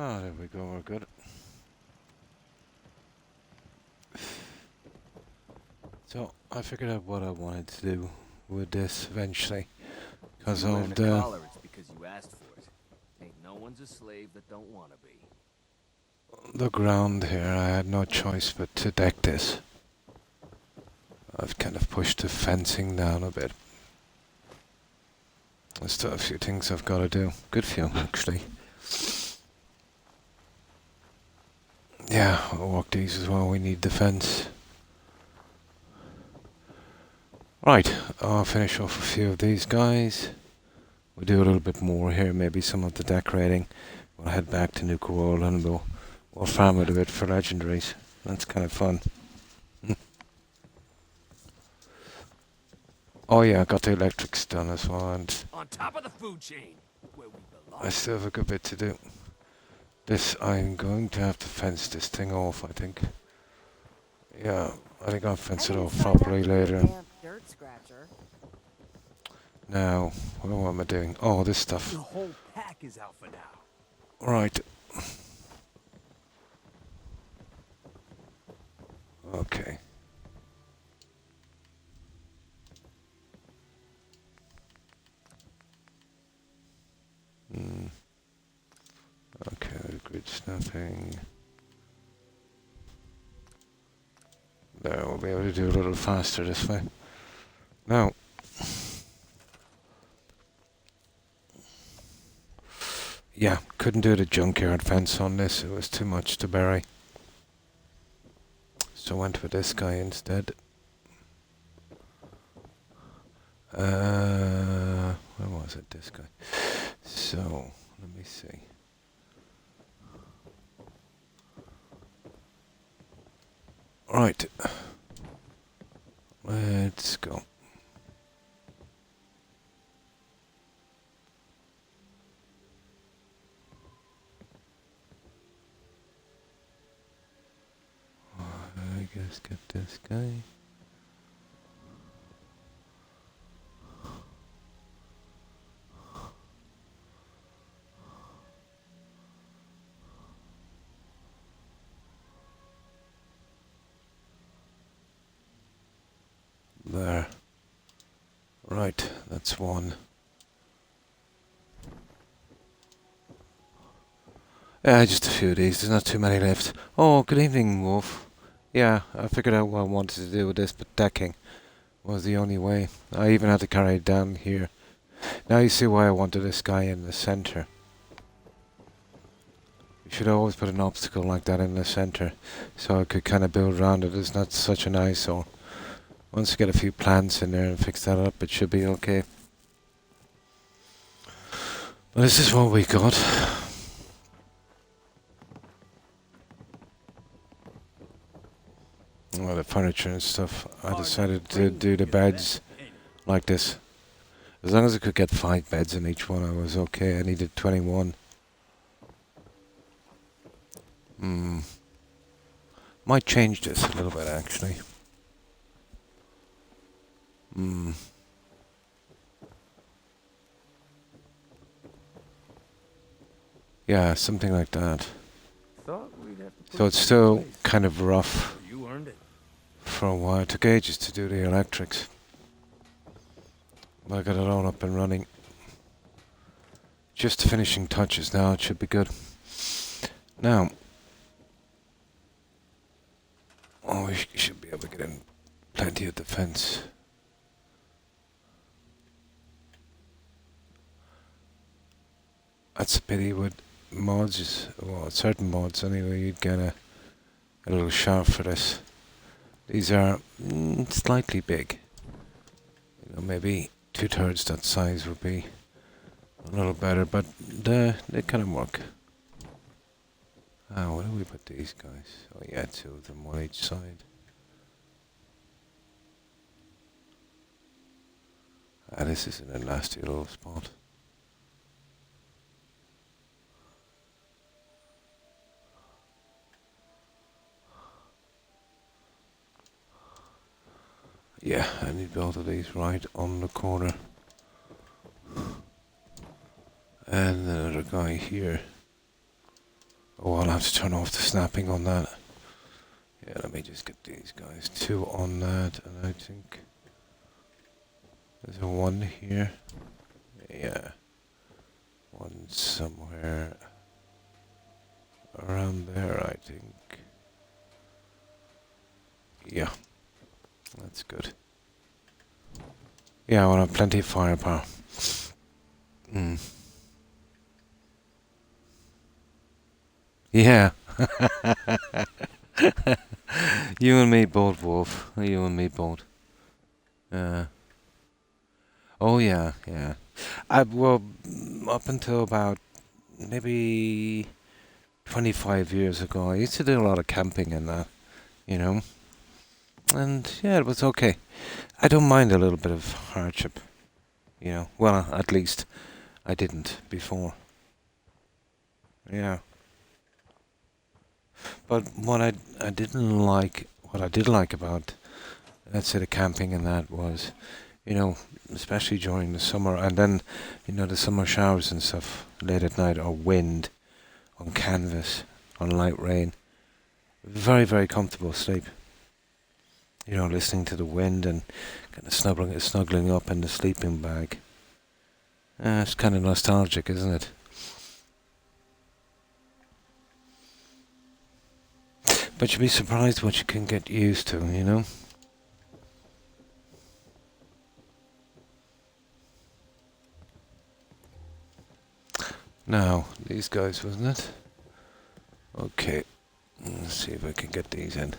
Ah, there we go, we're good. So, I figured out what I wanted to do with this eventually. Because You wearing of a the collar, it's because you asked for it. Ain't no one's a slave that don't wanna be. ground here, I had no choice but to deck this. I've kind of pushed the fencing down a bit. There's still a few things I've got to do. Good few, actually. Yeah, I'll walk these as well. We need the fence. Right, I'll finish off a few of these guys. We'll do a little bit more here, maybe some of the decorating. We'll head back to New Corolla and we'll farm it a bit for legendaries. That's kind of fun. Oh yeah, I got the electrics done as well, and On top of the food chain, where we belong. I still have a good bit to do. This, I'm going to have to fence this thing off, I think. Yeah, I think I'll fence it off properly later. Dirt scratcher. Now, what am I doing? Oh, this stuff. The whole pack is out for now. Right. Okay. Okay, grid snapping. There, we'll be able to do a little faster this way. Now, yeah, couldn't do the junkyard fence on this. It was too much to bury. So went with this guy instead. Where was it? This guy. So, let me see. Right. Let's go. I guess get this guy. There. Right, that's one. Yeah, just a few of these. There's not too many left. Oh, good evening, Wolf. Yeah, I figured out what I wanted to do with this, but decking was the only way. I even had to carry it down here. Now you see why I wanted this guy in the center. You should always put an obstacle like that in the center, so I could kind of build around it. It's not such an eyesore. Once you get a few plants in there and fix that up, it should be okay. But this is what we got. Well, the furniture and stuff. I decided to do the beds like this. As long as I could get 5 beds in each one, I was okay. I needed 21. Might change this a little bit, actually. Yeah, something like that. So it's still kind of rough You earned it. for a while. It took ages to do the electrics. But I got it all up and running. Just the finishing touches now, it should be good. Now, oh, we should be able to get in plenty of defense. That's a pity with mods, well, certain mods anyway, you'd get a little shaft for this. These are slightly big. You know, maybe 2/3 that size would be a little better, but they kind of work. Ah, where do we put these guys? Oh yeah, 2 of them, one each side. Ah, this is in a nasty little spot. Yeah, I need both of these right on the corner. And another guy here. have to turn off the snapping on that. Yeah, let me just get these guys. 2 on that, and I think there's a 1 here. Yeah. 1 somewhere around there, I think. Yeah, that's good. Yeah, I want to have plenty of firepower. Yeah. You and me both, Wolf. You and me both. Oh yeah, yeah. Well, up until about maybe 25 years ago, I used to do a lot of camping and that, you know. And yeah, it was okay. I don't mind a little bit of hardship, you know. Well, at least I didn't before. Yeah. But what I did like about, let's say, the camping and that was, you know, especially during the summer, and then, you know, the summer showers and stuff late at night, or wind on canvas, on light rain. Very, very comfortable sleep. You know, listening to the wind and kind of snuggling up in the sleeping bag. It's kind of nostalgic, isn't it? But you'd be surprised what you can get used to, you know? Now, these guys, wasn't it? Okay, let's see if I can get these in.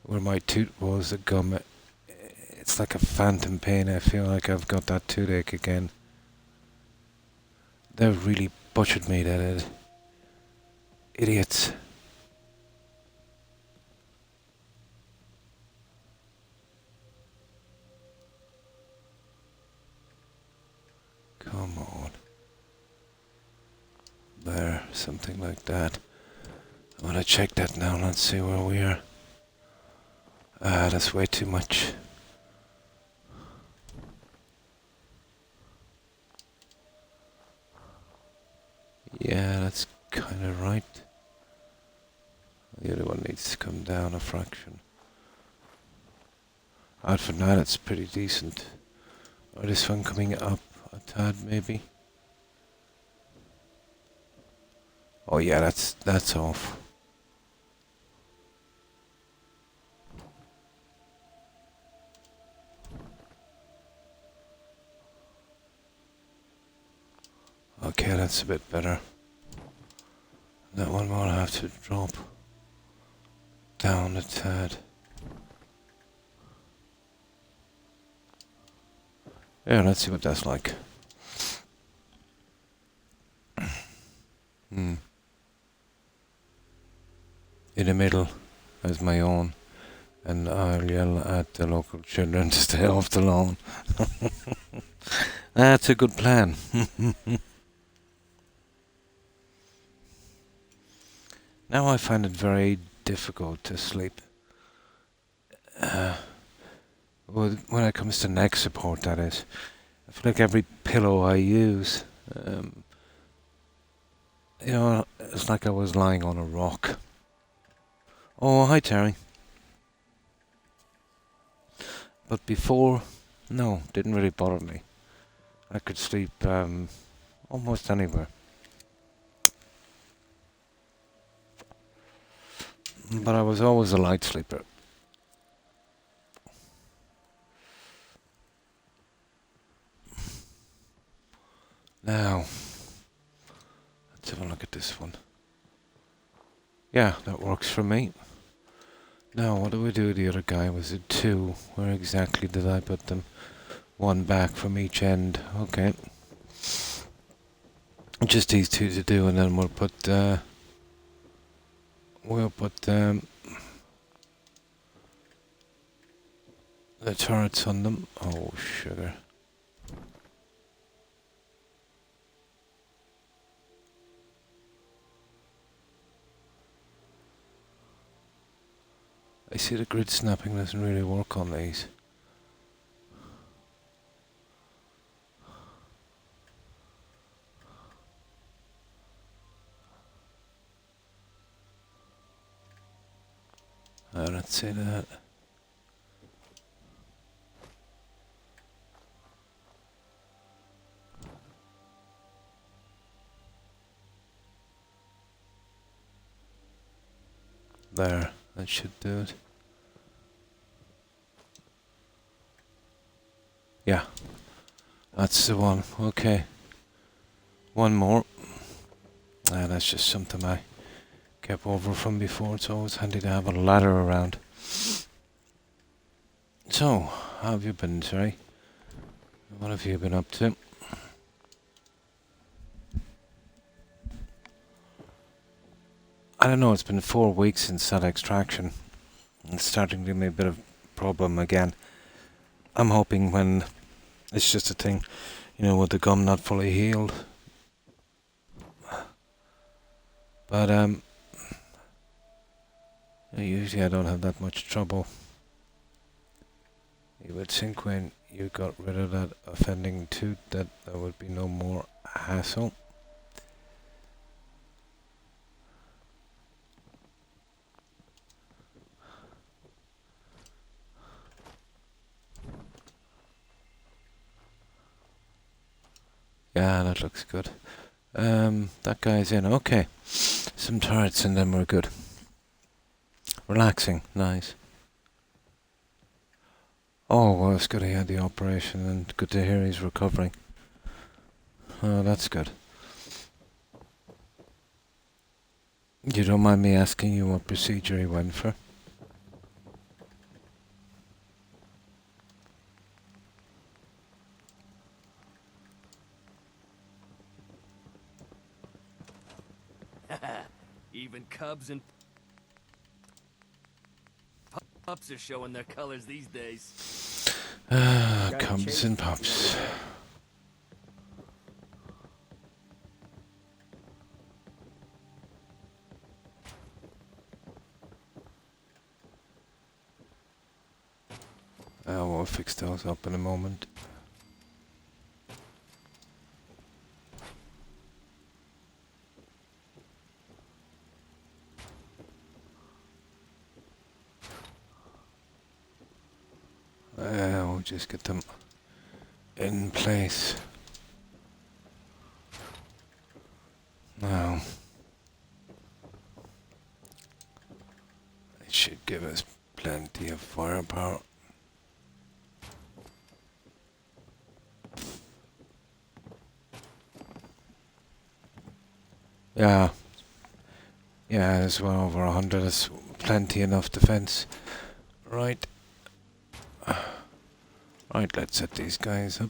Where my toot was, the gum, it's like a phantom pain. I feel like I've got that toothache again. They've really butchered me, that is. Idiots. Come on. There, something like that. I want to check that now. Let's see where we are. That's way too much. Yeah, that's kind of right. The other one needs to come down a fraction. Out for now, it's pretty decent. Or this one coming up a tad, maybe. Oh yeah, that's off. Okay, that's a bit better. That one will have to drop down a tad. Yeah, let's see what that's like. In the middle is my own, and I'll yell at the local children to stay off the lawn. That's a good plan. Now I find it very difficult to sleep. When it comes to neck support, that is. I feel like every pillow I use, you know, it's like I was lying on a rock. Oh, hi Terry. But before, no, didn't really bother me. I could sleep almost anywhere. But I was always a light sleeper. Now, let's have a look at this one. Yeah, that works for me. Now, what do we do with the other guy? Was it 2? Where exactly did I put them? 1 back from each end. Okay. Just these 2 to do, and then we'll put the turrets on them. Oh, sugar. I see the grid snapping doesn't really work on these. Let's see that. There, that should do it. Yeah, that's the one. Okay. One more. That's just something I kept over from before. It's always handy to have a ladder around. So, how have you been, Terry? What have you been up to? I don't know, it's been 4 weeks since that extraction. It's starting to give me a bit of problem again. I'm hoping when it's just a thing, with the gum not fully healed. But usually I don't have that much trouble. You would think when you got rid of that offending tooth that there would be no more hassle. Yeah, that looks good. That guy's in. Okay. Some turrets and then we're good. Relaxing. Nice. Oh, well, it's good he had the operation and good to hear he's recovering. Oh, that's good. You don't mind me asking you what procedure he went for? Even cubs and pups are showing their colors these days. Cubs and pups. We'll fix those up in a moment. We'll just get them in place. Now, it should give us plenty of firepower. Yeah, there's well over 100. That's plenty enough defense. Right. Right, let's set these guys up.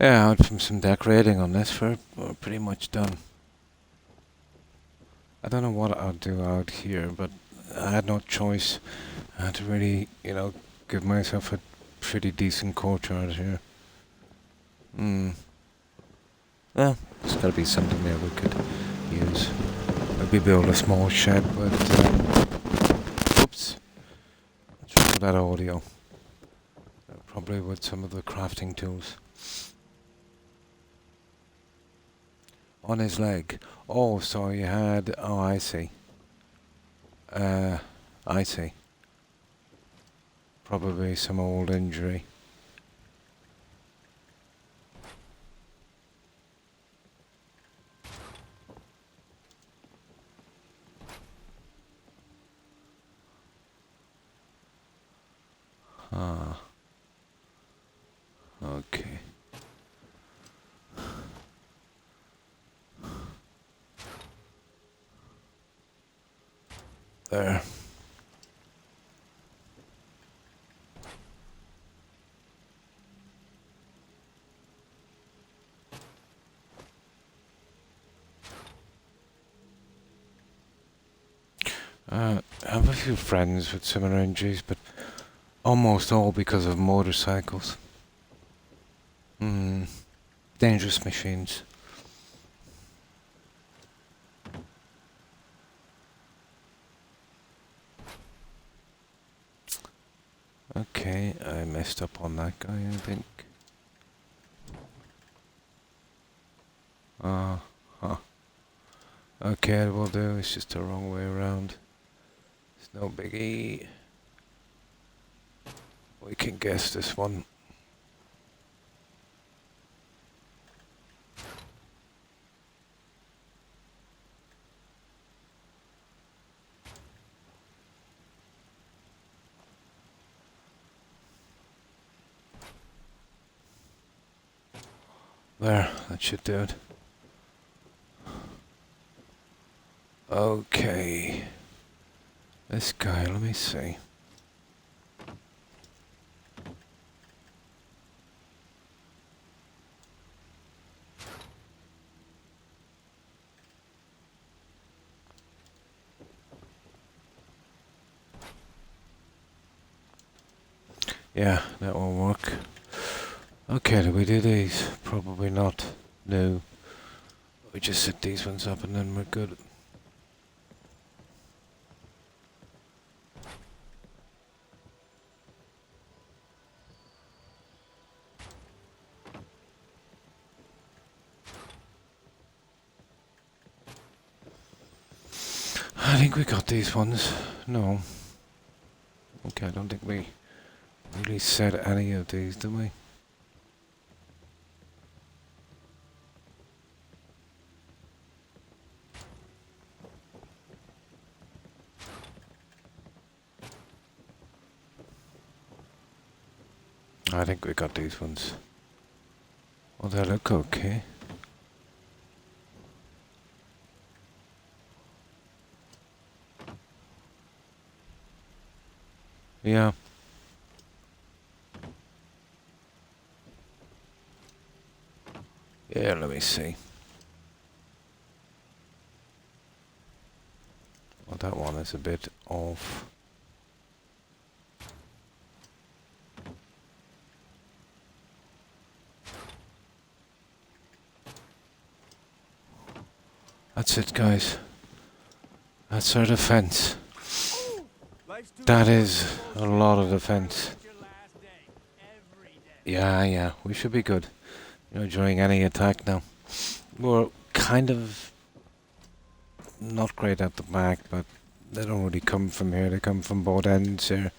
Yeah, out from some decorating on this. We're pretty much done. I don't know what I'll do out here, but I had no choice. I had to really, give myself a pretty decent courtyard here. Well, there's got to be something there we could use. Maybe build a small shed, but oops. What's wrong with that audio? Probably with some of the crafting tools. On his leg. Oh, so you had... Oh, I see. I see. Probably some old injury. Ah. Okay. There. I have a few friends with similar injuries, but almost all because of motorcycles. Hmm. Dangerous machines. Okay, I messed up on that guy, I think. Huh. Okay, it will do. It's just the wrong way around. It's no biggie. We can guess this one. There, that should do it. Okay. This guy, let me see. Yeah, that will work. Okay, do we do these? Probably not. No. We just set these ones up and then we're good. I think we got these ones. No. Okay, I don't think we really said any of these, did we? I think we got these ones. Well, they look okay. Yeah. Yeah, let me see. Well, that one is a bit off. That's it, guys. That's our defense. That is a lot of defense. Yeah, we should be good. During any attack now. We're kind of not great at the back, but they don't really come from here. They come from both ends here.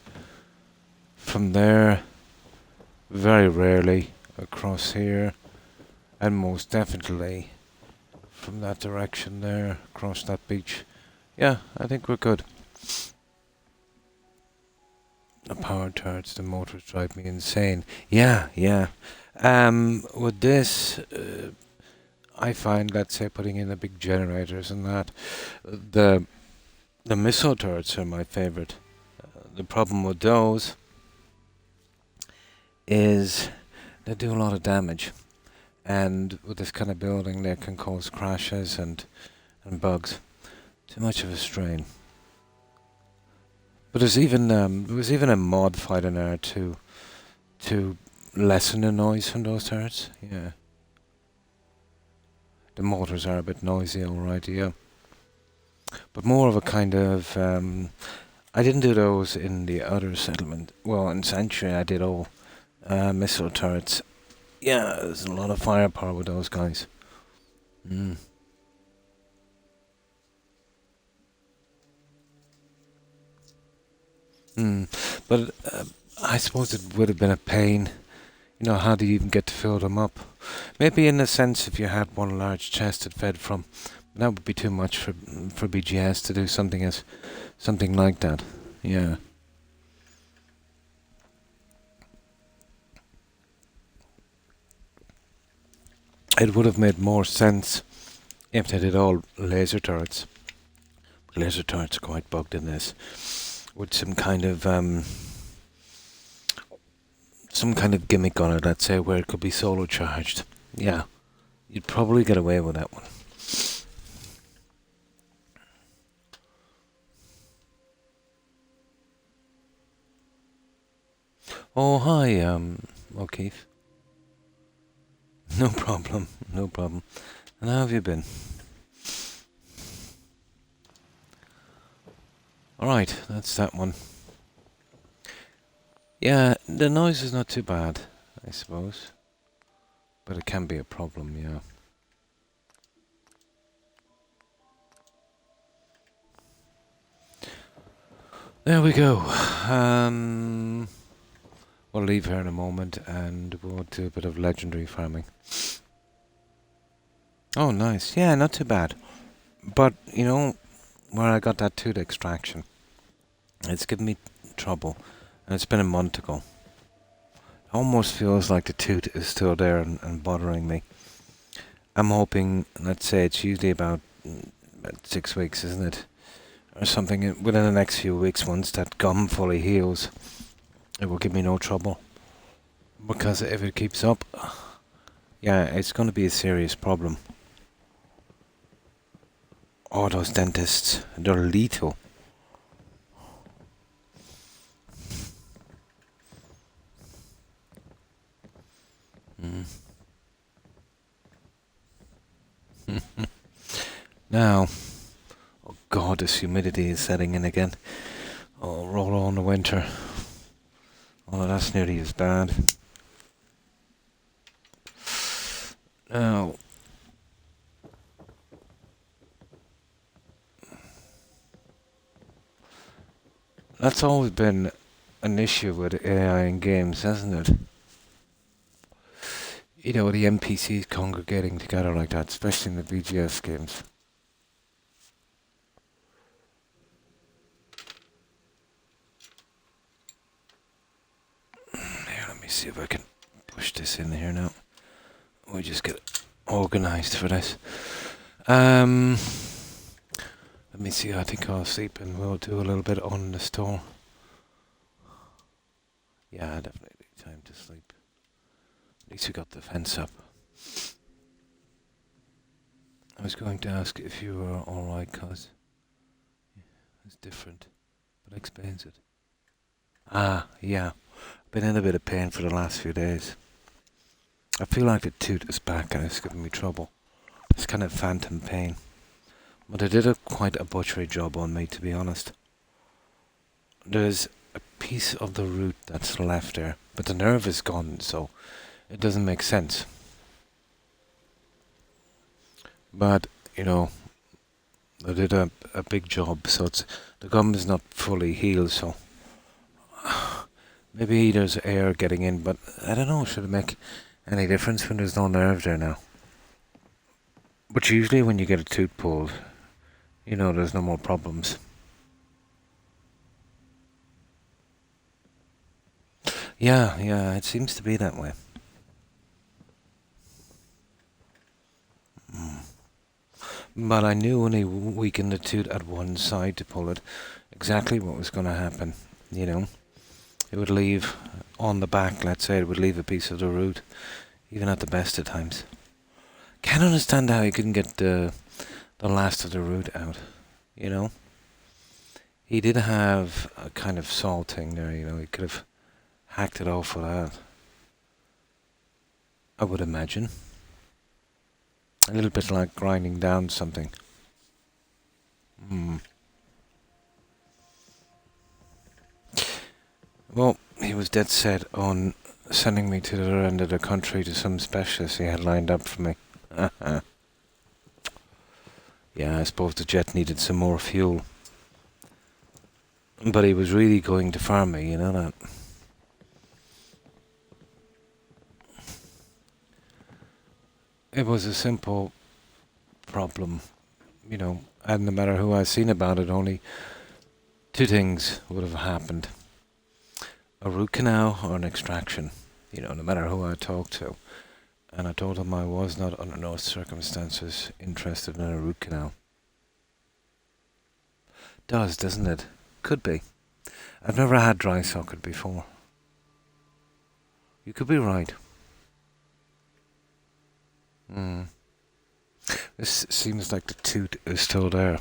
From there, very rarely across here, and most definitely from that direction there, across that beach. Yeah, I think we're good. The power turrets, the motors drive me insane. Yeah. With this, I find, let's say, putting in the big generators and that, the missile turrets are my favorite. The problem with those is they do a lot of damage, and with this kind of building, they can cause crashes and bugs. Too much of a strain. But there was even a mod fight in there to lessen the noise from those turrets. Yeah. The motors are a bit noisy, alright, yeah. But more of a kind of I didn't do those in the other settlement. Well, in Sanctuary I did all missile turrets. Yeah, there's a lot of firepower with those guys. Mm. But I suppose it would have been a pain. How do you even get to fill them up? Maybe in a sense if you had one large chest it fed from. That would be too much for BGS to do something like that. Yeah. It would have made more sense if they did all laser turrets. Laser turrets are quite bugged in this. With some kind of gimmick on it, let's say, where it could be solar charged. Yeah. You'd probably get away with that one. Oh, hi, O'Keefe. No problem, no problem. And how have you been? Alright, that's that one. Yeah, the noise is not too bad, I suppose. But it can be a problem, yeah. There we go. We'll leave her in a moment and we'll do a bit of legendary farming. Oh, nice. Yeah, not too bad. But, you know, where I got that tooth extraction, it's given me trouble. And it's been a month ago. It almost feels like the tooth is still there and bothering me. I'm hoping, let's say it's usually about 6 weeks, isn't it? Or something within the next few weeks, once that gum fully heals, it will give me no trouble. Because if it keeps up, yeah, it's going to be a serious problem. Oh, those dentists, they're lethal. Mm. Now, oh god, this humidity is setting in again. Oh, roll on the winter. Oh, that's nearly as bad. Now, that's always been an issue with AI in games, hasn't it? You know, the NPCs congregating together like that, especially in the VGS games. Here, let me see if I can push this in here now. We just get organised for this. Let me see, I think I'll sleep and we'll do a little bit on the store. Yeah, definitely time to sleep. At least we got the fence up. I was going to ask if you were alright, cause it's different, but explains it. Ah, yeah. Been in a bit of pain for the last few days. I feel like the tooth is back and it's giving me trouble. It's kind of phantom pain. But they did quite a butchery job on me, to be honest. There's a piece of the root that's left there, but the nerve is gone, so it doesn't make sense. But, you know, they did a big job, so the gum is not fully healed, so maybe there's air getting in, but I don't know, should it make any difference when there's no nerve there now? But usually when you get a tooth pulled, you know, there's no more problems. Yeah, it seems to be that way. But I knew when he weakened the tooth at one side to pull it, exactly what was going to happen, you know. It would leave on the back, let's say, it would leave a piece of the root, even at the best of times. Can't understand how he couldn't get the last of the root out, you know. He did have a kind of saw thing there, you know, he could have hacked it off with that. I would imagine. A little bit like grinding down something. Well, he was dead set on sending me to the other end of the country to some specialist he had lined up for me. Yeah, I suppose the jet needed some more fuel. But he was really going to farm me, you know that. It was a simple problem, you know, and no matter who I seen about it, only two things would have happened. A root canal or an extraction, you know, no matter who I talked to. And I told him I was not under no circumstances interested in a root canal. Does, doesn't it? Could be. I've never had dry socket before. You could be right. This seems like the tooth is still there.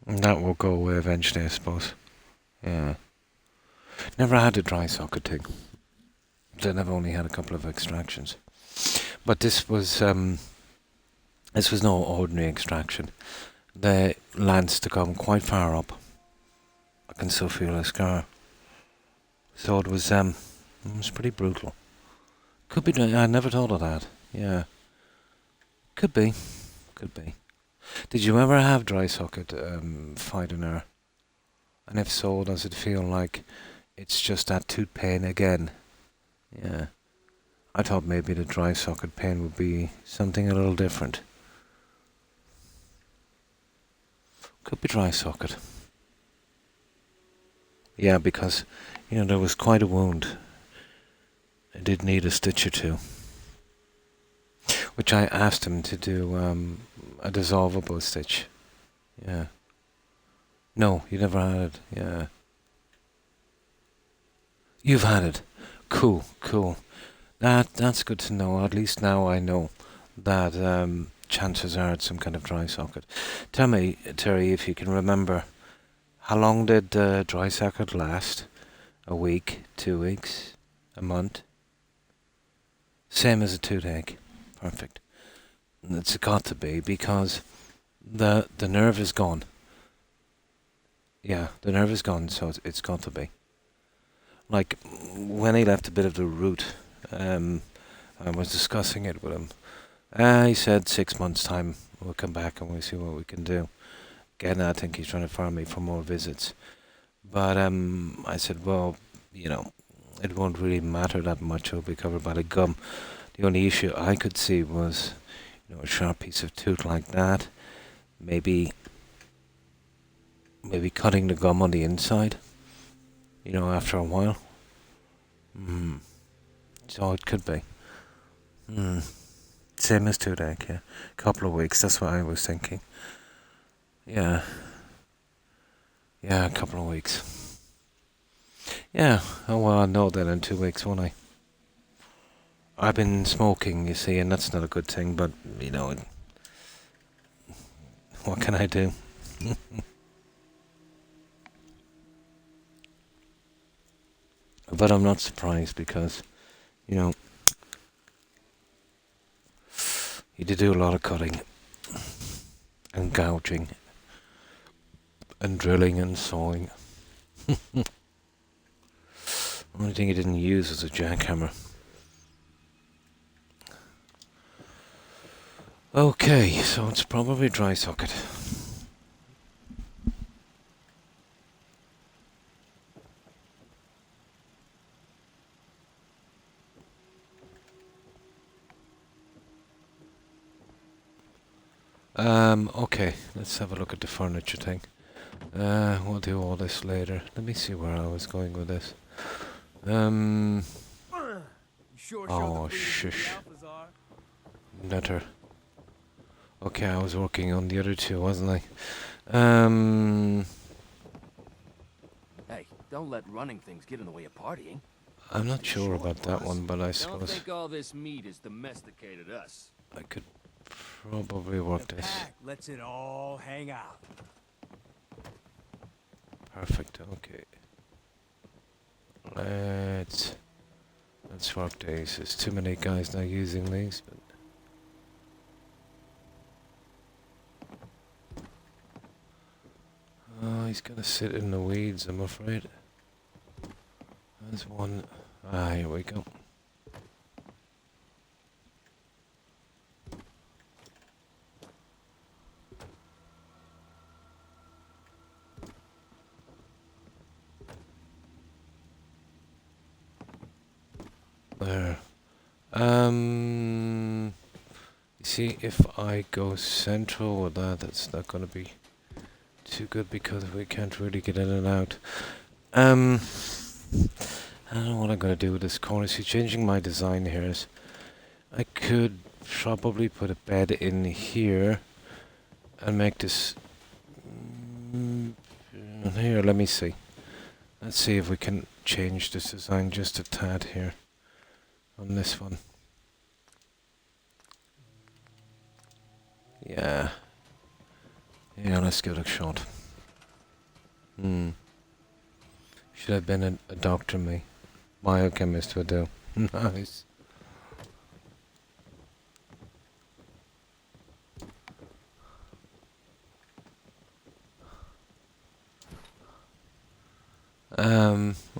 And that will go away eventually, I suppose. Yeah. Never had a dry socket thing. Then I've only had a couple of extractions. But this was no ordinary extraction. The lands to come quite far up. I can still feel a scar. So it was pretty brutal. Could be. I never thought of that. Yeah. Could be. Could be. Did you ever have dry socket fighting her? And if so, does it feel like it's just that tooth pain again? Yeah. I thought maybe the dry socket pain would be something a little different. Could be dry socket. Yeah, because, there was quite a wound. It did need a stitch or two. Which I asked him to do a dissolvable stitch. Yeah. No, you never had it. Yeah. You've had it. Cool, cool. That's good to know. At least now I know that chances are it's some kind of dry socket. Tell me, Terry, if you can remember, how long did the dry socket last? A week? 2 weeks? A month? Same as a toothache. Perfect. It's got to be, because the nerve is gone. Yeah, the nerve is gone, so it's got to be. Like, when he left a bit of the root, I was discussing it with him. He said 6 months' time we'll come back and we'll see what we can do. Again, I think he's trying to farm me for more visits. But I said, well, it won't really matter that much. It'll be covered by the gum. The only issue I could see was, a sharp piece of tooth like that. Maybe cutting the gum on the inside. After a while. So it could be. Same as toothache, yeah. Couple of weeks, that's what I was thinking. Yeah. Yeah, a couple of weeks. Yeah, oh well, I'll know then in 2 weeks, won't I? I've been smoking, you see, and that's not a good thing, but, what can I do? But I'm not surprised because, he did do a lot of cutting and gouging and drilling and sawing. Only thing he didn't use was a jackhammer. Okay, so it's probably dry socket. Okay, let's have a look at the furniture thing. We'll do all this later. Let me see where I was going with this. Oh, shush. Nutter. Okay, I was working on the other two, wasn't I? Hey, don't let running things get in the way of partying. I'm not sure about that one, but I Don't suppose think all this meat has domesticated us. I could probably work this. Lets it all hang out. Perfect, okay. Let's work these. There's too many guys now using these, but oh, he's gonna sit in the weeds, I'm afraid. There's one. Ah, here we go. There. You see, if I go central with that, that's not gonna be too good because we can't really get in and out. I don't know what I'm gonna do with this corner. See, changing my design here is I could probably put a bed in here and make this here. Let me see. Let's see if we can change this design just a tad here on this one. Yeah, let's give it a shot. Should have been a doctor, me. Biochemist would do. Nice.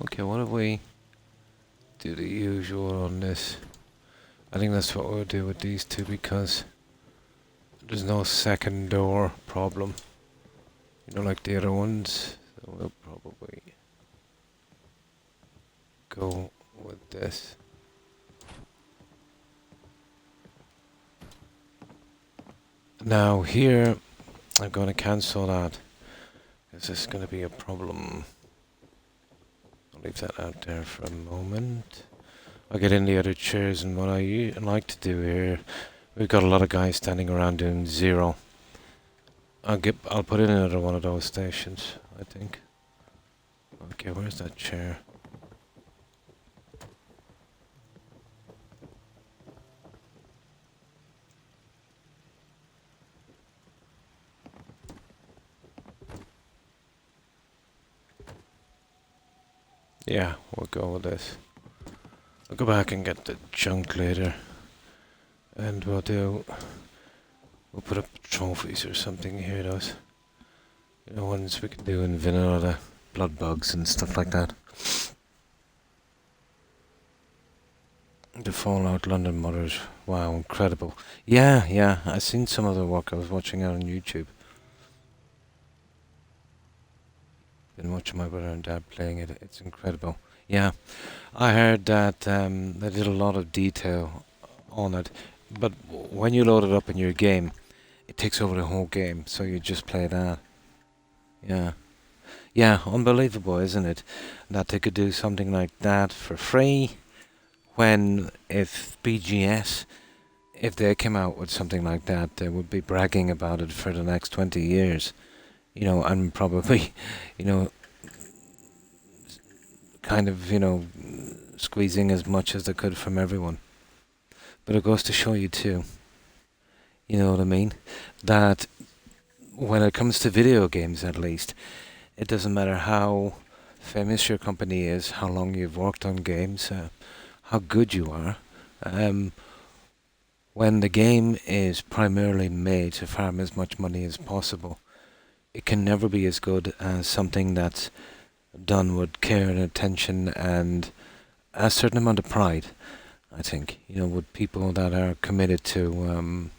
Okay, what if we do the usual on this? I think that's what we'll do with these two because there's no second door problem. You know, like the other ones. So we'll probably go with this. Now here, I'm going to cancel that because this is going to be a problem. I'll leave that out there for a moment. I'll get in the other chairs, and what I like to do here, we've got a lot of guys standing around doing zero. I'll put in another one of those stations, I think. Okay, where's that chair? Yeah, we'll go with this. I'll go back and get the junk later. And we'll put up trophies or something here, those. You know, ones we can do in vanilla, the blood bugs and stuff like that. The Fallout London Mothers, wow, incredible. Yeah, I've seen some of the work I was watching out on YouTube. Been watching my brother and dad playing it, it's incredible. Yeah, I heard that they did a lot of detail on it, but when you load it up in your game, it takes over the whole game, so you just play that. Yeah, unbelievable, isn't it? That they could do something like that for free, when if BGS, if they came out with something like that, they would be bragging about it for the next 20 years. You know, and probably, you know, kind of, you know, squeezing as much as they could from everyone. But it goes to show you too, you know what I mean, that when it comes to video games at least, it doesn't matter how famous your company is, how long you've worked on games, how good you are. When the game is primarily made to farm as much money as possible, it can never be as good as something that's done with care and attention and a certain amount of pride, I think. You know, with people that are committed to,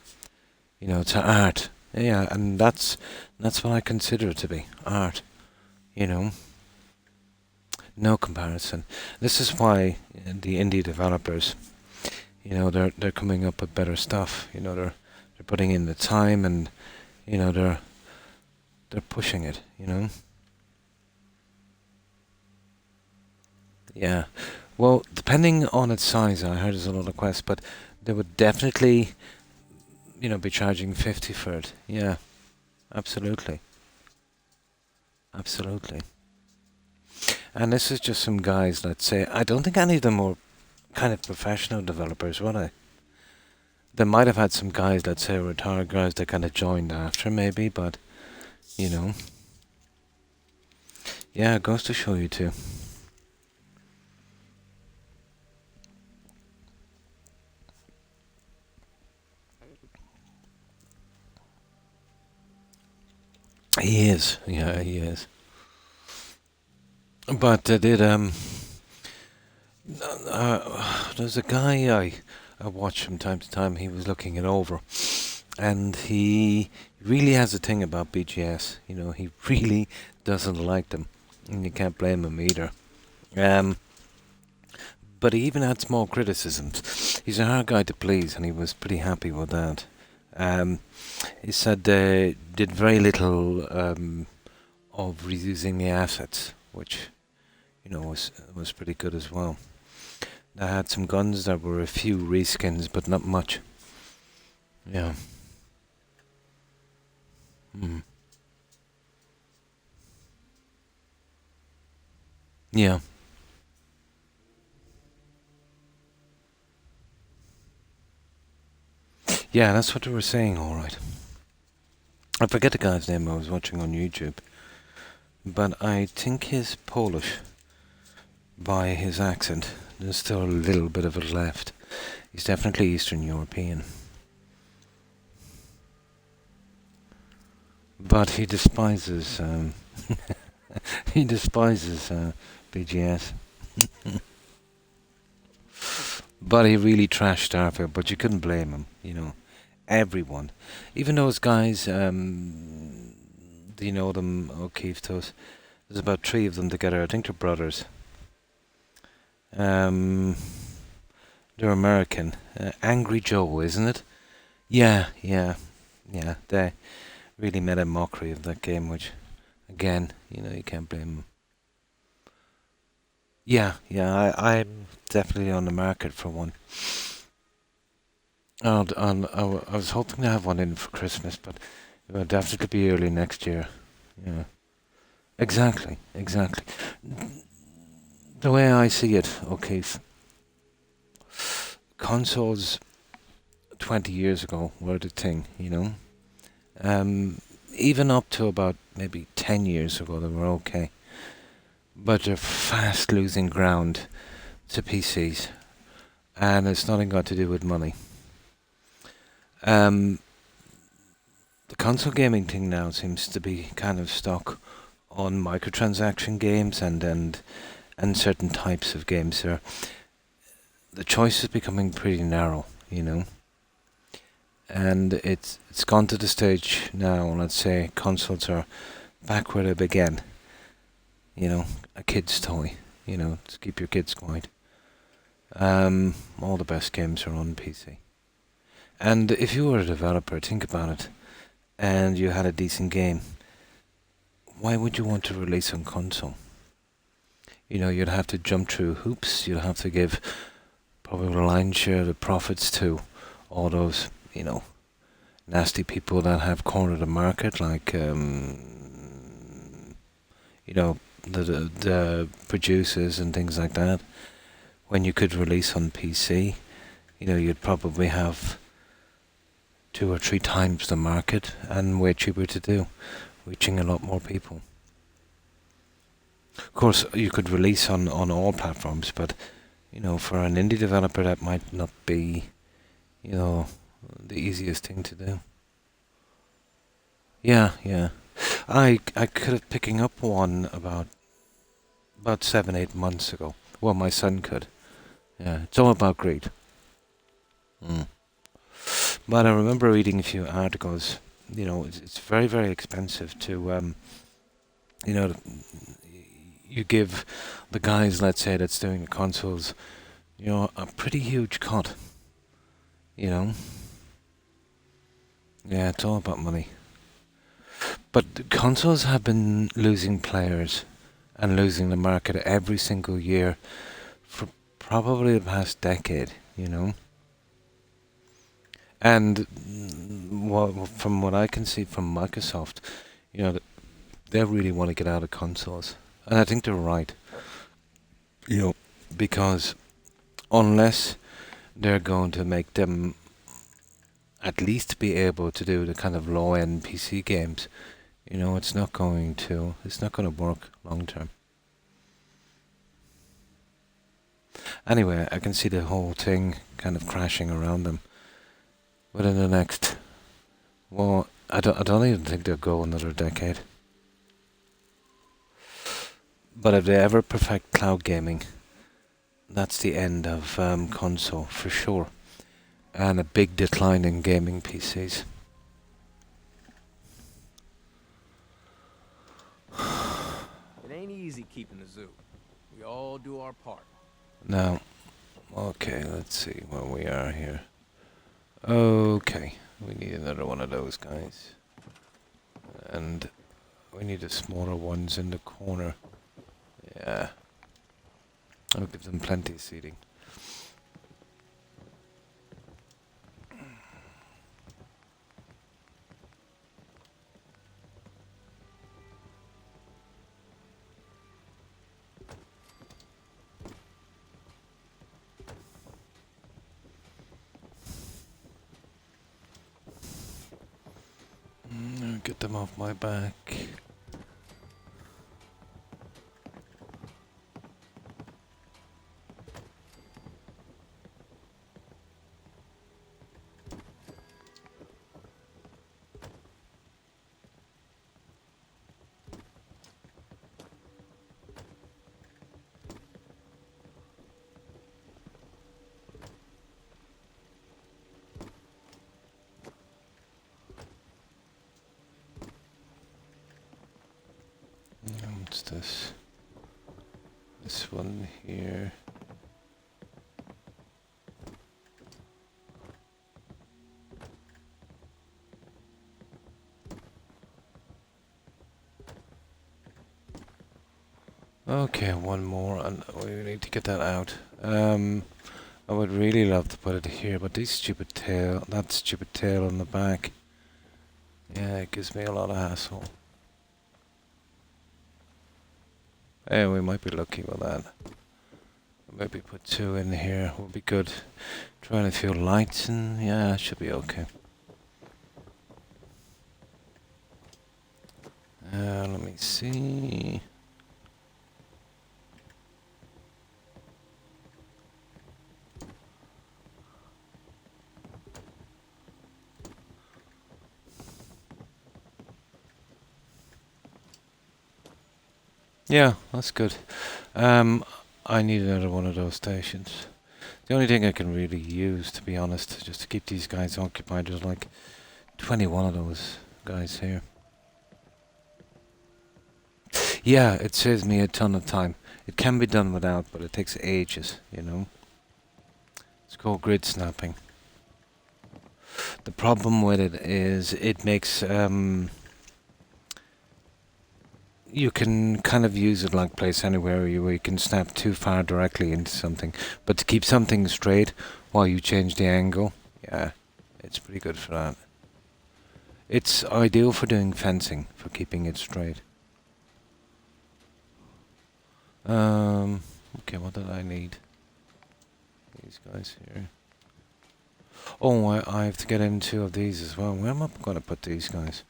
you know, to art. Yeah, and that's what I consider it to be, art. You know, no comparison. This is why the indie developers, you know, they're coming up with better stuff. You know, they're putting in the time, and you know, they're pushing it. You know. Yeah. Well, depending on its size, I heard there's a lot of quests, but they would definitely, you know, be charging 50 for it. Yeah, absolutely. Absolutely. And this is just some guys, let's say, I don't think any of them were kind of professional developers, were they? They might have had some guys, let's say, retired guys that kind of joined after, maybe, but, you know. Yeah, it goes to show you too. He is, yeah, he is. But they did, there's a guy I watch from time to time, he was looking it over, and he really has a thing about BGS, you know, he really doesn't like them, and you can't blame him either. But he even had small criticisms. He's a hard guy to please, and he was pretty happy with that. He said they did very little of reusing the assets, which, you know, was pretty good as well. They had some guns that were a few reskins, but not much. Yeah. Mm. Yeah. Yeah, that's what they were saying, alright. I forget the guy's name I was watching on YouTube, but I think he's Polish. by his accent. There's still a little bit of it left. He's definitely Eastern European. But he despises he despises BGS. But he really trashed Starfield, but you couldn't blame him, you know. Everyone. Even those guys, do you know them, O'Keefe does? There's about 3 of them together. I think they're brothers. They're American. Angry Joe, isn't it? Yeah. They really made a mockery of that game, which, again, you know, you can't blame them. Yeah, I'm definitely on the market for one. I was hoping to have one in for Christmas, but it will definitely be early next year. Yeah, exactly. The way I see it, okay, consoles 20 years ago were the thing, you know. Even up to about maybe 10 years ago, they were okay. But they're fast losing ground to PCs, and it's nothing got to do with money. The console gaming thing now seems to be kind of stuck on microtransaction games and certain types of games. The choice is becoming pretty narrow, you know. And it's gone to the stage now, let's say, consoles are back where they began. You know, a kid's toy, you know, to keep your kids quiet. All the best games are on PC. And if you were a developer, think about it, and you had a decent game, why would you want to release on console? You know, you'd have to jump through hoops, you'd have to give probably the lion's share of the profits to all those, you know, nasty people that have cornered the market, like, you know, the producers and things like that. When you could release on PC, you know, you'd probably have 2 or 3 times the market and way cheaper to do, reaching a lot more people. Of course, you could release on all platforms, but, you know, for an indie developer, that might not be, you know, the easiest thing to do. Yeah. I could have picking up one about 7-8 months ago. Well, my son could. Yeah, it's all about greed. But I remember reading a few articles. You know, it's very, very expensive to, you know, you give the guys, let's say, that's doing the consoles, you know, a pretty huge cut. You know? Yeah, it's all about money. But the consoles have been losing players and losing the market every single year for probably the past decade, you know? And from what I can see from Microsoft, you know, they really want to get out of consoles. And I think they're right. You know, because unless they're going to make them at least be able to do the kind of low-end PC games, you know, it's not going to work long term. Anyway, I can see the whole thing kind of crashing around them within the next, well, I don't even think they'll go another decade. But if they ever perfect cloud gaming, that's the end of console for sure, and a big decline in gaming PCs. It ain't easy keeping the zoo. We all do our part. Now, okay, let's see where we are here. Okay, we need another one of those guys. And we need the smaller ones in the corner. Yeah. I'll give them plenty of seating. Get them off my back. What's this? This one here. Okay, one more, and we need to get that out. I would really love to put it here, but that stupid tail on the back, yeah, it gives me a lot of hassle. Yeah, we might be lucky with that. Maybe put 2 in here would be good. Trying a few lights and yeah, it should be okay. Let me see. Yeah, that's good. I need another one of those stations. The only thing I can really use, to be honest, just to keep these guys occupied, is like 21 of those guys here. Yeah, it saves me a ton of time. It can be done without, but it takes ages, you know. It's called grid snapping. The problem with it is it makes you can kind of use it like place anywhere where you can snap too far directly into something. But to keep something straight while you change the angle, yeah, it's pretty good for that. It's ideal for doing fencing, for keeping it straight. Okay, what did I need? These guys here. Oh, I have to get in 2 of these as well. Where am I going to put these guys?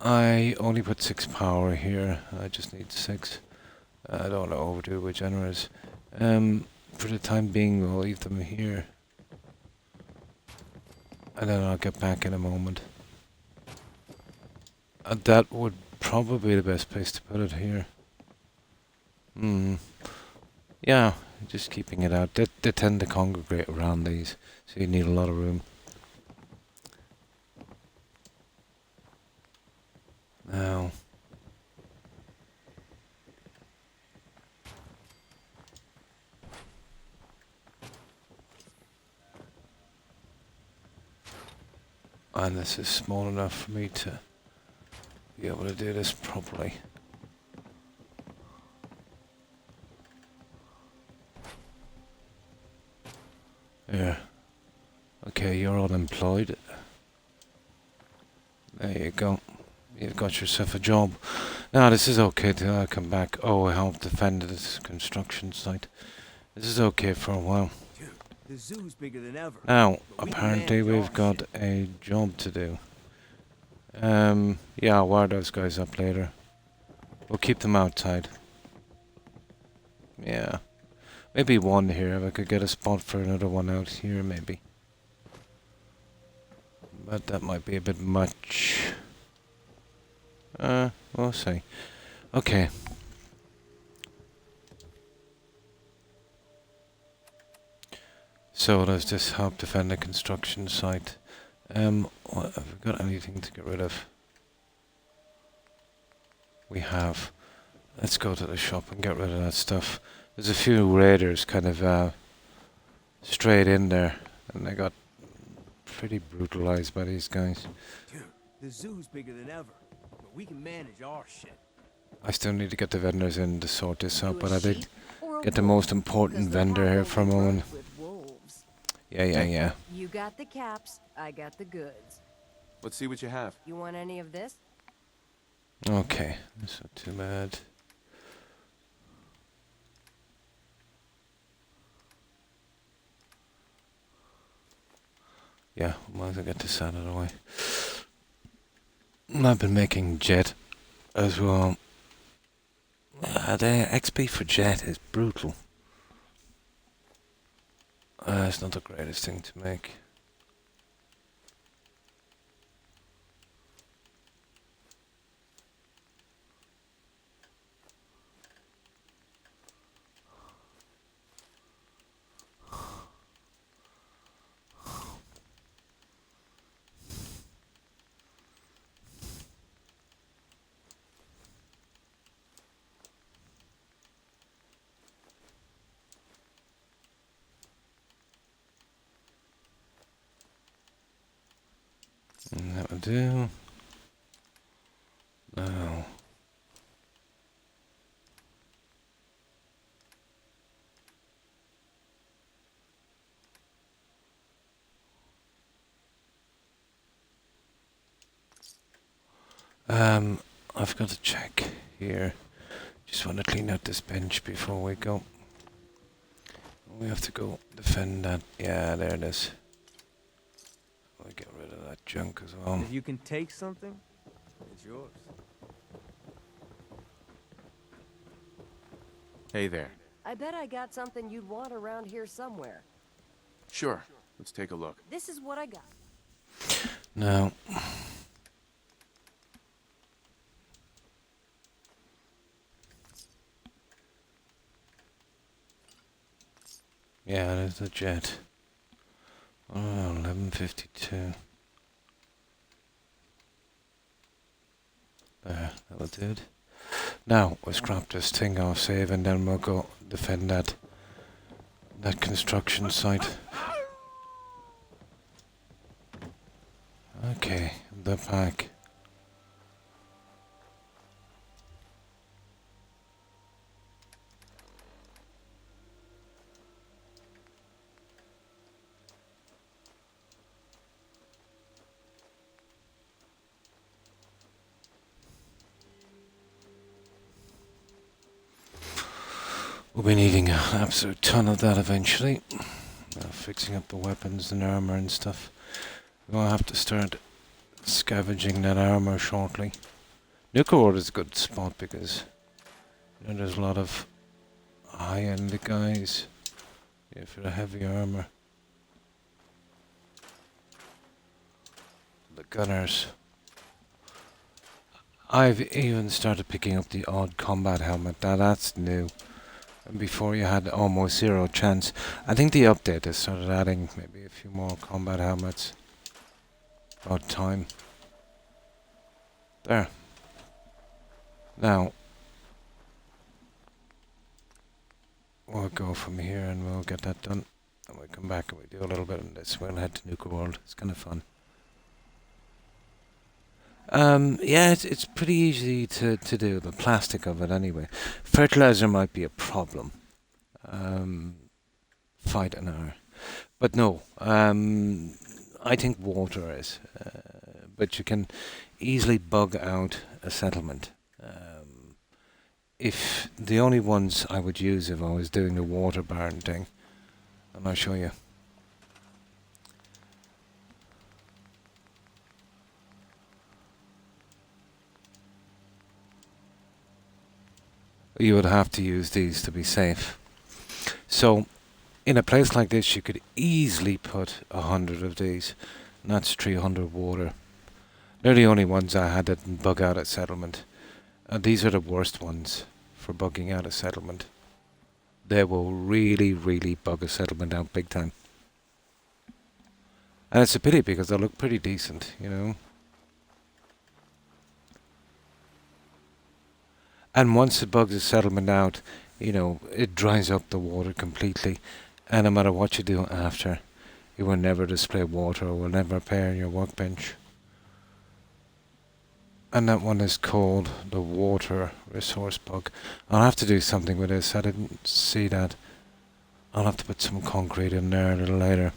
I only put 6 power here. I just need 6. I don't want to overdo with generators. For the time being, we'll leave them here. And then I'll get back in a moment. That would probably be the best place to put it here. Yeah, just keeping it out. They tend to congregate around these, so you need a lot of room. Now, and this is small enough for me to be able to do this properly. There. Okay, you're unemployed. There you go. You've got yourself a job. Now this is okay till I come back. Oh, I helped defend this construction site. This is okay for a while. Dude, the zoo's bigger than ever. Now, But we can apparently manage we've our got shit. a job to do. Yeah, I'll wire those guys up later. We'll keep them outside. Yeah. Maybe 1 here, if I could get a spot for another one out here, maybe. But that might be a bit much. We'll see. Okay. So does this help defend the construction site? What, have we got anything to get rid of? We have. Let's go to the shop and get rid of that stuff. There's a few raiders kind of straight in there, and they got pretty brutalized by these guys. Dude, the zoo's bigger than ever. But we can manage our shit. I still need to get the vendors in to sort this out, To but a I did sheep or a get the wolf? most important 'Cause the vendor here cattle for a we moment. work with wolves. Yeah. You got the caps, I got the goods. Let's see what you have. You want any of this? Okay, that's not too bad. Yeah, might as well get this out of the way. And I've been making jet as well. The XP for jet is brutal. It's not the greatest thing to make. I do. Now. I've got to check here. Just want to clean out this bench before we go. We have to go defend that. Yeah, there it is. We get rid of that junk as well. If you can take something, it's yours. Hey there. I bet I got something you'd want around here somewhere. Sure. Let's take a look. This is what I got. Now. Yeah, there's the jet. Oh, 11:52. There, that'll do it. Now, we'll scrap this thing off, save, and then we'll go defend that construction site. Okay, the pack. We'll be needing an absolute ton of that eventually. Fixing up the weapons and armor and stuff. We'll have to start scavenging that armor shortly. Nuka World is a good spot because there's a lot of high-end guys for the heavy armor. The gunners. I've even started picking up the odd combat helmet. That's new. And before you had almost zero chance. I think the update has started adding maybe a few more combat helmets. About time. There. Now, we'll go from here and we'll get that done. And we'll come back and we do a little bit of this. We'll head to Nuka World. It's kind of fun. Yeah, it's pretty easy to do, the plastic of it anyway. Fertilizer might be a problem. Fight an hour. But no, I think water is. But you can easily bug out a settlement. If the only ones I would use if I was doing the water barn thing, and I'll show you. You would have to use these to be safe. So, in a place like this, you could easily put 100 of these, and that's 300 water. They're the only ones I had that didn't bug out a settlement. These are the worst ones for bugging out a settlement. They will really, really bug a settlement out big time. And it's a pity because they look pretty decent, you know. And once it bugs a settlement out, you know, it dries up the water completely. And no matter what you do after, you will never display water or will never appear on your workbench. And that one is called the water resource bug. I'll have to do something with this. I didn't see that. I'll have to put some concrete in there a little later.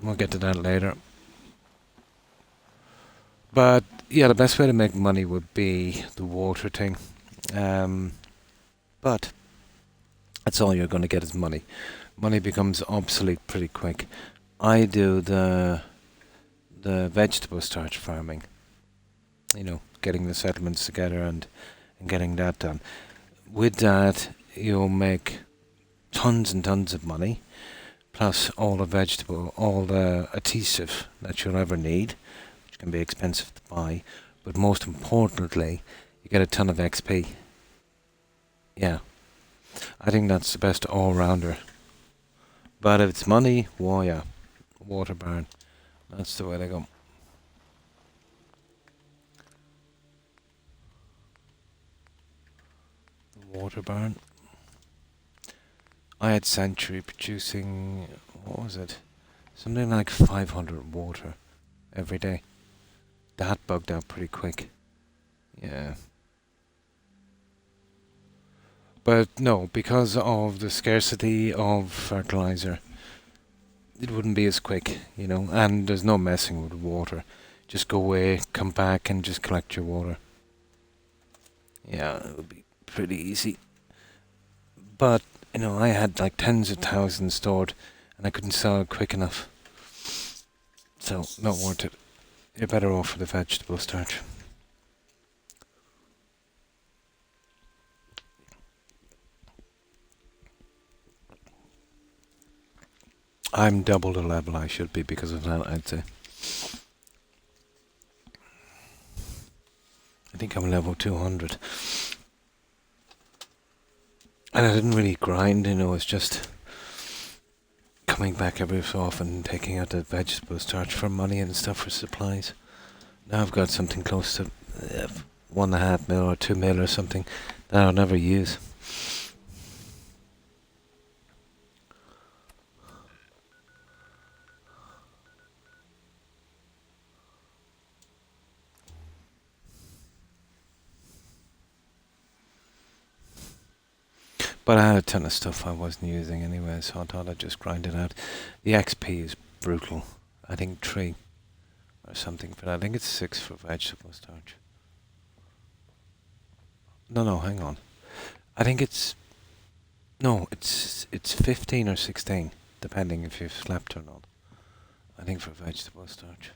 We'll get to that later. But yeah, the best way to make money would be the water thing. But that's all you're going to get is money. Money becomes obsolete pretty quick. I do the vegetable starch farming. You know, getting the settlements together and getting that done. With that, you'll make tons and tons of money, plus all the adhesive that you'll ever need, which can be expensive to buy. But most importantly, you get a ton of XP. Yeah. I think that's the best all-rounder. But if it's money, well, yeah. Water barn. That's the way to go. Water barn. I had Sanctuary producing, what was it? Something like 500 water every day. that bugged out pretty quick. Yeah. But no, because of the scarcity of fertilizer, it wouldn't be as quick, you know, and there's no messing with water. Just go away, come back, and just collect your water. Yeah, it would be pretty easy. But, you know, I had like tens of thousands stored, and I couldn't sell it quick enough. So, not worth it. You're better off for the vegetable starch. I'm double the level I should be because of that, I'd say. I think I'm level 200. And I didn't really grind, you know, it's just coming back every so often and taking out the vegetable starch for money and stuff for supplies. Now I've got something close to 1.5 mil or 2 mil or something that I'll never use. But I had a ton of stuff I wasn't using anyway, so I thought I'd just grind it out. The XP is brutal. I think 3 or something for that. I think it's 6 for vegetable starch. No, hang on. I think it's 15 or 16, depending if you've slept or not. I think for vegetable starch.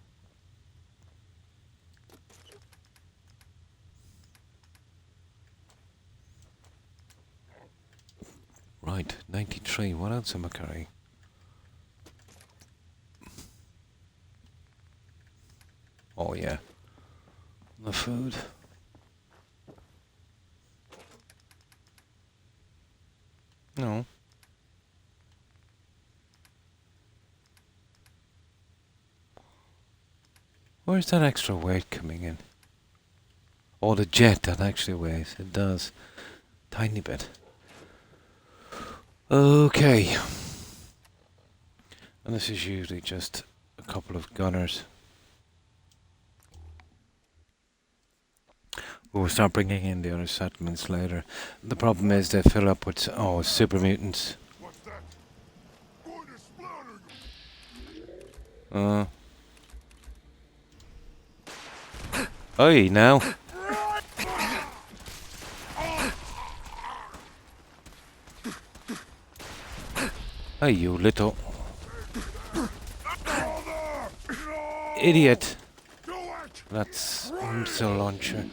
Right, 93. What else am I carrying? Oh yeah, the food. No. Where's that extra weight coming in? Oh, the jet that actually weighs. It does. Tiny bit. Okay. And this is usually just a couple of gunners. We'll start bringing in the other settlements later. The problem is they fill up with super mutants. What's that? Going to splatter you. Oi, now. Hey, you little idiot. That's missile launcher.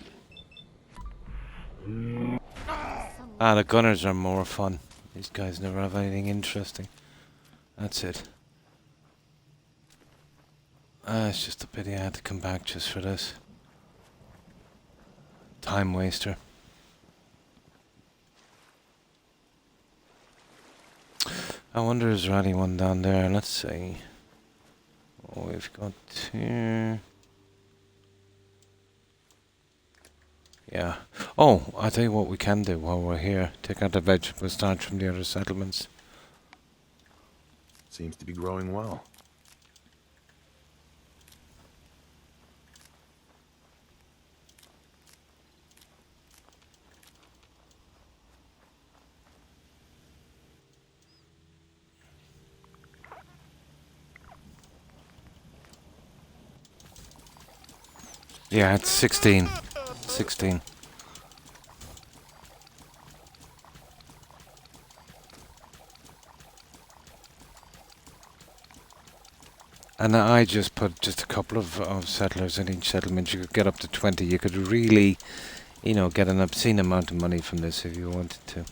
The gunners are more fun. These guys never have anything interesting. That's it. It's just a pity I had to come back just for this. Time waster. I wonder is there anyone down there? Let's see. Oh, we've got here. Yeah. Oh, I'll tell you what we can do while we're here. Take out the vegetable starch from the other settlements. Seems to be growing well. Yeah, it's 16. 16. And I just put just a couple of settlers in each settlement. You could get up to 20. You could really, you know, get an obscene amount of money from this if you wanted to.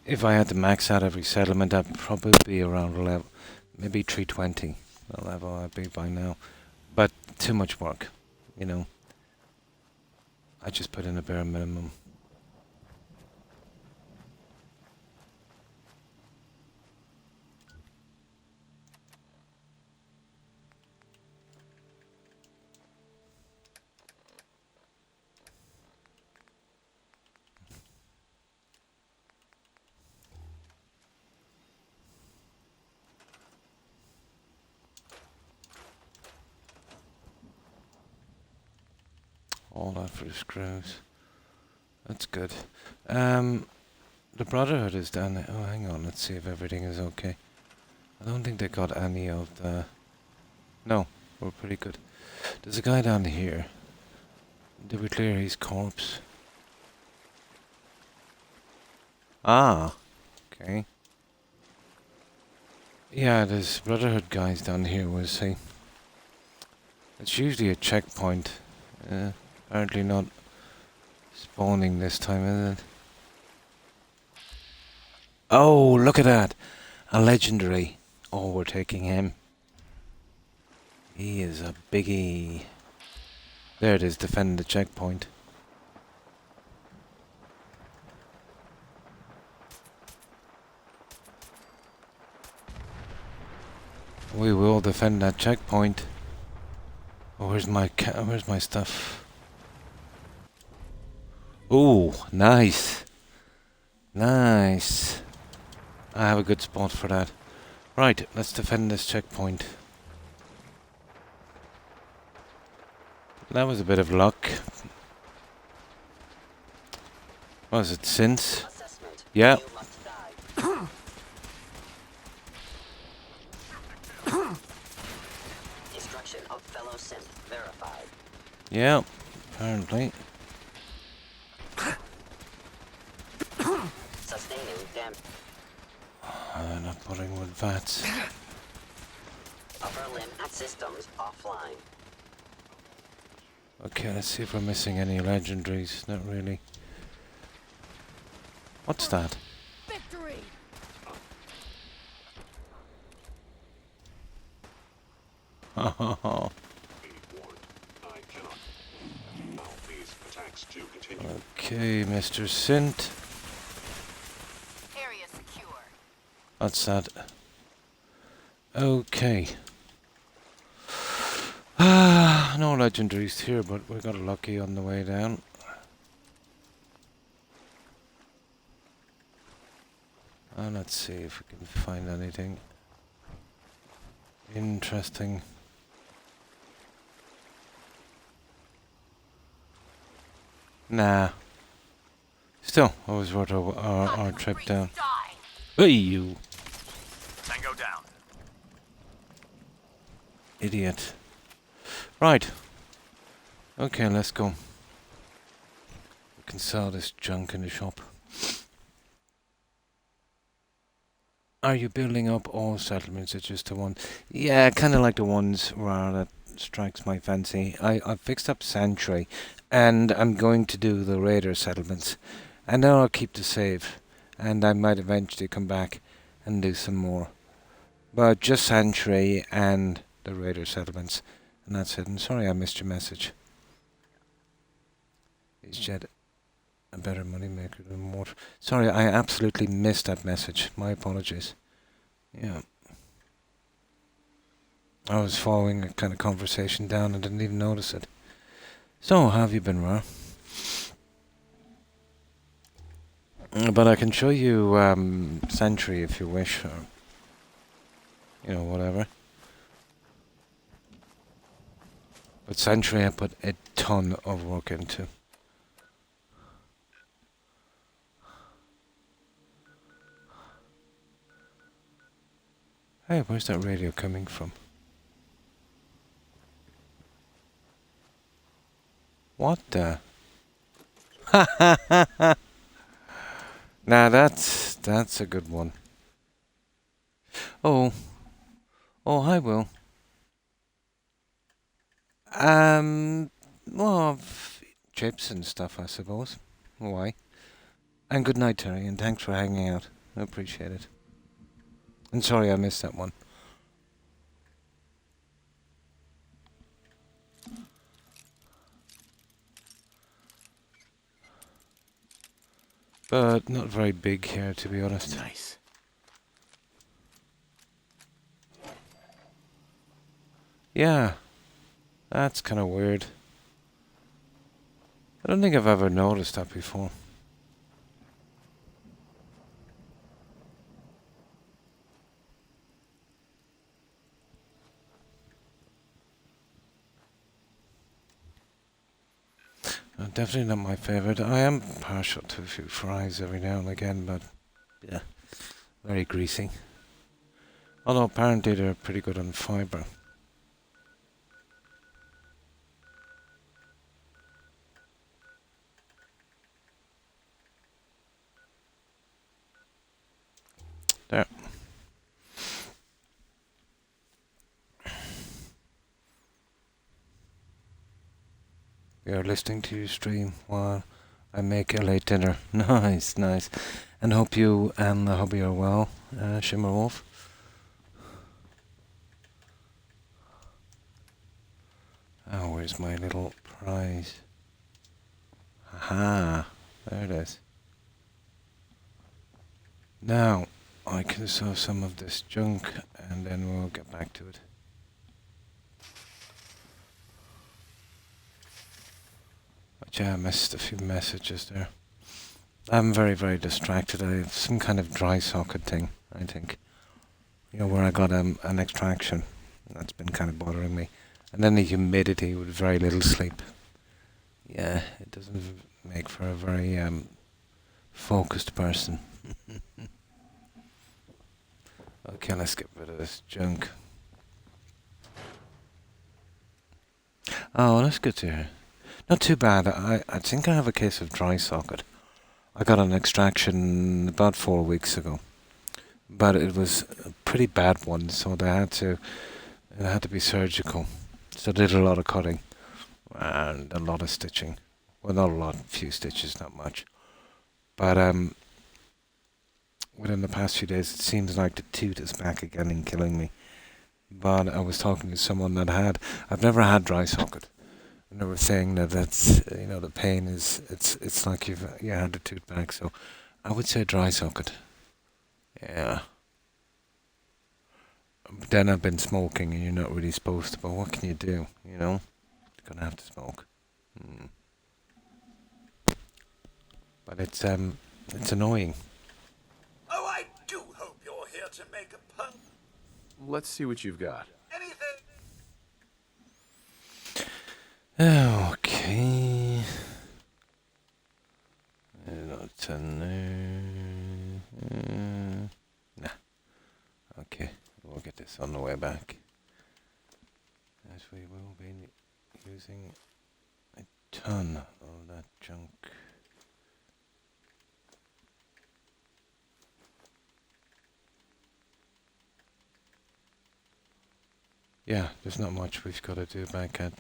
If I had to max out every settlement, I'd probably be around a level, maybe 320. The level I'd be by now. But too much work, you know. I just put in a bare minimum. All that for the screws. That's good. The Brotherhood is down there. Oh, hang on. Let's see if everything is okay. I don't think they got any of the... No, we're pretty good. There's a guy down here. Did we clear his corpse? Ah, okay. Yeah, there's Brotherhood guys down here, we'll see. It's usually a checkpoint. Apparently not spawning this time, is it? Oh, look at that! A legendary. Oh, we're taking him. He is a biggie. There it is, defending the checkpoint. We will defend that checkpoint. Oh, where's my stuff? Ooh, nice. Nice. I have a good spot for that. Right, let's defend this checkpoint. That was a bit of luck. Was it since? Yeah. Destruction of fellow synth verified. Yeah, apparently. Sustaining damage. Not putting with VATS. Upper limb systems offline. Okay, let's see if we're missing any legendaries. Not really. What's that? Victory! Okay, Mr. Synth. Area secure. That's that. Okay. No legendaries here, but we got lucky on the way down. Let's see if we can find anything interesting. Nah. Still, it was worth our trip down. Hey, you! Tango down. Idiot. Right. Okay, let's go. We can sell this junk in the shop. Are you building up all settlements or just the one? Yeah, kind of like the ones where that strikes my fancy. I fixed up Sanctuary, and I'm going to do the Raider settlements. And then I'll keep the save, and I might eventually come back and do some more. But just Sanctuary and the Raider settlements. And that's it. And sorry I missed your message. Is Jet a better moneymaker than Mortar? Sorry, I absolutely missed that message. My apologies. Yeah. I was following a kind of conversation down and didn't even notice it. So, how have you been, Ra? But I can show you Sanctuary if you wish, or you know, whatever. But Sanctuary I put a ton of work into. Hey, where's that radio coming from? What the? Ha ha ha ha! Now that's a good one. Oh, hi, Will. Well, chips and stuff, I suppose. Why? And good night, Terry, and thanks for hanging out. I appreciate it. And sorry I missed that one. But not very big here, to be honest. Nice. Yeah, that's kind of weird. I don't think I've ever noticed that before. Definitely not my favourite. I am partial to a few fries every now and again, but yeah, very greasy. Although apparently they're pretty good on fibre. There. You're listening to your stream while I make a late dinner. Nice, nice. And hope you and the hubby are well, Shimmerwolf. Oh, where's my little prize? Aha, there it is. Now, I can sew some of this junk and then we'll get back to it. But yeah, I missed a few messages there. I'm very, very distracted. I have some kind of dry socket thing, I think. You know, where I got an extraction. That's been kind of bothering me. And then the humidity with very little sleep. Yeah, it doesn't make for a very focused person. Okay, let's get rid of this junk. Oh, that's good to hear. Not too bad. I think I have a case of dry socket. I got an extraction about 4 weeks ago. But it was a pretty bad one, so it had to be surgical. So I did a lot of cutting and a lot of stitching. Well, not a lot, a few stitches, not much. But within the past few days, it seems like the tooth is back again and killing me. But I was talking to someone that I've never had dry socket, and they were saying that that's, the pain is, it's like you had the tooth back. So I would say dry socket. Yeah. But then I've been smoking, and you're not really supposed to. But what can you do? You're gonna have to smoke. But it's annoying. Oh, I do hope you're here to make a pun. Let's see what you've got. Anything? Okay. Not nah. Okay, we'll get this on the way back. As we will be using a ton of that junk. Yeah, there's not much we've got to do back at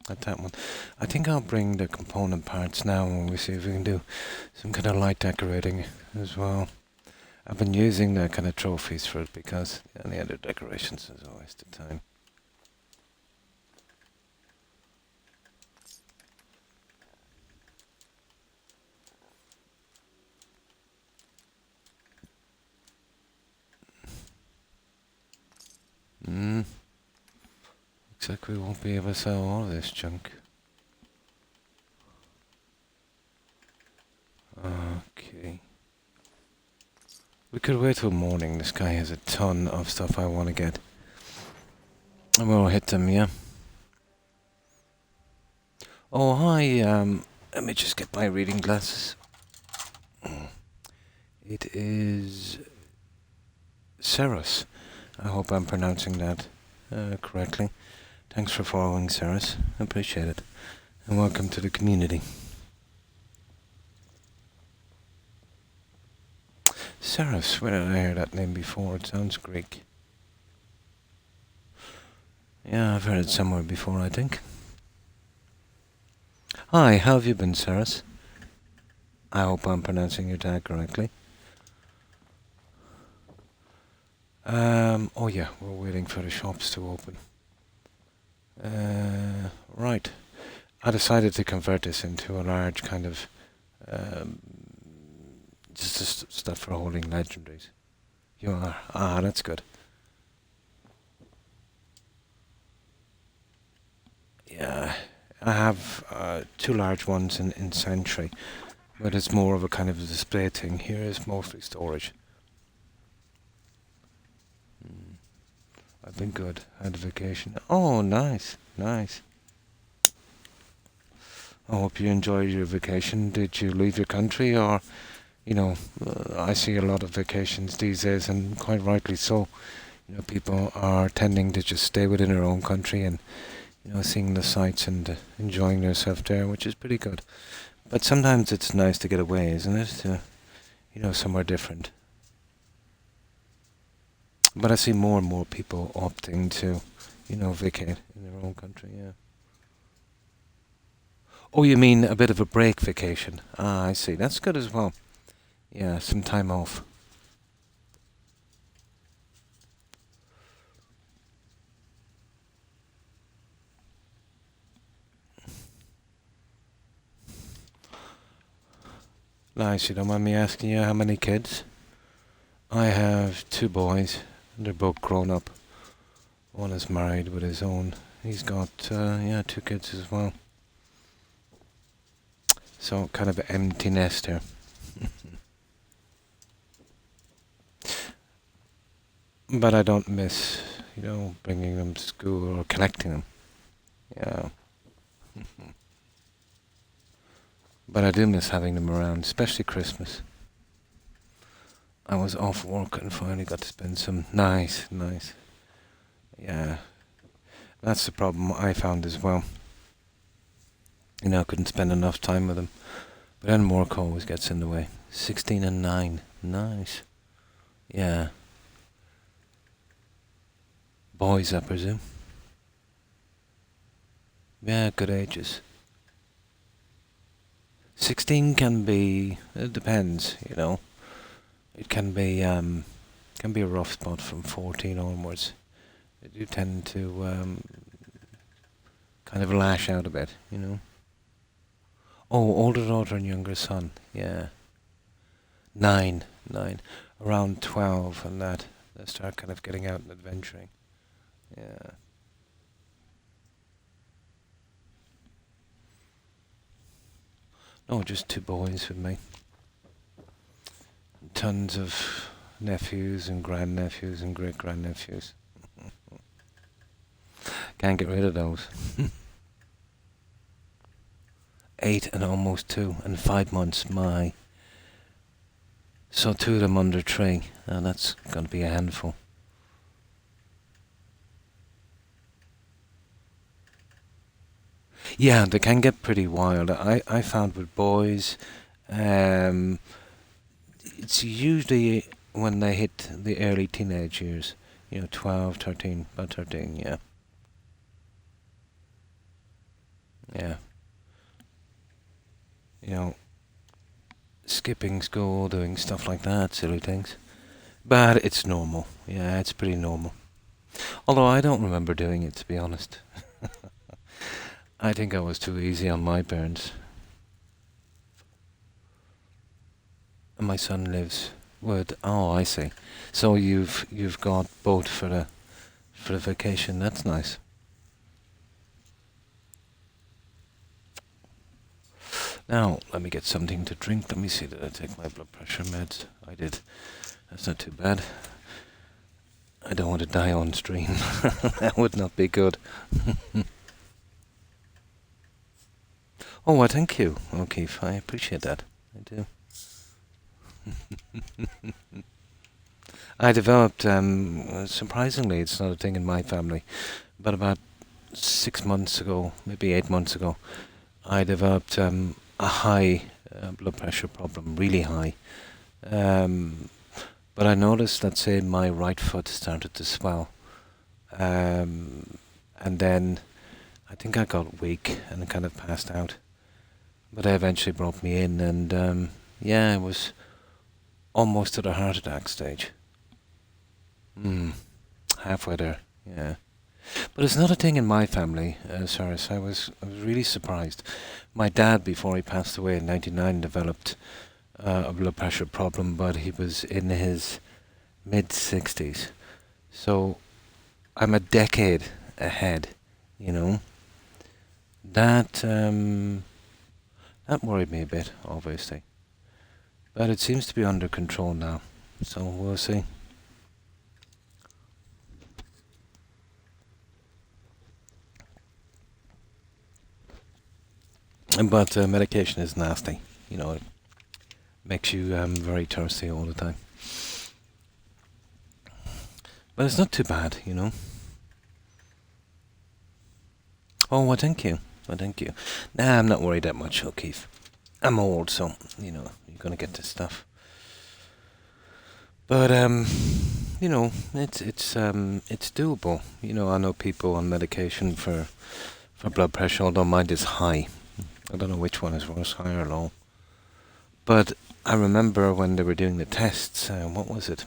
that one. I think I'll bring the component parts now and we'll see if we can do some kind of light decorating as well. I've been using the kind of trophies for it because any other decorations is a waste of time. Looks like we won't be able to sell all of this junk. Okay. We could wait till morning. This guy has a ton of stuff I want to get. And we'll hit them, yeah? Oh, hi, let me just get my reading glasses. It is Ceres. I hope I'm pronouncing that correctly. Thanks for following, Ceres. I appreciate it. And welcome to the community. Ceres, where did I hear that name before? It sounds Greek. Yeah, I've heard it somewhere before, I think. Hi, how have you been, Ceres? I hope I'm pronouncing your tag correctly. Oh yeah, we're waiting for the shops to open. Right. I decided to convert this into a large kind of just stuff for holding legendaries. You are. Ah, that's good. Yeah, I have 2 large ones in Sentry, but it's more of a kind of a display thing. Here is mostly storage. I've been good. Had a vacation. Oh, nice, nice. I hope you enjoyed your vacation. Did you leave your country, or, I see a lot of vacations these days, and quite rightly so. People are tending to just stay within their own country and, seeing the sights and enjoying themselves there, which is pretty good. But sometimes it's nice to get away, isn't it? Somewhere different. But I see more and more people opting to, vacate in their own country, yeah. Oh, you mean a bit of a break vacation? Ah, I see. That's good as well. Yeah, some time off. Nice, you don't mind me asking you how many kids? I have 2 boys. They're both grown up. One is married with his own. He's got, 2 kids as well. So, kind of an empty nest here. But I don't miss, bringing them to school or collecting them. Yeah. But I do miss having them around, especially Christmas. I was off work and finally got to spend some nice. Yeah. That's the problem I found as well. I couldn't spend enough time with them. But then work always gets in the way. 16 and 9. Nice. Yeah. Boys, I presume. Yeah, good ages. 16 can be, it depends, It can be a rough spot from 14 onwards. They do tend to kind of lash out a bit, Oh, older daughter and younger son, yeah. 9. Around 12 and that. They start kind of getting out and adventuring. Yeah. No, just 2 boys with me. Tons of nephews and grandnephews and great-grandnephews. Can't get rid of those. 8 and almost 2 and 5 months, my. So 2 of them under 3, and that's going to be a handful. Yeah, they can get pretty wild. I found with boys, it's usually when they hit the early teenage years, 12, 13, about 13, yeah. Yeah. Skipping school, doing stuff like that, silly things. But it's normal. Yeah, it's pretty normal. Although I don't remember doing it, to be honest. I think I was too easy on my parents. And my son lives with. Oh, I see. So you've got both for the vacation. That's nice. Now let me get something to drink. Let me see. Did I take my blood pressure meds? I did. That's not too bad. I don't want to die on stream. That would not be good. Oh, well, thank you, O'Keefe. I appreciate that. I do. I developed, surprisingly, it's not a thing in my family, but about 6 months ago, maybe 8 months ago, I developed a high blood pressure problem, really high. But I noticed that, say, my right foot started to swell. And then I think I got weak and kind of passed out. But they eventually brought me in, and it was almost to the heart attack stage. Halfway there, yeah. But it's not a thing in my family, Cyrus. I was really surprised. My dad, before he passed away in '99, developed a blood pressure problem, but he was in his mid-60s. So I'm a decade ahead, That worried me a bit, obviously. But it seems to be under control now, so we'll see. But medication is nasty. You know, it makes you very thirsty all the time. But it's not too bad, you know. Oh, well, thank you. Well, thank you. Nah, I'm not worried that much, O'Keefe. I'm old, so, you know, you're going to get this stuff. But, you know, it's doable. You know, I know people on medication for blood pressure, although mine is high. I don't know which one is worse, high or low. But I remember when they were doing the tests, what was it?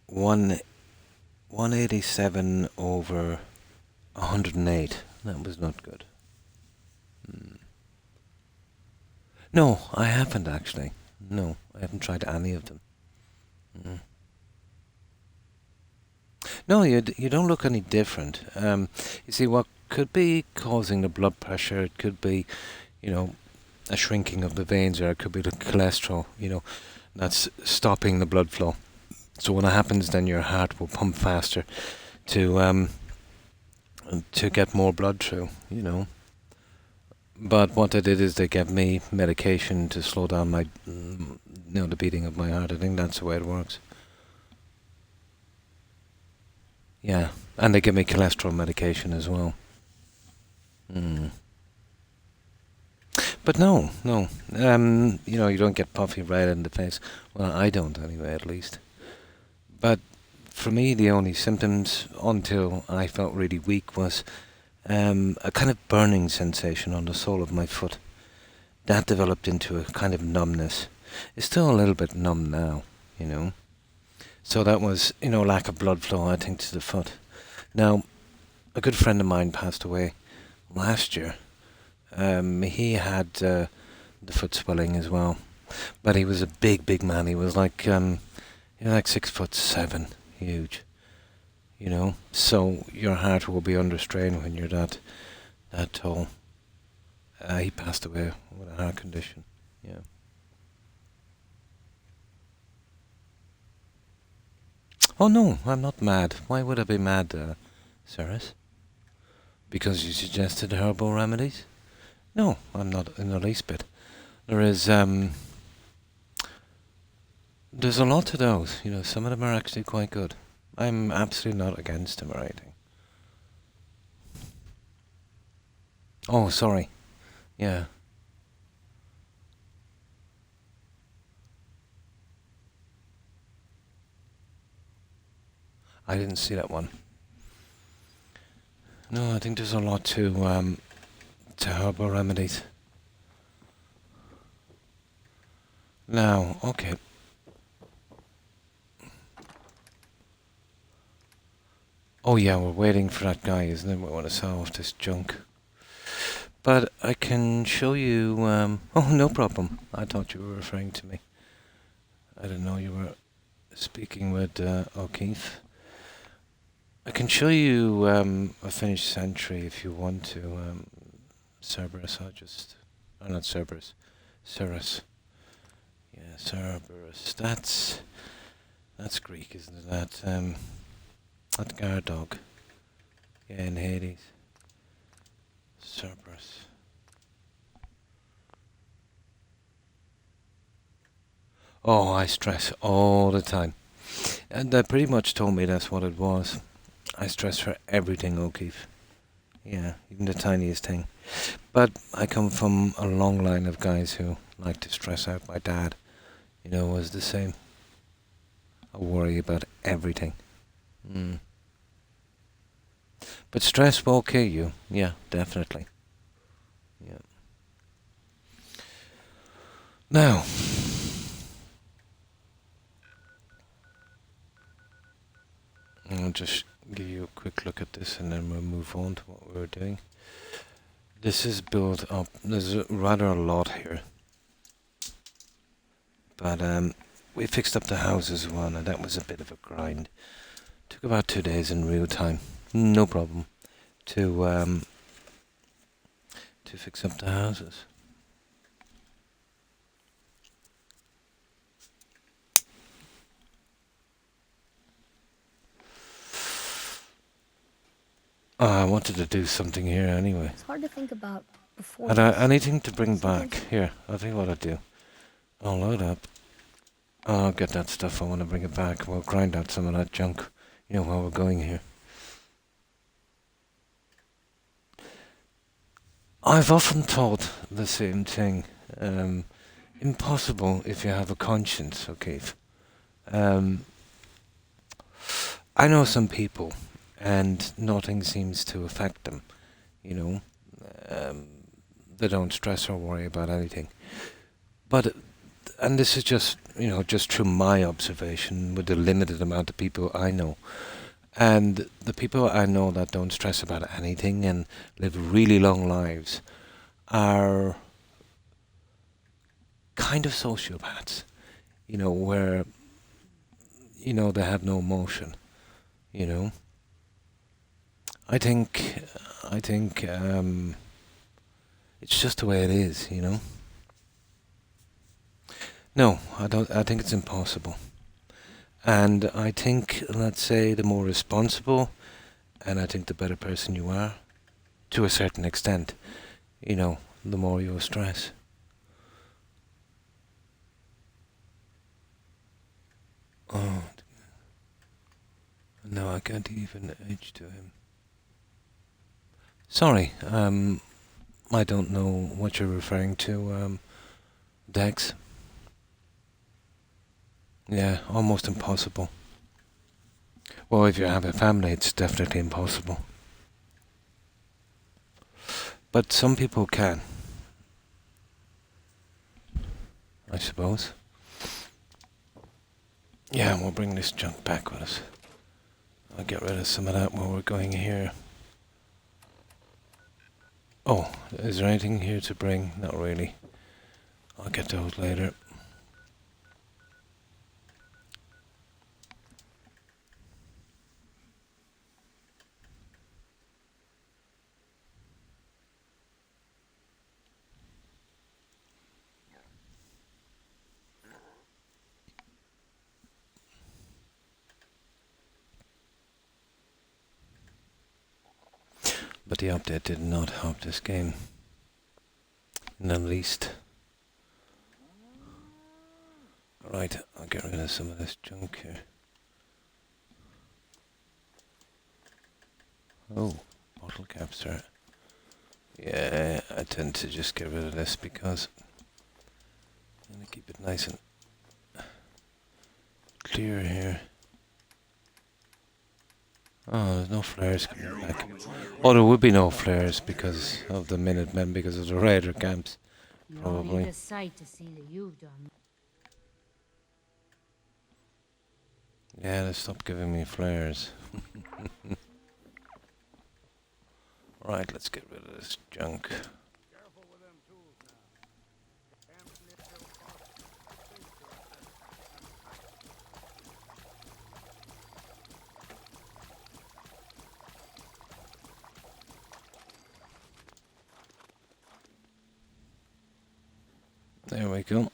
187 over 108. That was not good. No, I haven't actually. No, I haven't tried any of them. No, you don't look any different. You see, what could be causing the blood pressure? It could be, you know, a shrinking of the veins, or it could be the cholesterol. You know, that's stopping the blood flow. So when it happens, then your heart will pump faster to get more blood through. You know. But what they did is they gave me medication to slow down my, the beating of my heart. I think that's the way it works. Yeah, and they give me cholesterol medication as well. But no. You know, you don't get puffy red in the face. Well, I don't anyway, at least. But for me, the only symptoms until I felt really weak was a kind of burning sensation on the sole of my foot. That developed into a kind of numbness. It's still a little bit numb now, you know. So that was, you know, lack of blood flow, I think, to the foot. Now, a good friend of mine passed away last year. He had the foot swelling as well, but he was a big man. He was like 6'7", huge. You know, so your heart will be under strain when you're that tall. He passed away with a heart condition. Yeah. Oh no, I'm not mad. Why would I be mad, Cyrus? Because you suggested herbal remedies? No, I'm not in the least bit. There's a lot to those. You know, some of them are actually quite good. I'm absolutely not against them or anything. Oh, sorry. Yeah. I didn't see that one. No, I think there's a lot to herbal remedies. Now, okay. Oh yeah, we're waiting for that guy, isn't it? We want to sell off this junk. But I can show you... oh, no problem. I thought you were referring to me. I didn't know you were speaking with O'Keefe. I can show you a finished sentry if you want to, Cerberus. Not Cerberus. Cerus. Yeah, Cerberus. That's Greek, isn't it? That guard dog. Yeah, in Hades. Cerberus. Oh, I stress all the time. And they pretty much told me that's what it was. I stress for everything, O'Keefe. Yeah, even the tiniest thing. But I come from a long line of guys who like to stress out. My dad, you know, was the same. I worry about everything. But stress will kill you. Yeah, definitely. Yeah. Now, I'll just give you a quick look at this and then we'll move on to what we're doing. This is built up. There's rather a lot here. But we fixed up the house as well, and that was a bit of a grind. Took about 2 days in real time. No problem. To fix up the houses. I wanted to do something here anyway. It's hard to think about before. Had I anything to bring Sometimes- back? Here, I'll tell you what I'll do. I'll load up. I'll get that stuff. I want to bring it back. We'll grind out some of that junk, you know, while we're going here. I've often thought the same thing. Impossible if you have a conscience, O'Keefe. I know some people, and nothing seems to affect them, you know. They don't stress or worry about anything. But, and this is just, you know, just through my observation with the limited amount of people I know. And the people I know that don't stress about anything and live really long lives are kind of sociopaths, you know, where, you know, they have no emotion, you know. I think, it's just the way it is, you know. No, I don't. I think it's impossible. And I think, let's say, the more responsible, and I think the better person you are, to a certain extent, you know, the more you'll stress. Oh, no, I can't even edge to him. Sorry, I don't know what you're referring to, Dex. Yeah, almost impossible. Well, if you have a family, it's definitely impossible. But some people can, I suppose. Yeah, we'll bring this junk back with us. I'll get rid of some of that while we're going here. Oh, is there anything here to bring? Not really. I'll get those later. But the update did not help this game in the least. Right, I'll get rid of some of this junk here. Oh, bottle caps there. Yeah, I tend to just get rid of this because I'm gonna keep it nice and clear here. Oh, there's no flares coming back. Oh, there would be no flares because of the Minutemen, because of the Raider camps. No Probably. need a sight to see that you've done. Yeah, they stopped giving me flares. Right, let's get rid of this junk. There we go.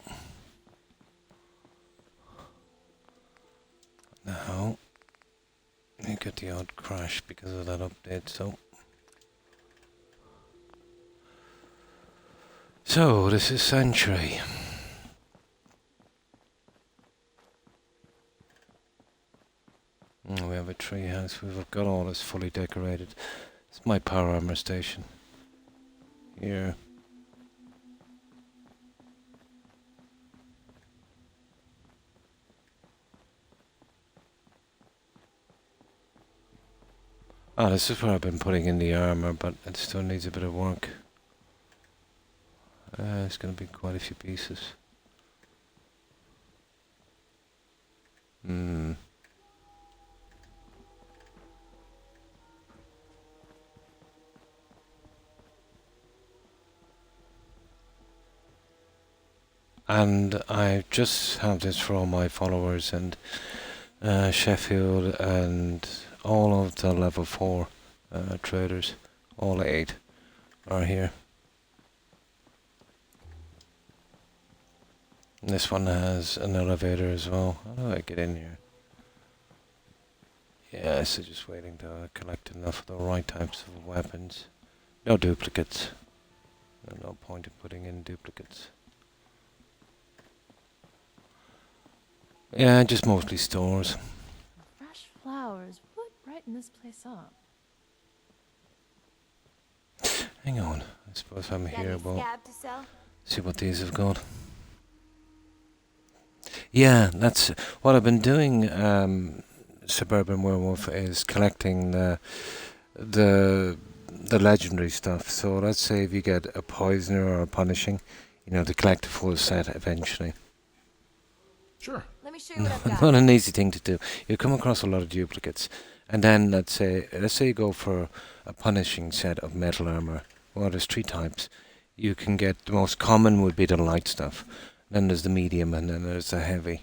Now, you get the odd crash because of that update, So, this is Sanctuary. We have a tree house. We've got all this fully decorated. It's my power armor station. Here. Ah, this is where I've been putting in the armor, but it still needs a bit of work. It's going to be quite a few pieces. And I just have this for all my followers, and Sheffield and all of the level 4 traders, all 8 are here. And this one has an elevator as well. How do I get in here? Yeah, so just waiting to collect enough of the right types of weapons. No duplicates. No point in putting in duplicates. Yeah, just mostly stores. Fresh flowers would brighten this place up. Hang on, I suppose I'm here. Well, scab to sell? see what these have got. Yeah, that's what I've been doing. Suburban Werewolf is collecting the legendary stuff. So let's say if you get a poisoner or a punishing, you know, to collect a full set eventually. Sure. Let me show you what I've got. Not an easy thing to do. You come across a lot of duplicates, and then let's say you go for a punishing set of metal armor. Well, there's 3 types. You can get the most common would be the light stuff. Then there's the medium, and then there's the heavy.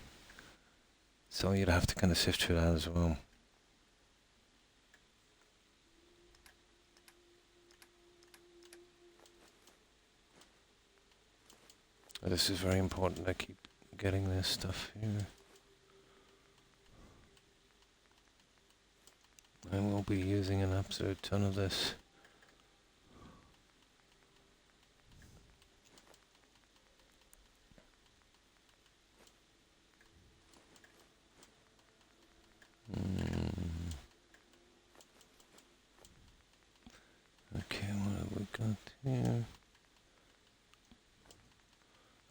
So you'd have to kind of sift through that as well. This is very important. I keep getting this stuff here. I will be using an absolute ton of this. Okay, what have we got here?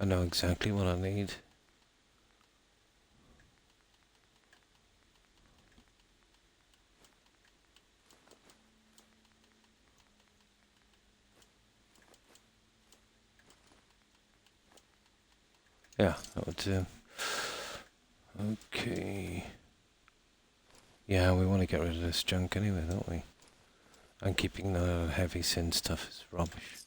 I know exactly what I need. Yeah, that would do. Okay. Yeah, we want to get rid of this junk anyway, don't we? And keeping the heavy sin stuff is rubbish.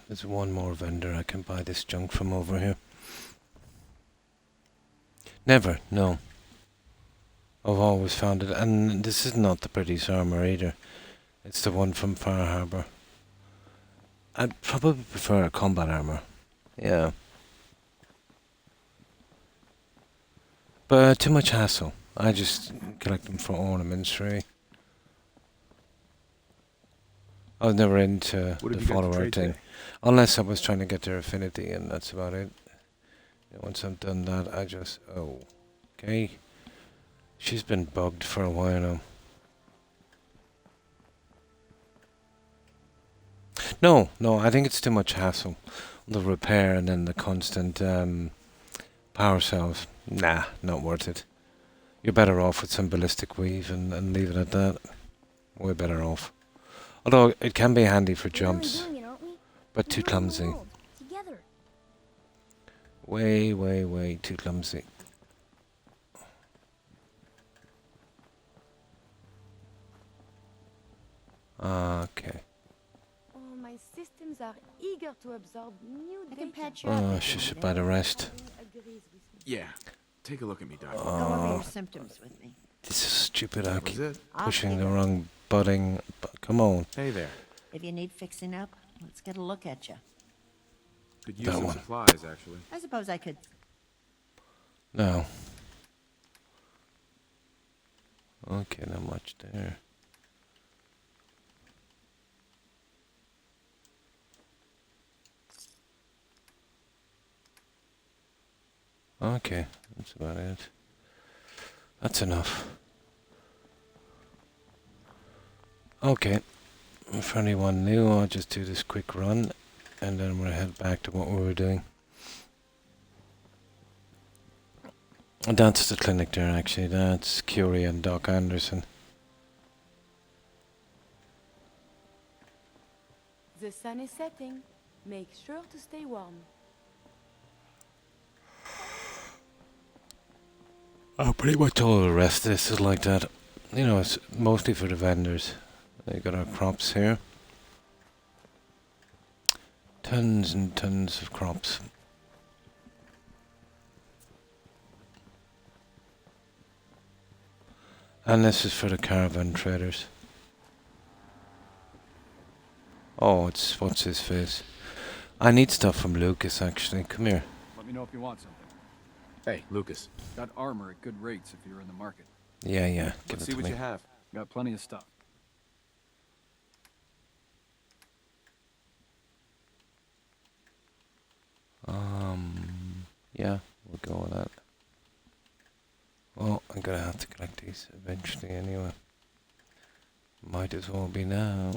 There's one more vendor I can buy this junk from over here. Never, no. I've always found it, and this is not the British armour either. It's the one from Far Harbour. I'd probably prefer a combat armour. Yeah. But too much hassle. I just collect them for ornaments, really. I was never into What the have you got to follower trade thing. today? Unless I was trying to get their affinity, and that's about it. Once I've done that, I just... Oh. Okay. She's been bugged for a while now. No, I think it's too much hassle. The repair and then the constant power cells. Nah, not worth it. You're better off with some ballistic weave and leave it at that. Way better off. Although it can be handy for jumps, but too clumsy. Together. Way too clumsy. Okay. Oh, my systems are eager to absorb new I can data. patch you up. Oh, if she you should want buy it. the rest. Agrees with me. Yeah. Take a look at me, Doctor. Go over your symptoms with me. This is stupid. I That was keep it. I'll pushing take the it. wrong button. Come on. Hey there. If you need fixing up, let's get a look at you. Could use That some one. supplies, actually. I suppose I could. No. Okay, not much there. Okay, that's about it. That's enough. Okay, for anyone new, I'll just do this quick run, and then we'll head back to what we were doing. And that's the clinic there, actually. That's Curie and Doc Anderson. The sun is setting. Make sure to stay warm. Oh, pretty much all of the rest of this is like that. You know, it's mostly for the vendors. We got our crops here. Tons and tons of crops. And this is for the caravan traders. Oh, it's what's his face. I need stuff from Lucas actually. Come here. Let me know if you want something. Hey, Lucas. Got armor at good rates if you're in the market. Yeah, yeah. Give Let's it see to what me. you have. Got plenty of stuff. Yeah, we'll go with that. Well, I'm gonna have to collect these eventually anyway. Might as well be now.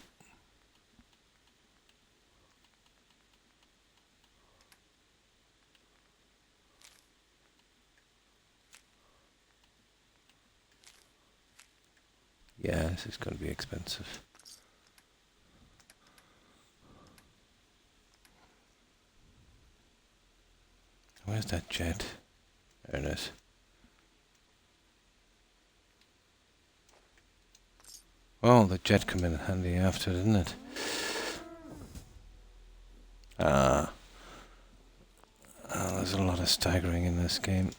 Yeah, this is gonna be expensive. Where's that jet? There it is. Well, the jet come in handy after, didn't it? There's a lot of staggering in this game.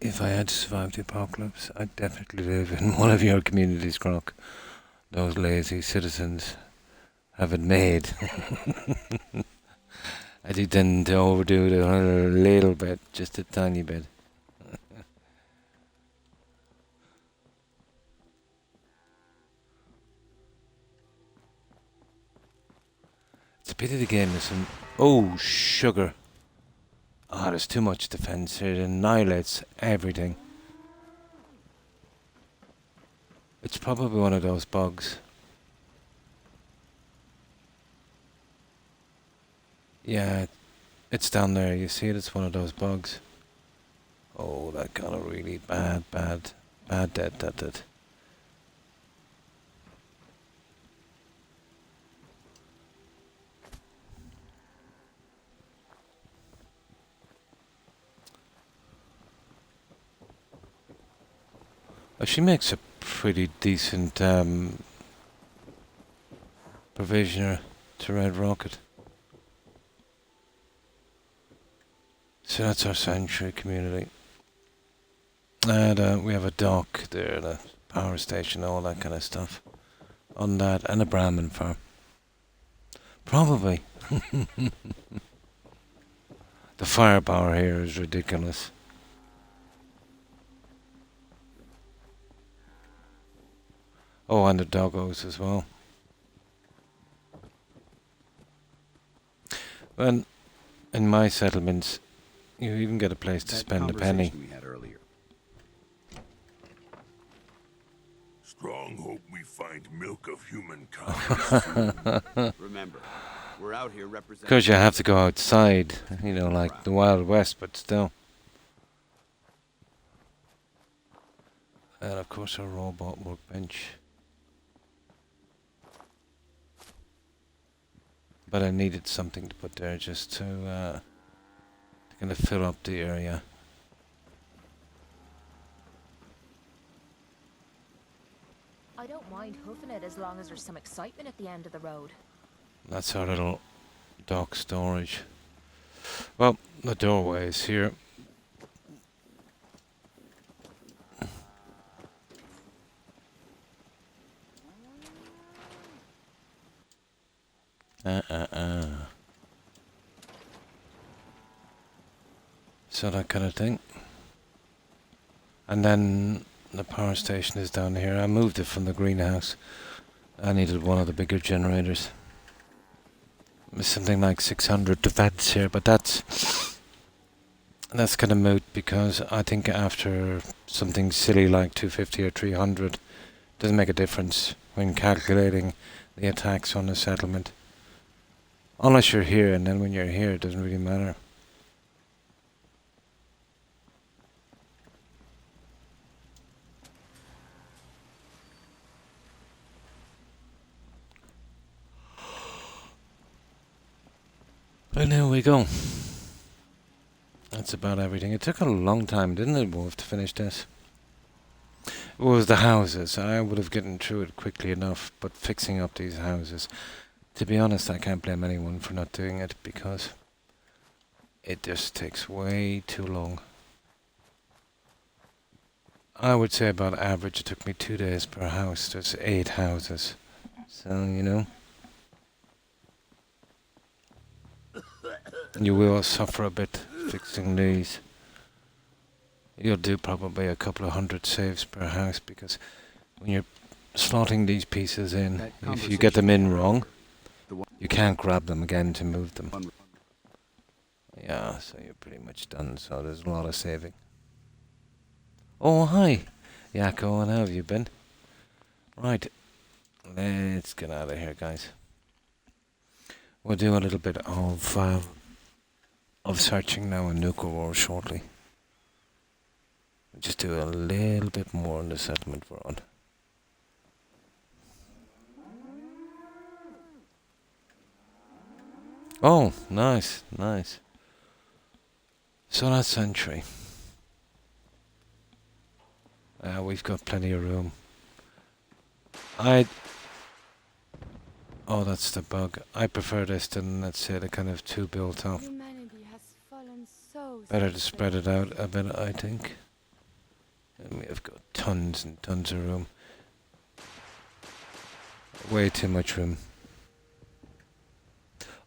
If I had to survive the apocalypse, I'd definitely live in one of your communities, Croc. Those lazy citizens have it made. I do tend to overdo it a little bit, just a tiny bit. It's a pity the game isn't... Oh, sugar. Ah, there's too much defense here. It annihilates everything. It's probably one of those bugs. Yeah, it's down there. You see it? It's one of those bugs. Oh, that got a really bad dead, that did. She makes a pretty decent provisioner to Red Rocket. So that's our sanctuary community. And we have a dock there, the power station, all that kind of stuff. On that, and a Brahmin farm. Probably. The firepower here is ridiculous. Oh, and the doggos as well. Well, in my settlements, you even get a place to spend a penny. We had earlier. Strong hope we find milk of humankind. Remember, we're out here representing... Because you have to go outside, you know, like the Wild West, but still. And of course our robot workbench. But I needed something to put there just to kind of fill up the area. I don't mind hoofing it as long as there's some excitement at the end of the road. That's our little dock storage. Well, the doorway is here. So that kind of thing. And then the power station is down here. I moved it from the greenhouse. I needed one of the bigger generators. There's something like 600 defense here, but that's kind of moot because I think after something silly like 250 or 300 doesn't make a difference when calculating the attacks on the settlement. Unless you're here, and then when you're here it doesn't really matter. And there we go. That's about everything. It took a long time, didn't it, Wolf, to finish this? It was the houses. I would have gotten through it quickly enough, but fixing up these houses, to be honest, I can't blame anyone for not doing it, because it just takes way too long. I would say about average it took me 2 days per house. There's 8 houses. So, you know. You will suffer a bit fixing these. You'll do probably a couple of 100 saves per house because when you're slotting these pieces in, if you get them in wrong, you can't grab them again to move them. Yeah, so you're pretty much done, so there's a lot of saving. Oh, hi, Yakko, and how have you been? Right, let's get out of here, guys. We'll do a little bit of searching now in Nuka War shortly. We'll just do a little bit more on the settlement we're on. Oh, nice, nice. So that's Sentry. We've got plenty of room. Oh, that's the bug. I prefer this than, let's say, the kind of two built up. Humanity has fallen so Better to spread it out a bit, I think. And we've got tons and tons of room. Way too much room.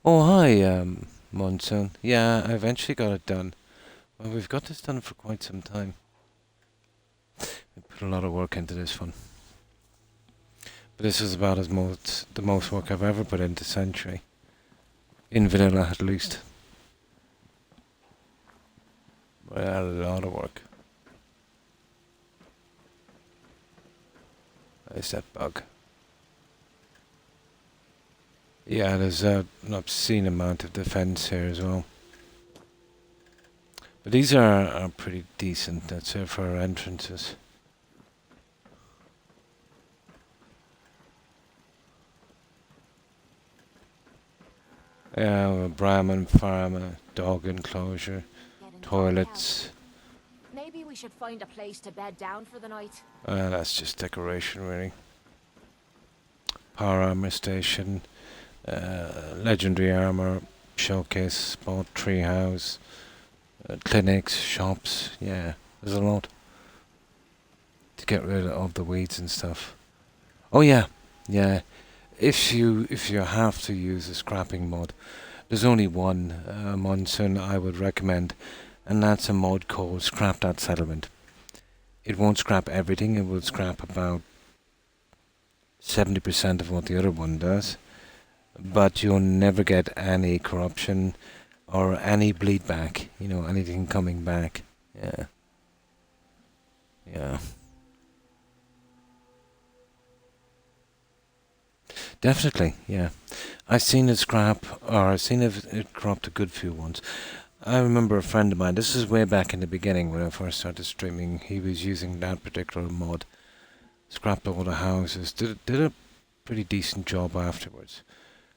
Oh, hi, Monsoon. Yeah, I eventually got it done. Well, we've got this done for quite some time. We put a lot of work into this one. But this is about the most work I've ever put into Sentry. In vanilla, at least. Well, a lot of work. There's that bug. Yeah, there's an obscene amount of defense here as well. But these are pretty decent, let's say, for our entrances. Yeah, a Brahmin farm, a dog enclosure, toilets. Maybe we should find a place to bed down for the night. That's just decoration, really. Power armor station, legendary armor, showcase spot, treehouse, clinics, shops. Yeah, there's a lot to get rid of the weeds and stuff. Oh yeah, yeah. If you have to use a scrapping mod, there's only one Monsoon I would recommend, and that's a mod called Scrap That Settlement. It won't scrap everything, it will scrap about 70% of what the other one does, but you'll never get any corruption or any bleed back, you know, anything coming back. Yeah. Yeah. Definitely, yeah. I've seen it scrap, or I've seen it corrupt a good few ones. I remember a friend of mine, this is way back in the beginning when I first started streaming, he was using that particular mod. Scrapped all the houses, did a pretty decent job afterwards.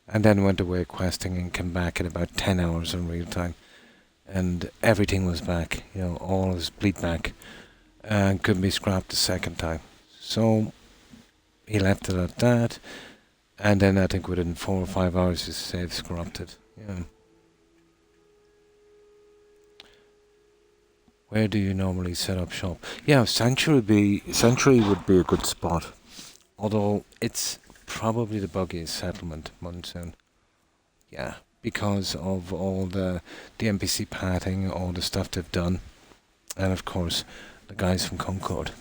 And then went away questing and came back in about 10 hours in real time. And everything was back, you know, all his bleed back. And couldn't be scrapped the second time. So, he left it at that. And then I think within 4 or 5 hours his save's corrupted. Yeah. Where do you normally set up shop? Yeah, Sanctuary would be a good spot. Although it's probably the buggiest settlement, Monsoon. Yeah, because of all the NPC pathing, all the stuff they've done. And of course, the guys from Concord.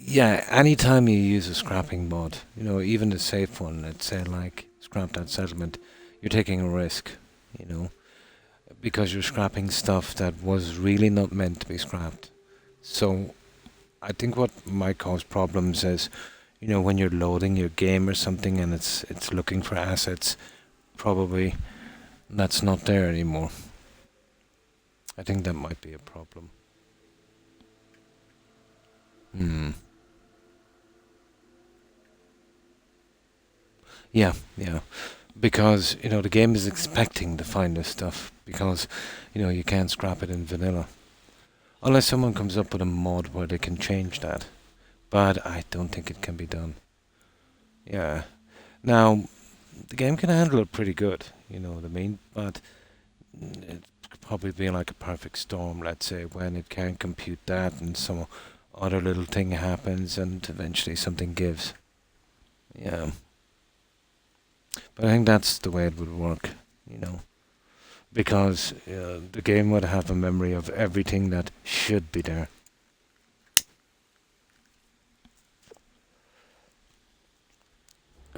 Yeah, anytime you use a scrapping mod, you know, even the safe one, let's say like Scrap That Settlement, you're taking a risk, you know, because you're scrapping stuff that was really not meant to be scrapped. So, I think what might cause problems is, you know, when you're loading your game or something and it's looking for assets, probably that's not there anymore. I think that might be a problem. Yeah, yeah. Because, you know, the game is expecting to find this stuff. Because, you know, you can't scrap it in vanilla. Unless someone comes up with a mod where they can change that. But I don't think it can be done. Yeah. Now, the game can handle it pretty good, you know what I mean? But it could probably be like a perfect storm, let's say, when it can't compute that and some other little thing happens and eventually something gives. Yeah. But I think that's the way it would work, you know. Because the game would have a memory of everything that should be there.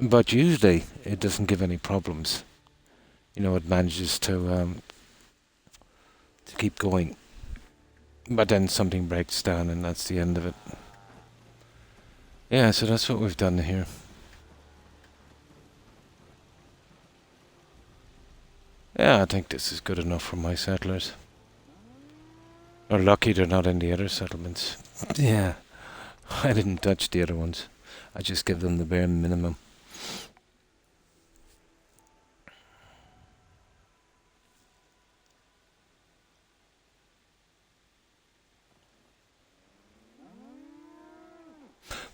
But usually it doesn't give any problems. You know, it manages to keep going. But then something breaks down and that's the end of it. Yeah, so that's what we've done here. Yeah, I think this is good enough for my settlers. They're lucky they're not in the other settlements. Yeah, I didn't touch the other ones. I just give them the bare minimum.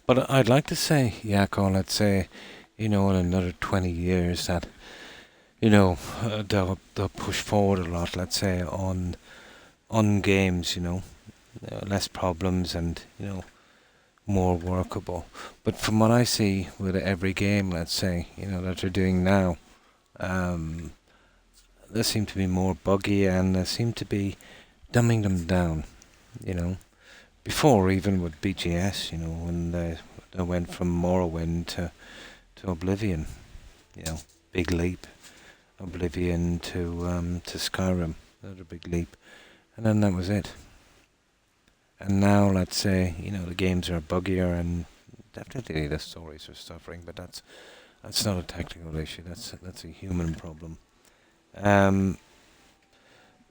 But I'd like to say, Yakko, let's say, you know, in another 20 years that, you know, they'll push forward a lot, let's say, on games, you know, less problems and, you know, more workable. But from what I see with every game, let's say, you know, that they're doing now, they seem to be more buggy and they seem to be dumbing them down, you know. Before, even with BGS, you know, when they went from Morrowind to Oblivion, you know, big leap. Oblivion to Skyrim, another big leap, and then that was it. And now, let's say, you know, the games are buggier and definitely the stories are suffering, but that's not a technical issue. That's a human problem. But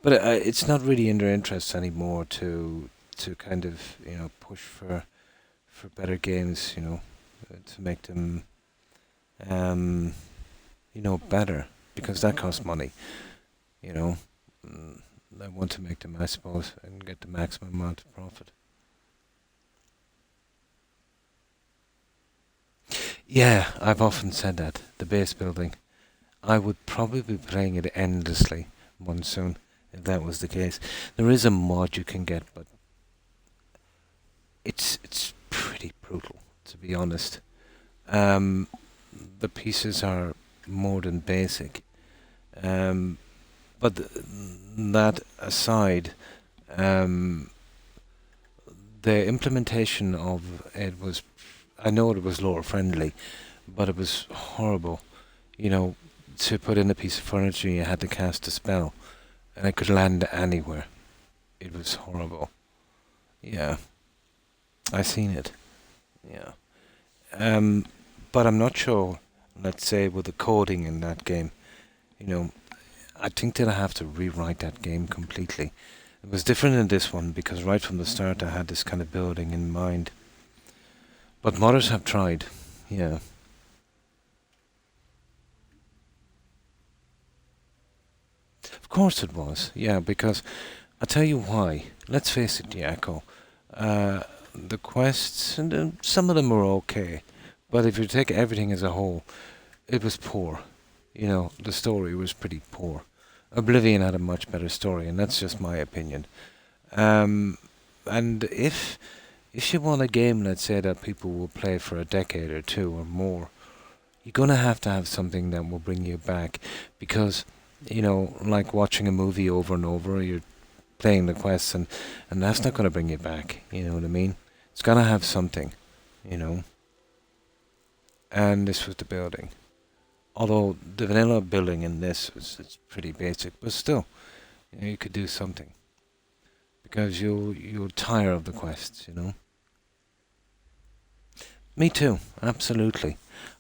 it's not really in their interests anymore to kind of, you know, push for better games, you know, to make them you know, better, because that costs money, you know. I want to make them, I suppose, and get the maximum amount of profit. Yeah, I've often said that, the base building. I would probably be playing it endlessly monsoon if that was the case. There is a mod you can get, but it's pretty brutal, to be honest. The pieces are more than basic. But that aside, the implementation of it was, I know it was lore friendly, but it was horrible. You know, to put in a piece of furniture, you had to cast a spell, and it could land anywhere. It was horrible. Yeah, I seen it. Yeah. But I'm not sure, let's say, with the coding in that game, you know, I think that I have to rewrite that game completely. It was different in this one because right from the start I had this kind of building in mind. But modders have tried, yeah. Of course it was, yeah, because I'll tell you why. Let's face it, Yakko. The quests, and some of them were okay, but if you take everything as a whole, it was poor. You know, the story was pretty poor. Oblivion had a much better story, and that's just my opinion. And if you want a game, let's say, that people will play for a decade or two or more, you're going to have something that will bring you back. Because, you know, like watching a movie over and over, you're playing the quests, and that's not going to bring you back. You know what I mean? It's going to have something, you know. And this was the building. Although the vanilla building in this it's pretty basic, but still, you know, you could do something. Because you'll tire of the quests, you know. Me too, absolutely.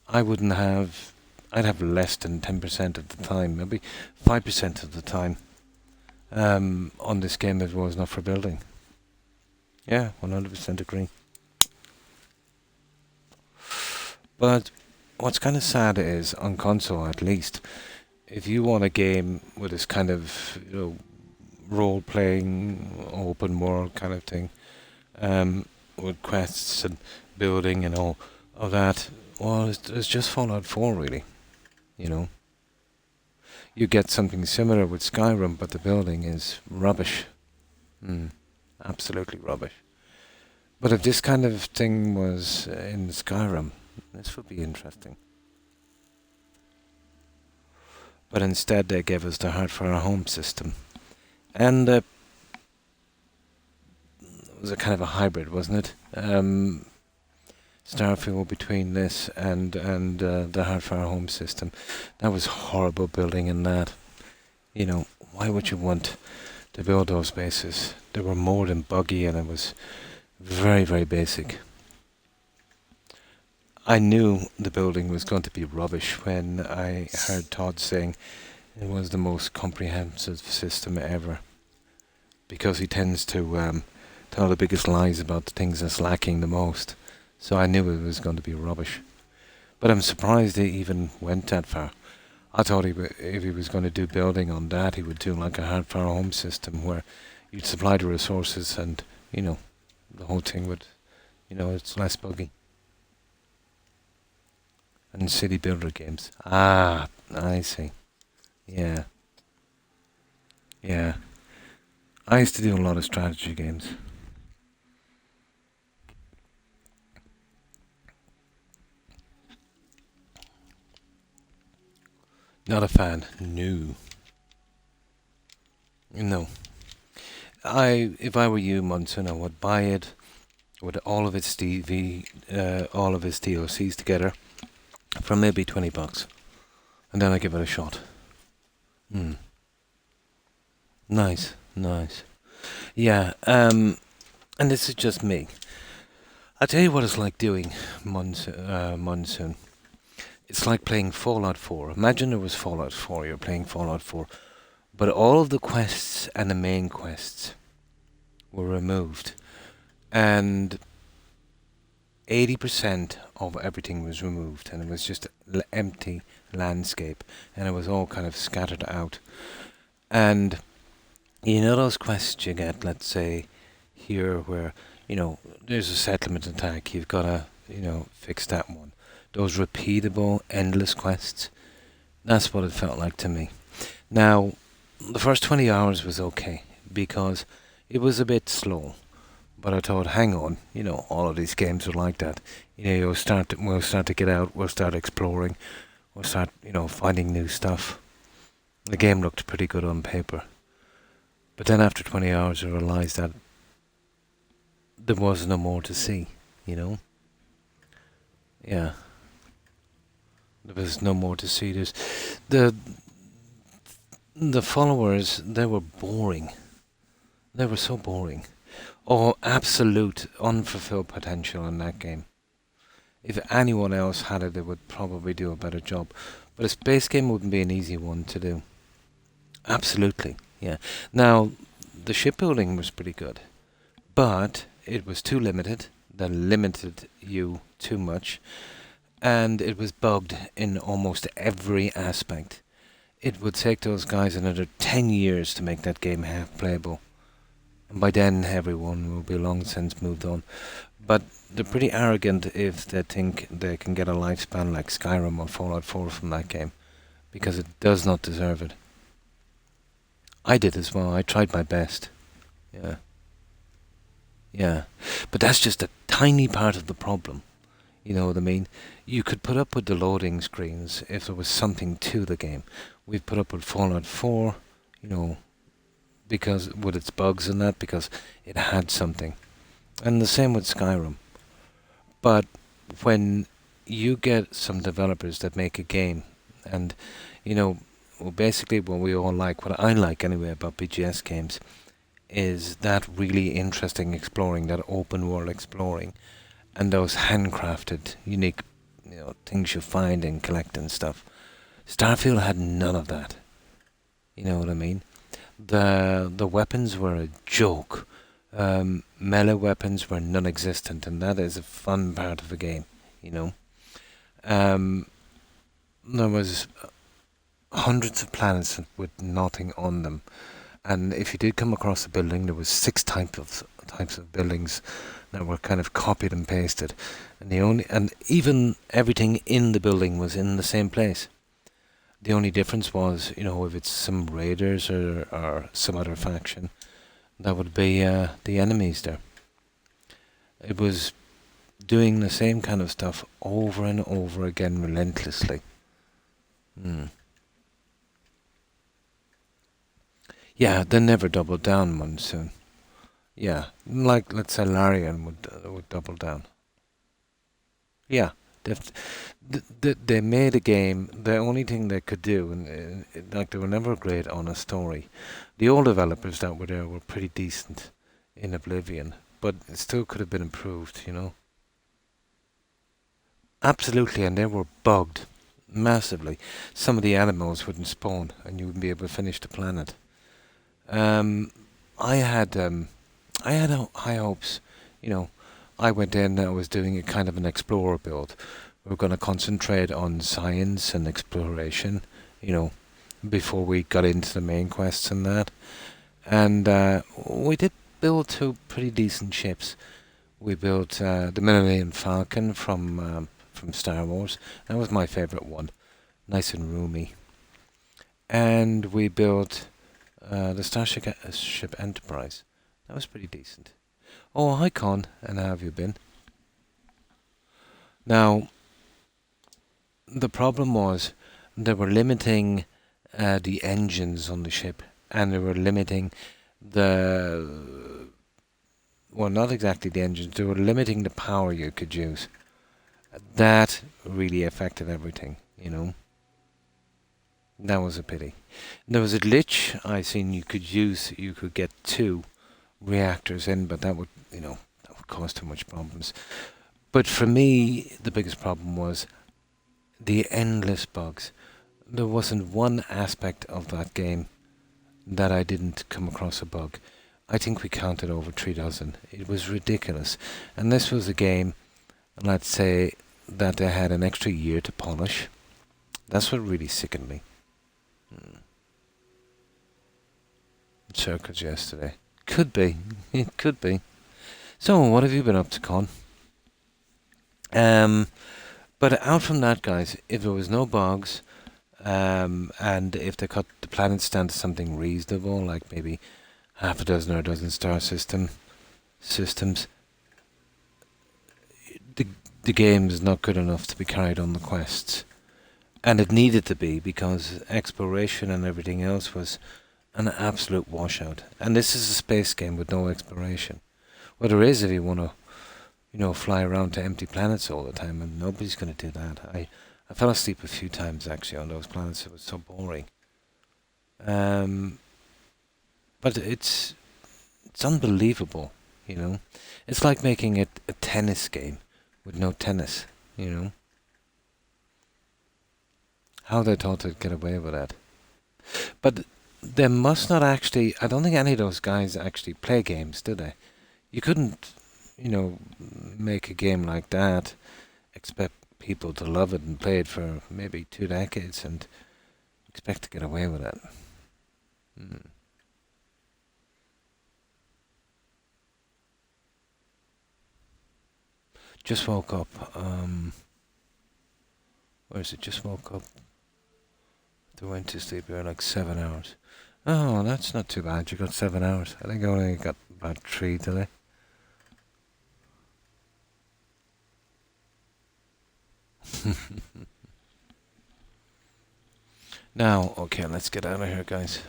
I'd have less than 10% of the time, maybe 5% of the time on this game if it was not for building. Yeah, 100% agree. But what's kind of sad is, on console at least, if you want a game with this kind of, you know, role-playing, open world kind of thing, with quests and building and all of that, well, it's just Fallout 4 really. you know. You get something similar with Skyrim, but the building is rubbish. Absolutely rubbish. But if this kind of thing was in Skyrim, this would be interesting. But instead they gave us the Heart for Our Home system. And it was a kind of a hybrid, wasn't it? Starfield between this and the Heart for Our Home system. That was horrible building in that. You know, why would you want to build those bases? They were more than buggy, and it was very, very basic. I knew the building was going to be rubbish when I heard Todd saying it was the most comprehensive system ever, because he tends to tell the biggest lies about the things that's lacking the most. So I knew it was going to be rubbish. But I'm surprised they even went that far. I thought if he was going to do building on that, he would do like a Heart for Our Home system where you'd supply the resources and, you know, the whole thing would, you know, it's less buggy. And city builder games. Ah, I see. Yeah. Yeah. I used to do a lot of strategy games. Not a fan. No. No. If I were you, Munson, I would buy it with all of its all of its DLCs together for maybe $20, and then I give it a shot. Nice, nice. Yeah. And this is just me. I tell you what it's like doing Monsoon. It's like playing Fallout 4. Imagine it was Fallout 4. You're playing Fallout 4, but all of the quests and the main quests were removed, and 80% of everything was removed, and it was just empty landscape, and it was all kind of scattered out. And you know those quests you get, let's say, here where, you know, there's a settlement attack, you've got to, you know, fix that one. Those repeatable, endless quests, that's what it felt like to me. Now, the first 20 hours was okay, because it was a bit slow. But I thought, hang on, you know, all of these games are like that. You know, we'll start to get out, we'll start exploring, we'll start, you know, finding new stuff. The game looked pretty good on paper. But then after 20 hours I realised that there was no more to see, you know? Yeah. There was no more to see. The followers, they were boring. They were so boring. Oh, absolute unfulfilled potential in that game. If anyone else had it, they would probably do a better job. But a space game wouldn't be an easy one to do. Absolutely, yeah. Now, the shipbuilding was pretty good, but it was too limited. That limited you too much, and it was bugged in almost every aspect. It would take those guys another 10 years to make that game half playable. And by then everyone will be long since moved on. But they're pretty arrogant if they think they can get a lifespan like Skyrim or Fallout 4 from that game, because it does not deserve it. I did as well. I tried my best. Yeah. Yeah. But that's just a tiny part of the problem. You know what I mean? You could put up with the loading screens if there was something to the game. We've put up with Fallout 4, you know, because with its bugs and that, because it had something. And the same with Skyrim. But when you get some developers that make a game, and, you know, well, basically what we all like, what I like anyway about BGS games, is that really interesting exploring, that open world exploring, and those handcrafted, unique, you know, things you find and collect and stuff. Starfield had none of that. You know what I mean? The weapons were a joke. Melee weapons were non-existent, and that is a fun part of the game, you know. There was hundreds of planets with nothing on them, and if you did come across a building, there was 6 types of buildings that were kind of copied and pasted, and even everything in the building was in the same place. The only difference was, you know, if it's some raiders or some other faction, that would be the enemies there. It was doing the same kind of stuff over and over again relentlessly. Yeah, they never doubled down, Monsoon. Yeah, like let's say Larian would double down. Yeah, they made a game. The only thing they could do, and like they were never great on a story. The old developers that were there were pretty decent in Oblivion, but it still could have been improved, you know. Absolutely, and they were bugged massively. Some of the animals wouldn't spawn, and you wouldn't be able to finish the planet. Um, I had high hopes. You know, I went in. I was doing a kind of an explorer build. We were going to concentrate on science and exploration. You know, before we got into the main quests and that. And we did build two pretty decent ships. We built the Millennium Falcon from Star Wars. That was my favourite one, nice and roomy. And we built the Starship Ship Enterprise. That was pretty decent. Oh, hi Con, and how have you been? Now, the problem was they were limiting the engines on the ship, and they were limiting the... Well, not exactly the engines, they were limiting the power you could use. That really affected everything, you know. That was a pity. There was a glitch I seen you could get 2 reactors in, but that would, you know, that would cause too much problems. But for me, the biggest problem was the endless bugs. There wasn't one aspect of that game that I didn't come across a bug. I think we counted over 3 dozen. It was ridiculous. And this was a game, let's say, that they had an extra year to polish. That's what really sickened me. Circles yesterday. Could be. It could be. So, what have you been up to, Con? But out from that, guys, if there was no bugs, and if they cut the planets down to something reasonable, like maybe half a dozen or a dozen star systems, the game is not good enough to be carried on the quests. And it needed to be, because exploration and everything else was an absolute washout. And this is a space game with no exploration. Well, there is if you want to, you know, fly around to empty planets all the time, and nobody's going to do that. I fell asleep a few times, actually, on those planets. It was so boring. But it's unbelievable, you know. It's like making it a tennis game with no tennis, you know. How they thought they'd get away with that. But they must not actually... I don't think any of those guys actually play games, do they? You couldn't, you know, make a game like that, expect people to love it and play it for maybe 2 decades and expect to get away with it. Just woke up. Where is it? Just woke up. They went to sleep here like 7 hours. Oh, that's not too bad. You got 7 hours. I think I only got about 3 today. Now, okay, let's get out of here, guys.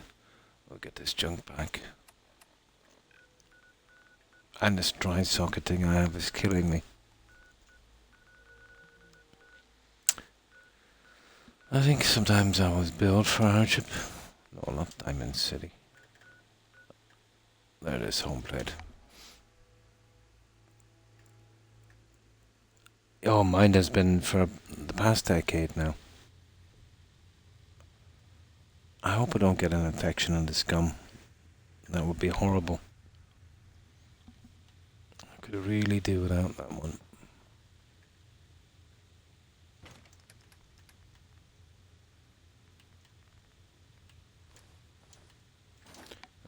We'll get this junk back. And this dry socket thing I have is killing me. I think sometimes I was built for hardship. No, not Diamond City. There it is, home plate. Oh, mine has been for the past decade now. I hope I don't get an infection on this gum. That would be horrible. I could really do without that one.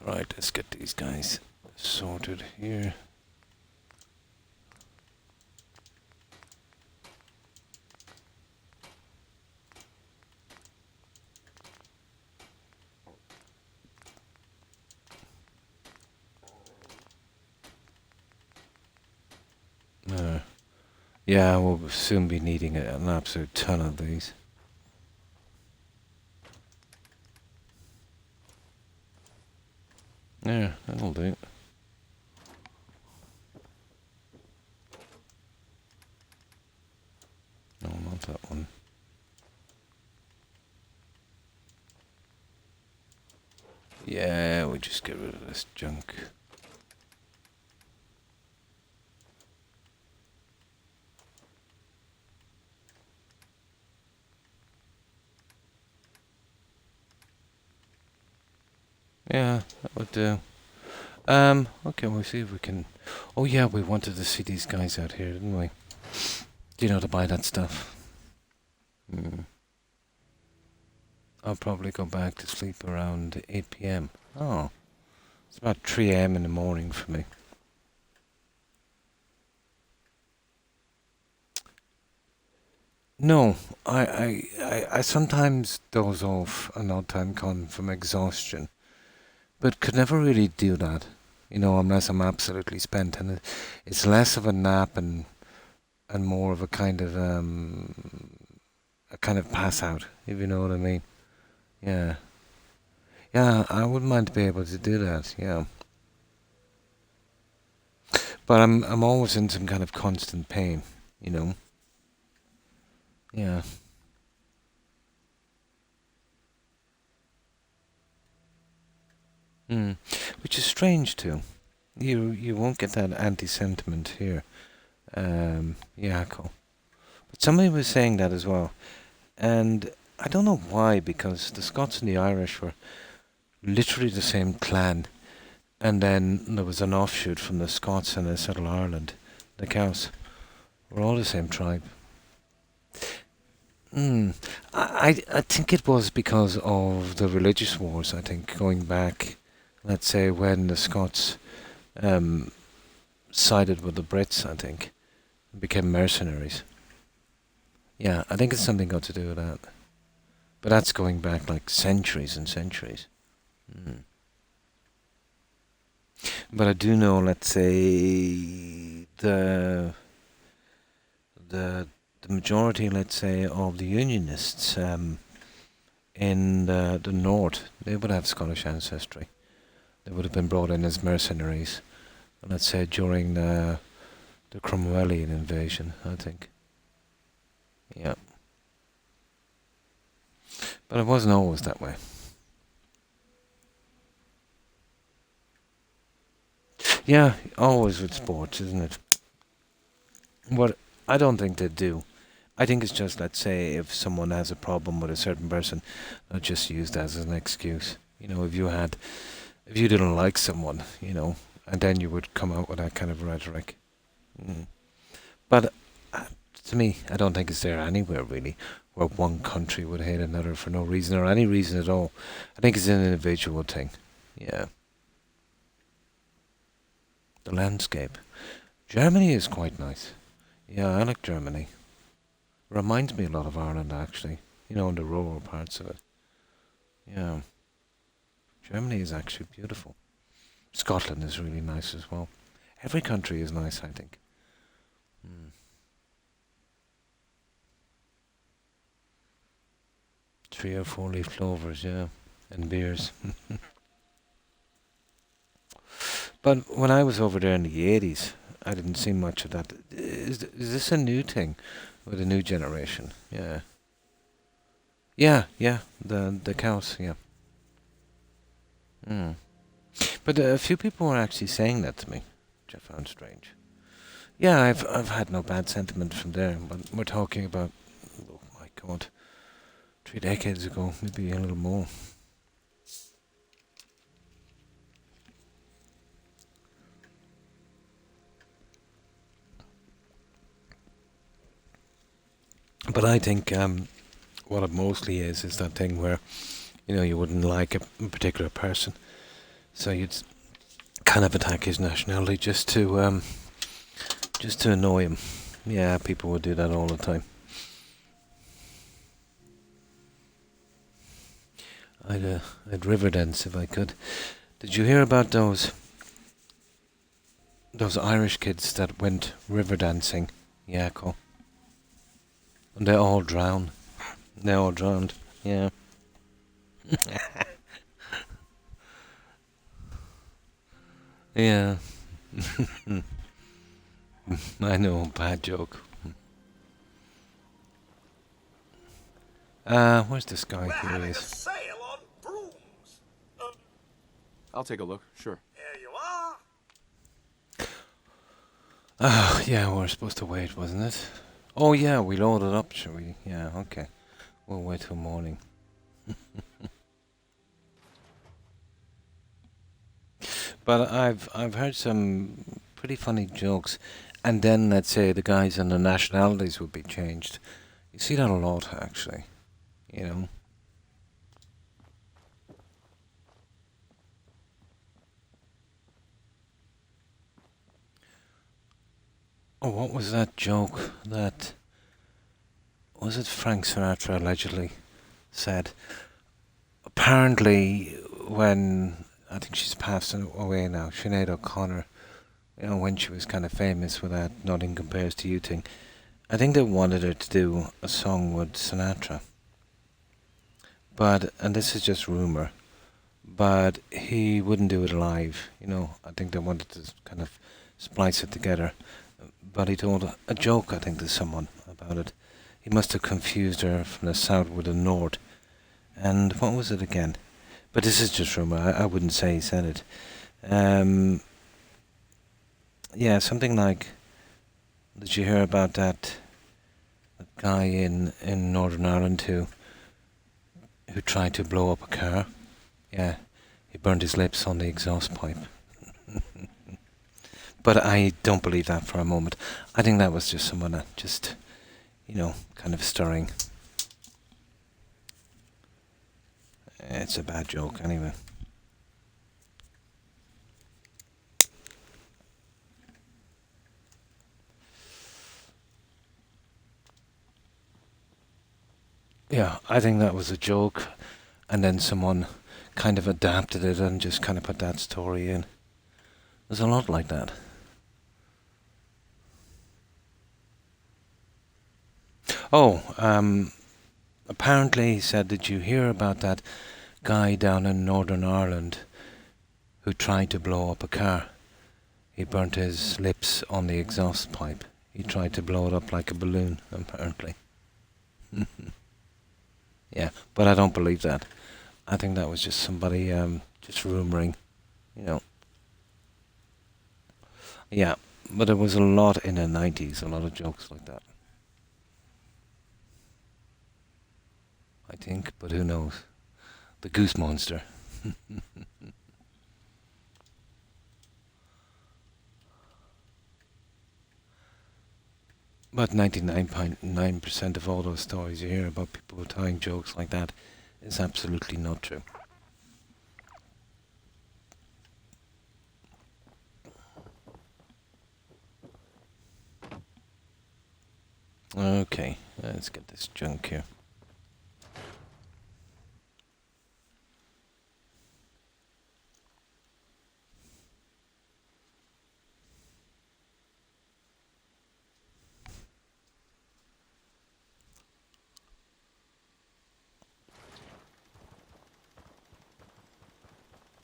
Right, let's get these guys sorted here. Yeah, we'll soon be needing an absolute ton of these. Yeah, that'll do. No, not that one. Yeah, we just get rid of this junk. Yeah, that would do. Okay, we'll see if we can... Oh yeah, we wanted to see these guys out here, didn't we? Do you know to buy that stuff? I'll probably go back to sleep around 8 p.m. Oh, it's about 3 a.m. in the morning for me. No, I sometimes doze off an odd time con from exhaustion, but could never really do that, unless I'm absolutely spent, and it's less of a nap and more of a kind of pass out, if you know what I mean. Yeah. Yeah, I wouldn't mind to be able to do that, yeah. But I'm always in some kind of constant pain, Yeah. Which is strange too. You won't get that anti-sentiment here. Yeah, cool. But somebody was saying that as well. And I don't know why, because the Scots and the Irish were literally the same clan. And then there was an offshoot from the Scots and they settled Ireland. The cows were all the same tribe. I think it was because of the religious wars, I think, going back, let's say, when the Scots sided with the Brits, I think, and became mercenaries. Yeah, I think it's something got to do with that. But that's going back like centuries and centuries. But I do know, let's say, the majority, let's say, of the Unionists in the north, they would have Scottish ancestry. They would have been brought in as mercenaries, let's say, during the Cromwellian invasion, I think. Yeah. But it wasn't always that way. Yeah, always with sports, isn't it? What I don't think they do. I think it's just, let's say, if someone has a problem with a certain person, they'll just use that as an excuse. If you didn't like someone, and then you would come out with that kind of rhetoric. But to me, I don't think it's there anywhere, really, where one country would hate another for no reason or any reason at all. I think it's an individual thing. Yeah. The landscape. Germany is quite nice. Yeah, I like Germany. Reminds me a lot of Ireland, actually. In the rural parts of it. Yeah. Germany is actually beautiful. Scotland is really nice as well. Every country is nice, I think. 3 or 4 leaf clovers, yeah. And beers. But when I was over there in the 80s, I didn't see much of that. Is this a new thing with the new generation? Yeah. Yeah, the cows, yeah. But a few people were actually saying that to me, which I found strange. Yeah, I've had no bad sentiment from there, but we're talking about, oh my God, 3 decades ago, maybe a little more. But I think what it mostly is that thing where, you wouldn't like a particular person, so you'd kind of attack his nationality just to annoy him. Yeah, people would do that all the time. I'd river dance if I could. Did you hear about those Irish kids that went river dancing? Yakko. And they all drown. They all drowned. Yeah. Yeah. I know, bad joke. Where's this guy? We're Here he having a is. sale on brooms. I'll take a look. Sure. Here you are. Yeah, we're supposed to wait, wasn't it? Oh yeah, we loaded up, shall we? Yeah, okay. We'll wait till morning. But I've heard some pretty funny jokes, and then let's say the guys and the nationalities would be changed. You see that a lot, actually. You know. Oh, what was that joke that was it Frank Sinatra allegedly said? Apparently, when I think she's passed away now, Sinead O'Connor, you know, when she was kind of famous with that "Nothing Compares to You" thing, I think they wanted her to do a song with Sinatra. But, and this is just rumor, but he wouldn't do it live. You know, I think they wanted to kind of splice it together. But he told a joke, I think, to someone about it. He must have confused her from the south with the north. And what was it again? But this is just rumor. I wouldn't say he said it. Yeah, something like, did you hear about that guy in Northern Ireland who tried to blow up a car? Yeah, he burned his lips on the exhaust pipe. But I don't believe that for a moment. I think that was just someone that just, you know, kind of stirring. It's a bad joke anyway. Yeah, I think that was a joke, and then someone kind of adapted it and just kind of put that story in. There's a lot like that. Oh, apparently he said, did you hear about that guy down in Northern Ireland who tried to blow up a car? He burnt his lips on the exhaust pipe. He tried to blow it up like a balloon, apparently. Yeah, but I don't believe that. I think that was just somebody just rumouring, you know. Yeah, but there was a lot in the 90s, a lot of jokes like that. I think, but who knows? The Goose Monster. But 99.9% of all those stories you hear about people telling jokes like that is absolutely not true. Okay, let's get this junk here.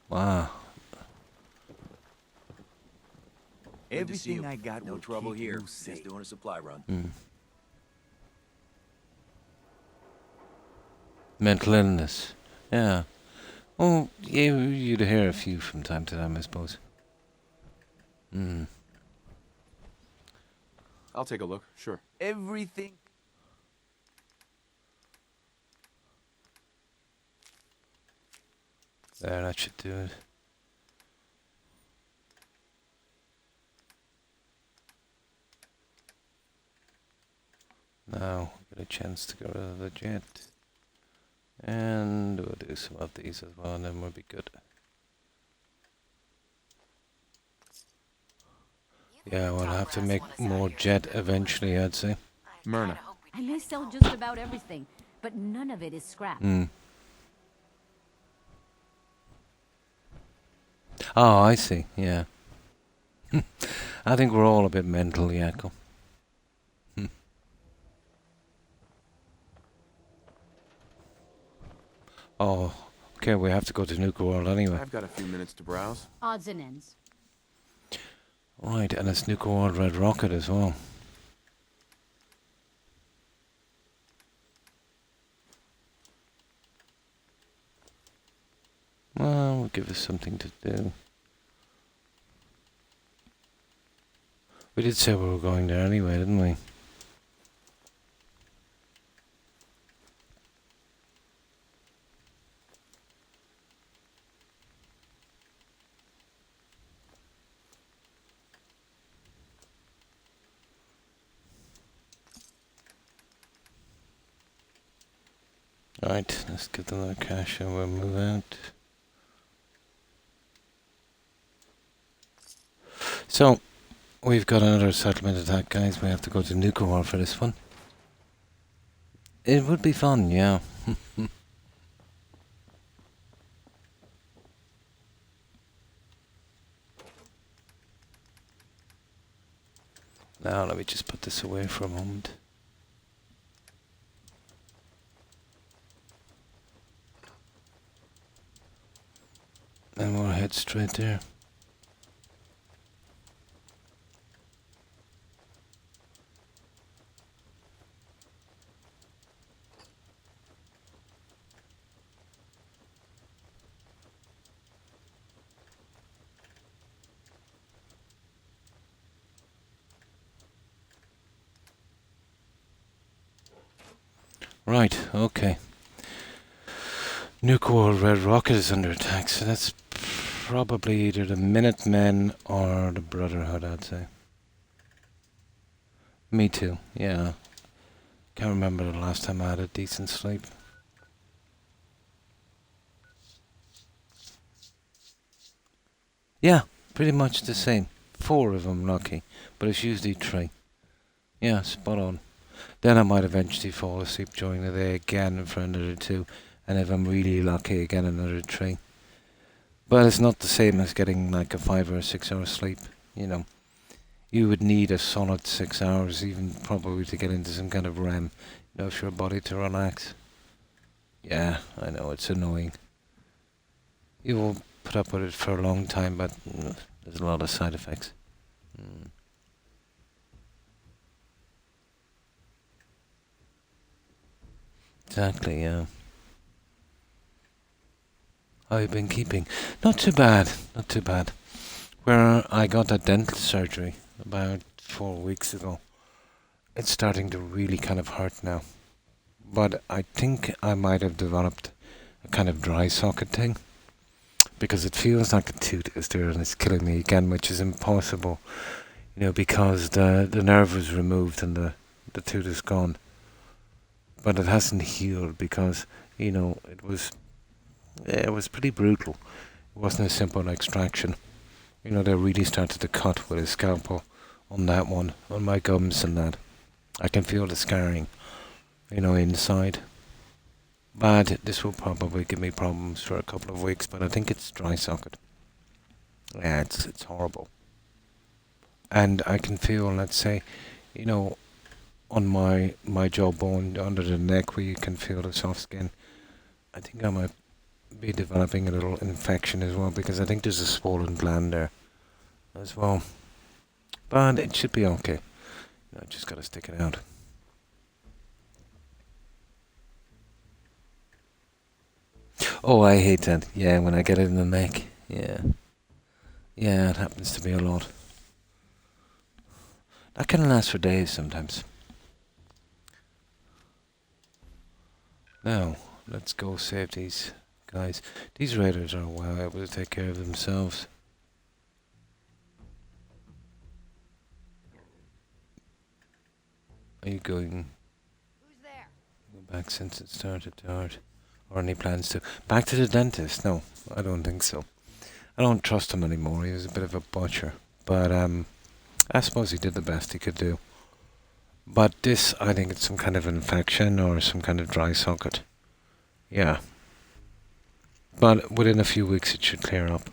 Wow. Everything I got, no trouble here. Just doing a supply run. Mental illness. Yeah. Oh, yeah, you'd hear a few from time to time, I suppose. I'll take a look. Sure. Everything. There, that should do it. Now, get a chance to get rid of the jet. And we'll do some of these as well, and then we'll be good. Yeah, we'll have to make more jet eventually, I'd say. Myrna. I may sell just about everything, but none of it is scrap. Oh, I see, yeah. I think we're all a bit mental, Yakko. Oh, okay, we have to go to Nuka World anyway. I've got a few minutes to browse. Odds and ends. Right, and it's Nuka World Red Rocket as well. Well, we'll give us something to do. We did say we were going there anyway, didn't we? Right, let's give them their cash and we'll move out. So, we've got another settlement attack, guys. We have to go to Nuka World for this one. It would be fun, yeah. Now, let me just put this away for a moment. And we'll head straight there. Right, okay. Nuka World Red Rocket is under attack, so that's probably either the Minutemen or the Brotherhood, I'd say. Me too, yeah. Can't remember the last time I had a decent sleep. Yeah, pretty much the same. 4 of them lucky, but it's usually 3. Yeah, spot on. Then I might eventually fall asleep during the day again for another 2, and if I'm really lucky, again another 3. But it's not the same as getting like a 5 or 6 hour sleep, you know. You would need a solid 6 hours, even probably to get into some kind of REM, you know, for your body to relax. Yeah, I know, it's annoying. You will put up with it for a long time, but there's a lot of side effects. Exactly, yeah. How you been keeping? Not too bad, not too bad. Where I got that dental surgery about 4 weeks ago, it's starting to really kind of hurt now. But I think I might have developed a kind of dry socket thing, because it feels like the tooth is there and it's killing me again, which is impossible, you know, because the nerve was removed and the tooth is gone. But it hasn't healed because, you know, it was pretty brutal. It wasn't a simple extraction. You know, they really started to cut with a scalpel on that one, on my gums and that. I can feel the scarring, you know, inside. But this will probably give me problems for a couple of weeks, but I think it's dry socket. Yeah, it's horrible. And I can feel, let's say, you know, on my jawbone under the neck where you can feel the soft skin. I think I might be developing a little infection as well, because I think there's a swollen gland there as well. But it should be okay. I just gotta stick it out. Oh, I hate that. Yeah, when I get it in the neck. Yeah. Yeah, it happens to me a lot. That can last for days sometimes. Now, let's go save these guys. These raiders are well able to take care of themselves. Are you going? Who's there? Go back since it started to hurt? Or any plans to? Back to the dentist? No, I don't think so. I don't trust him anymore. He was a bit of a butcher. But I suppose he did the best he could do. But this, I think it's some kind of infection or some kind of dry socket. Yeah. But within a few weeks it should clear up.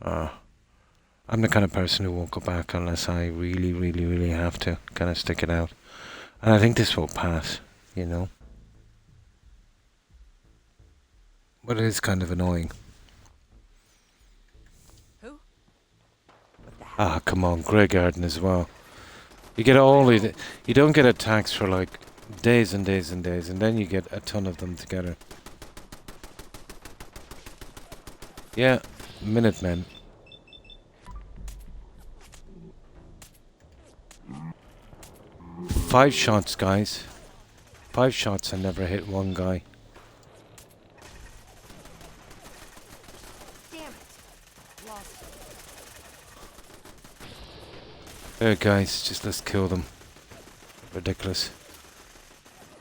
I'm the kind of person who won't go back unless I really, really, really have to kind of stick it out. And I think this will pass, you know. But it is kind of annoying. Who? Ah, come on, Grey Garden as well. You get all you don't get attacks for like days and days and days, and then you get a ton of them together. Yeah, Minutemen. Five shots, guys. 5 shots and never hit one guy. Damn it. Lost it. There, guys, just let's kill them. Ridiculous.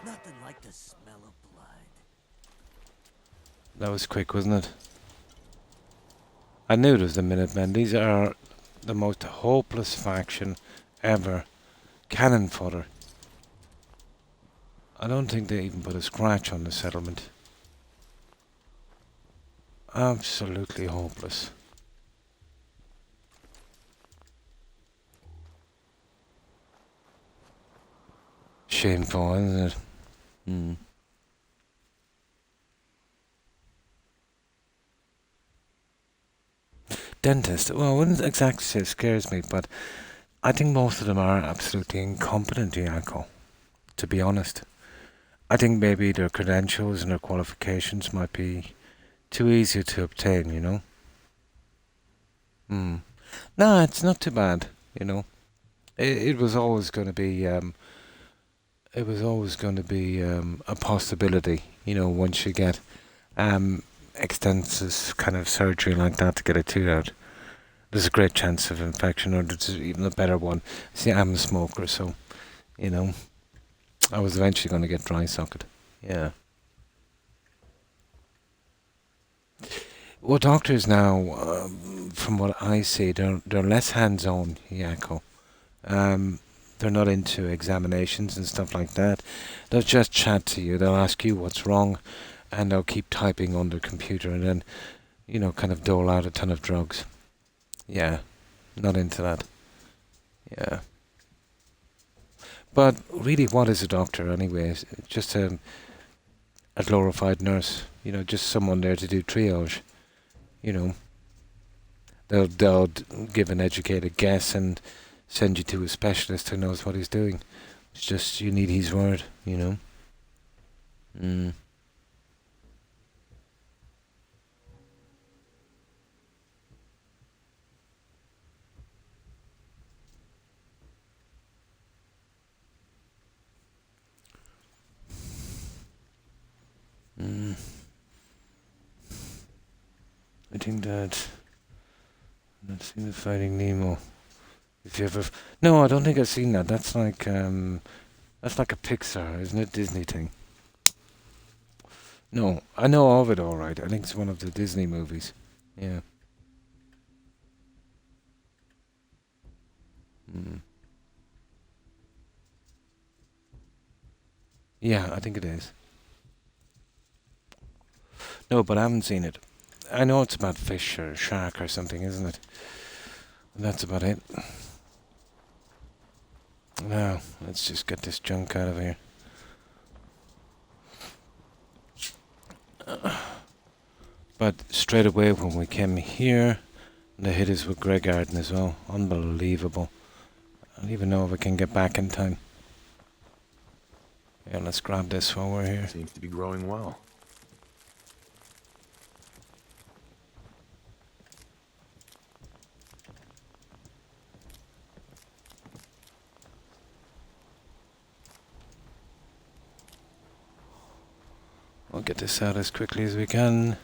Nothing like the smell of blood. That was quick, wasn't it? I knew it was the Minutemen. These are the most hopeless faction ever. Cannon fodder. I don't think they even put a scratch on the settlement. Absolutely hopeless. Shameful, isn't it? Hmm. Dentist. Well, I wouldn't exactly say it scares me, but I think most of them are absolutely incompetent, Yanko. To be honest. I think maybe their credentials and their qualifications might be too easy to obtain, you know? Hmm. No, it's not too bad, you know. It was always going to be, it was always going to be a possibility, you know, once you get extensive kind of surgery like that to get a tooth out. There's a great chance of infection, or there's even a better one. See, I'm a smoker, so, you know, I was eventually going to get dry socket. Yeah. Well, doctors now, from what I see, they're less hands-on, Yako. They're not into examinations and stuff like that. They'll just chat to you. They'll ask you what's wrong, and they'll keep typing on their computer, and then, you know, kind of dole out a ton of drugs. Yeah, not into that. Yeah. But really, what is a doctor anyway? Just a glorified nurse. You know, just someone there to do triage. You know, they'll give an educated guess and send you to a specialist who knows what he's doing. It's just you need his word. You know. Mm. Mm. I think that I've seen the Finding Nemo. If you ever, no, I don't think I've seen that. That's like a Pixar, isn't it? Disney thing. No, I know of it all right. I think it's one of the Disney movies. Yeah. Mm. Yeah, I think it is. No, but I haven't seen it. I know it's about fish or shark or something, isn't it? And that's about it. Now, let's just get this junk out of here. But straight away when we came here, they hit us with Grey Garden as well. Unbelievable. I don't even know if I can get back in time. Yeah, let's grab this while we're here. Seems to be growing well. We'll get this out as quickly as we can.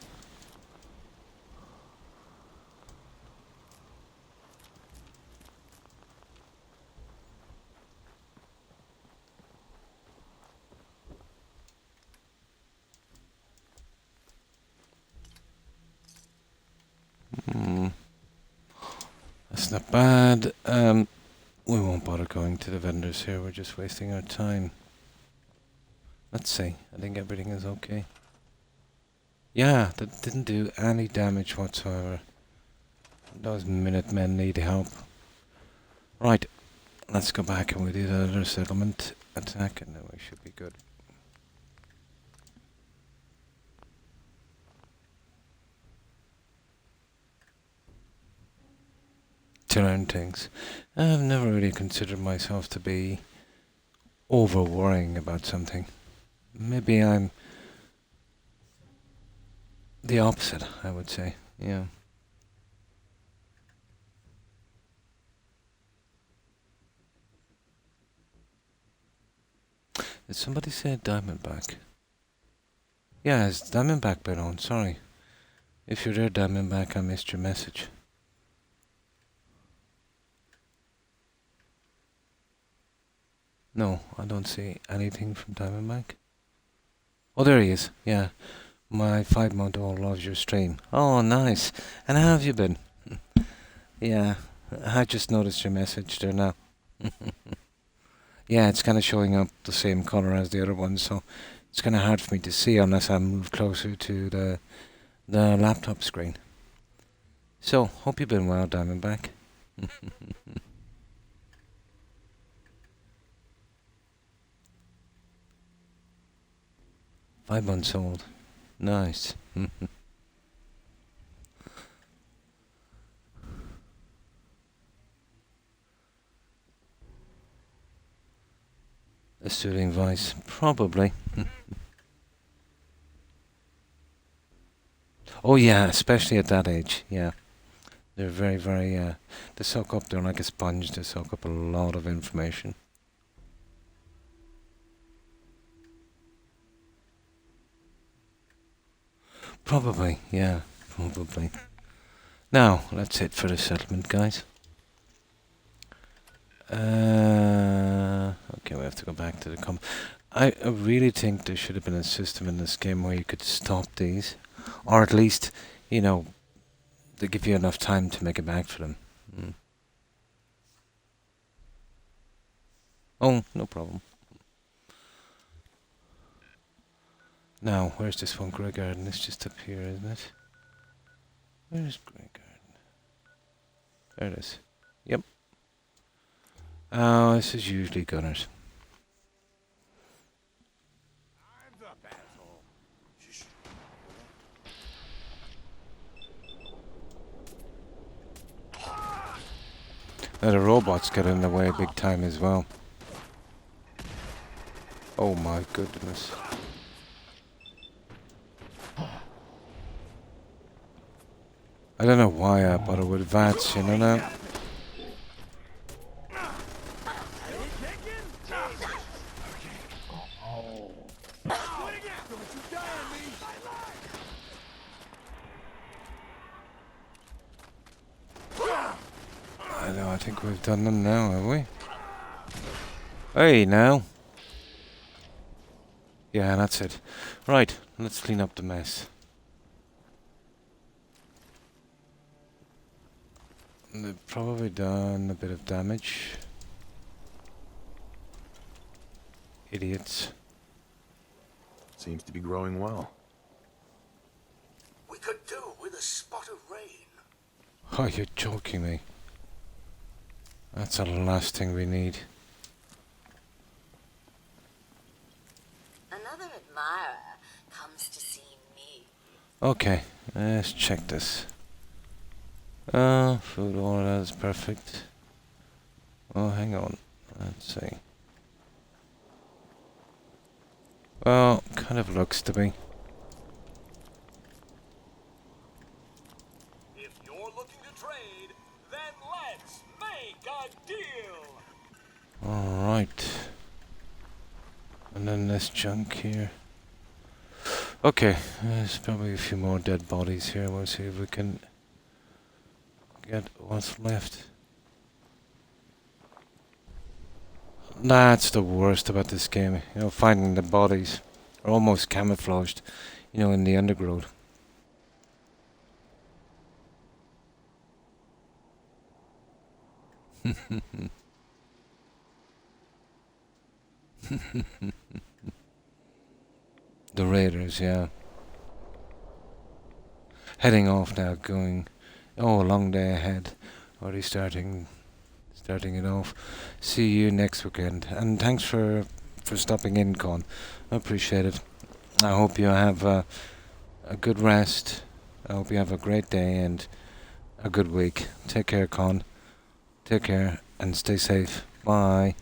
That's not bad. We won't bother going to the vendors here. We're just wasting our time. Let's see. I think everything is okay. Yeah, that didn't do any damage whatsoever. Those Minutemen need help. Right, let's go back and we do the other settlement attack and then we should be good. to learn things. I've never really considered myself to be over worrying about something. Maybe I'm the opposite, I would say. Yeah. Did somebody say Diamondback? Yeah, it's Diamondback been on, sorry. If you're there, Diamondback, I missed your message. No, I don't see anything from Diamondback. Oh, there he is, yeah. My 5-month-old loves your stream. Oh, nice. And how have you been? Yeah, I just noticed your message there now. Yeah, it's kind of showing up the same color as the other one, so it's kind of hard for me to see unless I move closer to the laptop screen. So, hope you've been well, Diamondback. 5 months old. Nice. A soothing voice, probably. Oh yeah, especially at that age, yeah. They're very, very, they soak up, they're like a sponge, they soak up a lot of information. Probably, yeah, probably. Now, that's it for the settlement, guys. Okay, we have to go back to the I really think there should have been a system in this game where you could stop these. Or at least, you know, they give you enough time to make it back for them. Oh, no problem. Now, where's this one? Grey Garden? It's just up here, isn't it? Where's Grey Garden? There it is. Yep. Oh, this is usually Gunners. Now the robots get in the way big time as well. Oh my goodness. I don't know why I bother with VATS, you know that? I know, I think we've done them now, have we? Hey, now. Yeah, that's it. Right, let's clean up the mess. They've probably done a bit of damage. Idiots. Seems to be growing well. We could do with a spot of rain. Oh, you're joking me. That's the last thing we need. Another admirer comes to see me. Okay, let's check this. Food order, that's perfect. Oh, hang on. Let's see. Well, kind of looks to be. If you're looking to trade, then let's make a deal. Alright. And then this junk here. Okay, there's probably a few more dead bodies here. We'll see if we can get what's left. That's the worst about this game. You know, finding the bodies are almost camouflaged, you know, in the undergrowth. The raiders, yeah. Heading off now, going, oh, a long day ahead. Already starting it off. See you next weekend. And thanks for stopping in, Con. I appreciate it. I hope you have a good rest. I hope you have a great day and a good week. Take care, Con. Take care and stay safe. Bye.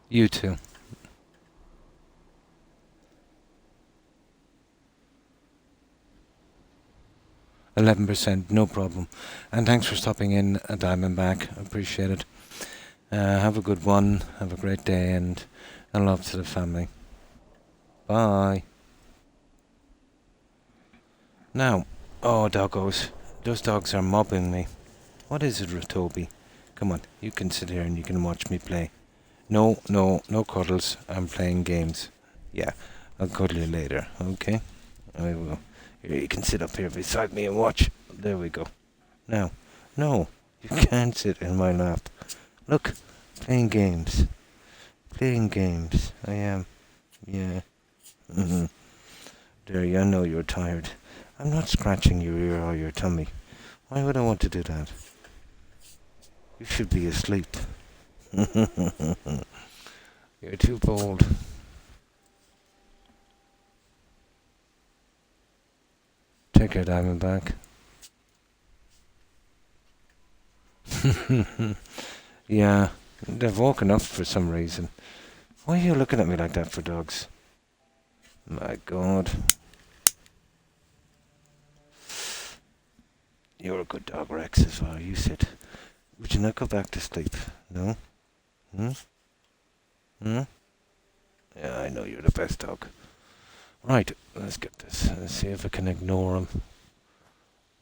You too. 11%, no problem. And thanks for stopping in, Diamondback. Appreciate it. Have a good one. Have a great day, and love to the family. Bye. Now, oh, doggos. Those dogs are mobbing me. What is it, Toby? Come on, you can sit here and you can watch me play. No cuddles. I'm playing games. Yeah, I'll cuddle you later, okay? I will. Here, you can sit up here beside me and watch. There we go. Now, no, you can't sit in my lap. Look, playing games. Playing games. I am. Yeah. There, I know you're tired. I'm not scratching your ear or your tummy. Why would I want to do that? You should be asleep. You're too bold. Take care, Diamondback. Yeah, they've woken up for some reason. Why are you looking at me like that for dogs? My God. You're a good dog, Rex, as well. You sit. Would you not go back to sleep? No? Yeah, I know you're the best dog. Right, let's get this. Let's see if I can ignore them.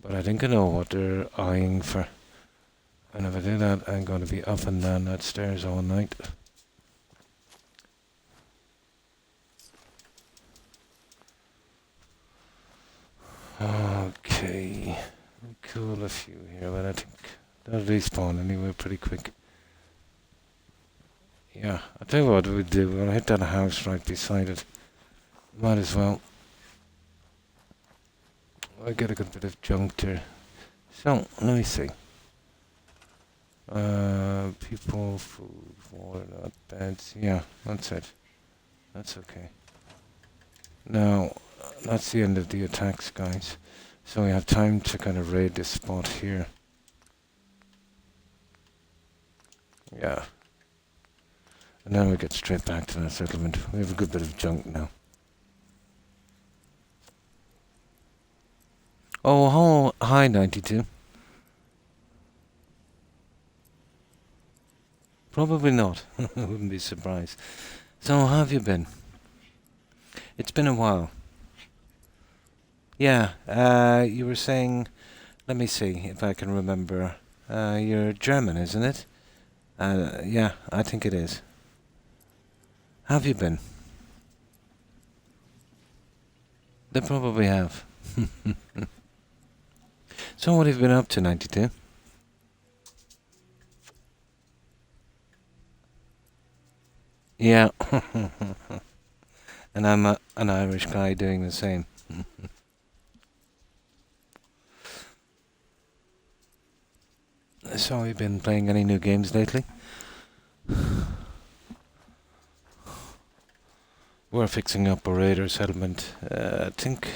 But I think I know what they're eyeing for. And if I do that, I'm going to be up and down that stairs all night. Okay. Cool a few here, but I think they'll respawn anyway pretty quick. Yeah, I'll tell you what we'll do. We'll hit that house right beside it. Might as well. I'll get a good bit of junk there. So, let me see. People, food, water, not beds. Yeah, that's it. That's okay. Now, that's the end of the attacks, guys. So we have time to kind of raid this spot here. Yeah. And then we get straight back to that settlement. We have a good bit of junk now. Oh, hi 92. Probably not. I wouldn't be surprised. So how have you been? It's been a while. Yeah, you were saying, let me see if I can remember. You're German, isn't it? Yeah, I think it is. How have you been? They probably have. So what have you been up to, 92? Yeah. And I'm an Irish guy doing the same. So have you been playing any new games lately? We're fixing up a raider settlement. I think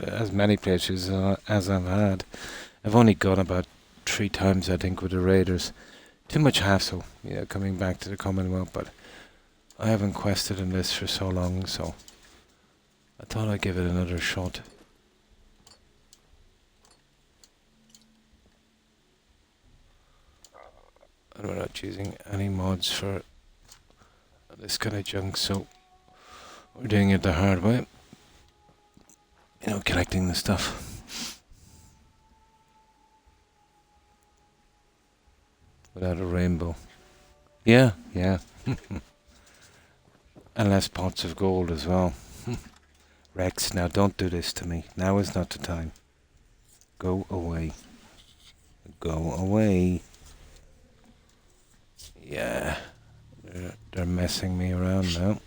as many places as I've had. I've only gone about 3 times, I think, with the raiders. Too much hassle, coming back to the Commonwealth, but I haven't quested in this for so long, so I thought I'd give it another shot. And we're not using any mods for this kind of junk, so we're doing it the hard way. Collecting the stuff. Without a rainbow. Yeah. And less pots of gold as well. Rex, now don't do this to me. Now is not the time. Go away. Go away. Yeah. They're messing me around now.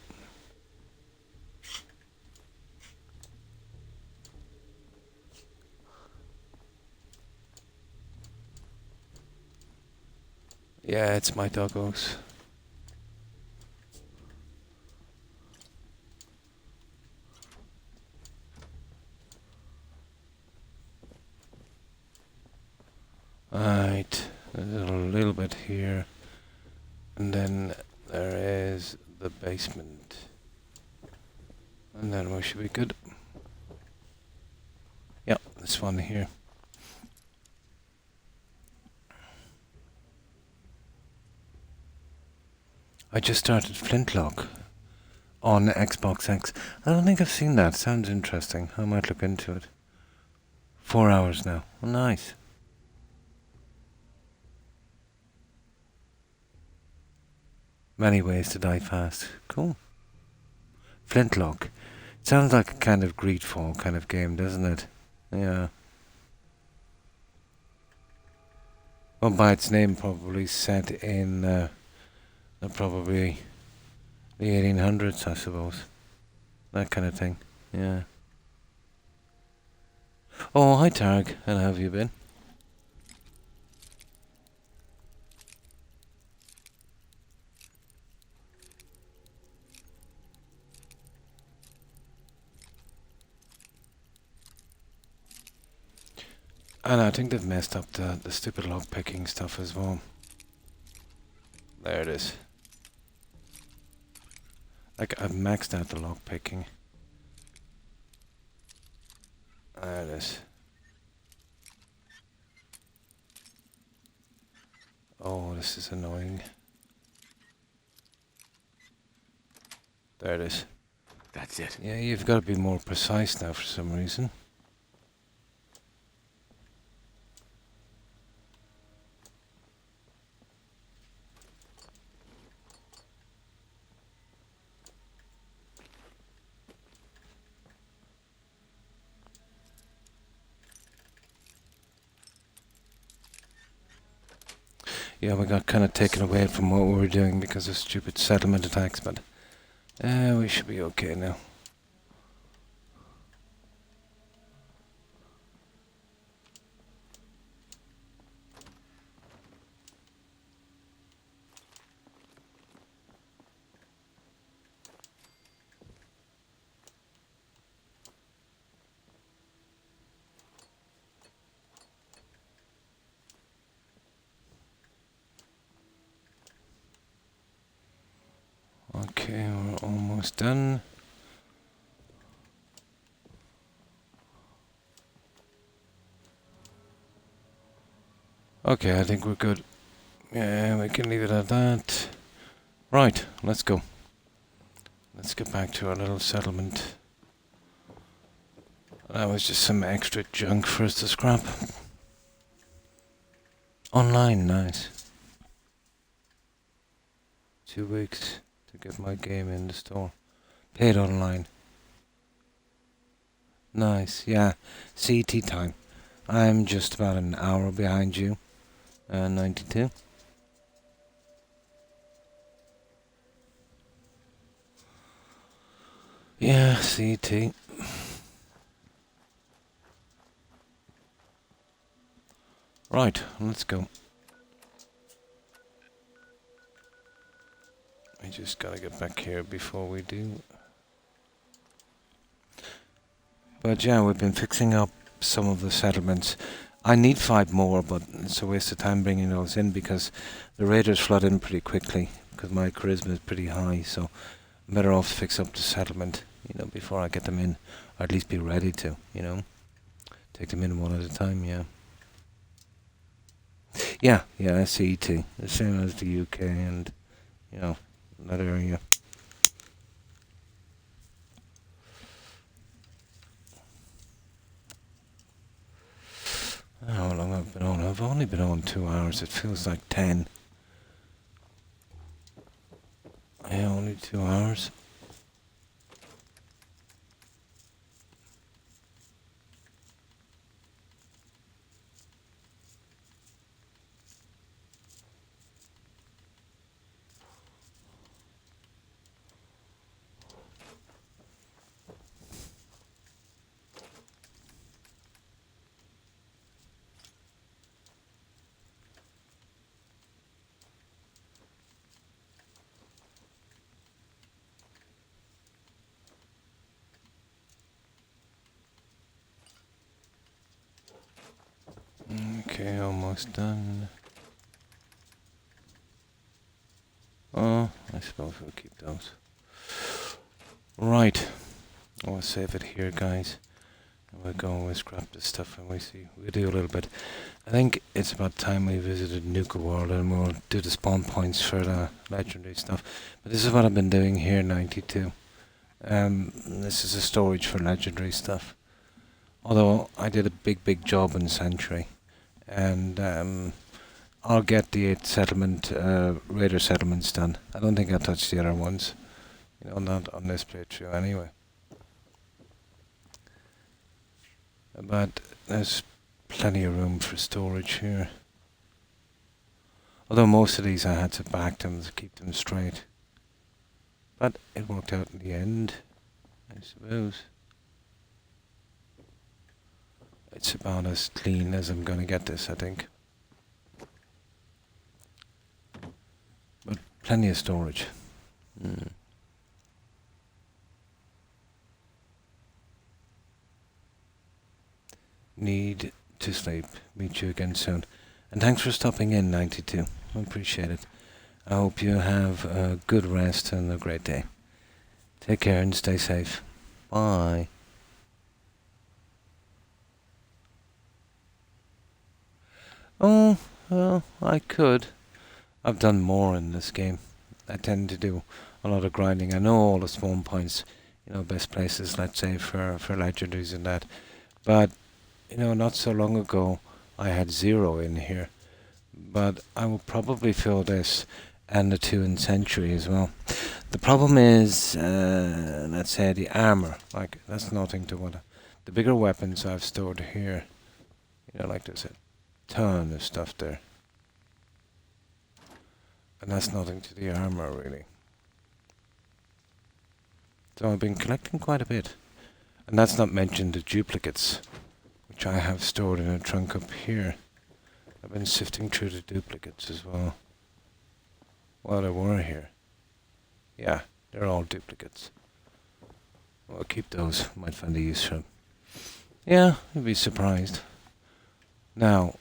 Yeah, it's my doggos. Right, there's a little bit here. And then there is the basement. And then we should be good. Yep, this one here. I just started Flintlock on Xbox X. I don't think I've seen that. Sounds interesting. I might look into it. 4 hours now. Oh, nice. Many ways to die fast. Cool. Flintlock. Sounds like a kind of Greedfall kind of game, doesn't it? Yeah. Well, by its name, probably set in probably the 1800s, I suppose. That kind of thing. Yeah. Oh, hi Targ. How have you been? And I think they've messed up the stupid lock picking stuff as well. There it is. Like, I've maxed out the lock picking. There it is. Oh, this is annoying. There it is. That's it. Yeah, you've got to be more precise now for some reason. Yeah, we got kind of taken away from what we were doing because of stupid settlement attacks, but we should be okay now. Okay, we're almost done. Okay, I think we're good. Yeah, we can leave it at that. Right, let's go. Let's get back to our little settlement. That was just some extra junk for us to scrap. Online, nice. 2 weeks to get my game in the store. Paid online. Nice, yeah. CT time. I'm just about an hour behind you. 92. Yeah, CT. Right, let's go. I just gotta get back here before we do. But yeah, we've been fixing up some of the settlements. I need 5 more, but it's a waste of time bringing those in because the raiders flood in pretty quickly because my charisma is pretty high, so I'm better off to fix up the settlement, before I get them in, or at least be ready to, take them in one at a time, yeah. Yeah, CET, the same as the UK and, that area. I don't know how long I've been on. I've only been on 2 hours. It feels like 10. Yeah, only 2 hours. Okay, almost done. Oh, I suppose we'll keep those. Right. I'll save it here, guys. And we'll go and we'll scrap this stuff and we'll do a little bit. I think it's about time we visited Nuka World and we'll do the spawn points for the legendary stuff. But this is what I've been doing here, 92. This is a storage for legendary stuff. Although I did a big job in Sanctuary. And I'll get the 8 settlement, raider settlements done. I don't think I'll touch the other ones. You know, not on this playthrough anyway. But there's plenty of room for storage here. Although most of these I had to back them to keep them straight. But it worked out in the end, I suppose. It's about as clean as I'm gonna get this, I think. But plenty of storage. Need to sleep. Meet you again soon. And thanks for stopping in, 92. I appreciate it. I hope you have a good rest and a great day. Take care and stay safe. Bye. Oh, well, I could. I've done more in this game. I tend to do a lot of grinding. I know all the spawn points, you know, best places, let's say, for legendaries and that. But, you know, not so long ago, I had 0 in here. But I will probably fill this and the 2 in Century as well. The problem is, let's say, the armor. Like, that's nothing to what... The bigger weapons I've stored here. You know, like there's a ton of stuff there. And that's nothing to the armor, really. So I've been collecting quite a bit. And that's not mentioned the duplicates, which I have stored in a trunk up here. I've been sifting through the duplicates as well. Well, there were here. Yeah, they're all duplicates. I'll keep those. Might find a use for them. Yeah, you'd be surprised. Now,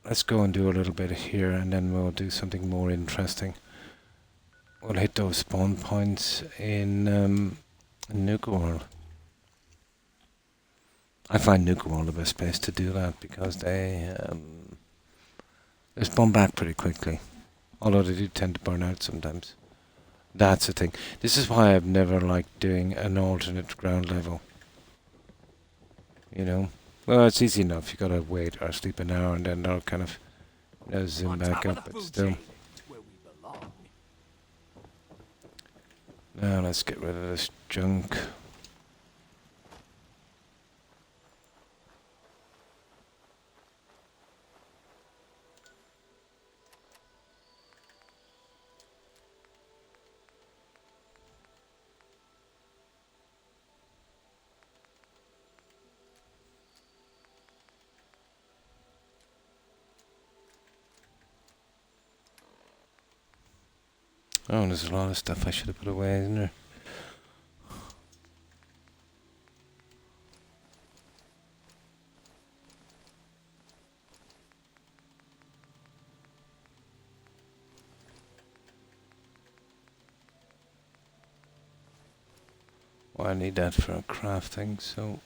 let's go and do a little bit here, and then we'll do something more interesting. We'll hit those spawn points in Nuka World. I find Nuka World the best place to do that because they spawn back pretty quickly. Although they do tend to burn out sometimes. That's the thing. This is why I've never liked doing an alternate ground level. You know? Well, it's easy enough. You gotta wait or sleep an hour and then they'll kind of, you know, zoom back up, but still. Now let's get rid of this junk. Oh, there's a lot of stuff I should have put away, isn't there? Well, I need that for crafting, so...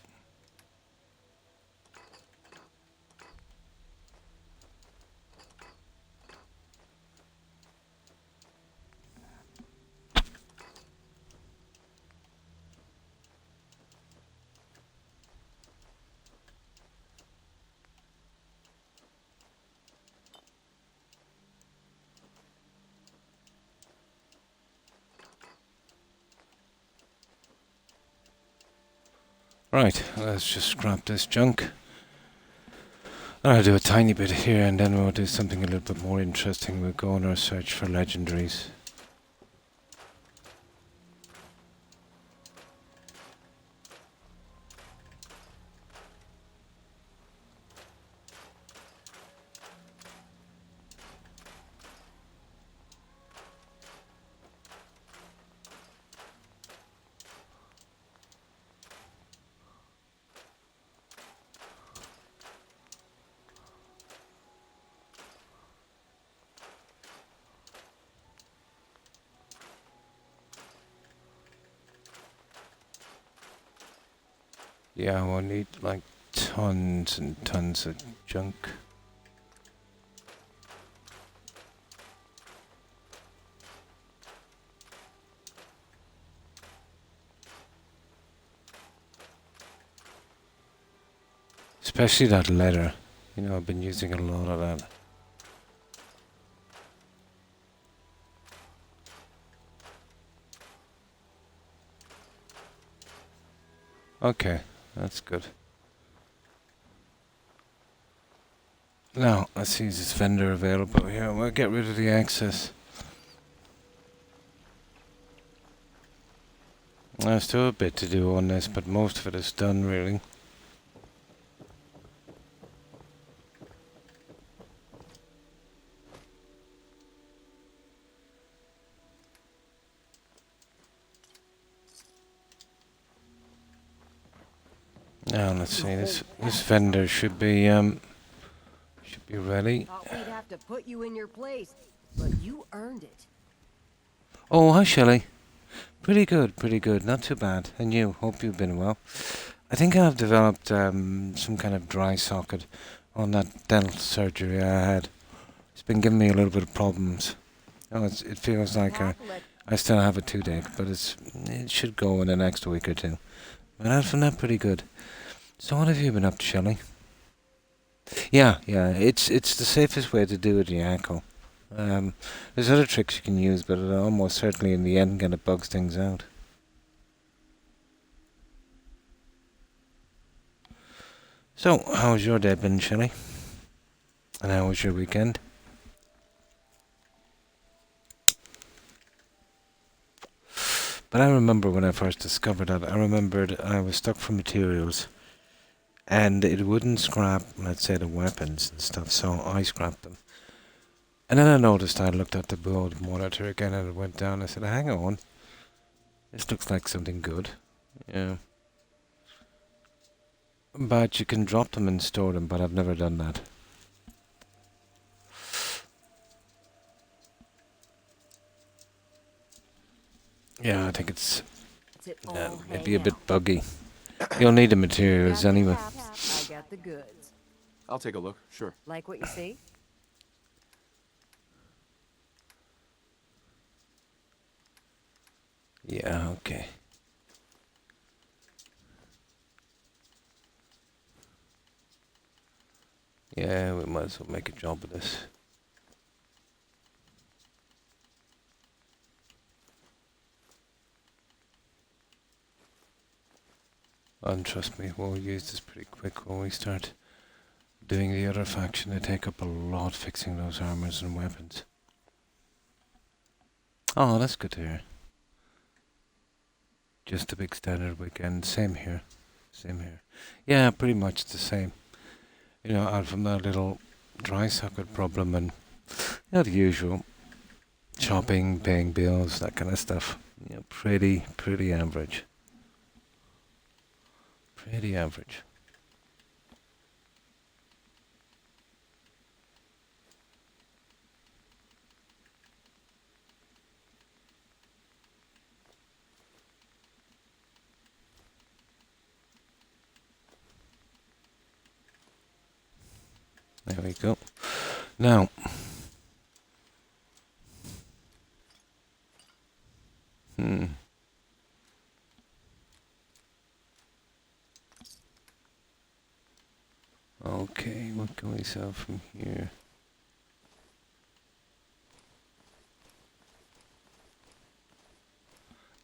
Right, let's just scrap this junk. I'll do a tiny bit here and then we'll do something a little bit more interesting. We'll go on our search for legendaries. Yeah, we'll need like tons and tons of junk. Especially that leather. You know, I've been using a lot of that. Okay, that's good. Now, let's see, is this vendor available here? We'll get rid of the access. There's still a bit to do on this, but most of it is done, really. Now, let's see, this vendor should be ready. Thought we'd have to put you in your place, but you earned it. Oh, hi, Shelley. Pretty good, not too bad. And you? Hope you've been well. I think I've developed some kind of dry socket on that dental surgery I had. It's been giving me a little bit of problems. Oh, it feels like I still have a toothache, but it should go in the next week or two. But other than that, pretty good. So what have you been up to, Shelley? Yeah, it's the safest way to do it, Yakko. There's other tricks you can use, but it almost certainly in the end kind of bugs things out. So, how was your day been, Shelley? And how was your weekend? But I remember when I first discovered that, I remembered I was stuck for materials. And it wouldn't scrap, let's say, the weapons and stuff, so I scrapped them. And then I noticed, I looked at the build monitor again and it went down. I said, hang on, this looks like something good. Yeah. But you can drop them and store them, but I've never done that. Yeah, I think it's maybe a bit buggy. You'll need the materials anyway. I got the goods. I'll take a look, sure. Like what you see? Yeah, okay. Yeah, we might as well make a job of this. And trust me, we'll use this pretty quick when we start doing the other faction. They take up a lot fixing those armors and weapons. Oh, that's good to hear. Just a big standard weekend. Same here. Same here. Yeah, pretty much the same. You know, out from that little dry socket problem and, you know, the usual. Shopping, paying bills, that kind of stuff. You know, pretty average. Pretty average. There we go. Now, okay, what can we sell from here?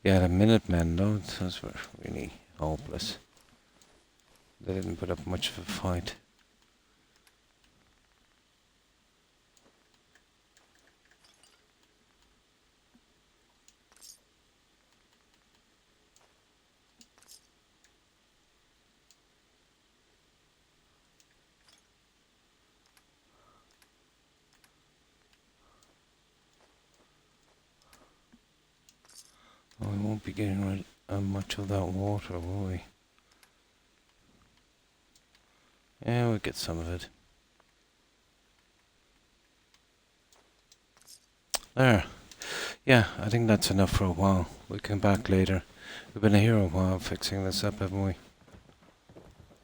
Yeah, the Minutemen, those were really hopeless. They didn't put up much of a fight. Oh, we won't be getting rid of much of that water, will we? Yeah, we'll get some of it. There. Yeah, I think that's enough for a while. We'll come back later. We've been here a while fixing this up, haven't we?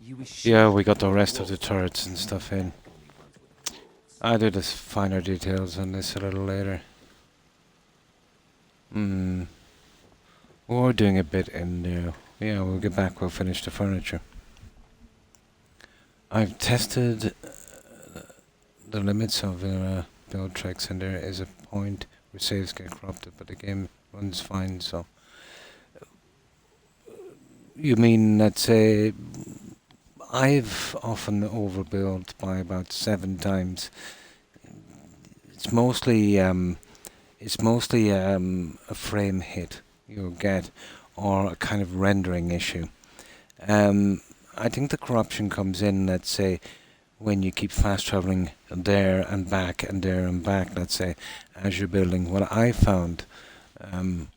You wish Yeah, we got the rest of the turrets and stuff in. I'll do the finer details on this a little later. We're doing a bit in there. Yeah, we'll get back, we'll finish the furniture. I've tested the limits of build tricks, and there is a point where saves get corrupted, but the game runs fine, so... You mean, let's say... I've often overbuilt by about 7 times. It's mostly a frame hit you'll get, or a kind of rendering issue. I think the corruption comes in, let's say, when you keep fast traveling there and back and there and back, let's say, as you're building. What I found,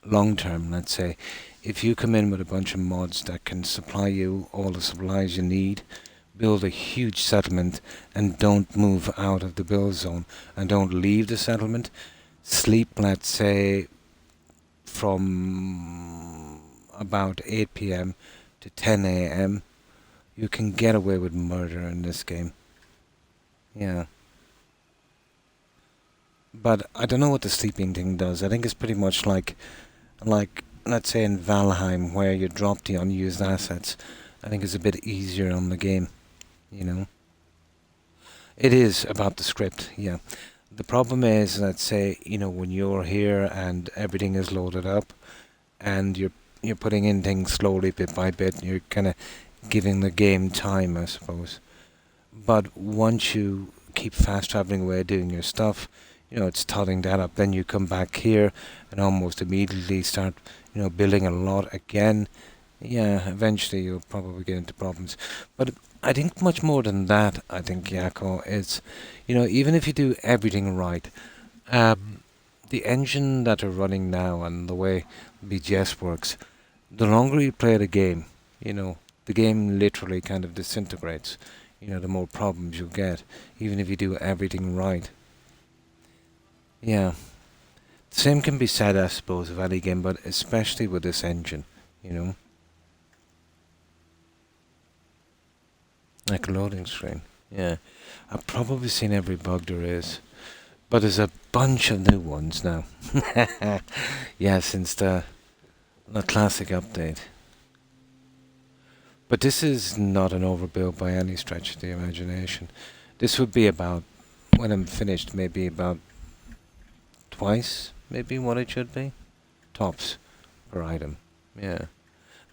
long term, let's say, if you come in with a bunch of mods that can supply you all the supplies you need, build a huge settlement, and don't move out of the build zone, and don't leave the settlement, sleep, let's say, from about 8 PM to 10 AM, you can get away with murder in this game. Yeah. But I don't know what the sleeping thing does. I think it's pretty much like let's say in Valheim, where you drop the unused assets. I think it's a bit easier on the game, you know. It is about the script, yeah. The problem is, let's say, you know, when you're here and everything is loaded up, and you're putting in things slowly, bit by bit, you're kind of giving the game time, I suppose. But once you keep fast traveling away, doing your stuff, you know, it's totting that up. Then you come back here and almost immediately start, you know, building a lot again. Yeah, eventually you'll probably get into problems. But I think much more than that, I think, Yako, is, you know, even if you do everything right, the engine that are running now and the way BGS works, the longer you play the game, you know, the game literally kind of disintegrates. You know, the more problems you get, even if you do everything right. Yeah. The same can be said, I suppose, of any game, but especially with this engine, you know. Like a loading screen. Yeah. I've probably seen every bug there is. But there's a bunch of new ones now. Yeah, since the classic update. But this is not an overbuild by any stretch of the imagination. This would be about, when I'm finished, maybe about twice, maybe what it should be. Tops per item. Yeah.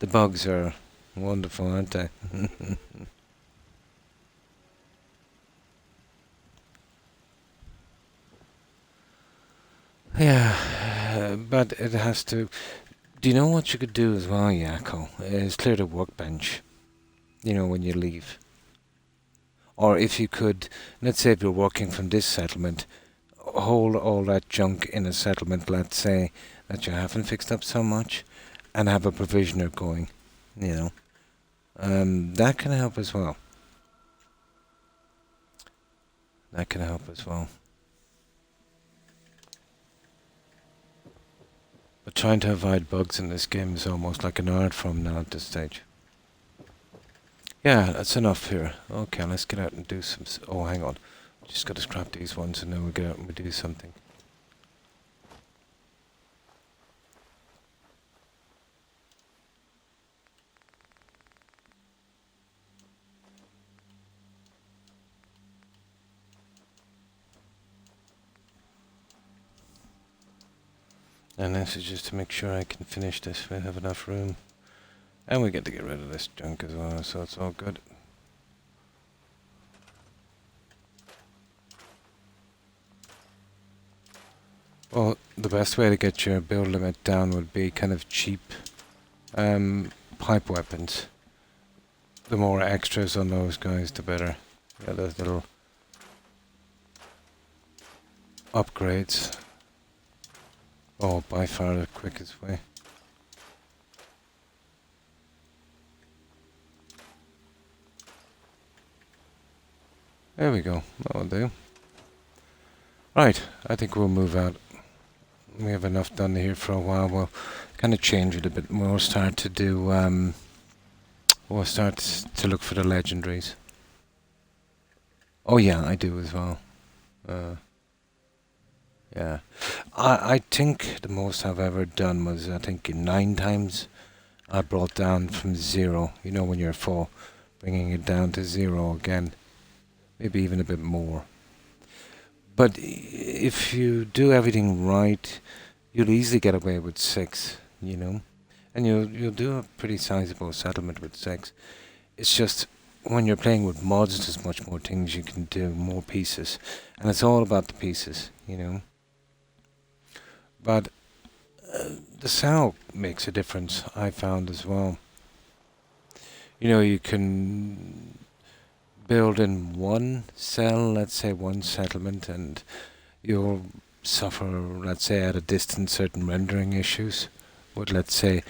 The bugs are wonderful, aren't they? Yeah, but it has to... Do you know what you could do as well, Yako? Is clear the workbench, you know, when you leave. Or if you could, let's say if you're working from this settlement, hold all that junk in a settlement, let's say, that you haven't fixed up so much, and have a provisioner going, you know. That can help as well. That can help as well. But trying to avoid bugs in this game is almost like an art form now at this stage. Yeah, that's enough here. Okay, let's get out and do some... Oh, hang on. Just got to scrap these ones and then we'll get out and we'll do something. And this is just to make sure I can finish this. We have enough room. And we get to get rid of this junk as well, so it's all good. Well, the best way to get your build limit down would be kind of cheap pipe weapons. The more extras on those guys, the better. Yeah, those little upgrades. Oh, by far the quickest way. There we go. That'll do. Right, I think we'll move out. We have enough done here for a while. We'll kind of change it a bit more. Start to do Or start to look for the legendaries. Oh yeah, I do as well. Yeah. I think the most I've ever done was, I think, 9 times I brought down from 0. You know, when you're full, bringing it down to 0 again. Maybe even a bit more. But if you do everything right, you'll easily get away with 6, you know. And you'll do a pretty sizable settlement with 6. It's just when you're playing with mods, there's much more things you can do, more pieces. And it's all about the pieces, you know. But the cell makes a difference, I found as well. You know, you can build in one cell, let's say one settlement, and you'll suffer, let's say, at a distance, certain rendering issues with, let's say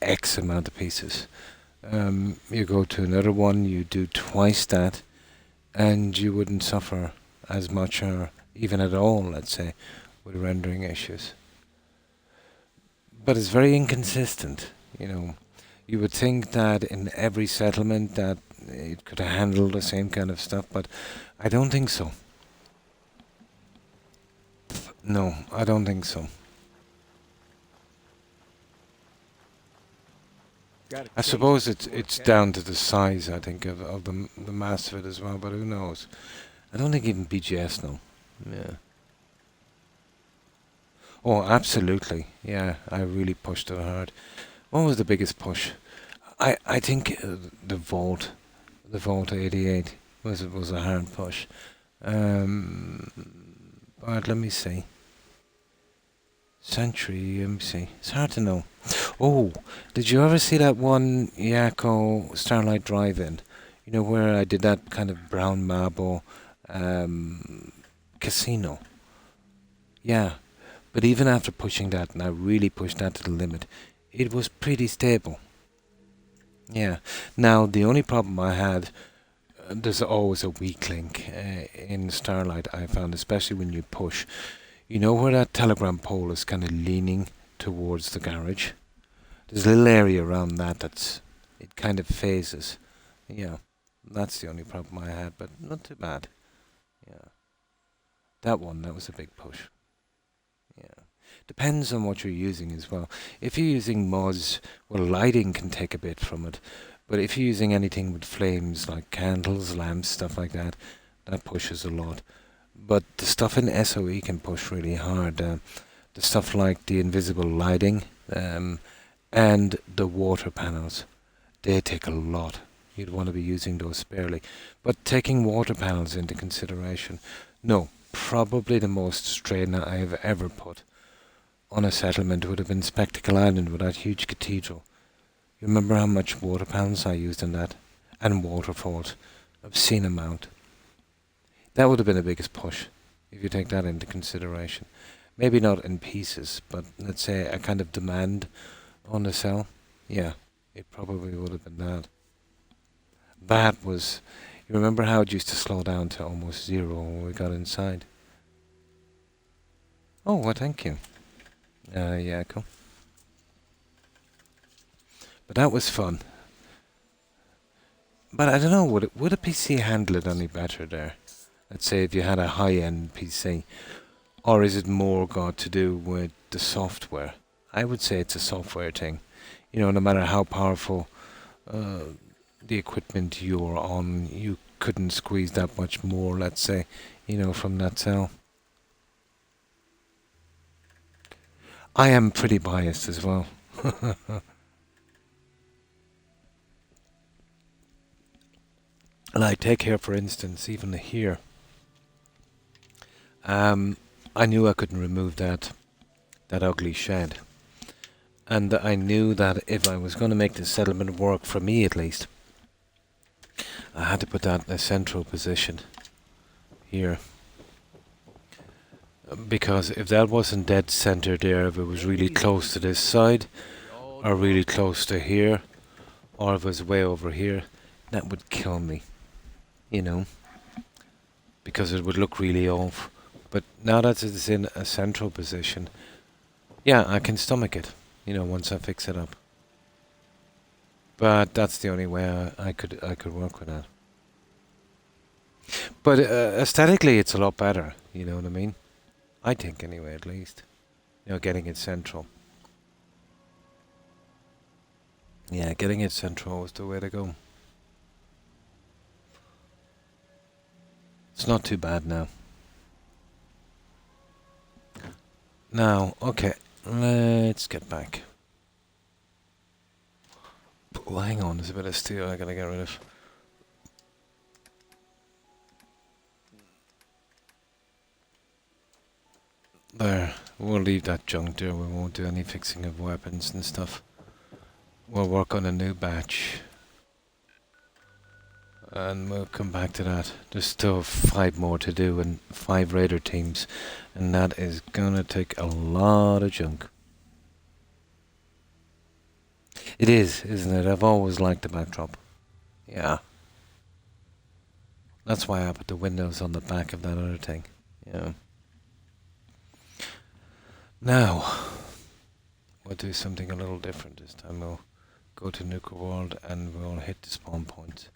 X amount of pieces. You go to another one, you do twice that, and you wouldn't suffer as much or even at all, let's say, with rendering issues. But it's very inconsistent, you know. You would think that in every settlement that it could handle the same kind of stuff, but I don't think so. No, I don't think so. I suppose it's down to the size, I think, of the mass of it as well, but who knows? I don't think even BGS know. Yeah. Oh, absolutely. Yeah, I really pushed it hard. What was the biggest push? I think the Vault 88 was a hard push. But let me see. Century, let me see. It's hard to know. Oh, did you ever see that one Yakko Starlight Drive-In? You know, where I did that kind of brown marble casino. Yeah, but even after pushing that, and I really pushed that to the limit, it was pretty stable. Yeah. Now, the only problem I had, there's always a weak link in Starlight, I found, especially when you push. You know where that telegram pole is kind of leaning towards the garage? There's a little area around that it kind of phases. Yeah, that's the only problem I had, but not too bad. Yeah. That was a big push. Yeah. Depends on what you're using as well. If you're using mods, well, lighting can take a bit from it. But if you're using anything with flames, like candles, lamps, stuff like that, that pushes a lot. But the stuff in SOE can push really hard. The stuff like the invisible lighting and the water panels, they take a lot. You'd want to be using those sparingly. But taking water panels into consideration, no, probably the most strain that I have ever put on a settlement would have been Spectacle Island with that huge cathedral. You remember how much water panels I used in that? And waterfalls. Obscene amount. That would have been the biggest push, if you take that into consideration. Maybe not in pieces, but let's say a kind of demand on the cell. Yeah, it probably would have been that. That was... You remember how it used to slow down to almost 0 when we got inside? Oh, well, thank you. Yeah, cool. But that was fun. But I don't know, would a PC handle it any better there? Let's say if you had a high-end PC. Or is it more got to do with the software? I would say it's a software thing. You know, no matter how powerful the equipment you're on, you couldn't squeeze that much more, let's say, you know, from that cell. I am pretty biased as well. Like, take here for instance, even here. I knew I couldn't remove that ugly shed. And I knew that if I was going to make the settlement work, for me at least, I had to put that in a central position here. Because if that wasn't dead center there, if it was really close to this side, or really close to here, or if it was way over here, that would kill me, you know, because it would look really off. But now that it's in a central position, yeah, I can stomach it, you know, once I fix it up. But that's the only way I could work with that. But aesthetically, it's a lot better. You know what I mean? I think anyway, at least. You know, getting it central. Yeah, getting it central was the way to go. It's not too bad now. Now, okay, let's get back. Oh, hang on, there's a bit of steel I gotta get rid of. There, we'll leave that junk there. We won't do any fixing of weapons and stuff. We'll work on a new batch. And we'll come back to that. There's still 5 more to do and 5 raider teams. And that is gonna take a lot of junk. It is, isn't it? I've always liked the backdrop. Yeah. That's why I put the windows on the back of that other thing. Yeah. Now, we'll do something a little different this time. We'll go to Nuka World and we'll hit the spawn point.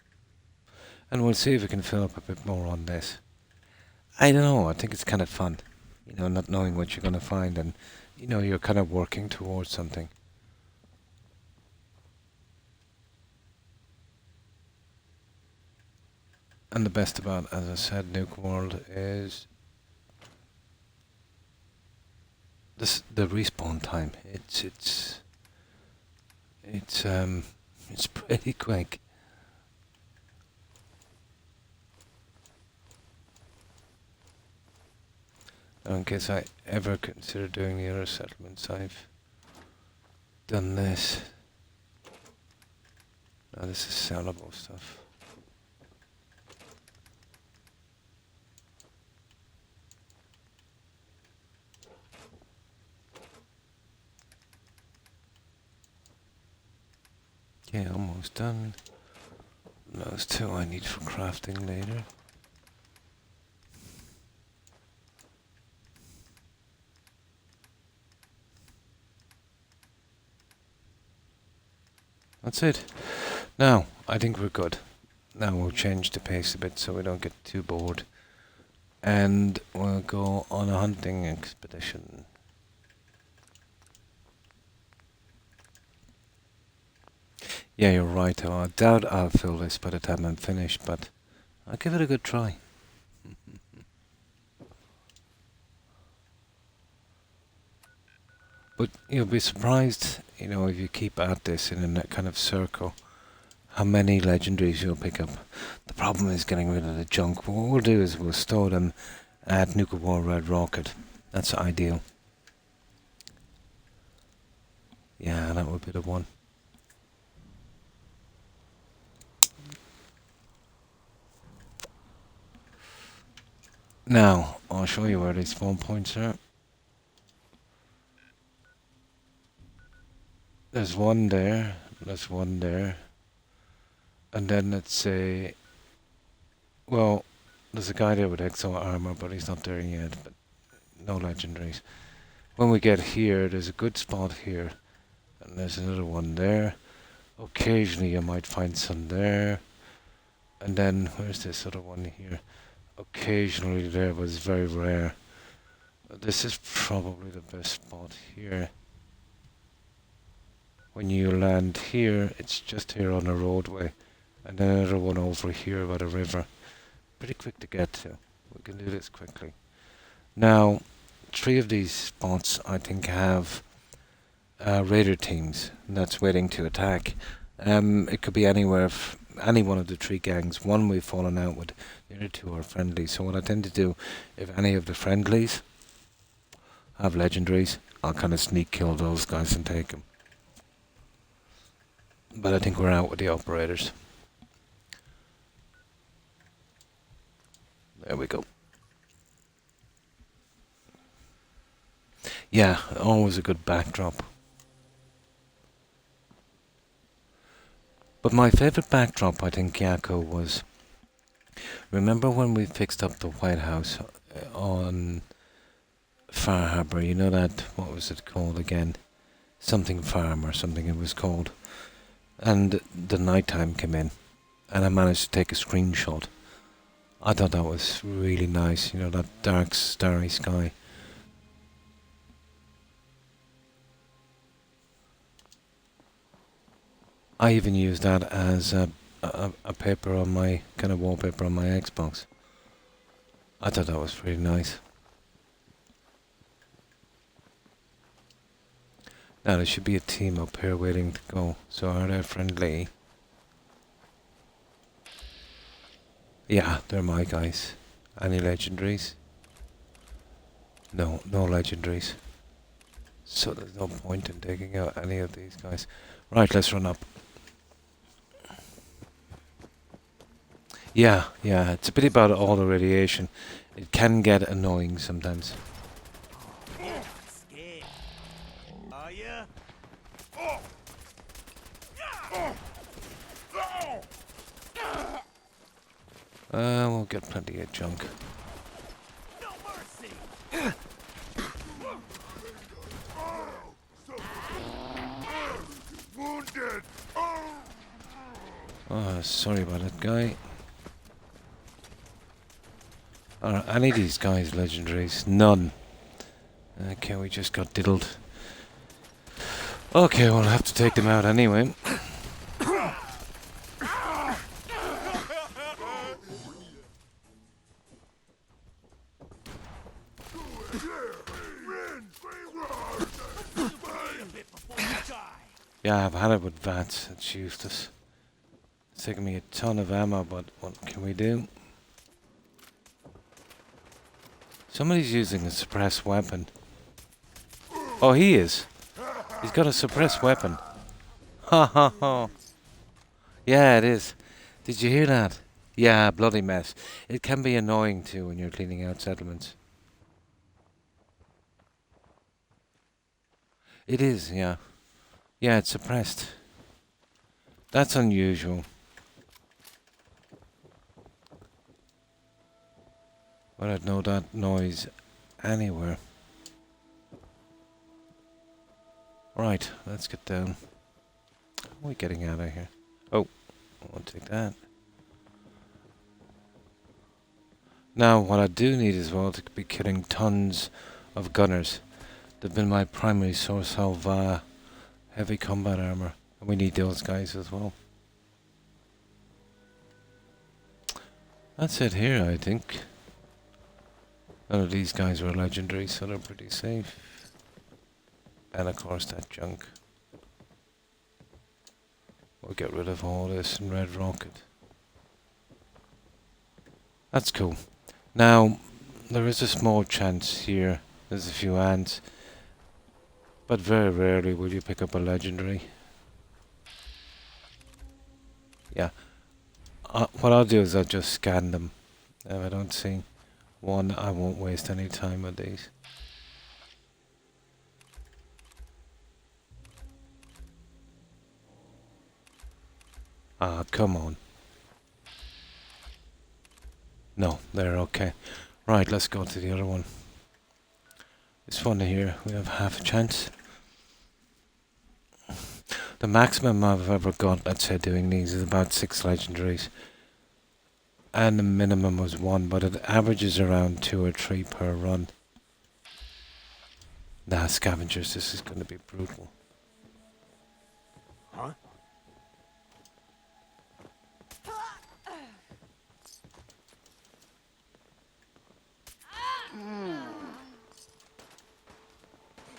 And we'll see if we can fill up a bit more on this. I don't know, I think it's kind of fun. You know, not knowing what you're going to find and, you know, you're kind of working towards something. And the best about, as I said, Nuka World is the respawn time. It's pretty quick. Now, in case I ever consider doing the other settlements, I've done this. Now this is sellable stuff. Okay, almost done. Those 2 I need for crafting later. That's it. Now, I think we're good. Now we'll change the pace a bit so we don't get too bored. And we'll go on a hunting expedition. Yeah, you're right. Though. I doubt I'll fill this by the time I'm finished, but I'll give it a good try. But you'll be surprised, you know, if you keep at this in a kind of circle, how many legendaries you'll pick up. The problem is getting rid of the junk. What we'll do is we'll store them at Nuka War Red Rocket. That's ideal. Yeah, that would be the one. Now, I'll show you where these spawn points are. There's one there, there's one there. And then let's say, well, there's a guy there with exo armor, but he's not there yet, but no legendaries. When we get here, there's a good spot here. And there's another one there. Occasionally you might find some there. And then, where's this other one here? Occasionally there, but it's very rare. This is probably the best spot here. When you land here, it's just here on a roadway. And then another one over here by the river. Pretty quick to get to. We can do this quickly. Now, 3 of these spots I think have raider teams that's waiting to attack. It could be anywhere, any one of the 3 gangs. One we've fallen out with, the other 2 are friendly. So what I tend to do, if any of the friendlies have legendaries, I'll kind of sneak kill those guys and take them. But I think we're out with the operators. There we go. Yeah, always a good backdrop. But my favourite backdrop, I think, Yakko, was... Remember when we fixed up the White House on Far Harbour? You know that, what was it called again? Something Farm or something it was called. and the nighttime came in, and I managed to take a screenshot. I thought that was really nice, you know, that dark, starry sky. I even used that as a paper on my, kind of wallpaper on my Xbox. I thought that was pretty nice. Now there should be a team up here waiting to go. So are they friendly? Yeah, they're my guys. Any legendaries? No, no legendaries. So there's no point in taking out any of these guys. Right, let's run up. Yeah, it's a bit about all the radiation. It can get annoying sometimes. Scared. Are ya? We'll get plenty of junk. No mercy. Wounded! Oh, sorry about that guy. Any of these guys legendaries? None. Okay, we just got diddled. Okay, we'll have to take them out anyway. Yeah, I've had it with VATS. It's useless. It's taking me a ton of ammo, but what can we do? Somebody's using a suppressed weapon. Oh, he is. He's got a suppressed weapon. Ha ha ha. Yeah, it is. Did you hear that? Yeah, bloody mess. It can be annoying too when you're cleaning out settlements. It is, yeah. Yeah, it's suppressed. That's unusual. But I'd know that noise anywhere. Right, let's get down. How are we getting out of here? Oh, I won't take that. Now, what I do need as well to be killing tons of gunners. They've been my primary source of heavy combat armor. And we need those guys as well. That's it here, I think. None of these guys are legendary, so they're pretty safe. And of course that junk. We'll get rid of all this in Red Rocket. That's cool. Now, there is a small chance here. There's a few ants. But very rarely will you pick up a legendary. Yeah. What I'll do is I'll just scan them. If I don't see one, I won't waste any time with these. Ah, come on. No, they're okay. Right, let's go to the other one. This one here, we have half a chance. The maximum I've ever got, let's say, doing these is about 6 legendaries. And the minimum was 1, but it averages around 2 or 3 per run. Nah, scavengers, this is going to be brutal. Huh?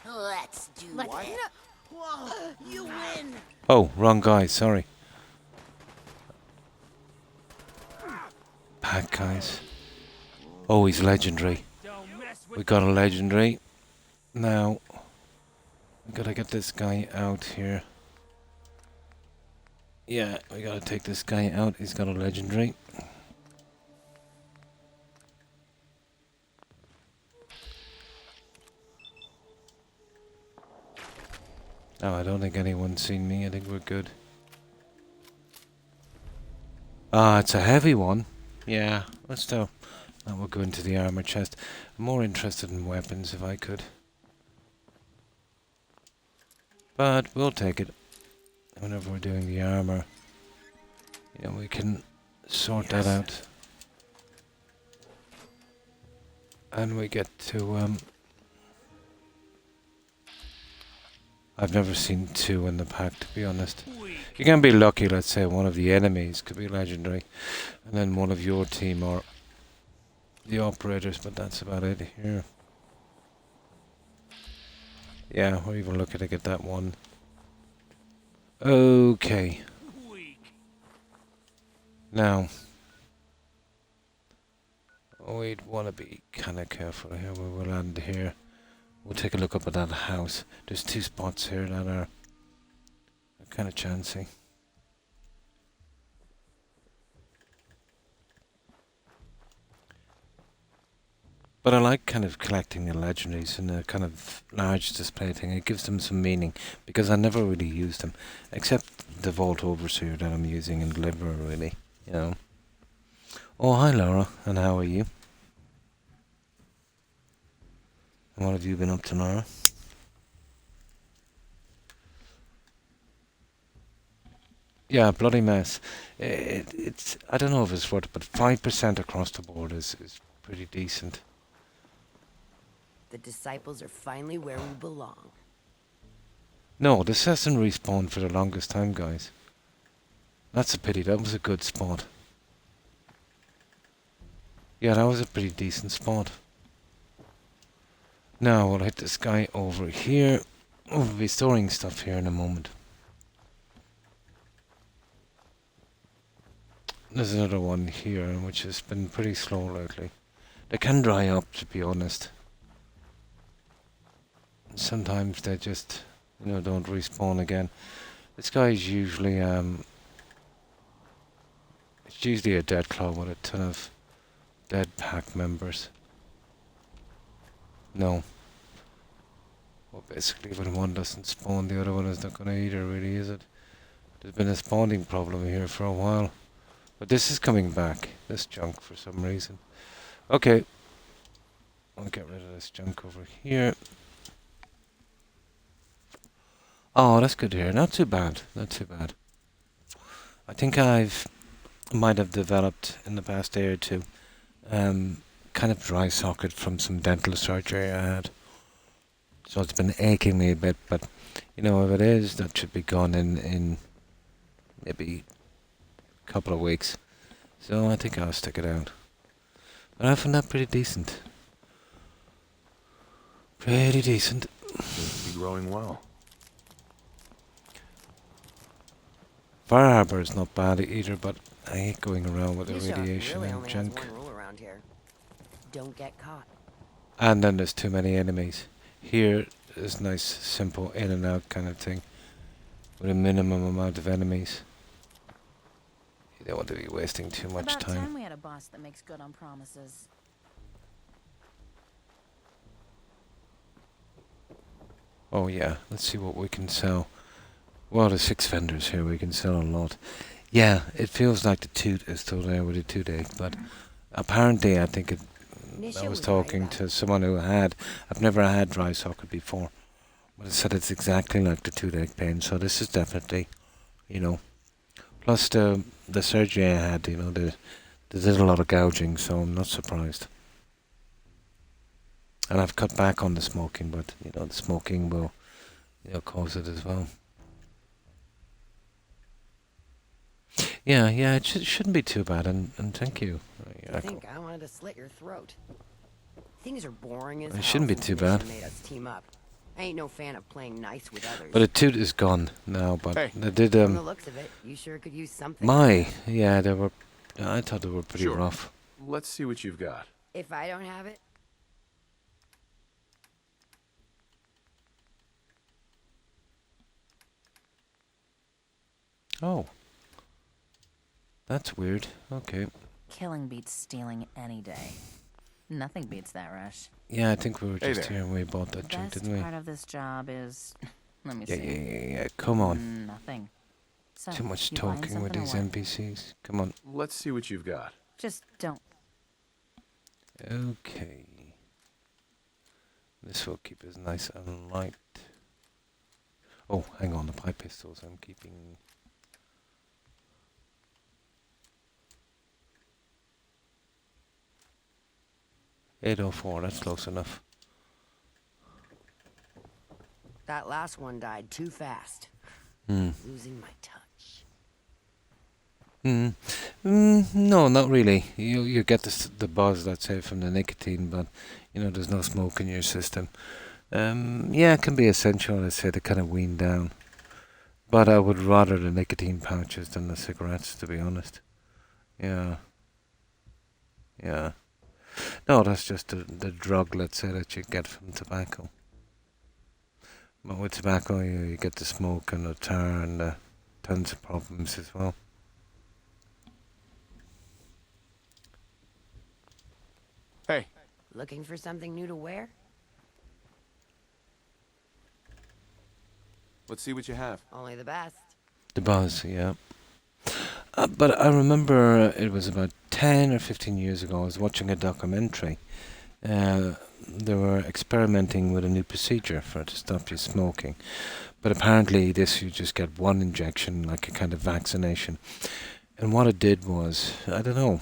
Let's do Let's it. Whoa, you win. Oh, wrong guy, sorry. Pack guys. Oh, he's legendary. Don't mess with We got a legendary. Now, we gotta get this guy out here. Yeah, we gotta take this guy out. He's got a legendary. No, I don't think anyone's seen me. I think we're good. Ah, it's a heavy one. Yeah, let's do. That will go into the armor chest. I'm more interested in weapons if I could. But we'll take it. whenever we're doing the armor, you know, we can sort that out. And we get to, I've never seen 2 in the pack, to be honest. You can be lucky, let's say one of the enemies could be legendary, and then one of your team or the operators, but that's about it here. Yeah, we're even lucky to get that one. Okay. Now, we'd want to be kind of careful here. We will land here. We'll take a look up at that house. There's 2 spots here that are kind of chancy. But I like kind of collecting the legendaries in a kind of large display thing. It gives them some meaning, because I never really used them, except the Vault Overseer that I'm using in Deliver, really, you know. Oh, hi Laura, and how are you? And what have you been up to, Laura? Yeah, bloody mess. It's I don't know if it's worth it, but 5% across the board is pretty decent. The disciples are finally where we belong. No, this hasn't respawned for the longest time, guys. That's a pity. That was a good spot. Yeah, that was a pretty decent spot. Now we'll hit this guy over here. We'll be storing stuff here in a moment. There's another one here, which has been pretty slow lately. They can dry up, to be honest. Sometimes they just, you know, don't respawn again. This guy is usually, it's usually a dead claw with a ton of dead pack members. No. Well, basically, when one doesn't spawn, the other one is not going to either, really, is it? There's been a spawning problem here for a while. But this is coming back, this junk, for some reason. Okay. I'll get rid of this junk over here. Oh, that's good to hear. Not too bad. Not too bad. I think might have developed in the past day or two kind of dry socket from some dental surgery I had. So it's been aching me a bit, but you know, if it is, that should be gone in maybe a couple of weeks. So I think I'll stick it out. But I found that pretty decent. Pretty decent. Seems to be growing well. Fire Harbor is not bad either, but I hate going around with the Nisha radiation really and only has junk. one rule around here. Don't get caught. And then there's too many enemies. Here is nice, simple in and out kind of thing, with a minimum amount of enemies. You don't want to be wasting too much About time. time we had a boss that makes good on promises. Oh yeah, let's see what we can sell. Well, there's 6 vendors here, we can sell a lot. Yeah, it feels like the toot is still there with the toothache, but apparently I think I was talking to someone who had, I've never had dry socket before, but it said it's exactly like the toothache pain, so this is definitely, you know, plus the surgery I had, you know, they did a lot of gouging, so I'm not surprised. And I've cut back on the smoking, but, you know, the smoking will, you know, cause it as well. Yeah, it shouldn't be too bad, and thank you. I think I wanted to slit your throat. Things are boring as It hell shouldn't be since too Nisha bad. made us team up. I ain't no fan of playing nice with others. But the toot is gone now, but Hey. they did, From the looks of it, you sure could use something. yeah, they were, I thought they were pretty Sure. rough. Let's see what you've got. If I don't have it, Oh. That's weird. Okay. Killing beats stealing any day. Nothing beats that rush. Yeah, I think we were Hey just there. here when we bought The that junk, best didn't we? part of this job is... Let me Yeah, see. yeah. Come on. Nothing. So, Too much you buying talking with something or these what? NPCs. Come on. Let's see what you've got. Just don't. Okay. This will keep us nice and light. Oh, hang on, the pipe pistols I'm keeping. 804, that's close enough. That last one died too fast. Hmm. Losing my touch. No, not really. You get the buzz, let's say, from the nicotine, but there's no smoke in your system. Yeah, it can be essential, let's say, to kind of wean down. But I would rather the nicotine pouches than the cigarettes, to be honest. Yeah. Yeah. No, that's just the drug, let's say, that you get from tobacco. But with tobacco, you get the smoke and the tar and the tons of problems as well. Hey, Looking for something new to wear? Let's see what you have. Only the best. The buzz, yeah. But I remember it was about 10 or 15 years ago, I was watching a documentary. They were experimenting with a new procedure to stop you smoking. But apparently you just get one injection, like a kind of vaccination. And what it did was, I don't know,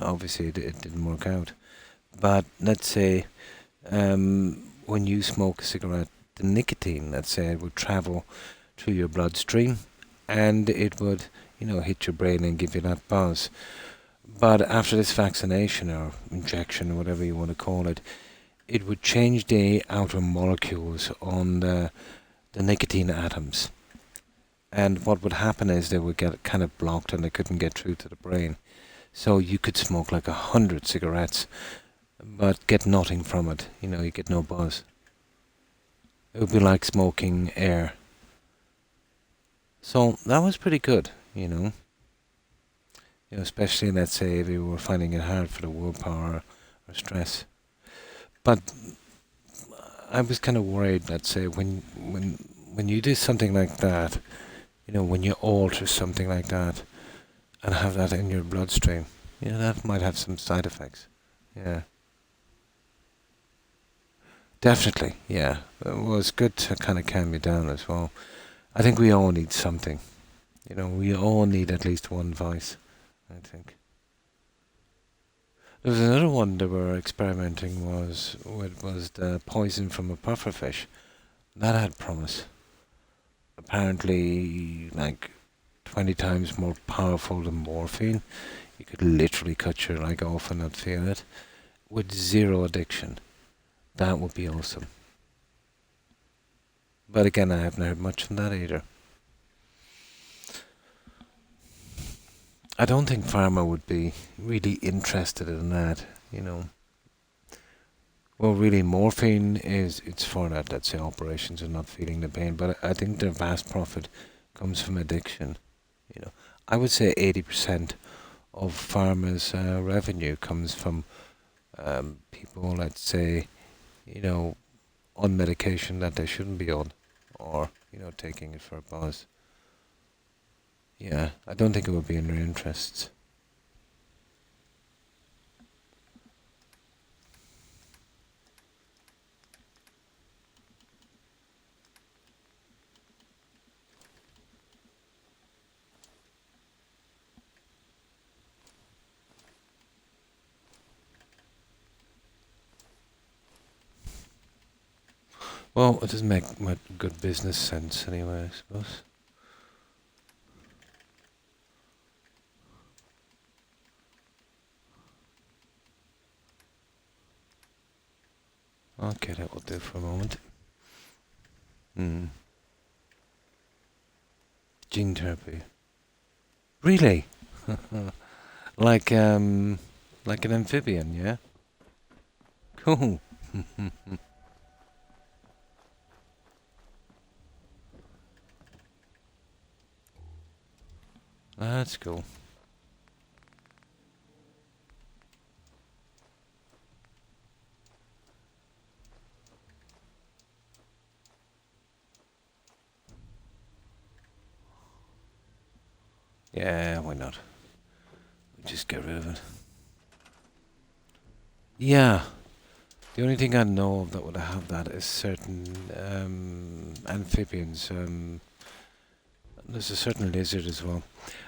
obviously it didn't work out. But let's say when you smoke a cigarette, the nicotine, let's say, it would travel through your bloodstream and it would, hit your brain and give you that buzz. But after this vaccination or injection, or whatever you want to call it, it would change the outer molecules on the nicotine atoms. And what would happen is they would get kind of blocked and they couldn't get through to the brain. So you could smoke like 100 cigarettes, but get nothing from it. You get no buzz. It would be like smoking air. So that was pretty good, especially, let's say, if you were finding it hard for the willpower or stress. But I was kind of worried, let's say, when you do something like that, when you alter something like that and have that in your bloodstream, that might have some side effects. Yeah. Definitely, yeah. Well, it's good to kind of calm you down as well. I think we all need something. We all need at least one vice, I think. There was another one they were experimenting was the poison from a pufferfish. That had promise. Apparently, like 20 times more powerful than morphine. You could literally cut your leg off and not feel it. With zero addiction. That would be awesome. But again, I haven't heard much from that either. I don't think pharma would be really interested in that, Well, really, morphine it's for that, let's say, operations and not feeling the pain. But I think their vast profit comes from addiction, I would say 80% of pharma's revenue comes from people, let's say, on medication that they shouldn't be on, or taking it for a buzz. Yeah, I don't think it would be in their interests. Well, it doesn't make good business sense anyway, I suppose. Okay, that will do for a moment. Gene therapy. Really? like an amphibian, yeah? Cool. That's cool. Yeah, why not? Just get rid of it. Yeah. The only thing I know of that would have that is certain amphibians. There's a certain lizard as well.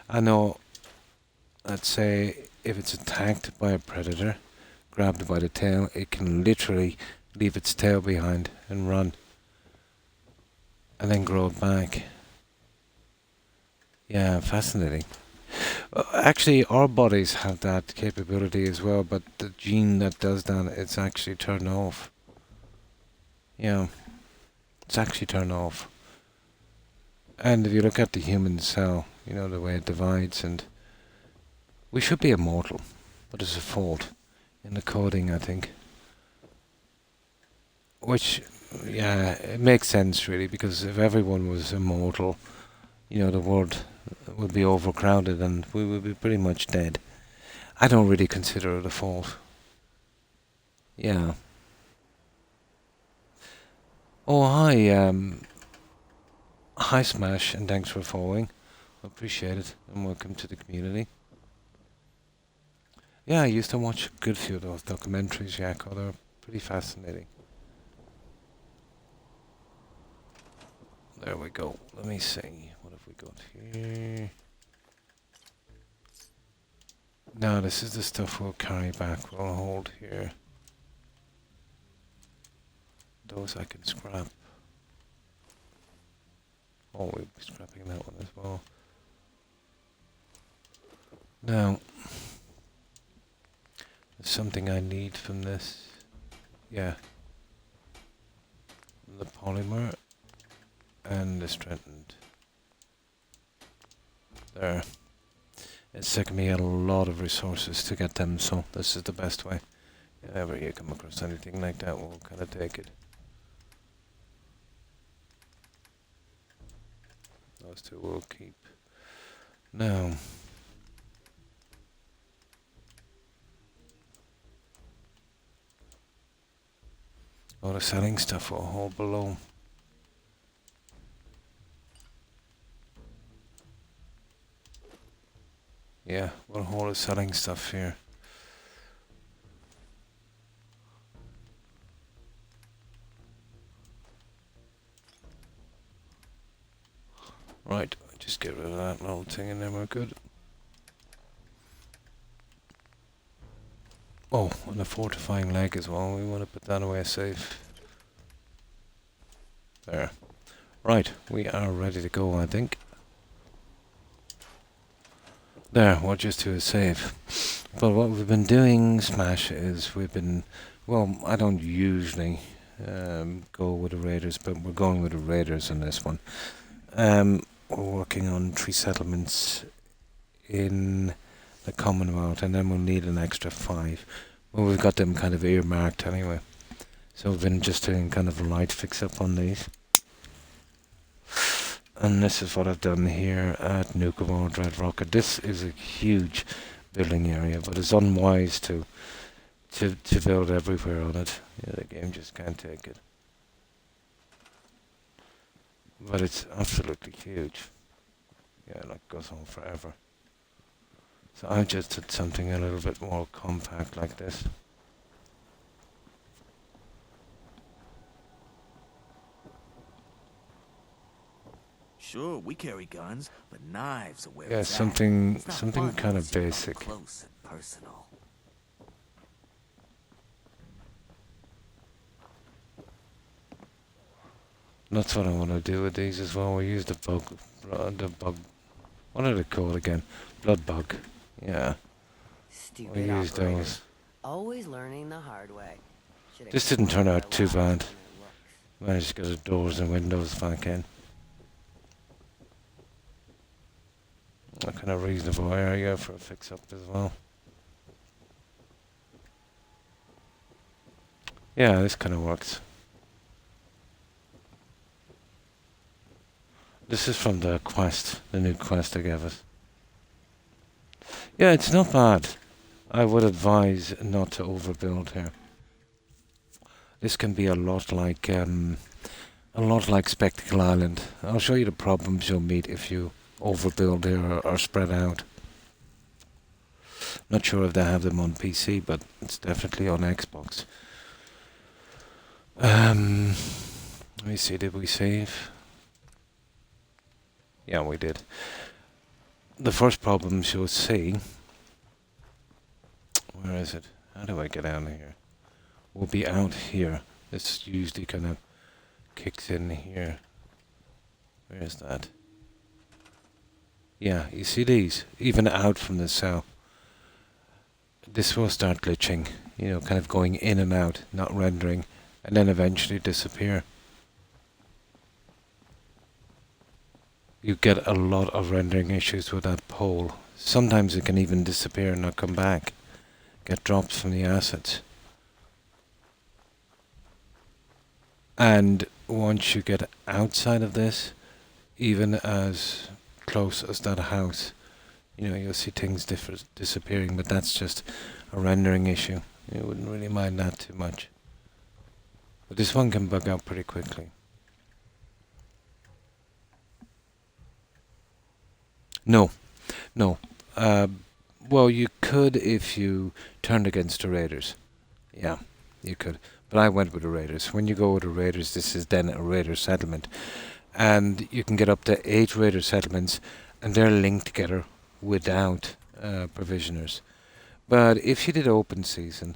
I know, let's say, if it's attacked by a predator, grabbed by the tail, it can literally leave its tail behind and run. And then grow it back. Yeah, fascinating. Actually, our bodies have that capability as well, but the gene that does that, it's actually turned off. Yeah, it's actually turned off. And if you look at the human cell, you know, the way it divides, and we should be immortal, but there's a fault in the coding, I think. Which, yeah, it makes sense really, because if everyone was immortal, you know, the world would be overcrowded and we would be pretty much dead. I don't really consider it a fault. Yeah. Oh, hi Smash, and thanks for following. Appreciate it, and welcome to the community. Yeah, I used to watch a good few of those documentaries, Yakko. They're pretty fascinating. There we go. Let me see. What have we got here? No, this is the stuff we'll carry back. We'll hold here. Those I can scrap. Oh, we'll be scrapping that one as well. Now, there's something I need from this. Yeah. The polymer and the strengthened. There. It's taken me a lot of resources to get them, so this is the best way. If ever you come across anything like that, we'll kind of take it. Those two we'll keep. Now, all the selling stuff will hold below. Yeah, we'll hold the selling stuff here. Right, just get rid of that little thing and then we're good. Oh, and a fortifying leg as well. We want to put that away safe. There. Right, we are ready to go, I think. There, we'll just do a save. But what we've been doing, Smash, is we've been... Well, I don't usually go with the raiders, but we're going with the raiders on this one. We're working on 3 settlements in the Commonwealth, and then we'll need an extra 5. Well, we've got them kind of earmarked anyway. So we've been just doing kind of a light fix-up on these. And this is what I've done here at Nukeable Dread Rocket. This is a huge building area, but it's unwise to build everywhere on it. Yeah, the game just can't take it. But it's absolutely huge. Yeah, like goes on forever. So I just did something a little bit more compact like this. Sure, we carry guns, but knives are where Yeah, it's at. something It's not something fun kind unless of you're up basic. close and personal. That's what I want to do with these as well. We use the bug, what are they called again? Blood bug. Yeah, Stupid we use operator. those. Always learning the hard way. Should've This didn't turn more out too allowance bad. than it looks. Managed to get the doors and windows back in. A kind of reasonable area for a fix-up as well. Yeah, this kind of works. This is from the quest, the new quest they gave us. Yeah, it's not bad. I would advise not to overbuild here. This can be a lot like Spectacle Island. I'll show you the problems you'll meet if you overbuild here or spread out. Not sure if they have them on PC, but it's definitely on Xbox. Let me see, did we save? Yeah, we did. The first problem you'll see, where is it? How do I get out of here? We'll be out here. This usually kind of kicks in here. Where is that? Yeah, you see these? Even out from the cell. This will start glitching, you know, kind of going in and out, not rendering, and then eventually disappear. You get a lot of rendering issues with that pole. Sometimes it can even disappear and not come back. Get dropped from the assets. And once you get outside of this, even as close as that house, you know, you'll see things disappearing, but that's just a rendering issue. You wouldn't really mind that too much. But this one can bug out pretty quickly. No. Well, you could if you turned against the raiders. Yeah, you could. But I went with the raiders. When you go with the raiders, this is then a raider settlement. And you can get up to 8 raider settlements, and they're linked together without provisioners. But if you did open season,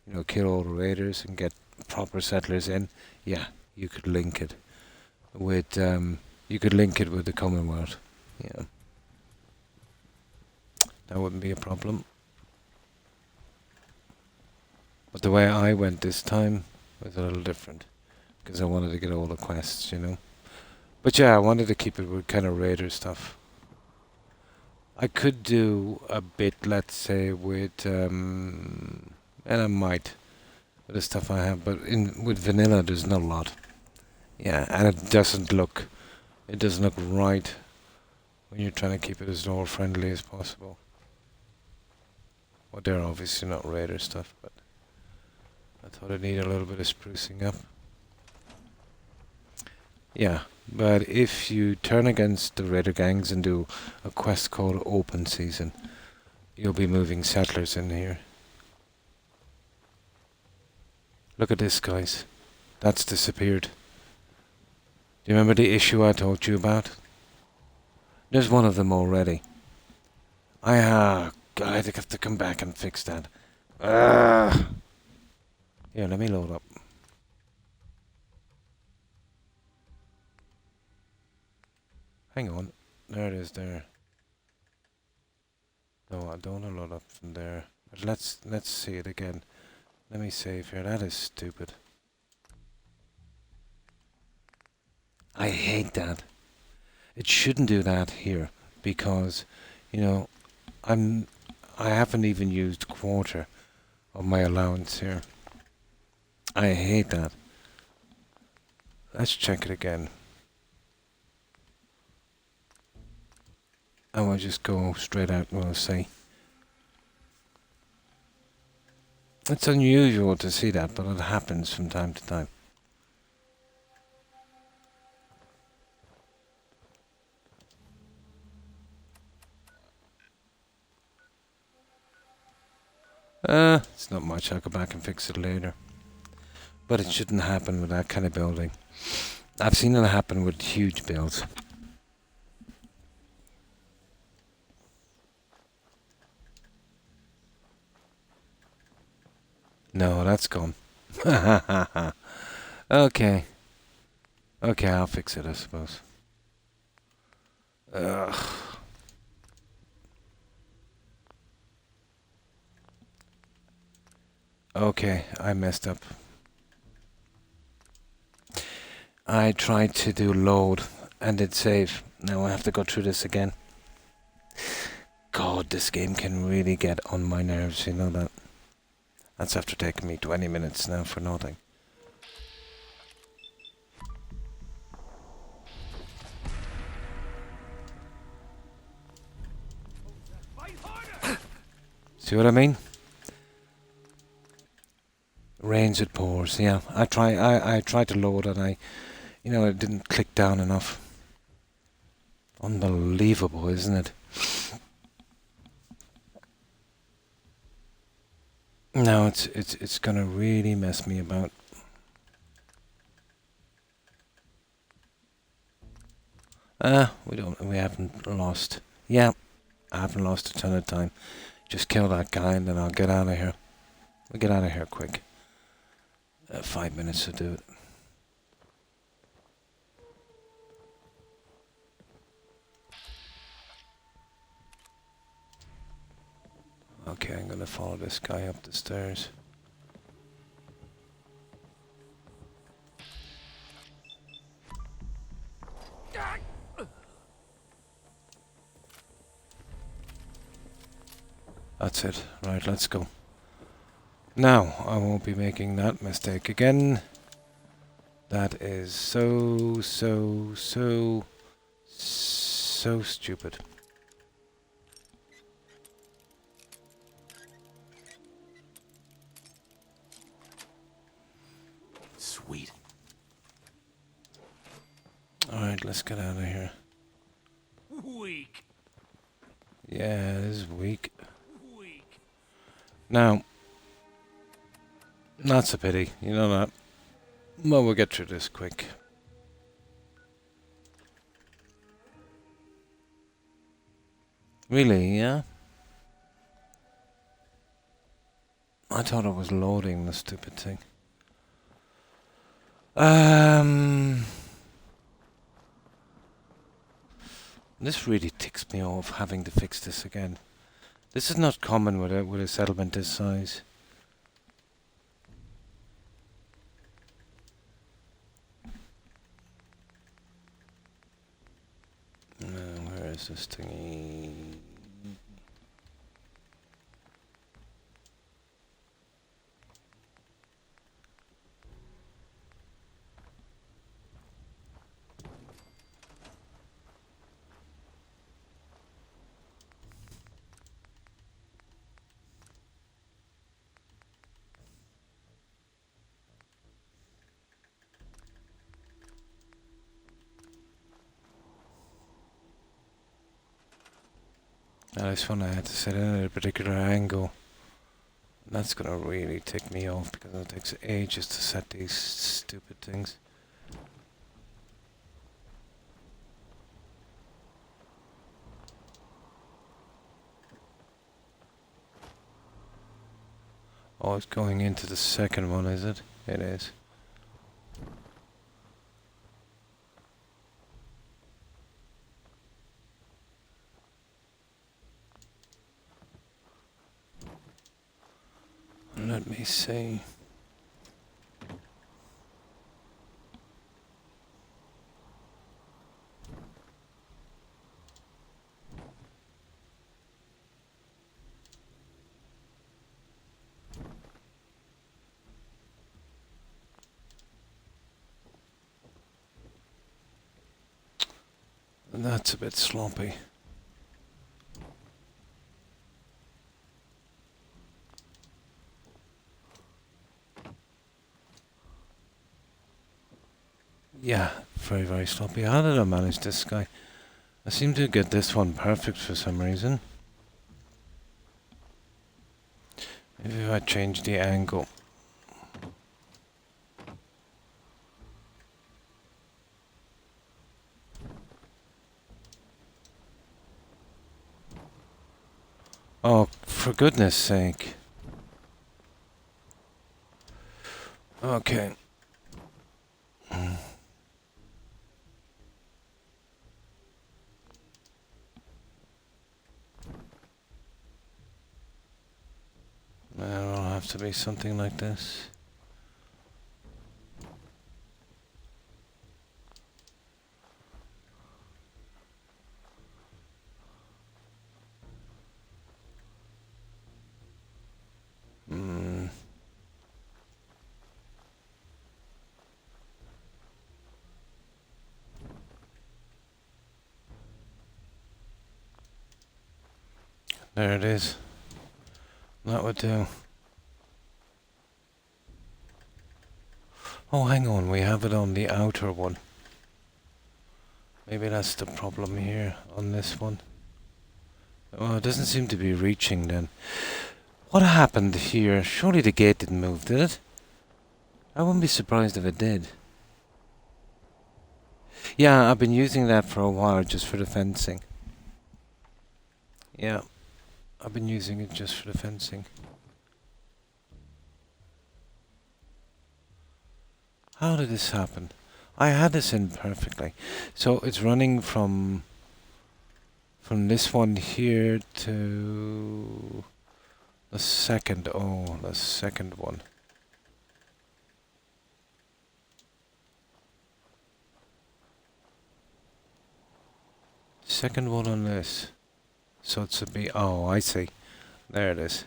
you know, kill all the raiders and get proper settlers in, yeah, you could link it with the Commonwealth. Yeah. That wouldn't be a problem. But the way I went this time was a little different, because I wanted to get all the quests, you know. But yeah, I wanted to keep it with kind of raider stuff. I could do a bit, let's say, with, and I might, with the stuff I have, but with vanilla there's not a lot. Yeah, and it doesn't look right when you're trying to keep it as lore friendly as possible. Well, they're obviously not raider stuff, but I thought it needed a little bit of sprucing up. Yeah, but if you turn against the raider gangs and do a quest called Open Season, you'll be moving settlers in here. Look at this, guys. That's disappeared. Do you remember the issue I told you about? There's one of them already. God, I have to come back and fix that. Here, let me load up. Hang on. There it is there. No, I don't want to load up from there. But let's see it again. Let me save here. That is stupid. I hate that. It shouldn't do that here because, you know, I haven't even used a quarter of my allowance here. I hate that. Let's check it again. I will just go straight out and we'll see. It's unusual to see that, but it happens from time to time. It's not much. I'll go back and fix it later. But it shouldn't happen with that kind of building. I've seen it happen with huge builds. No, that's gone. Okay. Okay, I'll fix it, I suppose. Ugh. Okay, I messed up. I tried to do load and it save. Now I have to go through this again. God, this game can really get on my nerves, you know that. That's after taking me 20 minutes now for nothing. See what I mean? Rains it pours, yeah. I tried to load and it didn't click down enough. Unbelievable, isn't it? No, it's gonna really mess me about. We haven't lost. Yeah, I haven't lost a ton of time. Just kill that guy and then I'll get out of here. We'll get out of here quick. 5 minutes to do it. Okay, I'm gonna follow this guy up the stairs. That's it. Right, let's go. Now, I won't be making that mistake again. That is so stupid. Sweet. Alright, let's get out of here. Weak. Yeah, it is weak. Weak. Now, that's a pity, you know that. Well, we'll get through this quick. Really, yeah? I thought it was loading, the stupid thing. This really ticks me off, having to fix this again. This is not common with a settlement this size. Where is this thingy? This one I had to set in at a particular angle. That's gonna really tick me off because it takes ages to set these stupid things. Oh, it's going into the second one, is it? It is. Let me see. That's a bit sloppy. Yeah, very sloppy. How did I manage this guy? I seem to get this one perfect for some reason. Maybe if I change the angle. Oh, for goodness sake. Okay. It'll have to be something like this. There it is. That would do. Oh, hang on, we have it on the outer one. Maybe that's the problem here on this one. Oh, it doesn't seem to be reaching then. What happened here? Surely the gate didn't move, did it? I wouldn't be surprised if it did. Yeah, I've been using that for a while just for the fencing. Yeah, I've been using it just for the fencing. How did this happen? I had this in perfectly. So it's running from this one here to the second. Oh, the second one. Second one on this. So it's a B. Oh, I see. There it is.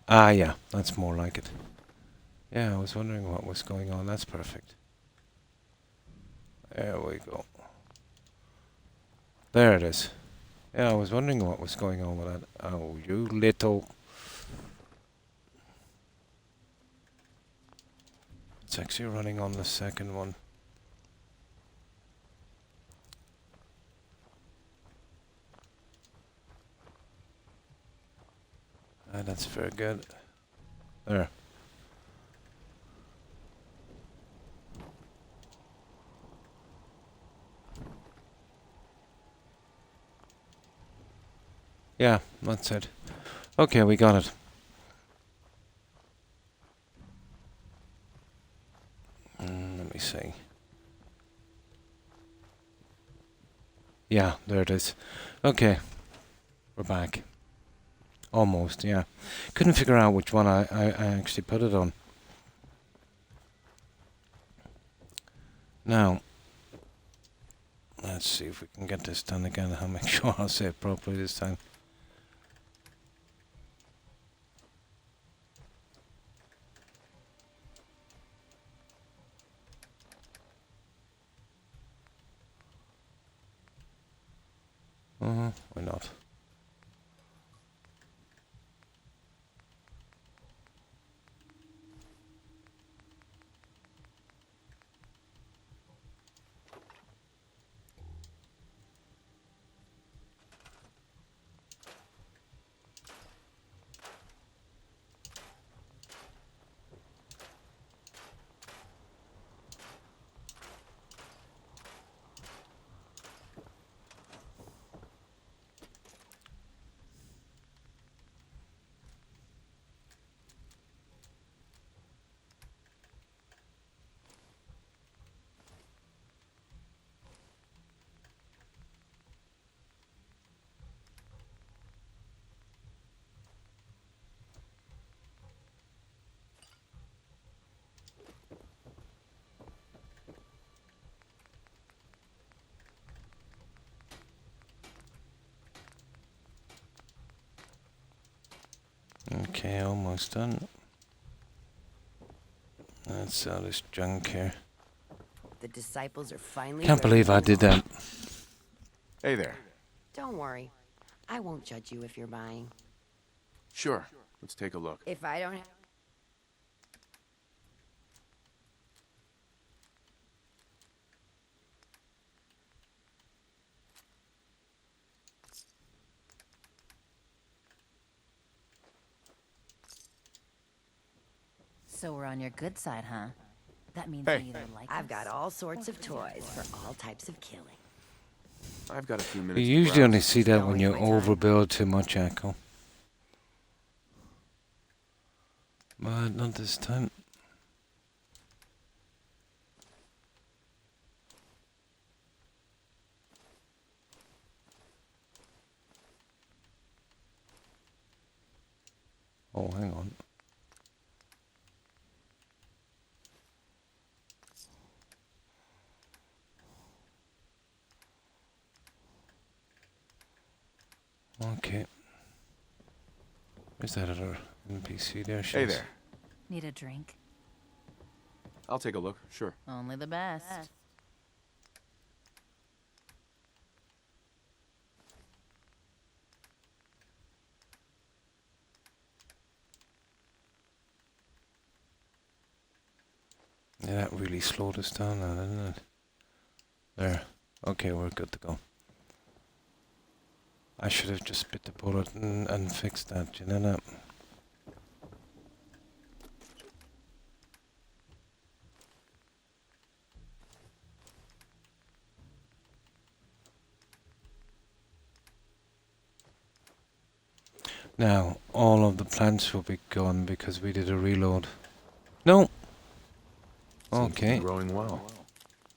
Ah, yeah, that's more like it. Yeah, I was wondering what was going on. That's perfect. There we go. There it is. Yeah, I was wondering what was going on with that. Oh, you little... It's actually running on the second one. Ah, that's very good. There. Yeah, that's it. Okay, we got it. Let me see. Yeah, there it is. Okay, we're back. Almost, yeah. Couldn't figure out which one I actually put it on. Now, let's see if we can get this done again. I'll make sure I'll say it properly this time. Why not? Okay, almost done. Let's all this junk here. The disciples are finally Can't ready believe for I did that. Hey there. Don't worry. I won't judge you if you're buying. Sure. Let's take a look. If I don't have... So we're on your good side, huh? That means Hey. you either like I've us got all sorts or of toys for all types of killing. I've got a few You minutes. usually only see that Don't when waste you my time. overbuild too much, Echo. But not this time. Oh, hang on. Okay. Where's that other NPC there? Hey there. Need a drink? I'll take a look. Sure. Only the best. Yeah, that really slowed us down now, didn't it? There. Okay, we're good to go. I should have just bit the bullet and fixed that, you know that? Now, all of the plants will be gone because we did a reload. No! Seems to be Okay. growing well.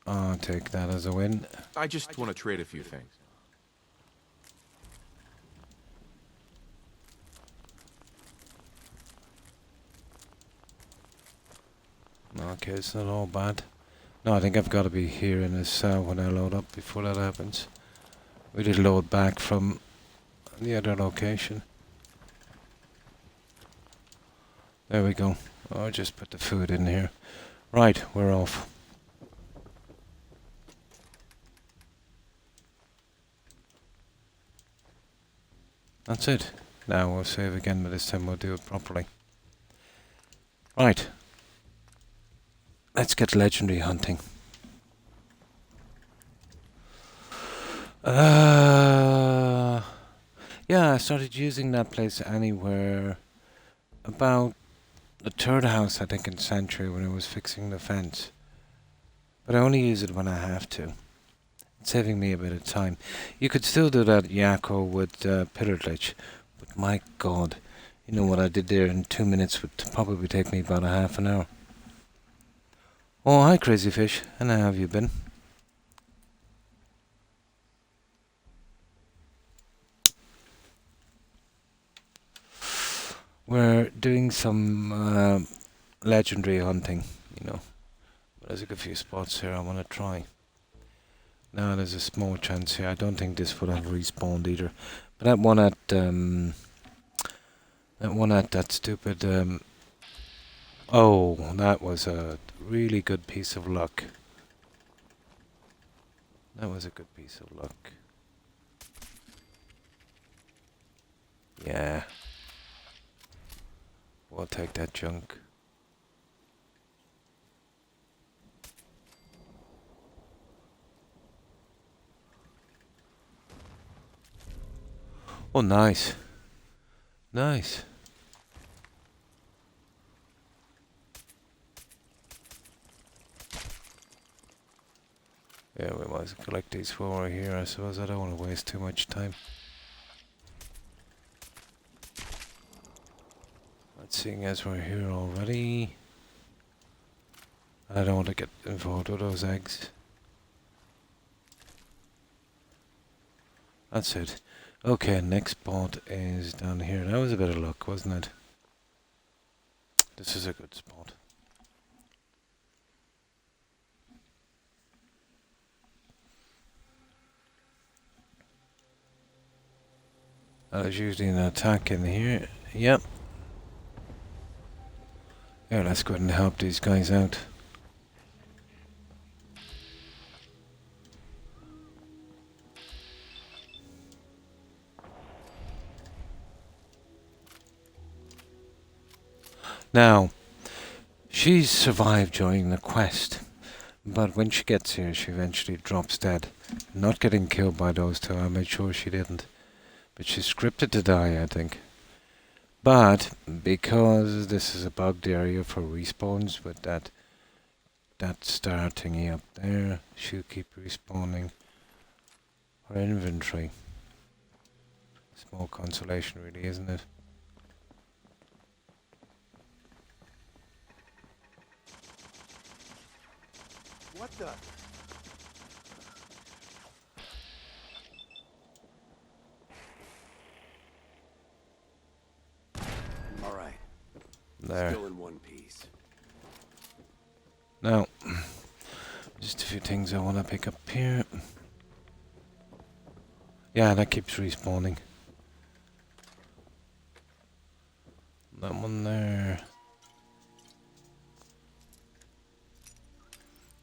I'll take that as a win. I just want to trade a few things. Okay, it's not all bad. No, I think I've got to be here in a cell when I load up before that happens. We did load back from the other location. There we go. I'll just put the food in here. Right, we're off. That's it. Now we'll save again, but this time we'll do it properly. Right. Let's get legendary hunting. Yeah, I started using that place anywhere about the third house, I think, in Sanctuary when I was fixing the fence. But I only use it when I have to. It's saving me a bit of time. You could still do that Yakko with Pillar Glitch, but my god, you know what I did there in 2 minutes would probably take me about a half an hour. Oh, hi Crazy Fish, and how have you been? We're doing some legendary hunting, you know. There's a good few spots here I want to try. Now there's a small chance here. I don't think this would have respawned either. But that one at that stupid oh, that was a really good piece of luck. That was a good piece of luck. Yeah. We'll take that junk. Oh, nice. Nice. Yeah, we might as well collect these while we're here, I suppose. I don't want to waste too much time. Seeing as we're here already, I don't want to get involved with those eggs. That's it. Okay, next spot is down here. That was a bit of luck, wasn't it? This is a good spot. There's usually an attack in here. Yep. Yeah, let's go ahead and help these guys out. Now, she's survived during the quest, but when she gets here, she eventually drops dead. Not getting killed by those two, I made sure she didn't. But she's scripted to die, I think. But because this is a bugged area for respawns with that star thingy up there, she'll keep respawning her inventory. Small consolation, really, isn't it? What the? All right. There. Still in one piece. Now, just a few things I want to pick up here. Yeah, that keeps respawning. That one there.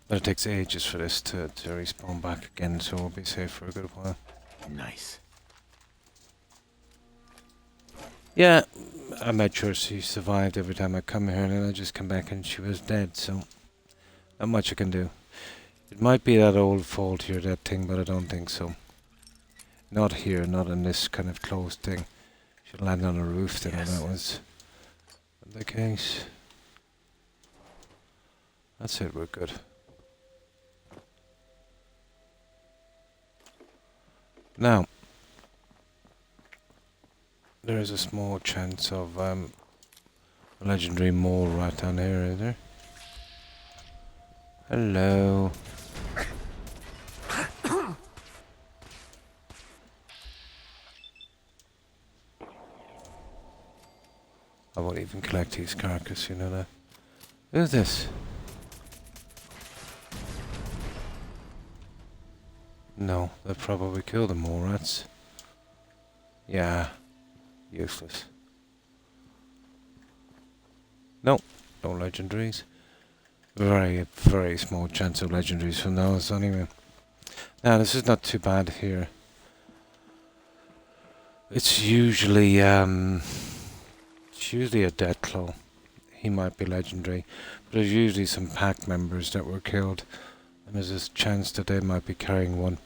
But it takes ages for this to respawn back again, so we'll be safe for a good while. Nice. Yeah, I made sure she survived every time I come here, and then I just come back and she was dead, so not much I can do. It might be that old fault here, that thing, but I don't think so. Not here, not in this kind of closed thing. Should land on a roof then, if that was the case. That's it, we're good. Now, there is a small chance of a legendary mole rat down here, is there? Hello. I won't even collect his carcass, you know that. Who's this? No, they've probably killed the mole rats. Yeah, useless. No, no legendaries. Very, very small chance of legendaries from those anyway. Now, this is not too bad here. It's usually a Deathclaw. He might be legendary, but there's usually some pack members that were killed, and there's this chance that they might be carrying one.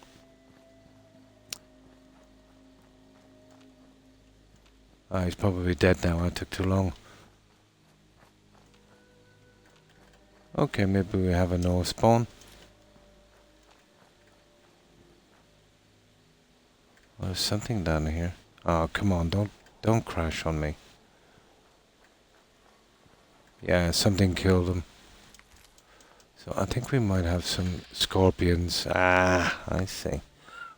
Ah, he's probably dead now. I took too long. Okay, maybe we have a no spawn. Oh, there's something down here. Oh, come on! Don't crash on me. Yeah, something killed him. So I think we might have some scorpions. Ah, I see.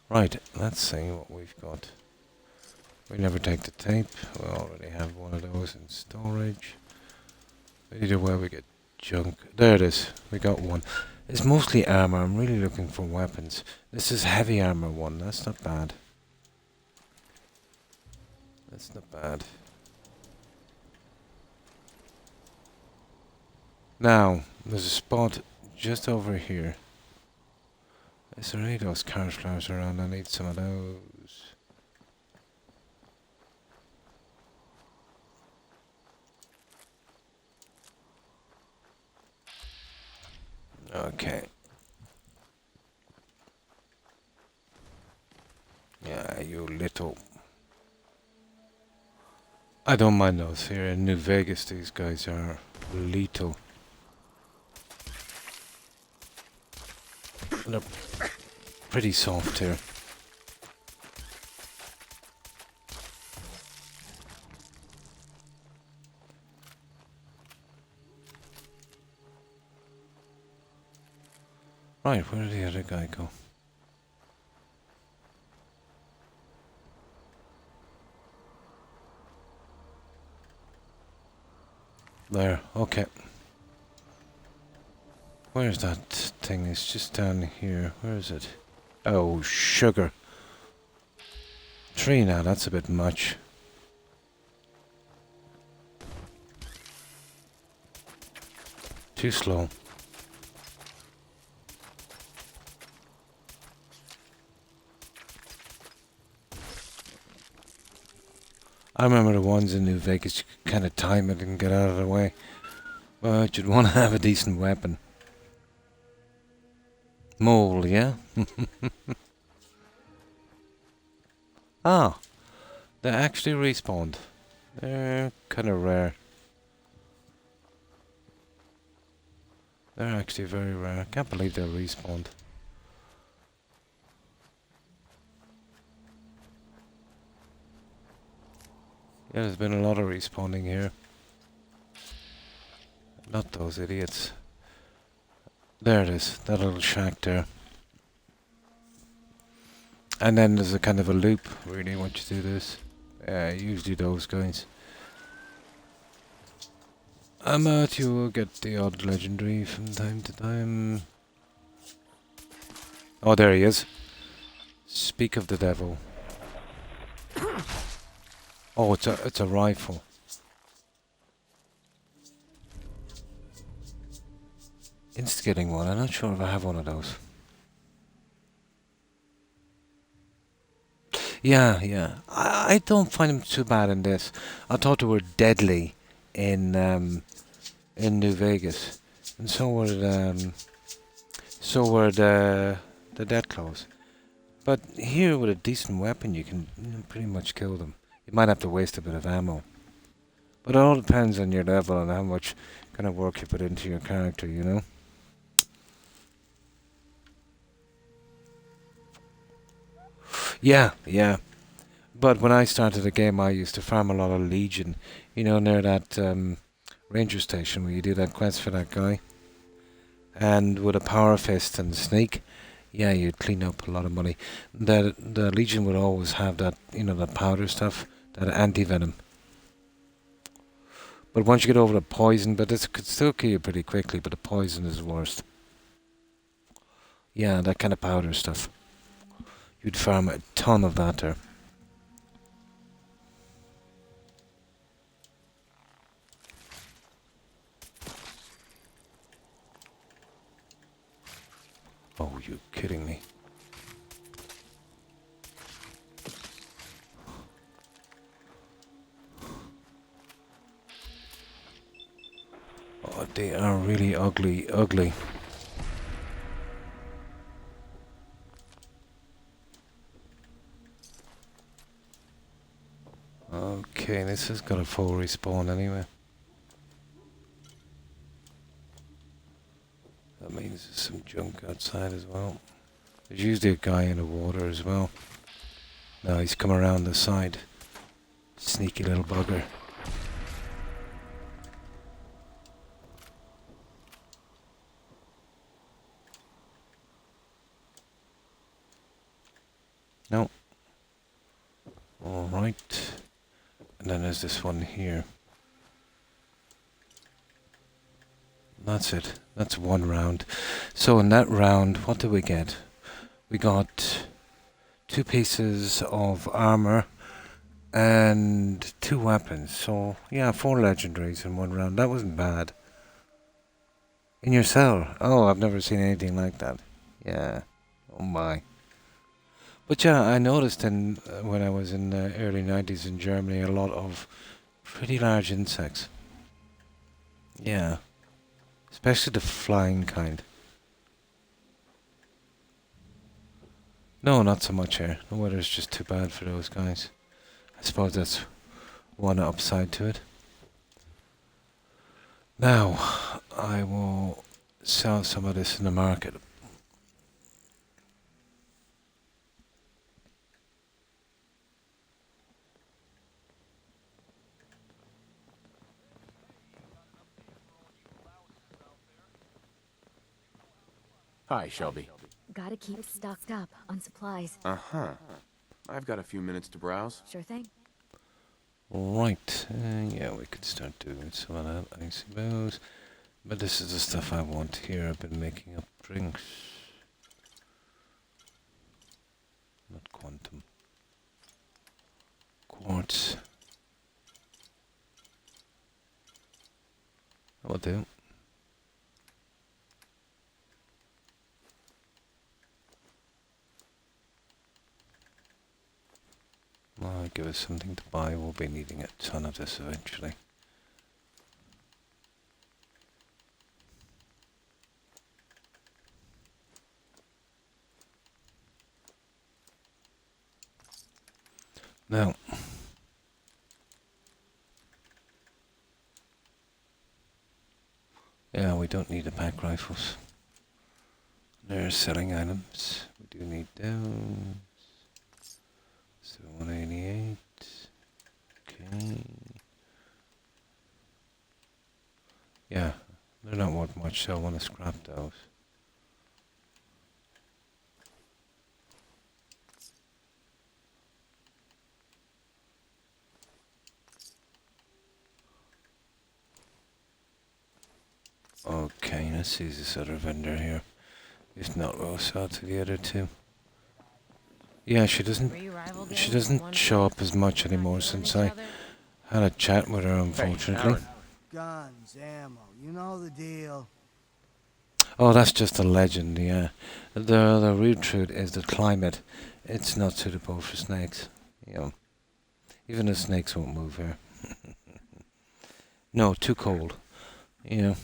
Right, let's see what we've got. We never take the tape. We already have one of those in storage. Either way we get junk. There it is. We got one. It's mostly armor. I'm really looking for weapons. This is heavy armor one. That's not bad. That's not bad. Now, there's a spot just over here. Is there any of those carrot flowers around? I need some of those. Okay. Yeah, you little... I don't mind those here. In New Vegas, these guys are lethal. And they're pretty soft here. Right, where did the other guy go? There, okay. Where's that thing? It's just down here. Where is it? Oh, sugar. 3 now, that's a bit much. Too slow. I remember the ones in New Vegas, you could kind of time it and get out of the way. But you'd want to have a decent weapon. Mole, yeah? Ah, they actually respawned. They're kind of rare. They're actually very rare. I can't believe they respawned. Yeah, there's been a lot of respawning here. Not those idiots. There it is, that little shack there. And then there's a kind of a loop, really, once you do this. Usually those guys. You will get the odd legendary from time to time. Oh, there he is. Speak of the devil. Oh, it's a rifle. Instigating one. I'm not sure if I have one of those. Yeah. I don't find them too bad in this. I thought they were deadly in New Vegas, and so were the Deathclaws. But here, with a decent weapon, you can pretty much kill them. You might have to waste a bit of ammo. But it all depends on your level and how much kind of work you put into your character, you know? Yeah. But when I started the game, I used to farm a lot of Legion. You know, near that ranger station where you do that quest for that guy. And with a power fist and sneak, yeah, you'd clean up a lot of money. The Legion would always have that, you know, that powder stuff, that anti-venom. But once you get over the poison, but it could still kill you pretty quickly, but the poison is the worst. Yeah, that kind of powder stuff. You'd farm a ton of that there. Oh, you kidding me? Oh, they are really ugly, ugly. Okay, this has got a full respawn anyway. That means there's some junk outside as well. There's usually a guy in the water as well. Now he's come around the side. Sneaky little bugger. No. Alright. And then there's this one here. That's it. That's one round. So in that round, what did we get? We got 2 pieces of armor and 2 weapons. So yeah, 4 legendaries in one round. That wasn't bad. In your cell. Oh, I've never seen anything like that. Yeah. Oh my. But yeah, I noticed when I was in the early 90s in Germany, a lot of pretty large insects. Yeah. Especially the flying kind. No, not so much here. The weather's just too bad for those guys. I suppose that's one upside to it. Now, I will sell some of this in the market. Hi, Shelby. Gotta keep stocked up on supplies. Uh-huh. I've got a few minutes to browse. Sure thing. Right, yeah, we could start doing some of that, I suppose. But this is the stuff I want here. I've been making up drinks. Not quantum. Quartz. That'll do. Well, give us something to buy. We'll be needing a ton of this eventually. Now, yeah, we don't need the pack rifles. They're selling items. We do need those. So 188. Okay. Yeah, they're not worth much, so I want to scrap those. Okay, let's see this other vendor here. If not, we'll sell to the other 2. Yeah, she doesn't show up as much anymore since I had a chat with her, unfortunately. Hey, Guns, ammo, you know the deal. Oh, that's just a legend, yeah. The real truth is the climate. It's not suitable for snakes. You know, even the snakes won't move here. No, too cold. You know,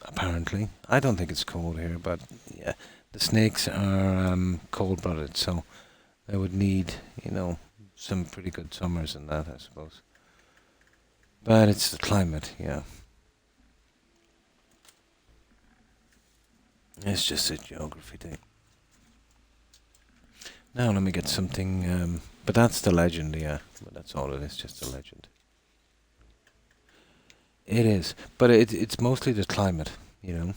apparently. I don't think it's cold here, but yeah. The snakes are cold-blooded, so they would need, you know, some pretty good summers in that, I suppose. But it's the climate, yeah. It's just a geography thing. Now let me get something But that's the legend, yeah. But that's all it is, just a legend. It is, but it's mostly the climate, you know.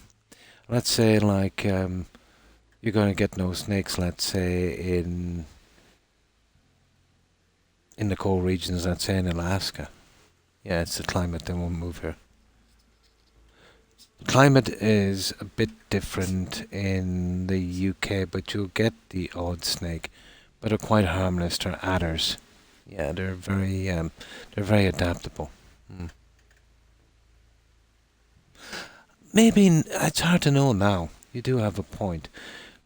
Let's say like you're going to get no snakes. Let's say in the cold regions. Let's say in Alaska. Yeah, it's the climate. They won't move here. Climate is a bit different in the UK, but you'll get the odd snake, but they're quite harmless. They're adders. Yeah, they're very adaptable. Mm. Maybe it's hard to know now. You do have a point,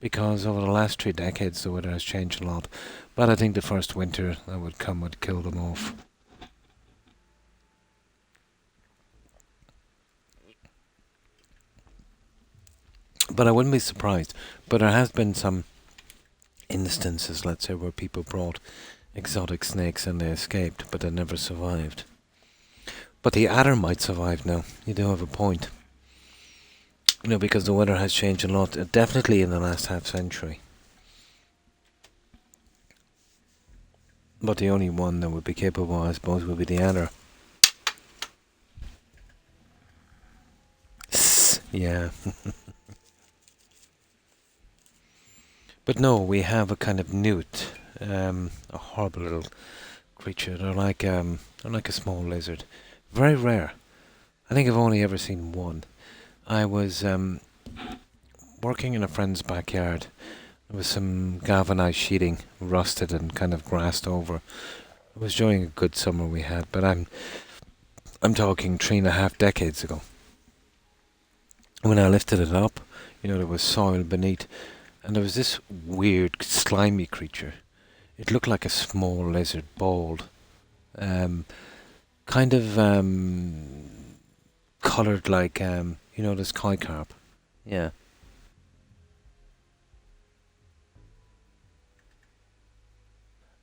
because over the last 3 decades the weather has changed a lot. But I think the first winter that would come would kill them off. But I wouldn't be surprised. But there has been some instances, let's say, where people brought exotic snakes and they escaped, but they never survived. But the adder might survive now. You do have a point. You know, because the weather has changed a lot, definitely in the last half century. But the only one that would be capable, I suppose, would be the adder. Yeah. But no, we have a kind of newt, a horrible little creature. They're like a small lizard, very rare. I think I've only ever seen one. I was working in a friend's backyard. There was some galvanized sheeting, rusted and kind of grassed over. It was during a good summer we had, but I'm talking 3.5 decades ago. When I lifted it up, you know, there was soil beneath, and there was this weird, slimy creature. It looked like a small lizard, bald, kind of coloured like, you know, this koi carp. Yeah.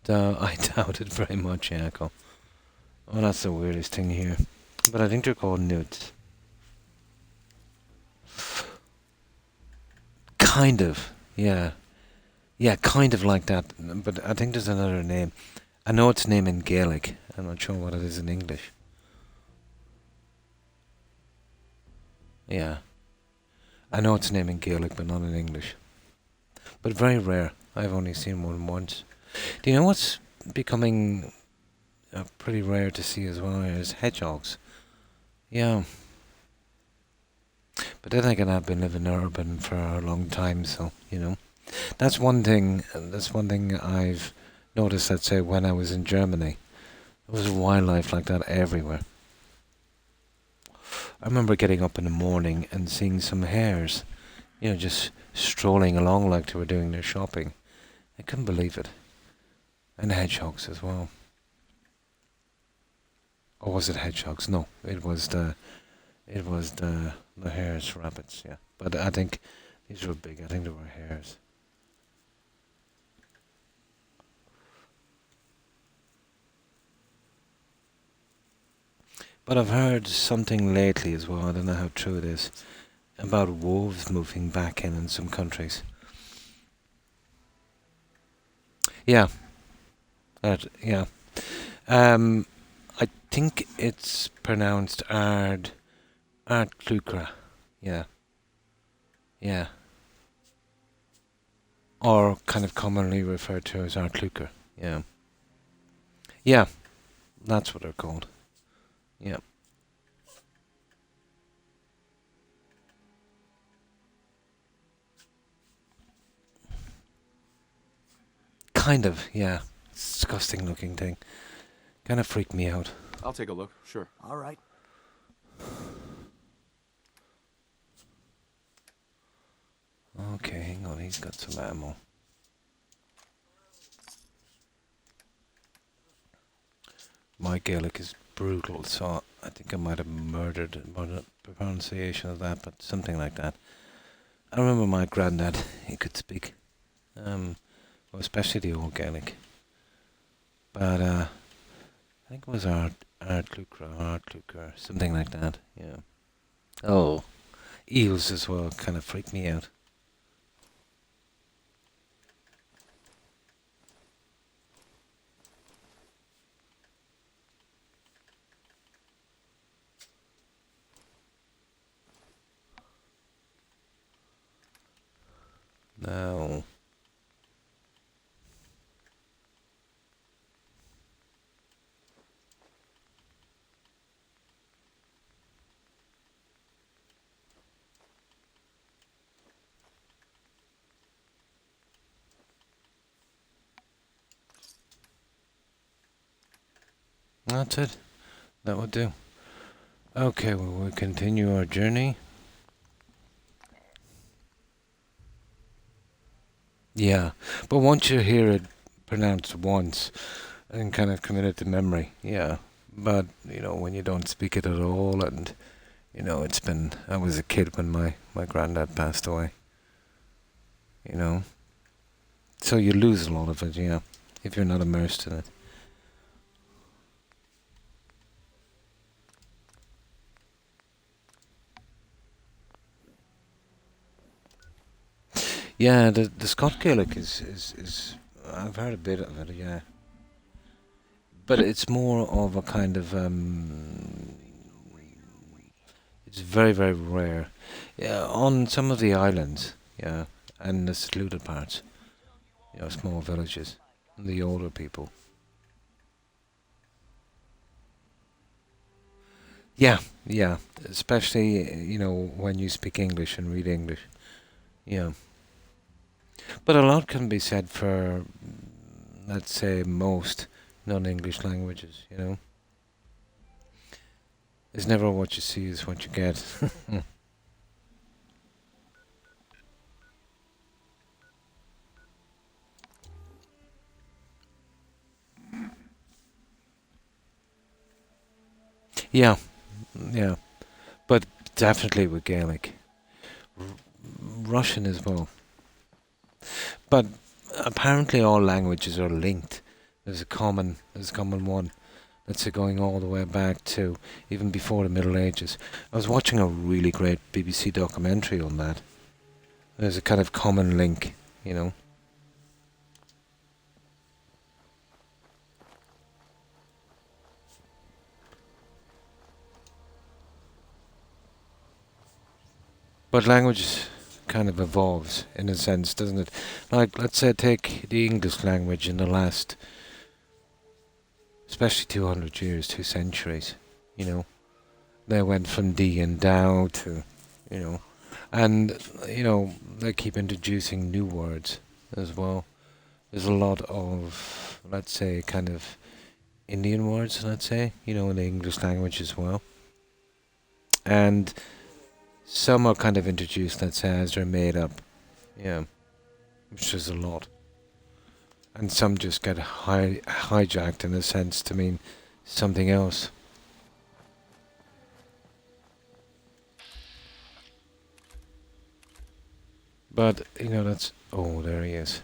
I doubt it very much, Jaco. Oh, that's the weirdest thing here. But I think they're called newts. Kind of, yeah. Yeah, kind of like that, but I think there's another name. I know its name in Gaelic. I'm not sure what it is in English. Yeah. I know its name in Gaelic, but not in English. But very rare. I've only seen one once. Do you know what's becoming pretty rare to see as well is hedgehogs? Yeah. But then again, I've been living urban for a long time, so, you know. That's one thing I've noticed, let's say, when I was in Germany. There was wildlife like that everywhere. I remember getting up in the morning and seeing some hares, you know, just strolling along like they were doing their shopping. I couldn't believe it. And hedgehogs as well. Or was it hedgehogs? No, it was the hares, rabbits, yeah. But I think these were big. I think they were hares. But I've heard something lately as well, I don't know how true it is, about wolves moving back in some countries. Yeah. Yeah. I think it's pronounced Ardclúchra. Yeah. Yeah. Or kind of commonly referred to as Ardclúchra. Yeah. Yeah. That's what they're called. Yeah. Kind of, yeah. Disgusting looking thing. Kind of freaked me out. I'll take a look, sure. All right. Okay, hang on, he's got some ammo. My Gaelic is brutal, so I think I might have murdered the pronunciation of that, but something like that. I remember my granddad, he could speak, well, especially the old Gaelic. But I think it was Ardclúchra, something like that, yeah. Oh, eels as well kind of freaked me out. No. That's it. That would do. Okay, well, we'll continue our journey. Yeah, but once you hear it pronounced once and kind of commit it to memory, yeah. But, you know, when you don't speak it at all, and, you know, I was a kid when my granddad passed away, you know. So you lose a lot of it, yeah, if you're not immersed in it. Yeah, the Scott Gaelic is I've heard a bit of it, yeah. But it's more of a kind of it's very, very rare. Yeah, on some of the islands, yeah, and the secluded parts, you know, small villages, the older people. Yeah, yeah, especially, you know, when you speak English and read English. Yeah. But a lot can be said for, let's say, most non-English languages, you know. It's never what you see is what you get. Yeah, yeah. But definitely with Gaelic. R- Russian as well. But apparently all languages are linked. There's a common one. That's going all the way back to even before the Middle Ages. I was watching a really great BBC documentary on that. There's a kind of common link, you know. But language kind of evolves in a sense, doesn't it? Like, let's say, take the English language in the last, especially 200 years, 2 centuries, you know. They went from D and Dow to, you know, and, you know, they keep introducing new words as well. There's a lot of, let's say, kind of Indian words, let's say, you know, in the English language as well. And some are kind of introduced, let's say, as they're made up. Yeah, which is a lot. And some just get hijacked in a sense to mean something else. But, you know, that's... Oh, there he is.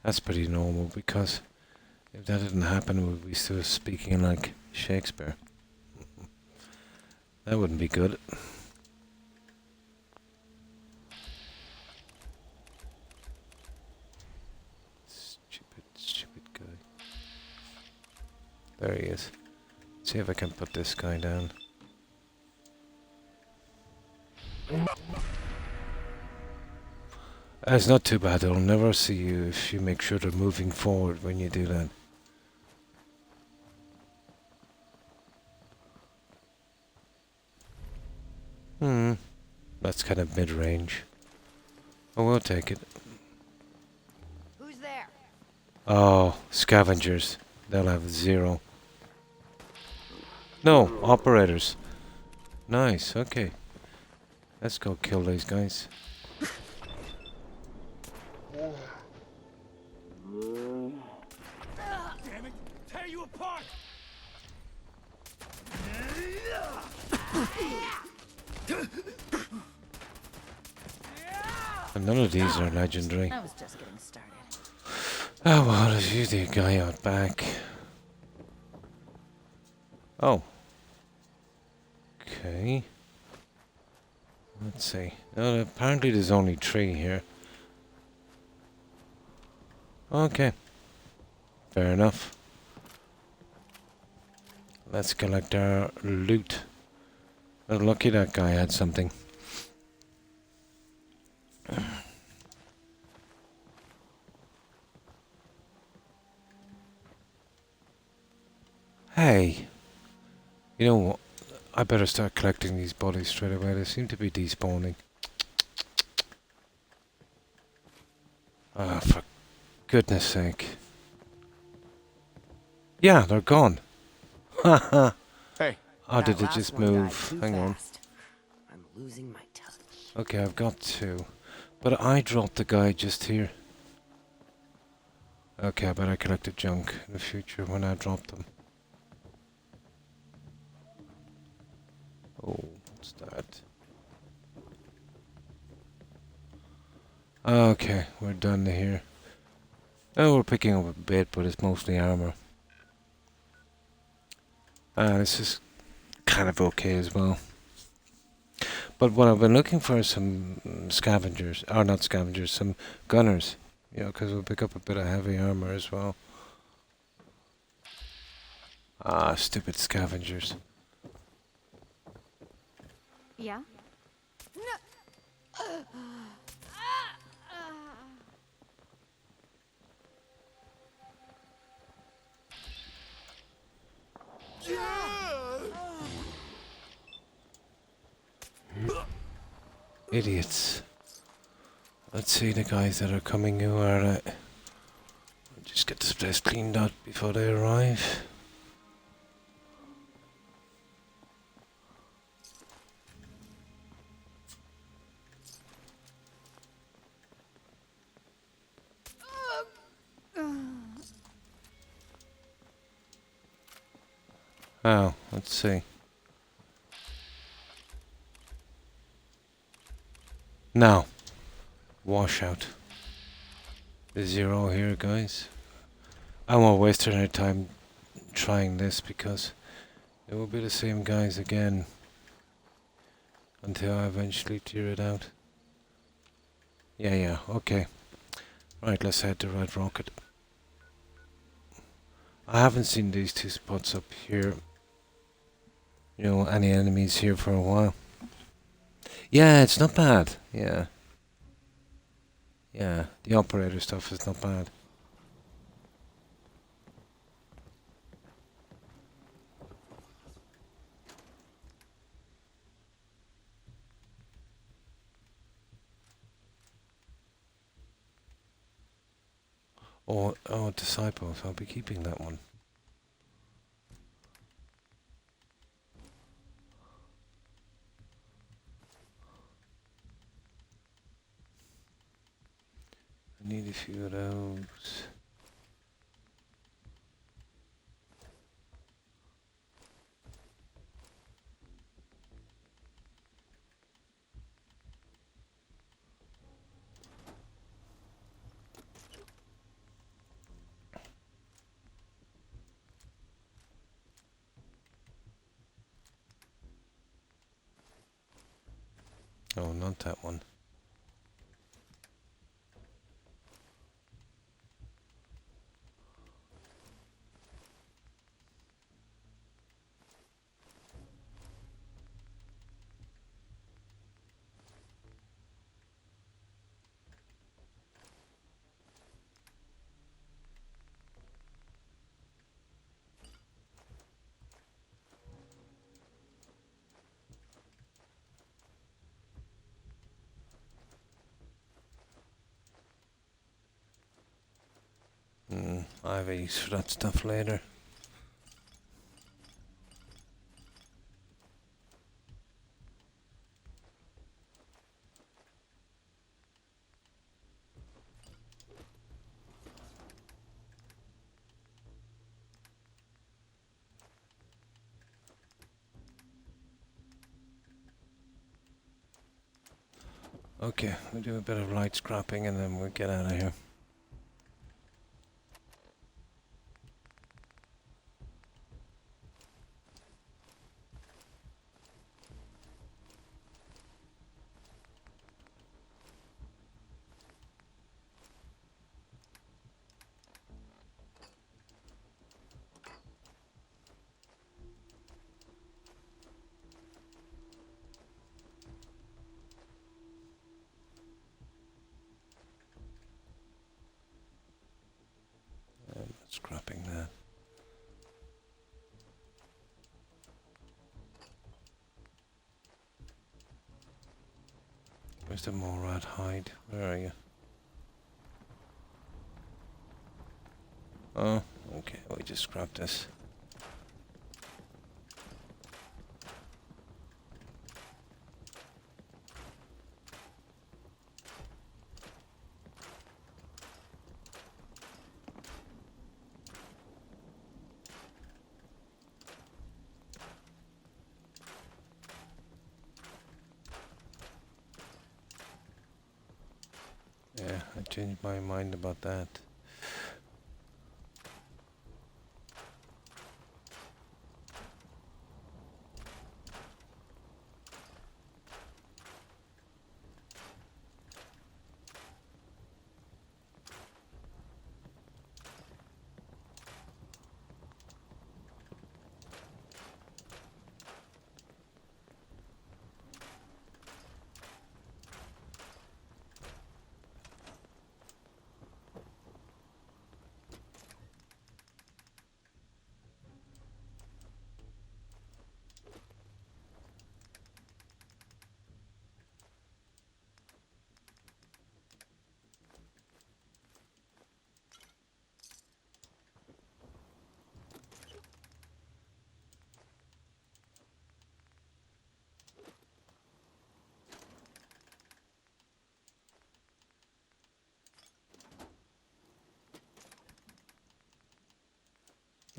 That's pretty normal, because if that didn't happen, we'd be still speaking like Shakespeare. That wouldn't be good. Stupid guy. There he is. See if I can put this guy down. It's not too bad. They'll never see you if you make sure they're moving forward when you do that. That's kind of mid-range. Oh, we'll take it. Who's there? Oh, scavengers. They'll have 0. No, operators. Nice, okay. Let's go kill these guys. Damn it! Tear you apart! And none of these are legendary. I was just getting started. Oh, well, there's usually a guy out back. Oh. Okay. Let's see. Apparently there's only 3 here. Okay. Fair enough. Let's collect our loot. Well, lucky that guy had something. Hey, you know what? I better start collecting these bodies straight away. They seem to be despawning. Ah, for goodness sake. Yeah, they're gone. Haha. Hey, Oh, did That it last just one died move? too Hang on. fast. I'm losing my touch. Okay, I've got two. But I dropped the guy just here. Okay, I better collect the junk in the future when I drop them. Oh, what's that? Okay, we're done here. Oh, we're picking up a bit, but it's mostly armor. This is kind of okay as well. But what I've been looking for is some scavengers, or not scavengers, some gunners. You know, because we'll pick up a bit of heavy armor as well. Ah, stupid scavengers. Yeah? Idiots. Let's see the guys that are coming who are... just get this place cleaned out before they arrive. Oh, let's see. Now, washout. Zero here, guys. I won't waste any time trying this because it will be the same guys again until I eventually clear it out. Yeah, okay. Right, let's head to Red Rocket. I haven't seen these two spots up here. You know, any enemies here for a while. Yeah, it's not bad. Yeah, the operator stuff is not bad. Oh, disciples. I'll be keeping that one. I need a few of those. Oh, not that one. I have a use for that stuff later. Okay, we'll do a bit of light scrapping and then we'll get out of here. Scrapping that. Where's the Morad hide? Where are you? Oh, okay. We just scrapped this. Yeah, I changed my mind about that.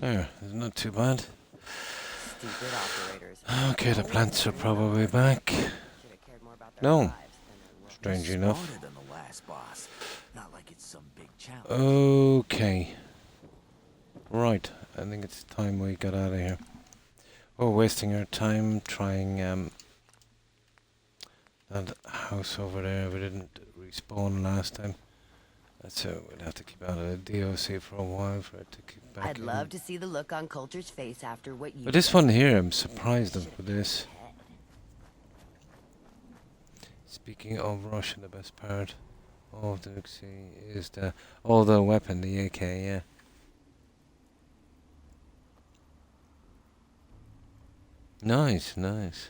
There, it's not too bad. Stupid operators. Okay, the plants are probably back. Should have cared more about their No. lives than their looks. Strange enough. Smarter than the last boss. Not like it's some big challenge. Okay. Right, I think it's time we got out of here. We're wasting our time trying that house over there. We didn't respawn last time. So we'll have to keep out of the DOC for a while for it to keep back I'd in. love to see the look on Coulter's face after what you But this did. one here, I'm surprised with this. Speaking of Russian, the best part of the DOC is the weapon, the AK, yeah. Nice, nice.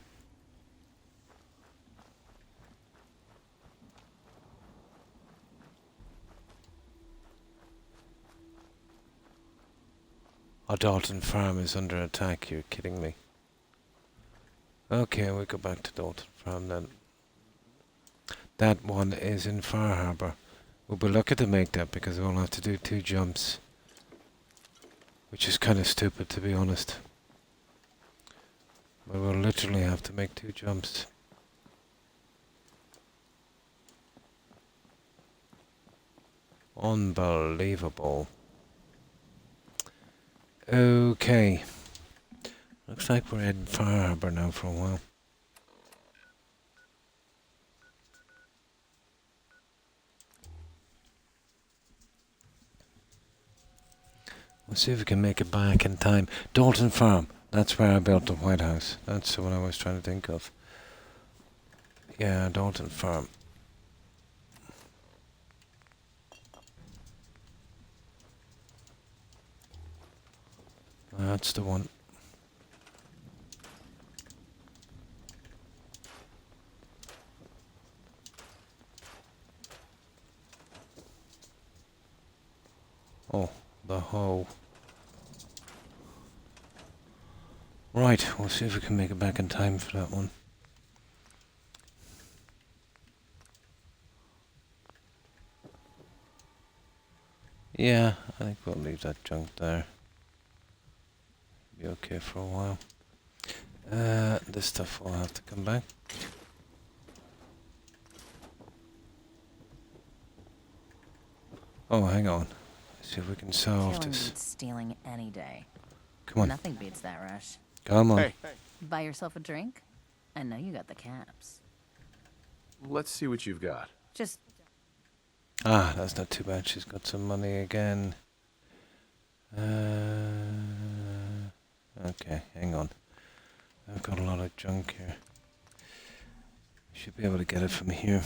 Oh, Dalton Farm is under attack, you're kidding me. Okay, we go back to Dalton Farm then. That one is in Far Harbour. We'll be lucky to make that because we'll have to do 2 jumps. Which is kind of stupid, to be honest. But we'll literally have to make 2 jumps. Unbelievable. Okay. Looks like we're heading Far Harbour now for a while. We'll see if we can make it back in time. Dalton Farm. That's where I built the White House. That's what I was trying to think of. Yeah, Dalton Farm. That's the one. Oh, the hoe. Right, we'll see if we can make it back in time for that one. Yeah, I think we'll leave that junk there. Be okay for a while. This stuff will have to come back. Oh, hang on. Let's see if we can solve Killing this. beats stealing any day. Come on. Nothing beats that rush. Come on. Hey, Buy yourself a drink? I know you got the caps. let's see what you've got. Just Ah, that's not too bad. She's got some money again. Okay, hang on. I've got a lot of junk here. Should be able to get it from here.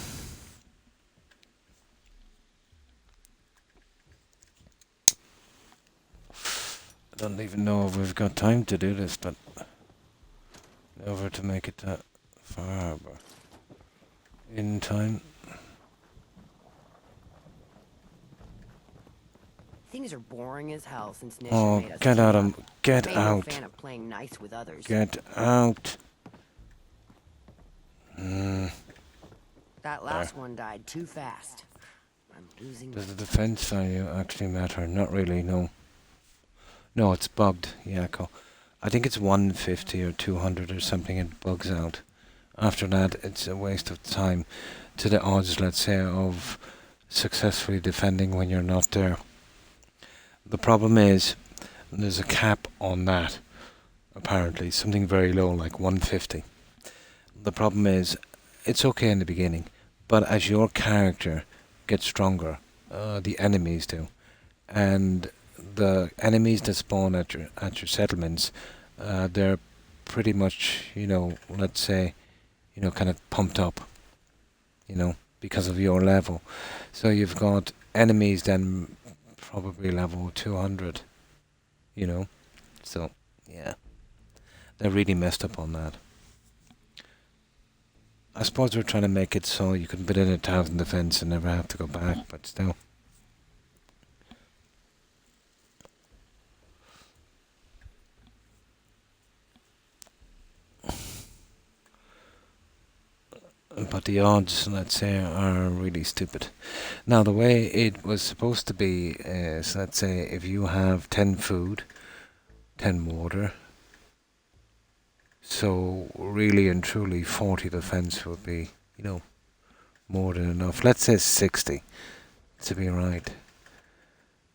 I don't even know if we've got time to do this, but over to make it to Far Harbour in time. Things are boring as hell since Nisha Oh, made us get team out up. of... Get I ain't no out. fan of playing nice with others. Get out. Hmm. That last one died too fast. I'm losing. Does the defense value actually matter? Not really, no. No, it's bugged, Yako. I think it's 150 or 200 or something, it bugs out. After that, it's a waste of time to the odds, let's say, of successfully defending when you're not there. The problem is, there's a cap on that, apparently, something very low, like 150. The problem is, it's okay in the beginning, but as your character gets stronger, the enemies do, and the enemies that spawn at your settlements, they're pretty much, you know, let's say, you know, kind of pumped up, you know, because of your level. So you've got enemies then probably level 200, you know. So yeah, they're really messed up on that. I suppose they're trying to make it so you can put in 1,000 defense and never have to go back, but still. But the odds, let's say, are really stupid. Now, the way it was supposed to be is, let's say, if you have 10 food, 10 water, so really and truly 40 defense would be, you know, more than enough. Let's say 60 to be right.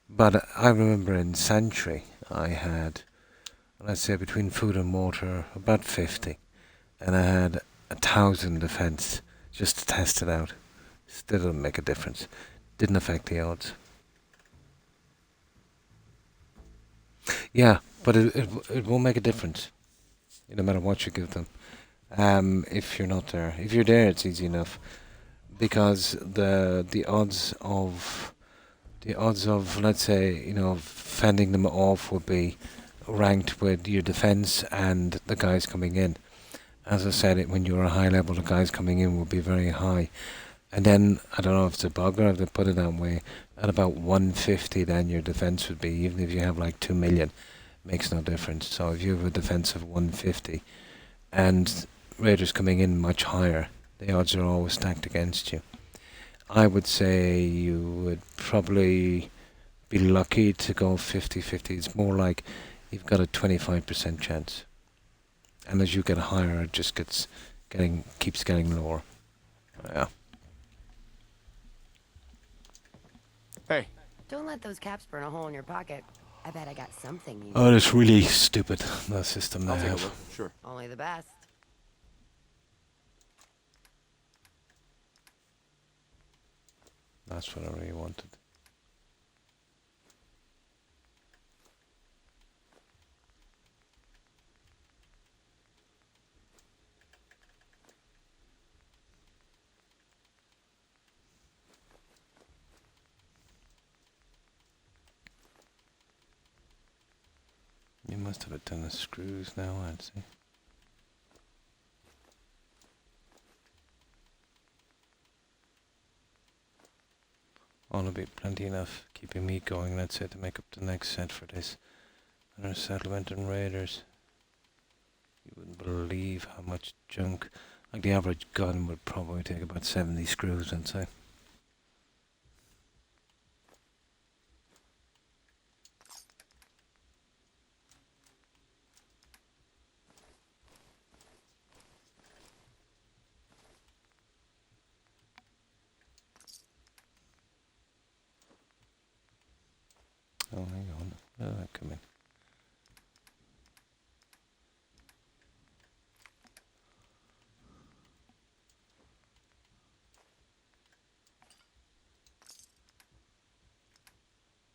But I remember in Sanctuary I had, let's say, between food and water about 50, and I had 1,000 defense just to test it out. Still didn't make a difference. Didn't affect the odds. Yeah, but it won't make a difference, no matter what you give them. If you're not there, if you're there, it's easy enough, because the odds of let's say, you know, fending them off would be ranked with your defense and the guys coming in. As I said, when you're a high level, the guys coming in will be very high. And then, I don't know if it's a bug or if they put it that way, at about 150 then your defense would be, even if you have like 2 million, makes no difference. So if you have a defense of 150 and raiders coming in much higher, the odds are always stacked against you. I would say you would probably be lucky to go 50-50. It's more like you've got a 25% chance. And as you get higher, it just keeps getting lower. Yeah. Hey. Don't let those caps burn a hole in your pocket. I bet I got something you Oh, it's really stupid, the system they I'll take a have. look. Sure. Only the best. That's what I really wanted. You must have a ton of screws now, I'd say. Oh, there'll be plenty enough keeping me going, let's say, to make up the next set for this. And our settlement and raiders. You wouldn't believe how much junk. Like the average gun would probably take about 70 screws, I'd say. Oh, hang on. Where did that come in?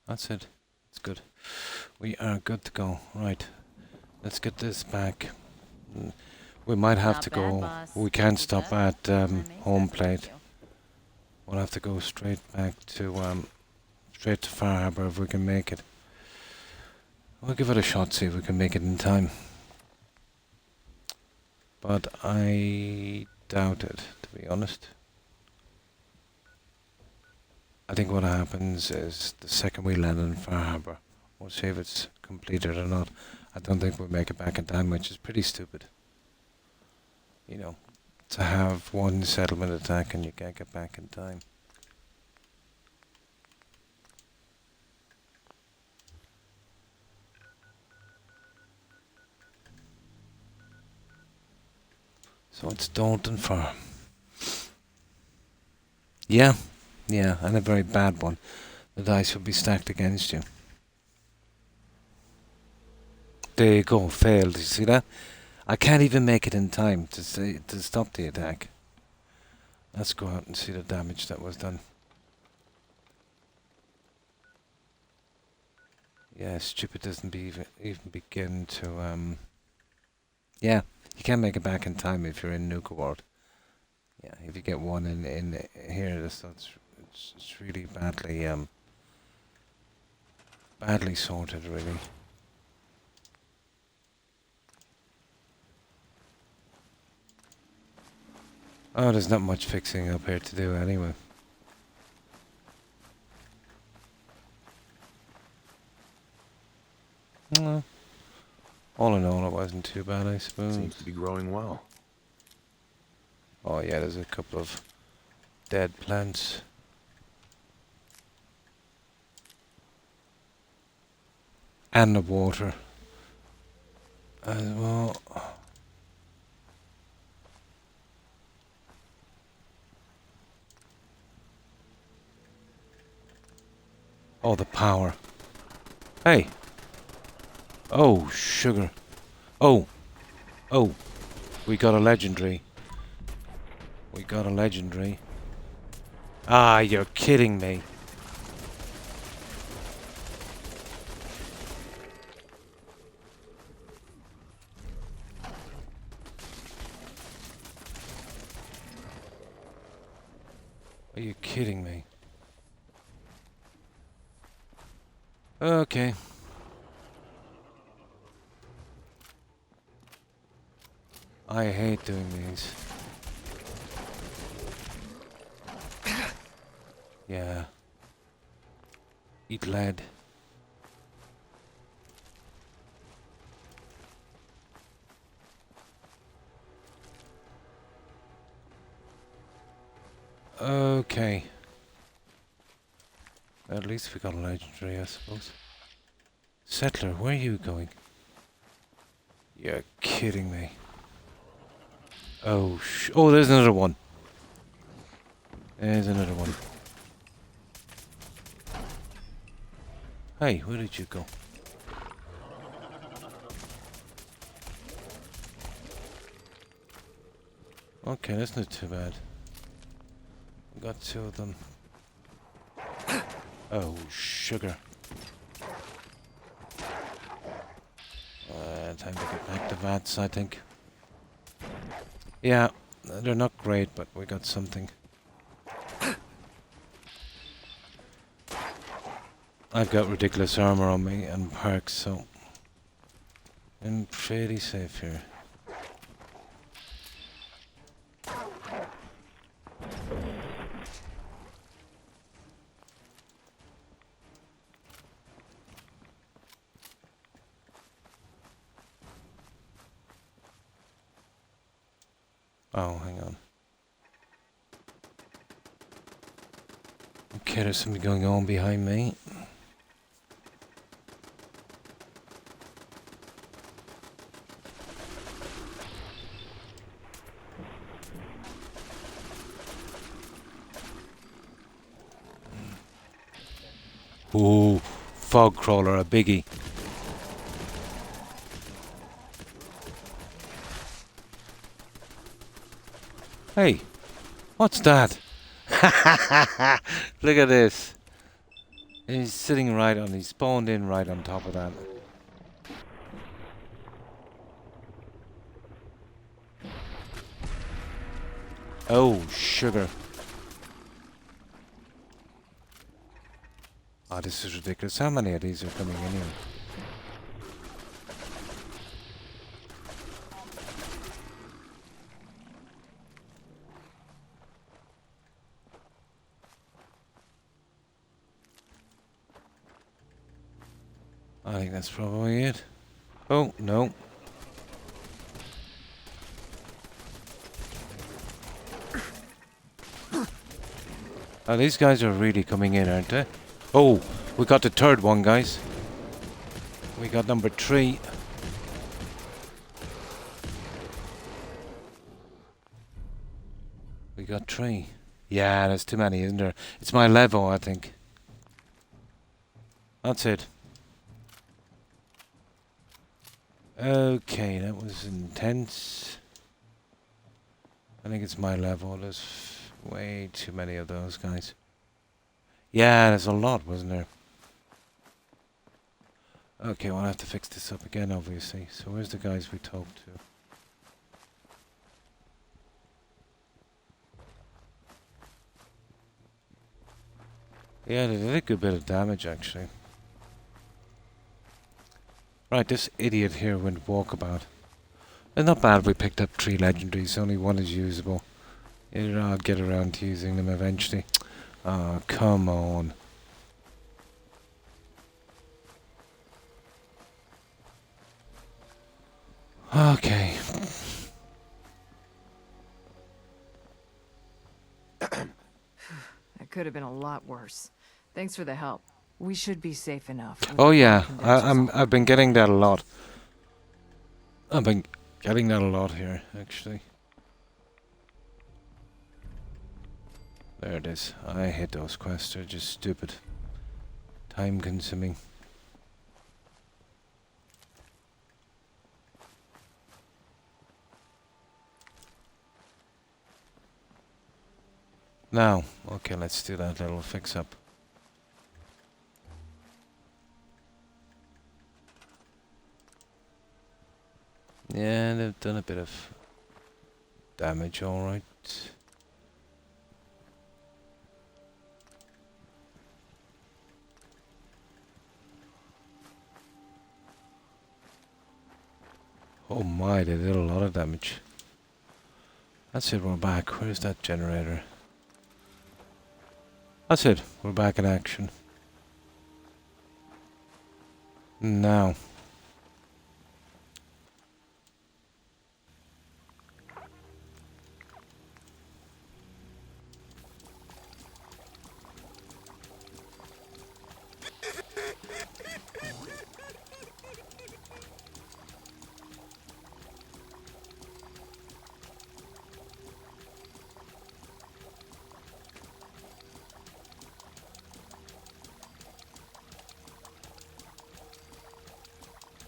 That's it. It's good. We are good to go. Right. Let's get this back. We might have Not to bad, go. boss. We can't Keep stop it up. at I may home start to plate. like you. We'll have to go straight back to straight to Far Harbour if we can make it. We'll give it a shot, see if we can make it in time. But I doubt it, to be honest. I think what happens is the second we land in Far Harbour, we'll see if it's completed or not. I don't think we'll make it back in time, which is pretty stupid. You know, to have one settlement attack and you can't get back in time. So it's Dalton Farm. Yeah, and a very bad one. The dice will be stacked against you. There you go, failed. You see that? I can't even make it in time to stop the attack. Let's go out and see the damage that was done. Yeah, stupid doesn't even begin to yeah, you can't make it back in time if you're in Nuka World. Yeah, if you get one in here, it's really badly sorted, really. Oh, there's not much fixing up here to do anyway. No. All in all, it wasn't too bad, I suppose. Seems to be growing well. Oh yeah, there's a couple of dead plants. And the water as well. Oh, the power. Hey. Oh, sugar. Oh. We got a legendary. Ah, you're kidding me. Are you kidding me? Okay. I hate doing these. Yeah. Eat lead. Okay. At least we got a legendary, I suppose. Settler, where are you going? You're kidding me. Oh, there's another one. There's another one. Hey, where did you go? Okay, that's not too bad. We got two of them. Oh, sugar. Time to get back to VATS, I think. Yeah, they're not great, but we got something. I've got ridiculous armor on me and perks, so I'm pretty safe here. Oh, hang on. Okay, there's something going on behind me. Ooh, fog crawler, a biggie. Hey, what's that? Look at this. He's sitting right on, he spawned in right on top of that. Oh, sugar. Oh, this is ridiculous. How many of these are coming in here? I think that's probably it. Oh, no. Oh, these guys are really coming in, aren't they? Oh, we got the third one, guys. We got number 3. We got 3. Yeah, there's too many, isn't there? It's my level, I think. That's it. Okay, that was intense. I think it's my level. There's way too many of those guys. Yeah, there's a lot, wasn't there? Okay, well, I have to fix this up again, obviously. So where's the guys we talked to? Yeah, they did a good bit of damage, actually. Right, this idiot here went walkabout. It's not bad we picked up 3 legendaries. Only one is usable. I'll get around to using them eventually. Oh, come on. Okay. That could have been a lot worse. Thanks for the help. We should be safe enough. Oh yeah, I've been getting that a lot. I've been getting that a lot here, actually. There it is. I hate those quests. They're just stupid. Time consuming. Now, okay, let's do that little fix up. Yeah, they've done a bit of damage, alright. Oh my, they did a lot of damage. That's it, we're back. Where's that generator? That's it, we're back in action. Now.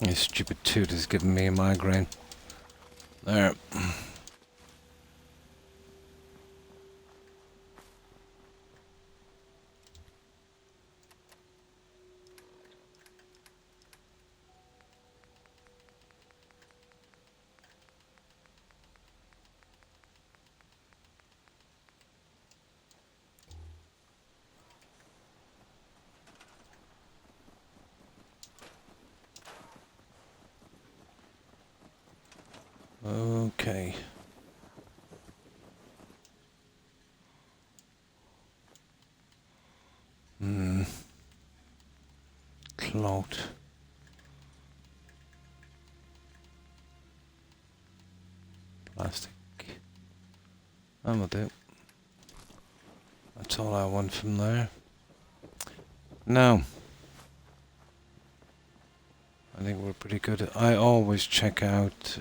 This stupid toot is giving me a migraine. There. Okay. Clout. Plastic. That'll do. That's all I want from there. Now. I think we're pretty good. I always check out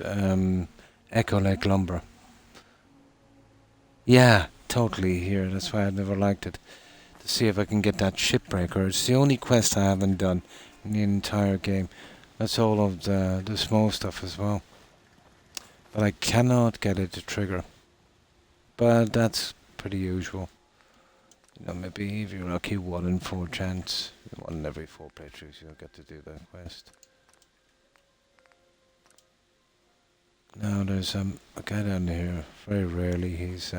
Echo Lake Lumber. Yeah, totally here. That's why I've never liked it. To see if I can get that shipbreaker. It's the only quest I haven't done in the entire game. That's all of the small stuff as well. But I cannot get it to trigger. But that's pretty usual. You know, maybe if you're lucky, 1 in 4 chance. 1 in every 4 playthroughs you'll get to do that quest. Now there's a guy down here. Very rarely he's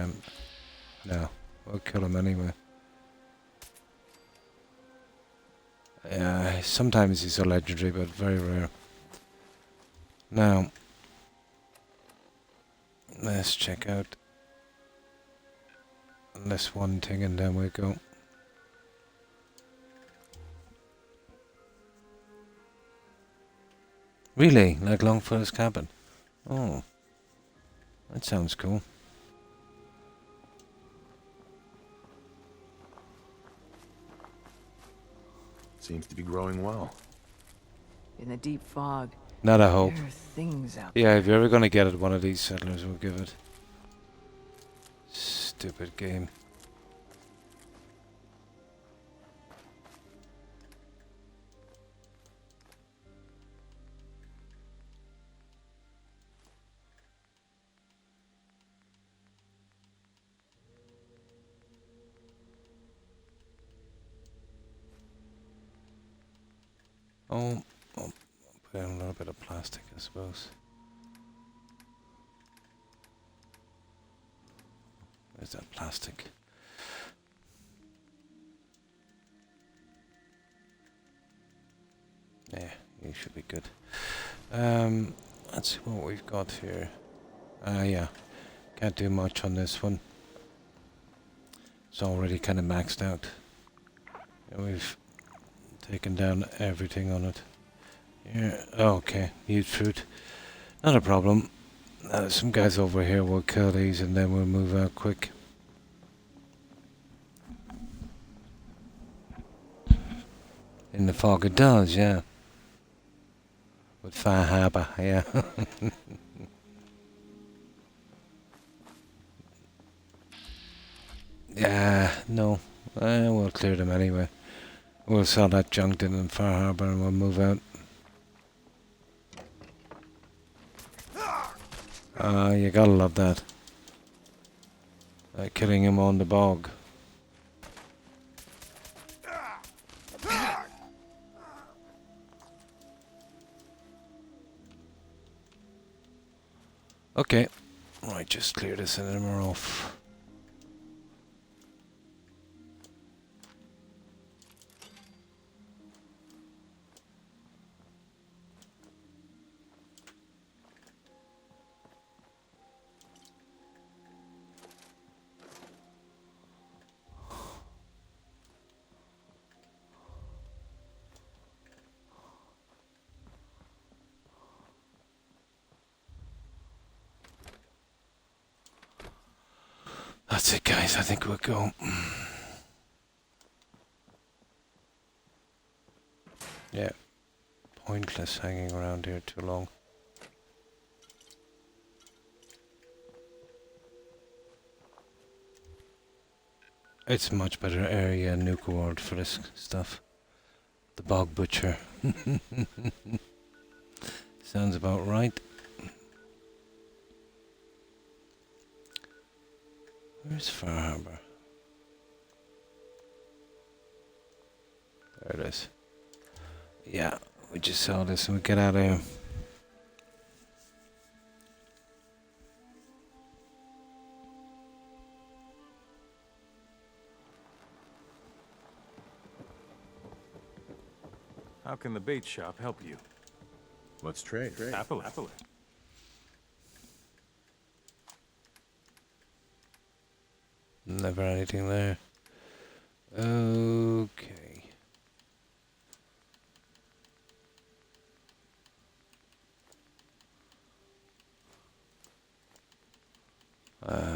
no, we'll kill him anyway. Yeah, sometimes he's a legendary, but very rare. Now let's check out this one thing and then we go. Really? Like Longfellow's cabin? Oh. That sounds cool. Seems to be growing well. In the deep fog, Not a hope. there are things out Yeah, if you're ever gonna get it, one of these settlers will give it. Stupid game. Oh, put in a little bit of plastic, I suppose. Where's that plastic? Yeah, you should be good. Let's see what we've got here. Yeah, can't do much on this one. It's already kind of maxed out. We've taken down everything on it. Yeah, okay, mute fruit. Not a problem. Some guys over here will kill these and then we'll move out quick. In the fog it does, yeah. With Far Harbour, yeah. Yeah, no. We'll clear them anyway. We'll sell that junk in Far Harbour and we'll move out. You gotta love that. Killing him on the bog. Okay. Right, just clear this and then we're off. That's it, guys. I think we'll go. Yeah. Pointless hanging around here too long. It's a much better area in Nuka World for this stuff. The Bog Butcher. Sounds about right. Where's Far Harbour? There it is. Yeah, we just saw this and we get out of here. How can the bait shop help you? Let's trade. Happily. Never anything there. Okay.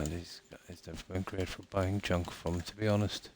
These guys have been great for buying junk from, to be honest.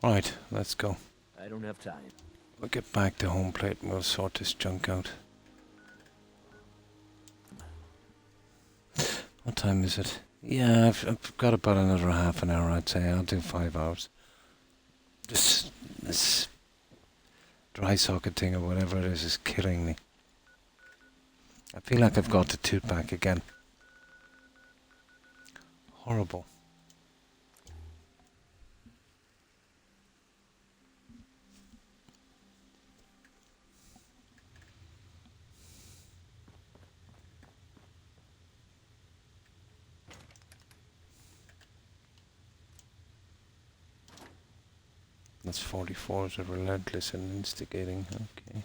Right, let's go. I don't won't have time. We'll get back to home plate and we'll sort this junk out. What time is it? Yeah, I've got about another half an hour, I'd say. I'll do 5 hours. This dry socket thing or whatever it is killing me. I feel like I've got the tooth back again. Horrible. That's 44, so relentless and instigating. Okay.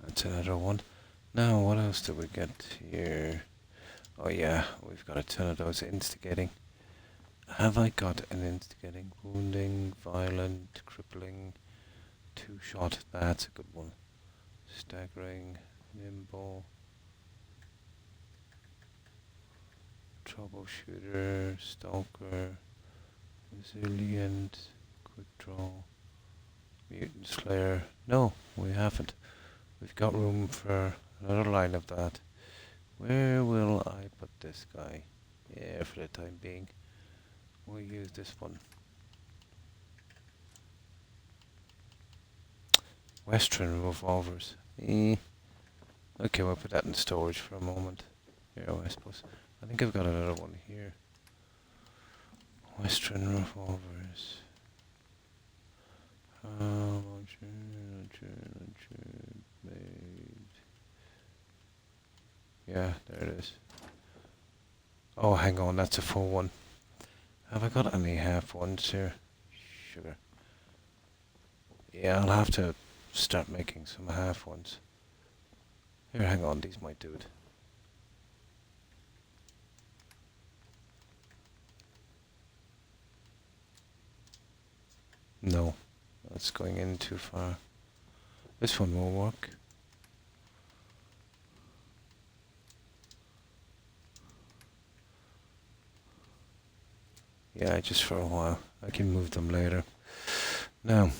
That's another one. Now, what else did we get here? Oh yeah, we've got a ton of those instigating. Have I got an instigating? Wounding, violent, crippling, 2-shot. That's a good one. Staggering, nimble, troubleshooter, stalker, resilient, quick draw, mutant slayer. No, we haven't. We've got room for another line of that. Where will I put this guy? Yeah, for the time being. We'll use this one. Western revolvers. Okay, we'll put that in storage for a moment. Here, I suppose. I think I've got another one here. Western revolvers. Made. Yeah, there it is. Oh, hang on, that's a full one. Have I got any half ones here? Sugar. Yeah, I'll have to start making some half ones. Here, hang on, these might do it. No, that's going in too far. This one will work. Yeah, just for a while. I can move them later. Now.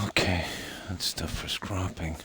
Okay, that's stuff for scrapping.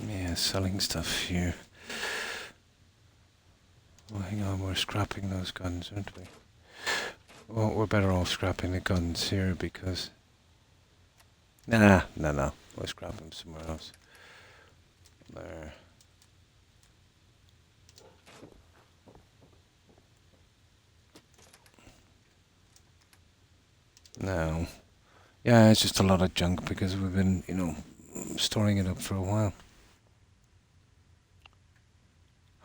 Yeah, selling stuff here. Well, hang on, we're scrapping those guns, aren't we? Well, we're better off scrapping the guns here because... No. We'll scrap them somewhere else. There. No. Yeah, it's just a lot of junk because we've been, storing it up for a while.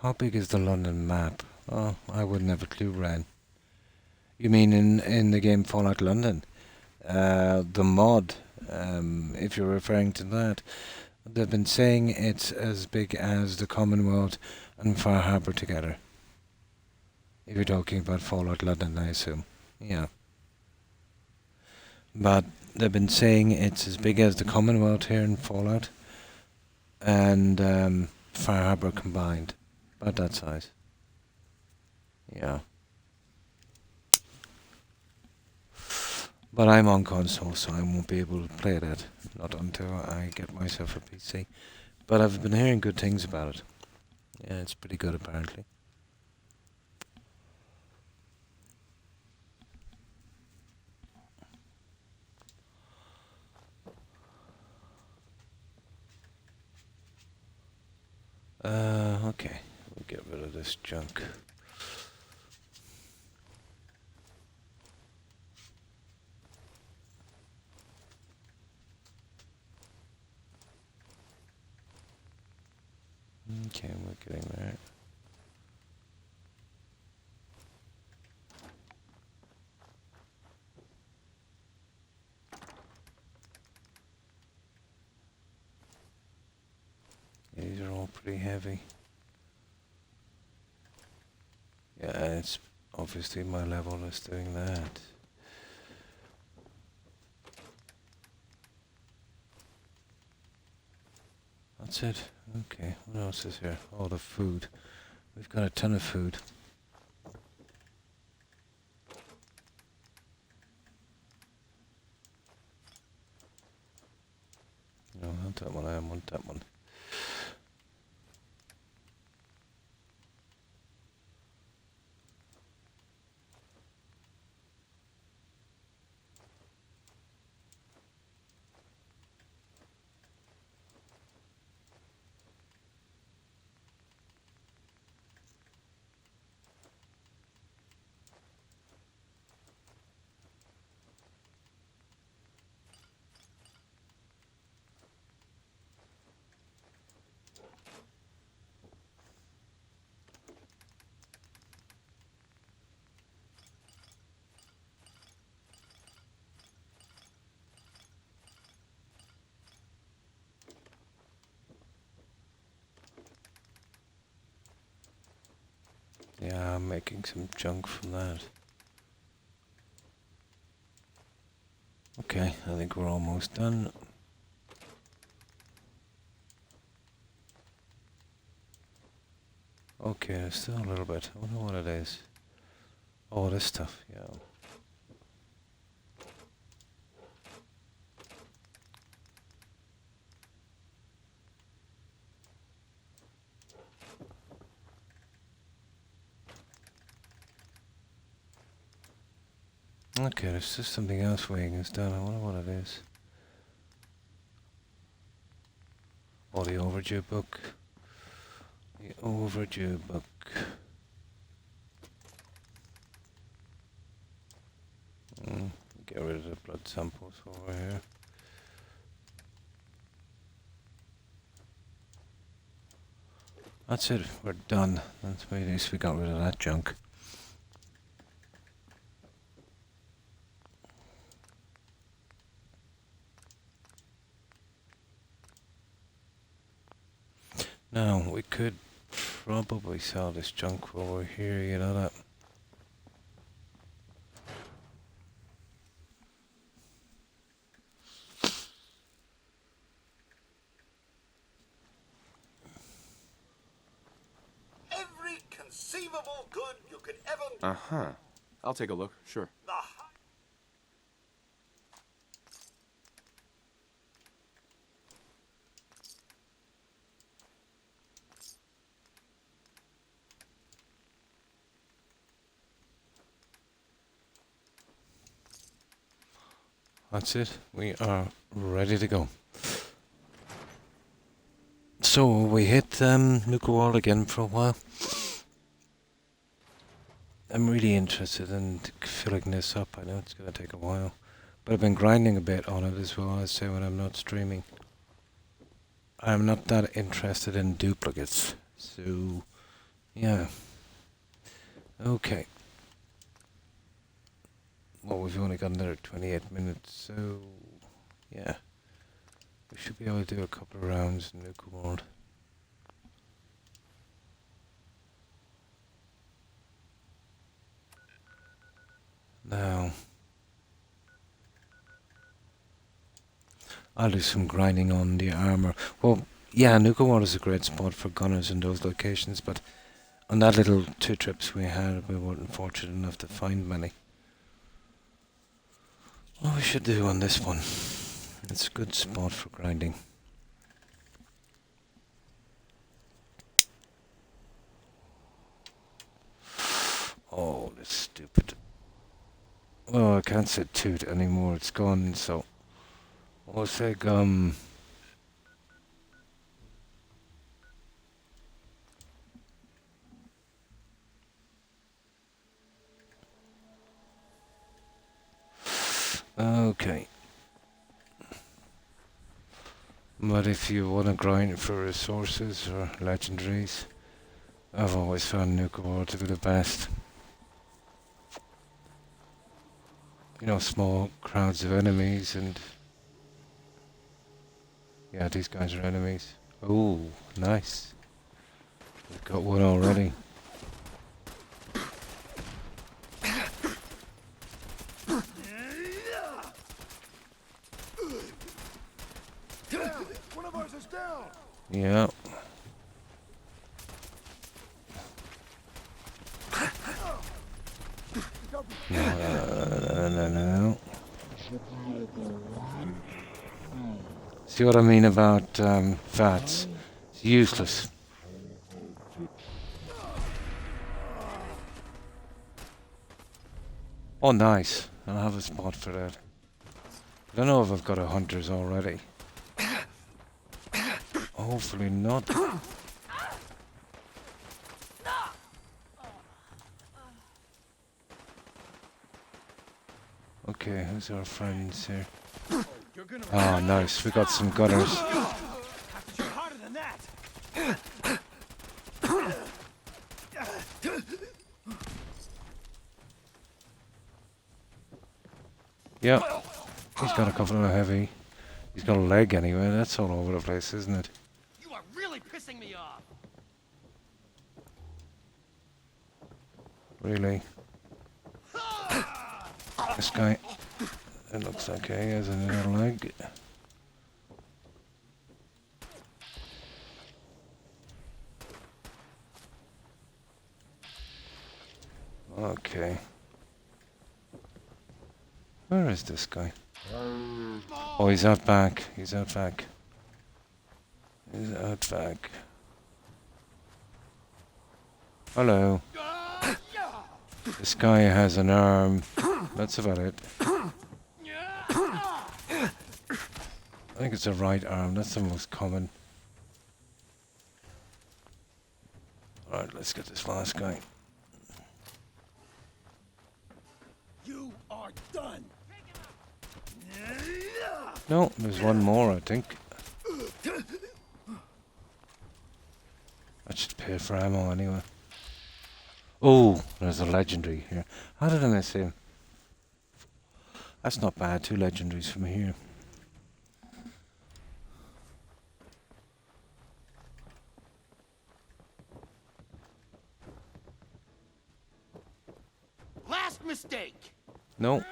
How big is the London map? Oh, I wouldn't have a clue, Ryan. You mean in the game Fallout London? The mod, if you're referring to that, they've been saying it's as big as the Commonwealth and Far Harbour together. If you're talking about Fallout London, I assume. Yeah. But they've been saying it's as big as the Commonwealth here in Fallout and Far Harbour combined. About that size. Yeah. But I'm on console, so I won't be able to play that. Not until I get myself a PC. But I've been hearing good things about it. Yeah, it's pretty good apparently. Okay. We'll get rid of this junk. Okay, we're getting there. These are all pretty heavy. Yeah, it's obviously my level is doing that. That's it. Okay, what else is here? Oh, the food. We've got a ton of food. No, not that one. I want that one. Yeah, I'm making some junk from that. Okay, I think we're almost done. Okay, there's still a little bit. I wonder what it is. Oh, this stuff, yeah. Okay, there's just something else weighing us down. I wonder what it is. Oh, the overdue book. The overdue book. Get rid of the blood samples over here. That's it, we're done. That's at least we got rid of that junk. Now, we could probably sell this junk over here, you know that? Every conceivable good you could ever... Uh-huh. I'll take a look, sure. That's it, we are ready to go. So, we hit Nuka Wall again for a while. I'm really interested in filling this up. I know it's going to take a while. But I've been grinding a bit on it as well, I say, when I'm not streaming. I'm not that interested in duplicates. So, yeah. Okay. Well, we've only got another 28 minutes, so... yeah. We should be able to do a couple of rounds in Nuka World. Now... I'll do some grinding on the armor. Well, yeah, Nuka World is a great spot for gunners in those locations, but On that little 2 trips we had, we weren't fortunate enough to find many. What we should do on this one, it's a good spot for grinding. Oh, that's stupid. Oh, I can't say toot anymore, it's gone, so we'll say gum. Okay. But if you want to grind for resources or legendaries, I've always found Nuka War to be the best. You know, small crowds of enemies and... Yeah, these guys are enemies. Oh, nice. We've got one already. One of ours is down. Yeah. No. See what I mean about VATS? It's useless. Oh, nice. I'll have a spot for that. I don't know if I've got a hunters already. Hopefully not. Okay, who's our friends here? Oh, nice. We got some gunners. Harder than that. Yep. He's got a couple of heavy. He's got a leg anyway. That's all over the place, isn't it? You are really pissing me off. Really. This guy, it looks like he has another leg. Okay. Where is this guy? Oh, he's out back. He's out back. He's out back. Hello. This guy has an arm. That's about it. I think it's a right arm. That's the most common. Alright, let's get this last guy. You are done. No, there's one more, I think. That should pay for ammo anyway. Oh, there's a legendary here. How did I miss him? That's not bad. 2 legendaries from here. Last mistake. No.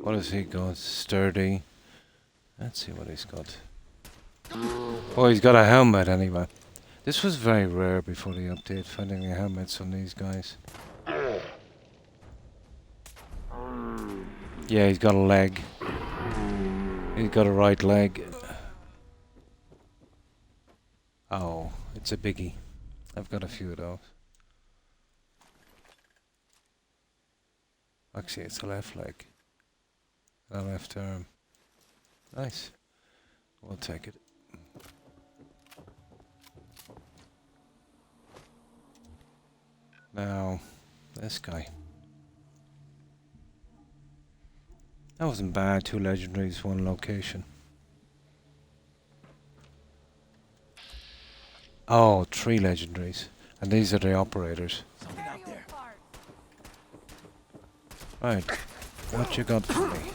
What has he got? Sturdy. Let's see what he's got. Oh, he's got a helmet anyway. This was very rare before the update, finding the helmets on these guys. Yeah, he's got a leg. He's got a right leg. Oh, it's a biggie. I've got a few of those. Actually, it's a left leg. A left arm. Nice. We'll take it. Now, this guy. That wasn't bad. 2 legendaries, 1 location. Oh, 3 legendaries. And these are the operators. Something out there. Right. What you got for me?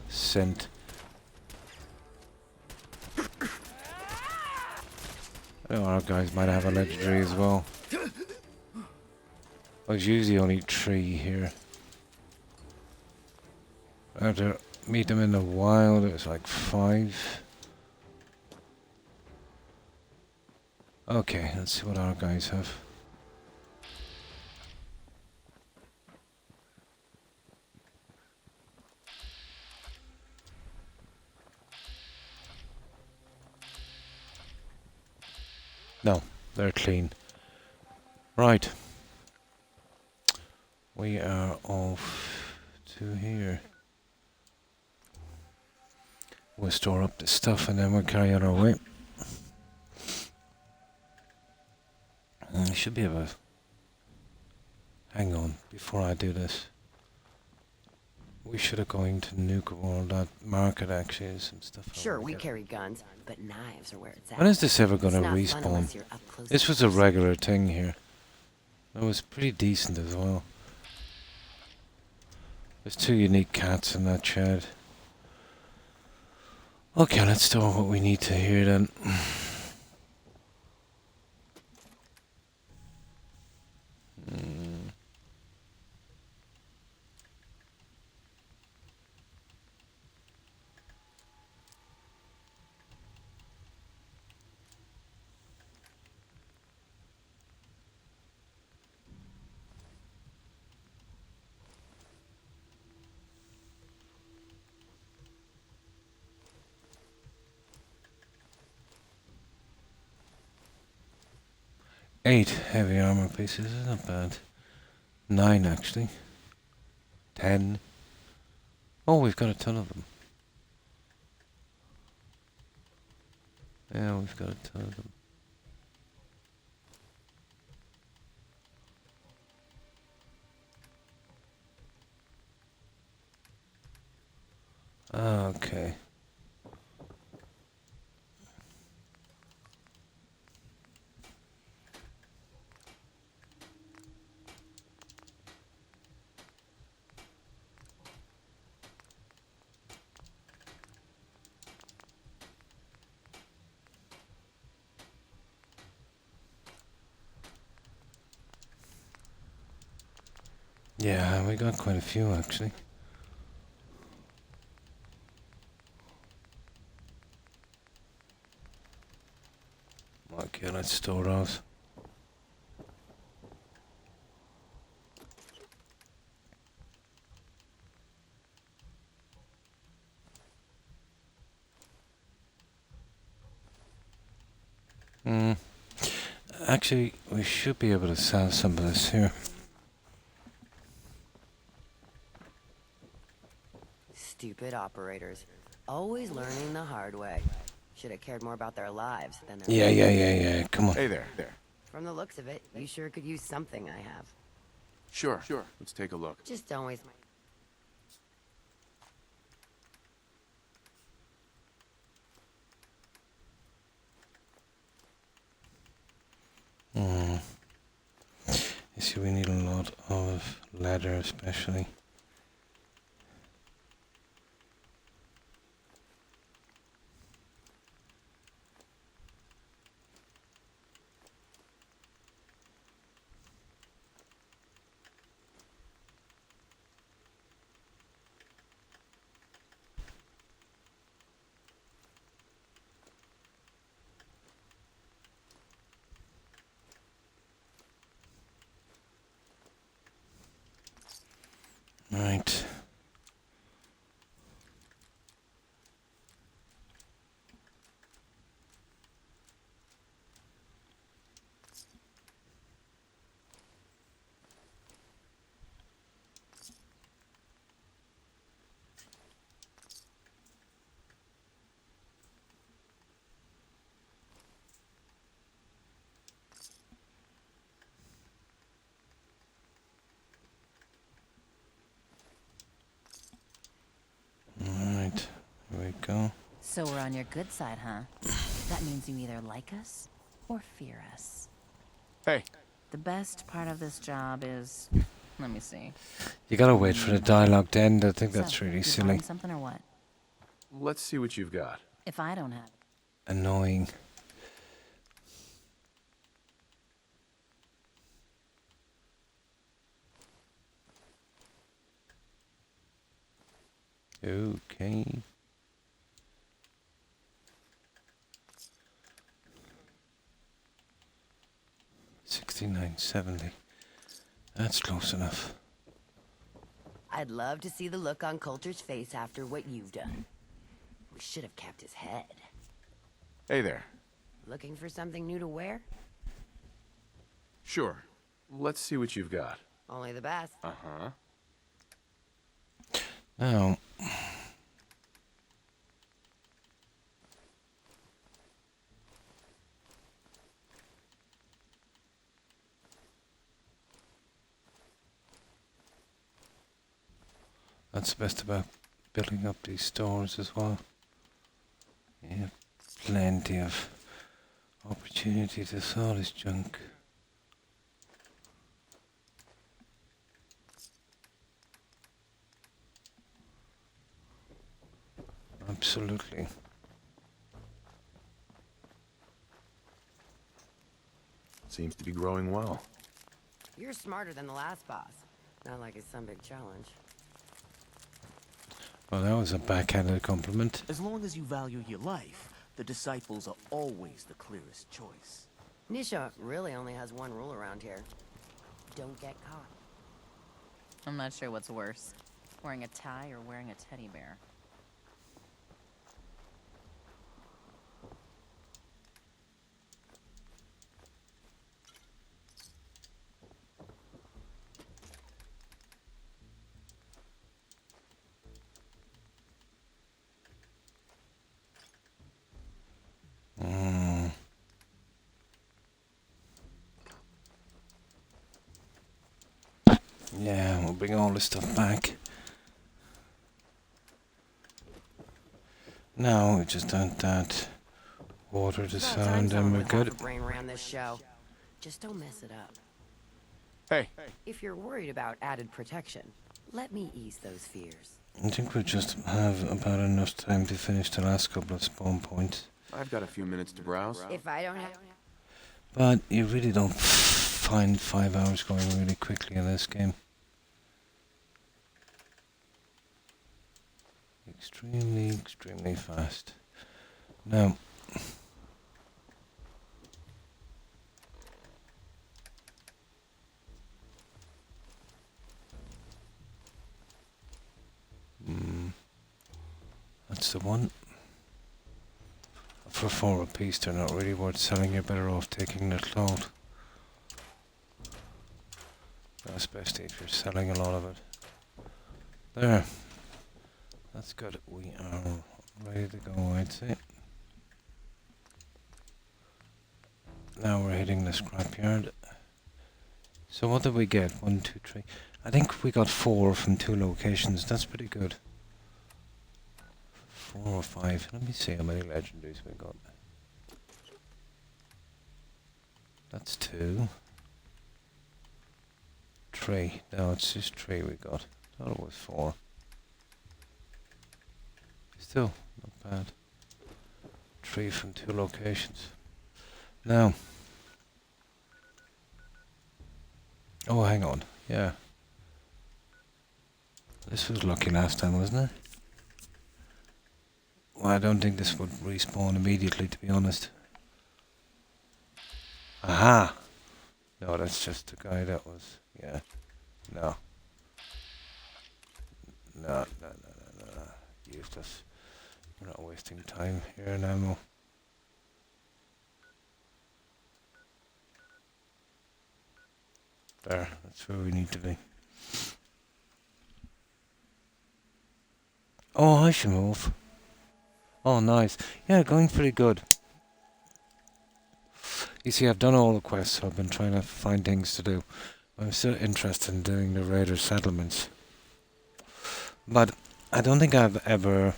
Sent. I know our guys might have a legendary as well. There's usually only 3 here. I have to meet them in the wild, it's like 5. Okay, let's see what our guys have. No, they're clean. Right. We are off to here. We'll store up the stuff and then we'll carry on our way. I should be able to... Hang on, before I do this. We should have going to Nuke World. That market actually is some stuff. Sure, we carry guns, but knives are where it's at. When is this ever going to It's not fun respawn? unless you're up close This and was a personal. regular thing here. It was pretty decent as well. There's 2 unique cats in that shed. Okay, let's store what we need to here then. Eight heavy armor pieces, is not bad. 9 actually. 10. Oh, we've got a ton of them. Yeah, we've got a ton of them. Okay. Yeah, we got quite a few actually. Okay, let's store those. Actually, we should be able to sell some of this here. Stupid operators. Always learning the hard way. Should have cared more about their lives than their... Yeah. Come on. Hey there. From the looks of it, you sure could use something I have. Sure. Let's take a look. Just don't waste my... You see, we need a lot of leather, especially. Right. Alright, here we go. So we're on your good side, huh? That means you either like us or fear us. Hey. The best part of this job is... Let me see. You gotta wait for the dialogue to end. I think that's So, really you silly. buying something or what? Let's see what you've got. If I don't have it. Annoying. Okay. 1970. That's close enough. I'd love to see the look on Coulter's face after what you've done. We should have kept his head. Hey there. Looking for something new to wear? Sure. Let's see what you've got. Only the best. Uh-huh. Now, that's the best about building up these stores as well. You have plenty of opportunity to sell this junk. Absolutely. Seems to be growing well. You're smarter than the last boss. Not like it's some big challenge. Well, that was a backhanded compliment. As long as you value your life, the disciples are always the clearest choice. Nisha really only has one rule around here. Don't get caught. I'm not sure what's worse, wearing a tie or wearing a teddy bear. Yeah, we'll bring all this stuff back. Now we just add that water to sound and we're good. Brain ran this show. Just don't mess it up. Hey. If you're worried about added protection, let me ease those fears. I think we just have about enough time to finish the last couple of spawn points. I've got a few minutes to browse. If I don't have... But you really don't find 5 hours going really quickly in this game. Extremely fast. Now, that's the one. For 4 apiece, they're not really worth selling. You're better off taking the cloth. Especially if you're selling a lot of it. There. That's good. We are ready to go, I'd say. Now we're hitting the scrapyard. So what did we get? 1, 2, 3. I think we got 4 from 2 locations. That's pretty good. 4 or 5. Let me see how many legendaries we got. That's 2. 3. No, it's just 3 we got. Thought it was 4. Still not bad. 3 from 2 locations. Now. Oh, hang on. Yeah. This was lucky last time, wasn't it? Well, I don't think this would respawn immediately, to be honest. Aha! No, that's just the guy that was... Yeah. No. No. Useless. We're not wasting time here in ammo. There, that's where we need to be. Oh, I should move. Oh, nice. Yeah, going pretty good. You see, I've done all the quests, so I've been trying to find things to do. I'm still interested in doing the raider settlements. But I don't think I've ever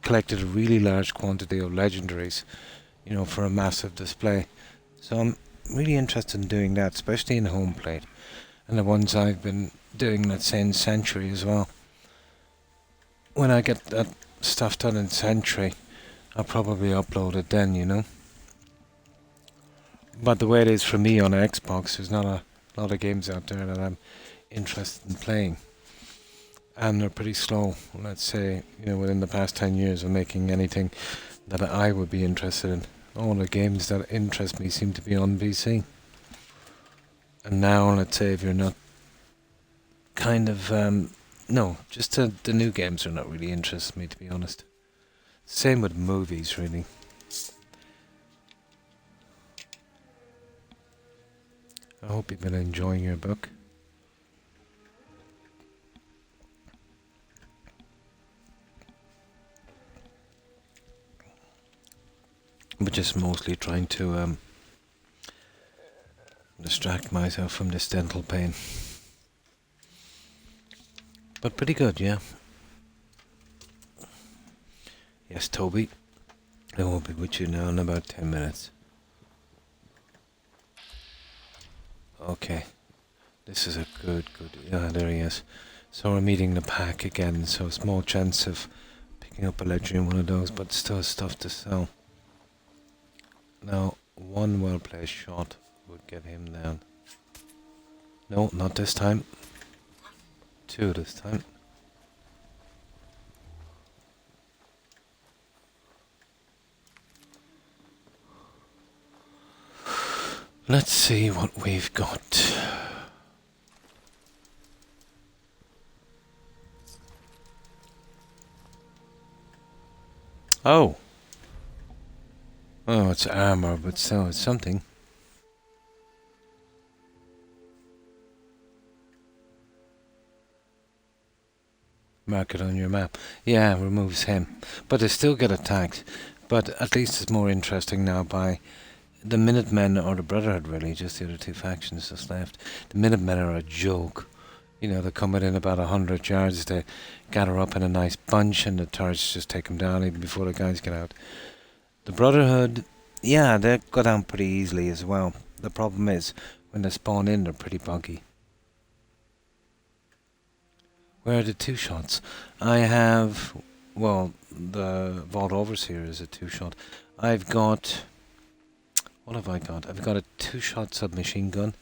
collected a really large quantity of legendaries, you know, for a massive display. So I'm really interested in doing that, especially in home plate. And the ones I've been doing, let's say, in Century as well. When I get that stuff done in Century, I'll probably upload it then, you know. But the way it is for me on Xbox, there's not a lot of games out there that I'm interested in playing. And they're pretty slow, let's say, you know, within the past 10 years of making anything that I would be interested in. All the games that interest me seem to be on PC. And now, let's say if you're not kind of, no, just the new games are not really interesting me, to be honest. Same with movies, really. I hope you've been enjoying your book. But just mostly trying to distract myself from this dental pain. But pretty good, yeah. Yes, Toby. I will be with you now in about 10 minutes. Okay. This is a good. Yeah, there he is. So we're meeting the pack again, so small chance of picking up a ledger in one of those, but still stuff to sell. Now, one well-placed shot would get him down. No, not this time. 2 this time. Let's see what we've got. Oh! Oh, it's armor, but still, it's something. Mark it on your map. Yeah, removes him. But they still get attacked. But at least it's more interesting now by the Minutemen or the Brotherhood, really. Just the other two factions just left. The Minutemen are a joke. You know, they come within about 100 yards. They gather up in a nice bunch and the turrets just take them down even before the guys get out. The Brotherhood, yeah, they go down pretty easily as well. The problem is, when they spawn in, they're pretty buggy. Where are the 2 shots? I have, well, the Vault Overseer is a 2-shot. I've got, what have I got? I've got a 2-shot submachine gun,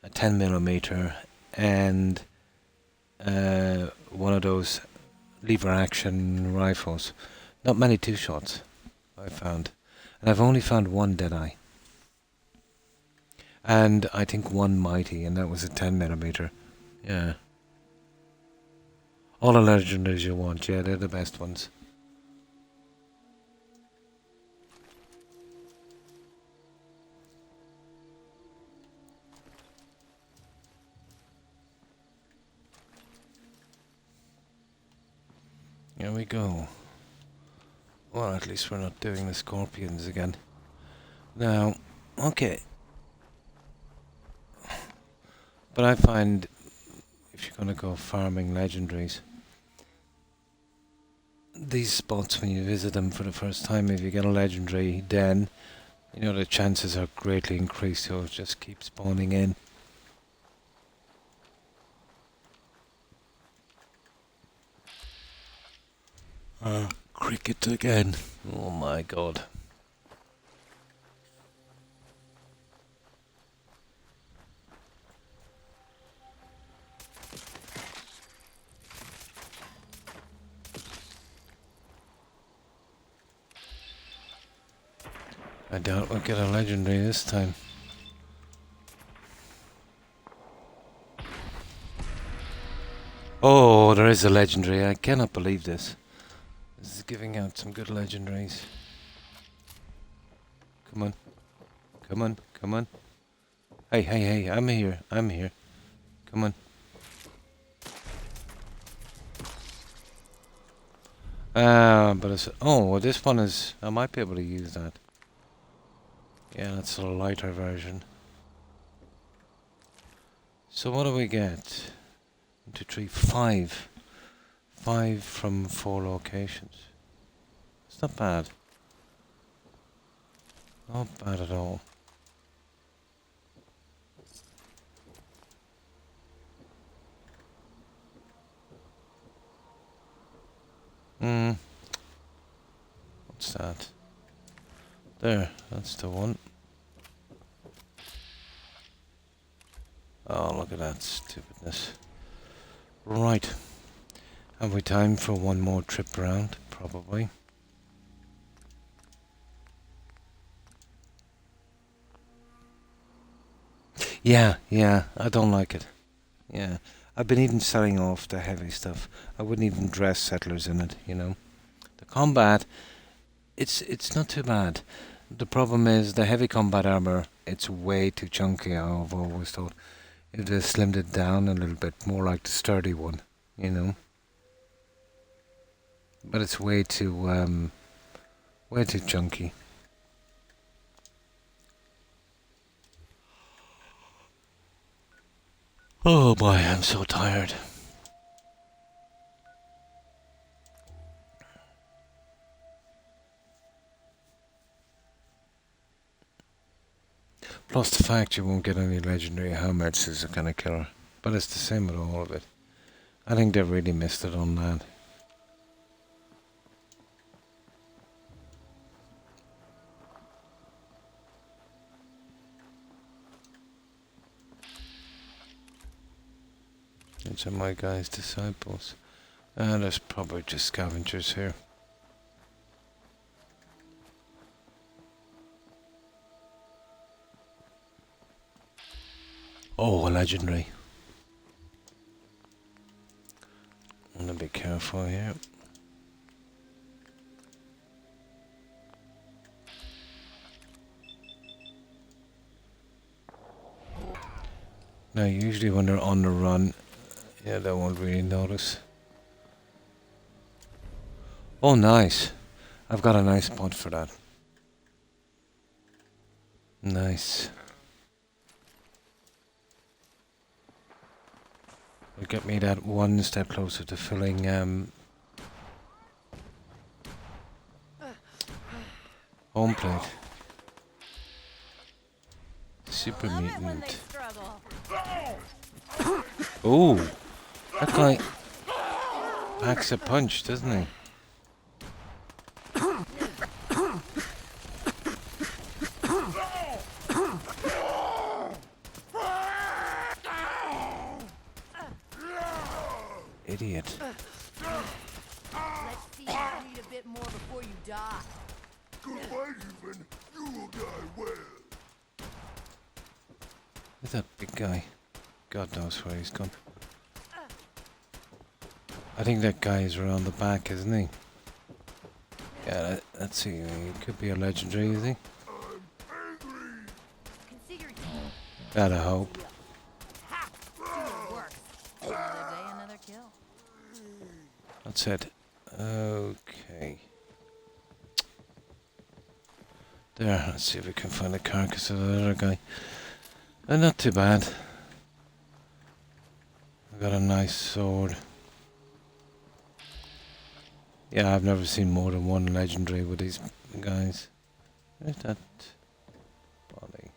a 10mm, and one of those lever action rifles. Not many 2-shots, I found. And I've only found 1 Deadeye. And I think 1 Mighty, and that was a 10mm. Yeah. All the legendaries you want, yeah, they're the best ones. Here we go. Well, at least we're not doing the scorpions again. Now, okay. But I find, if you're going to go farming legendaries, these spots, when you visit them for the first time, if you get a legendary, then, you know, the chances are greatly increased. You'll just keep spawning in. Cricket again. Oh my god. I doubt we'll get a legendary this time. Oh, there is a legendary. I cannot believe this. This is giving out some good legendaries. Come on. Come on. Come on. Hey, hey, hey. I'm here. I'm here. Come on. But it's... Oh, well, this one is... I might be able to use that. Yeah, that's a lighter version. So what do we get? 1, 2, 3, 5. 5 from 4 locations. It's not bad. Not bad at all. What's that? There, that's the one. Oh, look at that stupidness. Right. Have we time for one more trip around? Probably. Yeah, I don't like it. Yeah. I've been even selling off the heavy stuff. I wouldn't even dress settlers in it, you know. The combat, it's not too bad. The problem is the heavy combat armor, it's way too chunky, I've always thought. If they slimmed it down a little bit, more like the sturdy one, you know. But it's way too chunky. Oh boy, I'm so tired. Plus the fact you won't get any legendary helmets is a kind of killer. But it's the same with all of it. I think they really missed it on that. These are my guy's disciples. There's probably just scavengers here. Oh, a legendary. I'm gonna be careful here. Now, usually when they're on the run, yeah, they won't really notice. Oh, nice. I've got a nice spot for that. Nice. Will get me that one step closer to filling home plate. Super mutant. Oh, that guy packs a punch, doesn't he? Idiot. Let's see if you need a bit more before you die. Goodbye, human. You will die well. Who's that big guy? God knows where he's gone. I think that guy is around the back, isn't he? Yeah, let's see. He could be a legendary, is he? Gotta hope. That's it. Okay. There, let's see if we can find the carcass of the other guy. Not too bad. I got a nice sword. Yeah, I've never seen more than one legendary with these guys. Where's that body?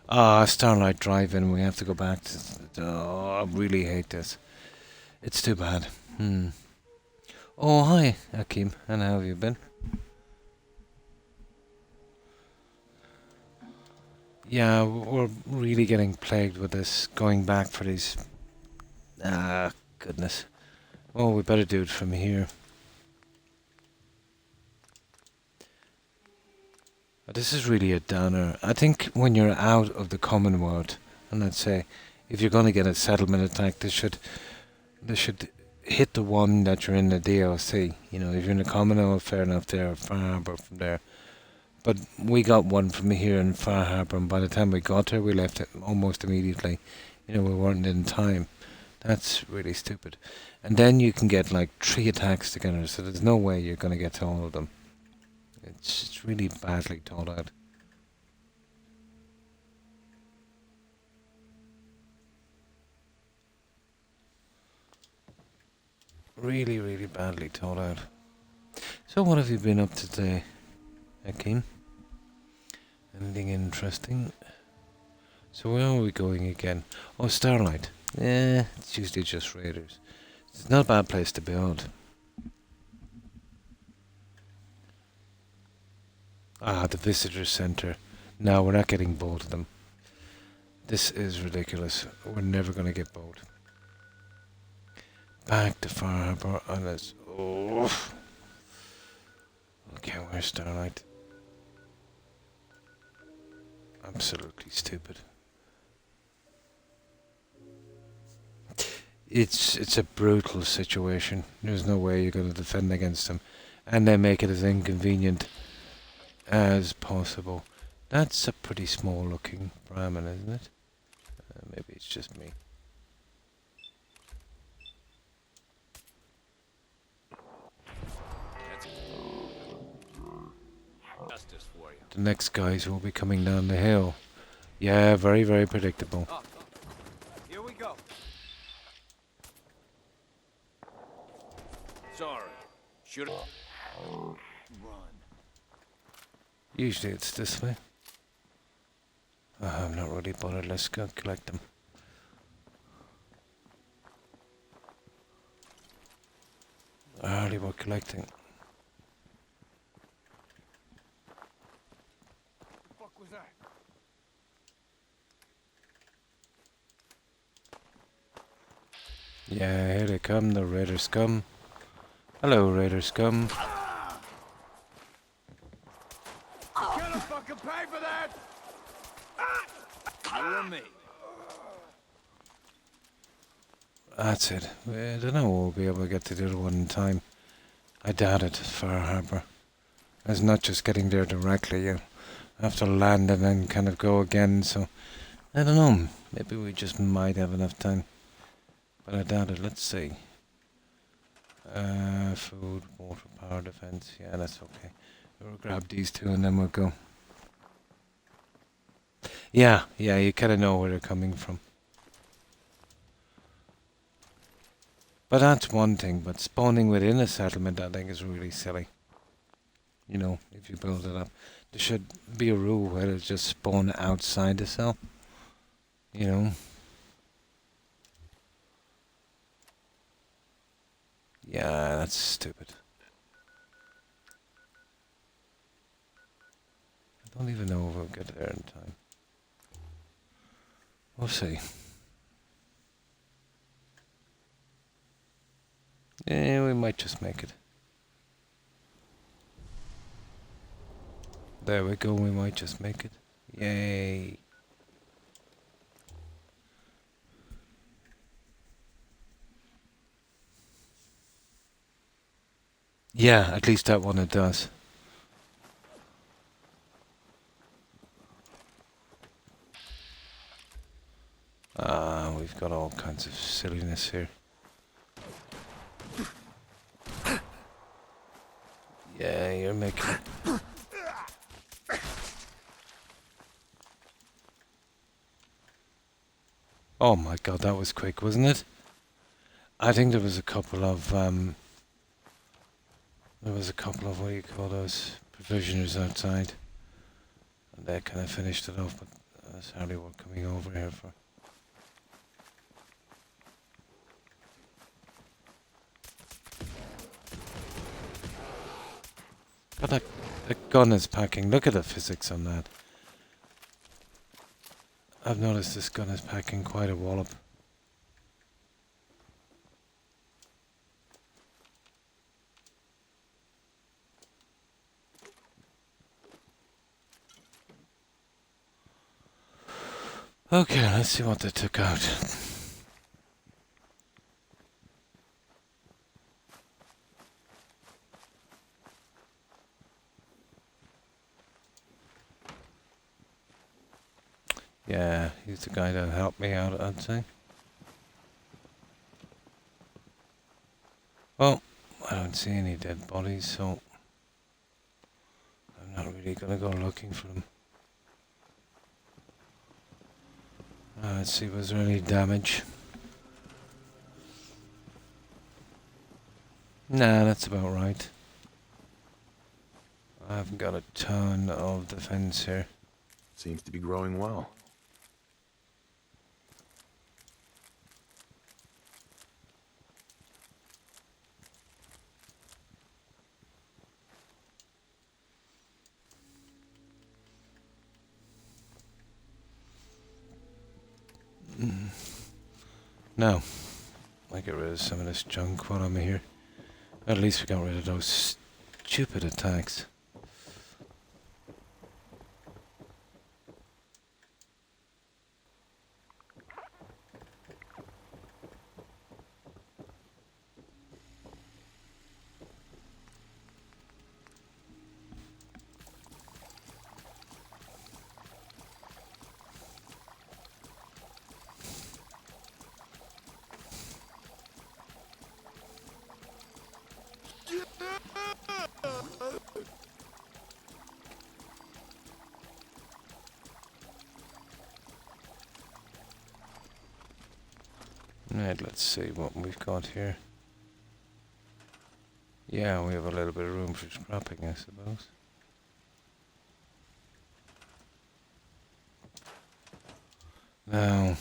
Ah, Starlight Drive-In. We have to go back to... Oh, I really hate this. It's too bad. Oh, hi, Akeem. And how have you been? Yeah, we're really getting plagued with this. Going back for these... Ah, goodness. Oh, we better do it from here. This is really a downer. I think when you're out of the Commonwealth, and let's say, if you're going to get a settlement attack, they should hit the one that you're in the DLC. You know, if you're in the Commonwealth, fair enough there, Far Harbour from there. But we got one from here in Far Harbour, and by the time we got there, we left it almost immediately. You know, we weren't in time. That's really stupid. And then you can get like 3 attacks together, so there's no way you're going to get to all of them. It's really badly thought out. Really, really badly thought out. So what have you been up to today, Akeem? Anything interesting? So where are we going again? Oh, Starlight. Yeah, it's usually just raiders. It's not a bad place to build. Ah, the visitor center. No, we're not getting both of them. This is ridiculous. We're never going to get both. Back to Far Harbour unless... Oh. Okay, where's Starlight? Absolutely stupid. It's a brutal situation. There's no way you're going to defend against them. And they make it as inconvenient as possible. That's a pretty small looking Brahmin, isn't it? Maybe it's just me. Justice for you. The next guys will be coming down the hill. Yeah, very, very predictable. Here we go. Sorry. Should Run. Usually it's this way. I'm not really bothered. Let's go collect them. Hardly worth collecting. The fuck was that? Yeah, here they come, the raiders come. Hello, raiders come. Gonna fucking pay for that! you and me. That's it. I don't know we'll be able to get to the other one in time. I doubt it, Far Harbour. It's not just getting there directly, you have to land and then kind of go again, so... I don't know, maybe we just might have enough time. But I doubt it, let's see. Food, water, power, defense, yeah, that's okay. We'll grab these two and then we'll go. Yeah, you kind of know where they're coming from. But that's one thing, but spawning within a settlement I think is really silly. You know, if you build it up. There should be a rule where it's just spawn outside the cell. You know. Yeah, that's stupid. I don't even know if we'll get there in time. We'll see. Yeah, we might just make it. There we go, we might just make it. Yay. Yeah, at least that one it does. We've got all kinds of silliness here. Yeah, you're making it. Oh my god, that was quick, wasn't it? I think there was a couple of, what do you call those, provisioners outside. And they kind of finished it off, but that's hardly what coming over here for. God, that gun is packing. Look at the physics on that. I've noticed this gun is packing quite a wallop. Okay, let's see what they took out. Yeah, he's the guy that helped me out, I'd say. Well, I don't see any dead bodies, so I'm not really gonna go looking for them. Let's see, was there any damage? Nah, that's about right. I haven't got a ton of defense here. Seems to be growing well. No. I get rid of some of this junk while I'm here. At least we got rid of those stupid attacks. Right, let's see what we've got here. Yeah, we have a little bit of room for scrapping, I suppose. Now...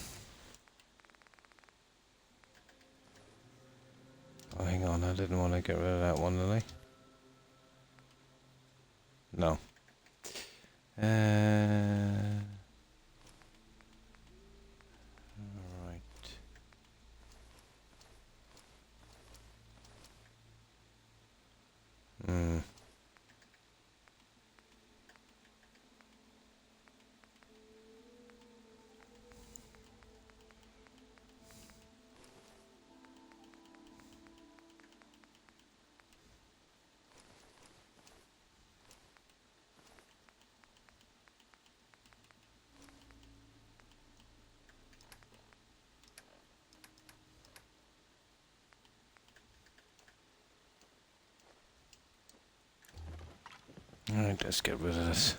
Oh, hang on, I didn't want to get rid of that one, did I? No. Right. Hmm. Alright, let's get rid of this.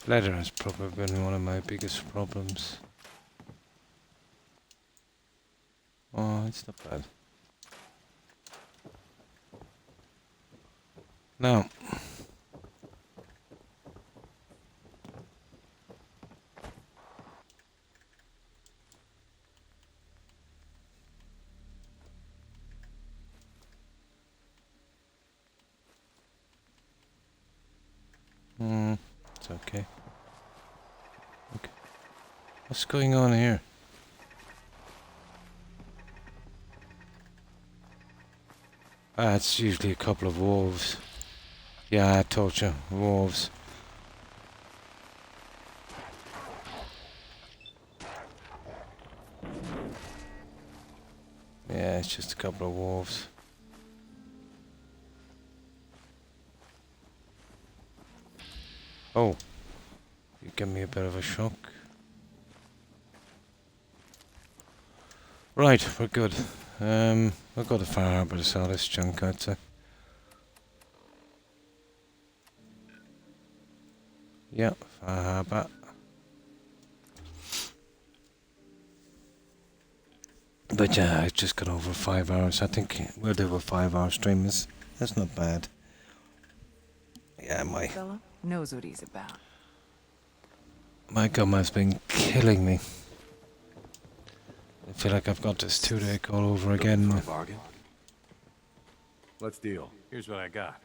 Leather has probably been one of my biggest problems. Oh, it's not bad. Now, it's okay. Okay. What's going on here? Ah, it's usually a couple of wolves. Yeah, I told you, wolves. Yeah, it's just a couple of wolves. Oh, you give me a bit of a shock. Right, we're good. We'll go to Far Harbour to sell this junk, I'd say. Yeah, Far Harbour. But yeah, I just got over 5 hours. I think we'll do a 5-hour stream. That's not bad. Yeah, Fella knows what he's about. my gum has been killing me. I feel like I've got this toothache all over again. For a bargain? Let's deal. Here's what I got.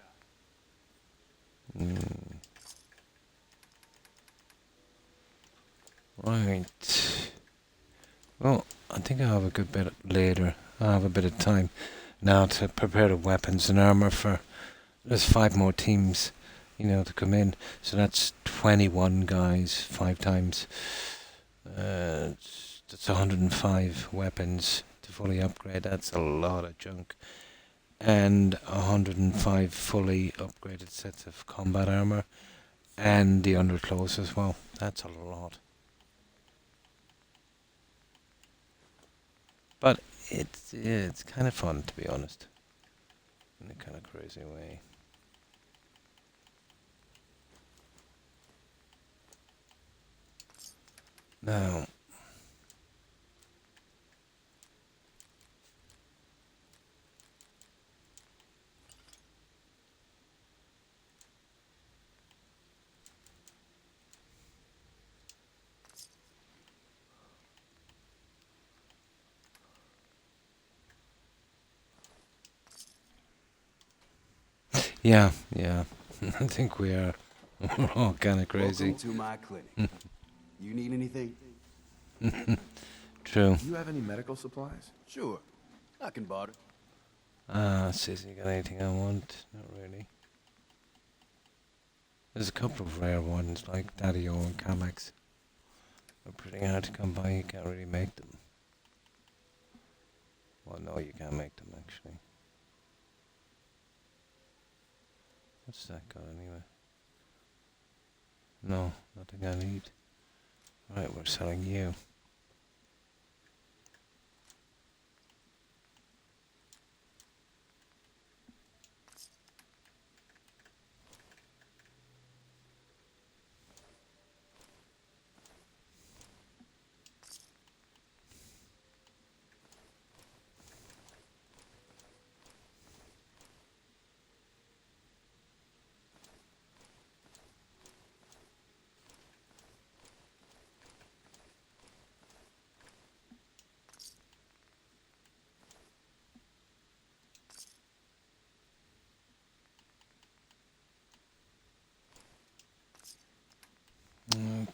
Right. Well, I think I'll have a good bit later. I'll have a bit of time now to prepare the weapons and armor for... There's 5 more teams, you know, to come in. So that's 21 guys, 5 times. That's 105 weapons to fully upgrade. That's a lot of junk. And 105 fully upgraded sets of combat armor. And the underclothes as well. That's a lot. But it's kind of fun, to be honest. In a kind of crazy way. Now... Yeah. I think we are. We're all kind of crazy. Welcome to my clinic. You need anything? True. Do you have any medical supplies? Sure. I can barter. Says you got anything I want? Not really. There's a couple of rare ones like Daddy-O and Kamex. They're pretty hard to come by. You can't really make them. Well, no, you can't make them actually. What's that got anyway? No, nothing I need. Right, we're selling you.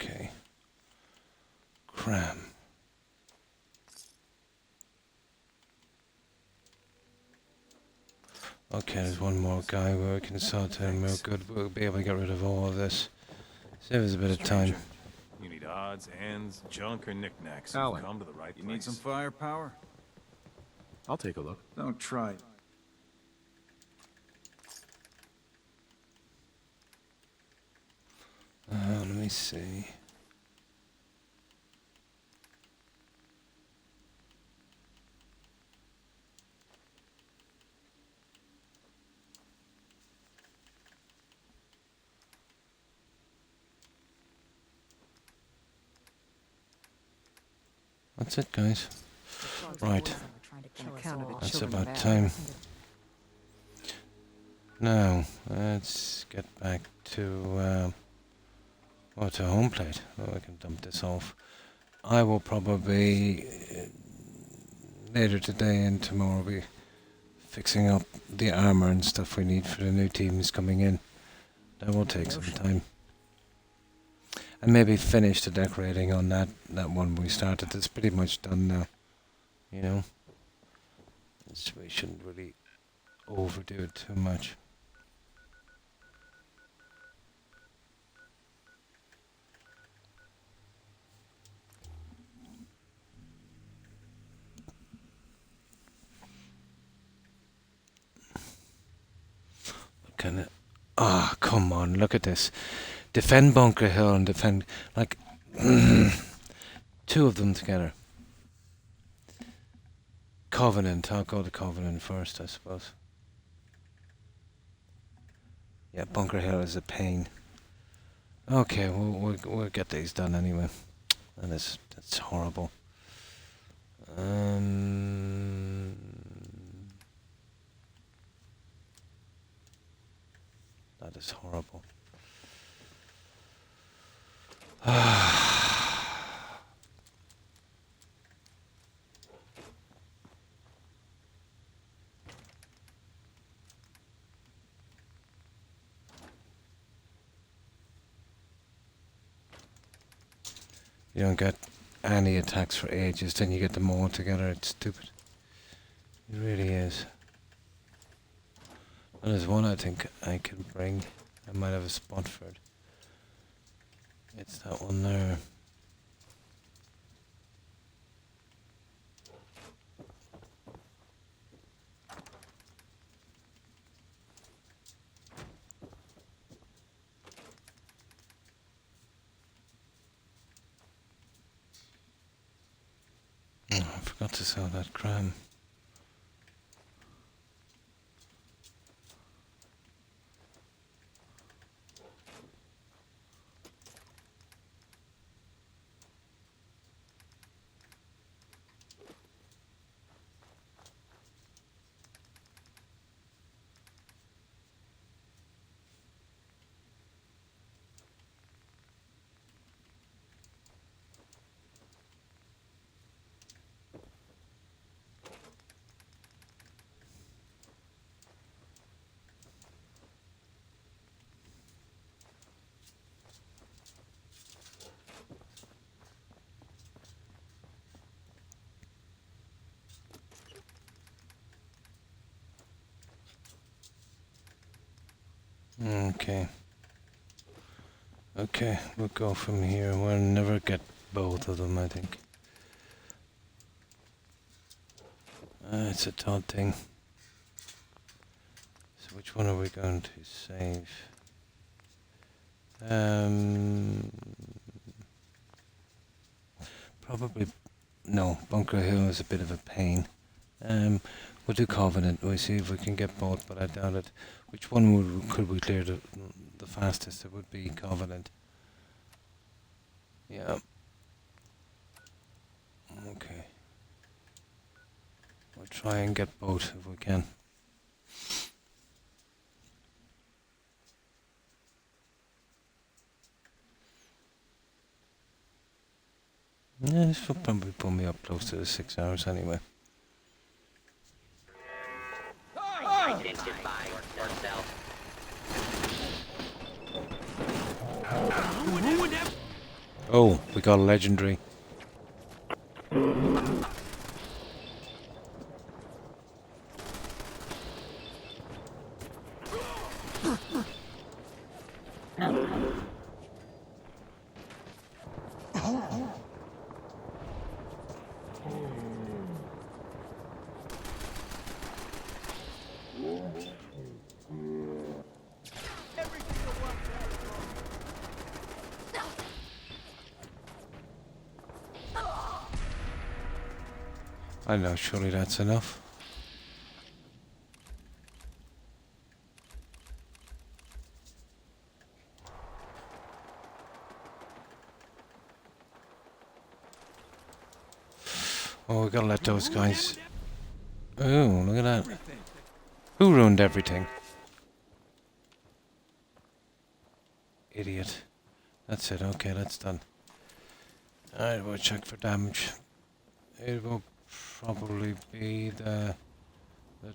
Okay. Cram. Okay, there's one more guy where we can sort him. We're good. We'll be able to get rid of all of this. Save us a bit of time. You need odds, ends, junk, or knickknacks. Alan, Come to the right you place. need some firepower? I'll take a look. Don't try it. Let me see. That's it, guys. Right. That's about time. Now, let's get back to to home plate. Oh, I can dump this off. I will probably later today and tomorrow be fixing up the armor and stuff we need for the new teams coming in. That will take some time. And maybe finish the decorating on that one we started. It's pretty much done now. You know? We shouldn't really overdo it too much. Can it? Ah, come on! Look at this. Defend Bunker Hill and defend like two of them together. Covenant. I'll go to Covenant first, I suppose. Yeah, Bunker Hill is a pain. Okay, we'll get these done anyway. And that's horrible. That is horrible. You don't get any attacks for ages, then you get them all together. It's stupid. It really is. And there's one I think I can bring. I might have a spot for it. It's that one there. Oh, I forgot to sell that cram. Okay. Okay, we'll go from here. We'll never get both of them, I think. It's a Todd thing. So which one are we going to save? Probably... No, Bunker Hill is a bit of a pain. We'll do Covenant. We'll see if we can get both, but I doubt it. Which one could we clear the fastest? It would be Covenant. Yeah. Okay. We'll try and get both if we can. Yeah, this will probably pull me up close to the 6 hours anyway. Identify yourself. Who would have... Oh, we got a legendary. I don't know, surely that's enough. Oh, we gotta let those guys... Oh, look at that. Who ruined everything? Idiot. That's it, okay, that's done. Alright, we'll check for damage. It will probably be the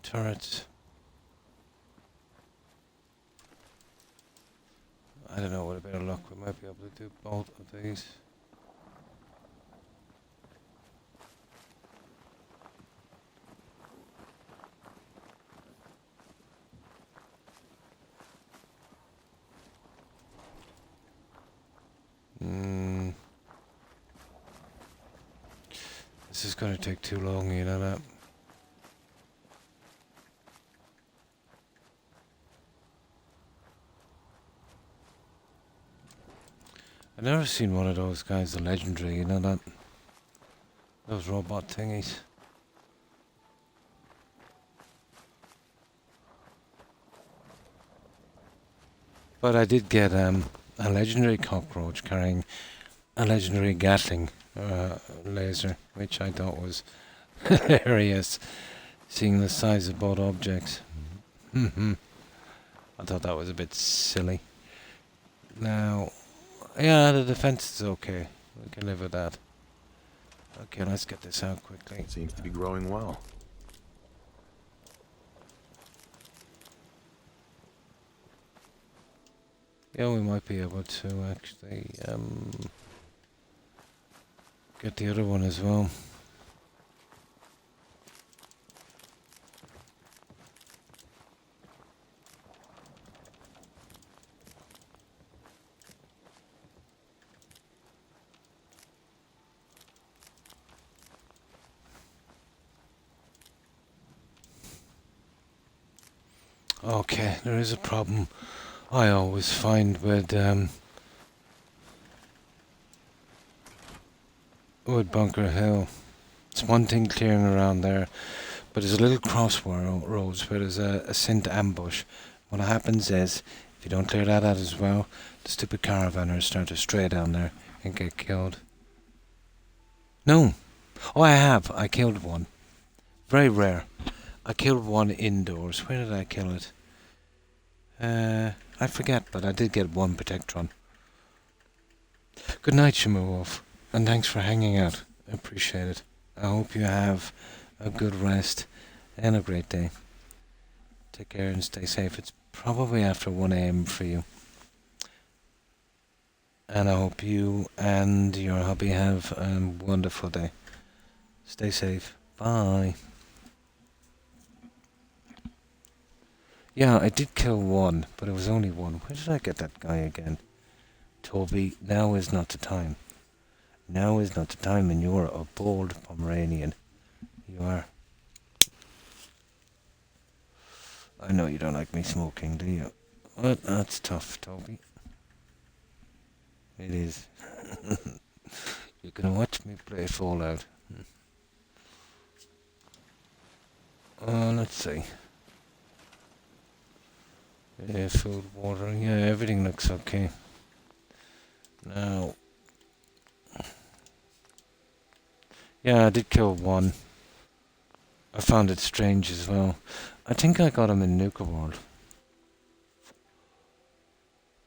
turrets. I don't know, with a bit of luck we might be able to do both of these. This is going to take too long, you know that. I've never seen one of those guys, the legendary, you know that. Those robot thingies. But I did get a legendary cockroach carrying a legendary Gatling laser, which I thought was hilarious, seeing the size of both objects. I thought that was a bit silly. Now, yeah, the defense is okay. We can live with that. Okay, let's get this out quickly. It seems to be growing well. Yeah, we might be able to actually get the other one as well. Okay, there is a problem I always find with Bunker Hill. It's one thing clearing around there, but there's a little crossroads where there's a scent ambush. What happens is, if you don't clear that out as well, the stupid caravanners start to stray down there and get killed. No! Oh, I have. I killed one. Very rare. I killed one indoors. Where did I kill it? I forget, but I did get one Protectron. Good night, Shimurov, and thanks for hanging out. I appreciate it. I hope you have a good rest and a great day. Take care and stay safe. It's probably after 1 AM for you. And I hope you and your hubby have a wonderful day. Stay safe. Bye. Yeah, I did kill one, but it was only one. Where did I get that guy again? Toby, now is not the time. Now is not the time, and you're a bold Pomeranian. You are. I know you don't like me smoking, do you? Well, that's tough, Toby. It is. You can watch me play Fallout. Let's see. Yeah, food, water, yeah, everything looks okay. Now, yeah, I did kill one. I found it strange as well. I think I got him in Nuka World.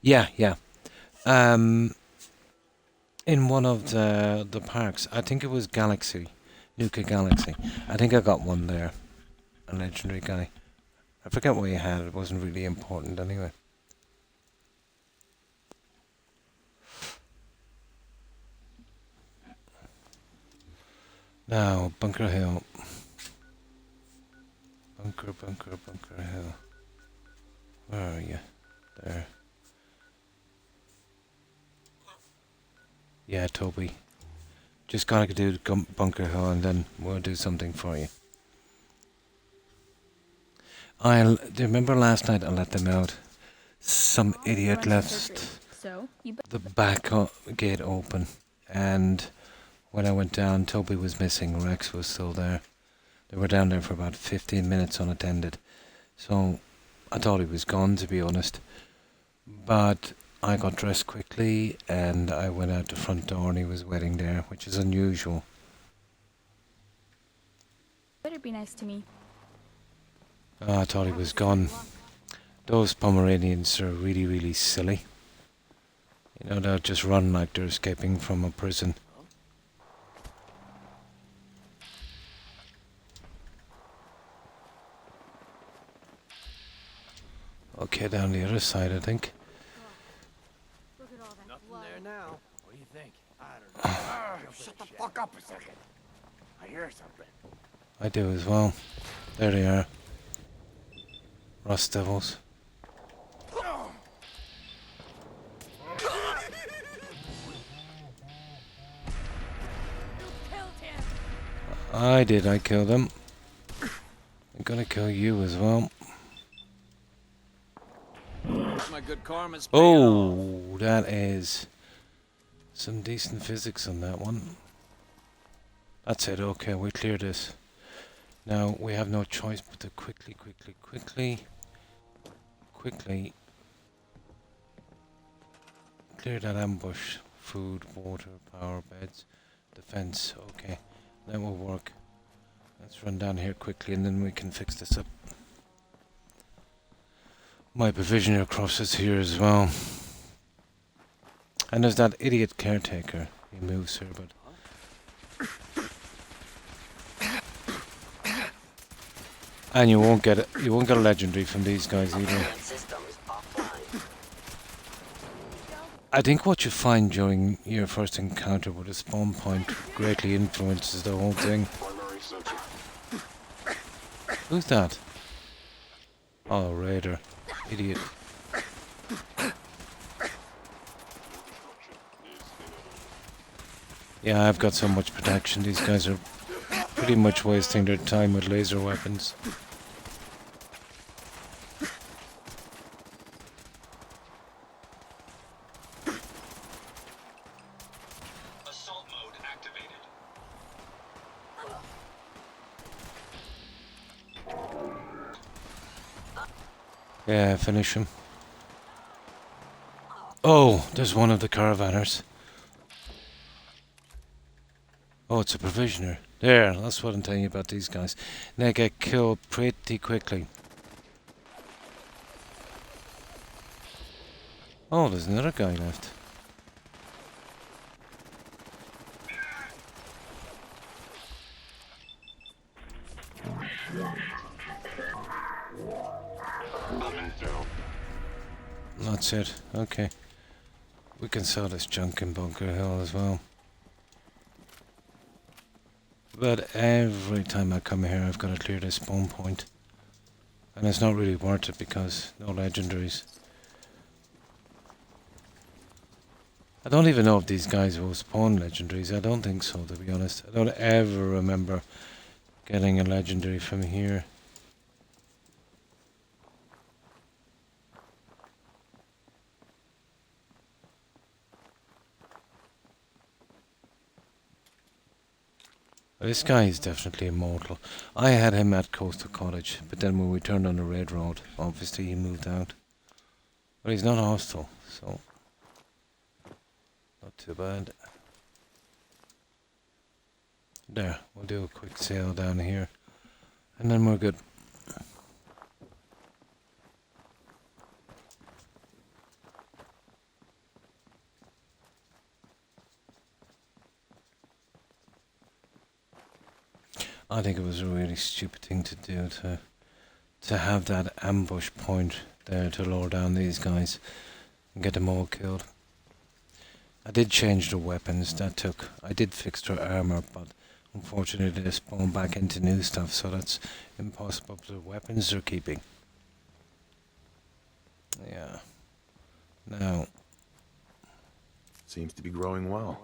Yeah. In one of the parks. I think it was Galaxy. Nuka Galaxy. I think I got one there. A legendary guy. I forget what he had, it wasn't really important anyway. Now, Bunker Hill. Bunker Hill. Where are you? There. Yeah, Toby. Just gotta do Bunker Hill and then we'll do something for you. Do you remember last night I let them out? Some idiot left the back gate open, and when I went down, Toby was missing, Rex was still there. They were down there for about 15 minutes unattended, so I thought he was gone, to be honest. But I got dressed quickly and I went out the front door and he was waiting there, which is unusual. Better be nice to me. I thought he was gone. Those Pomeranians are really, really silly. You know, they'll just run like they're escaping from a prison. Okay, down the other side, I think. Nothing there now. What do you think? I don't know. Shut the fuck up a second. I hear something. I do as well. There they are. Rust devils. I did, I killed him. I'm gonna kill you as well. My good karma's paying off. Oh, that is some decent physics on that one. That's it, okay, we clear this. Now, we have no choice but to quickly clear that ambush. Food, water, power, beds, defense, okay. That will work. Let's run down here quickly and then we can fix this up. My provisioner crosses here as well. And there's that idiot caretaker. He moves here, but... And you won't get a legendary from these guys either. I think what you find during your first encounter with a spawn point greatly influences the whole thing. Who's that? Oh, Raider. Idiot. Yeah, I've got so much protection. These guys are pretty much wasting their time with laser weapons. Assault mode activated. Yeah, finish him. Oh, there's one of the caravanners. Oh, it's a provisioner. There, that's what I'm telling you about these guys. They get killed pretty quickly. Oh, there's another guy left. That's it. Okay. We can sell this junk in Bunker Hill as well. But every time I come here I've got to clear this spawn point. And it's not really worth it because no legendaries. I don't even know if these guys will spawn legendaries. I don't think so, to be honest. I don't ever remember getting a legendary from here. This guy is definitely immortal. I had him at Coastal Cottage, but then when we turned on the raid road, obviously he moved out. But he's not hostile, so not too bad. There, we'll do a quick sail down here, and then we're good. I think it was a really stupid thing to do to have that ambush point there to lower down these guys and get them all killed. I did change the weapons. I did fix their armor, but Unfortunately, they spawn back into new stuff, so that's impossible. The weapons they're keeping. Yeah. Now. Seems to be growing well.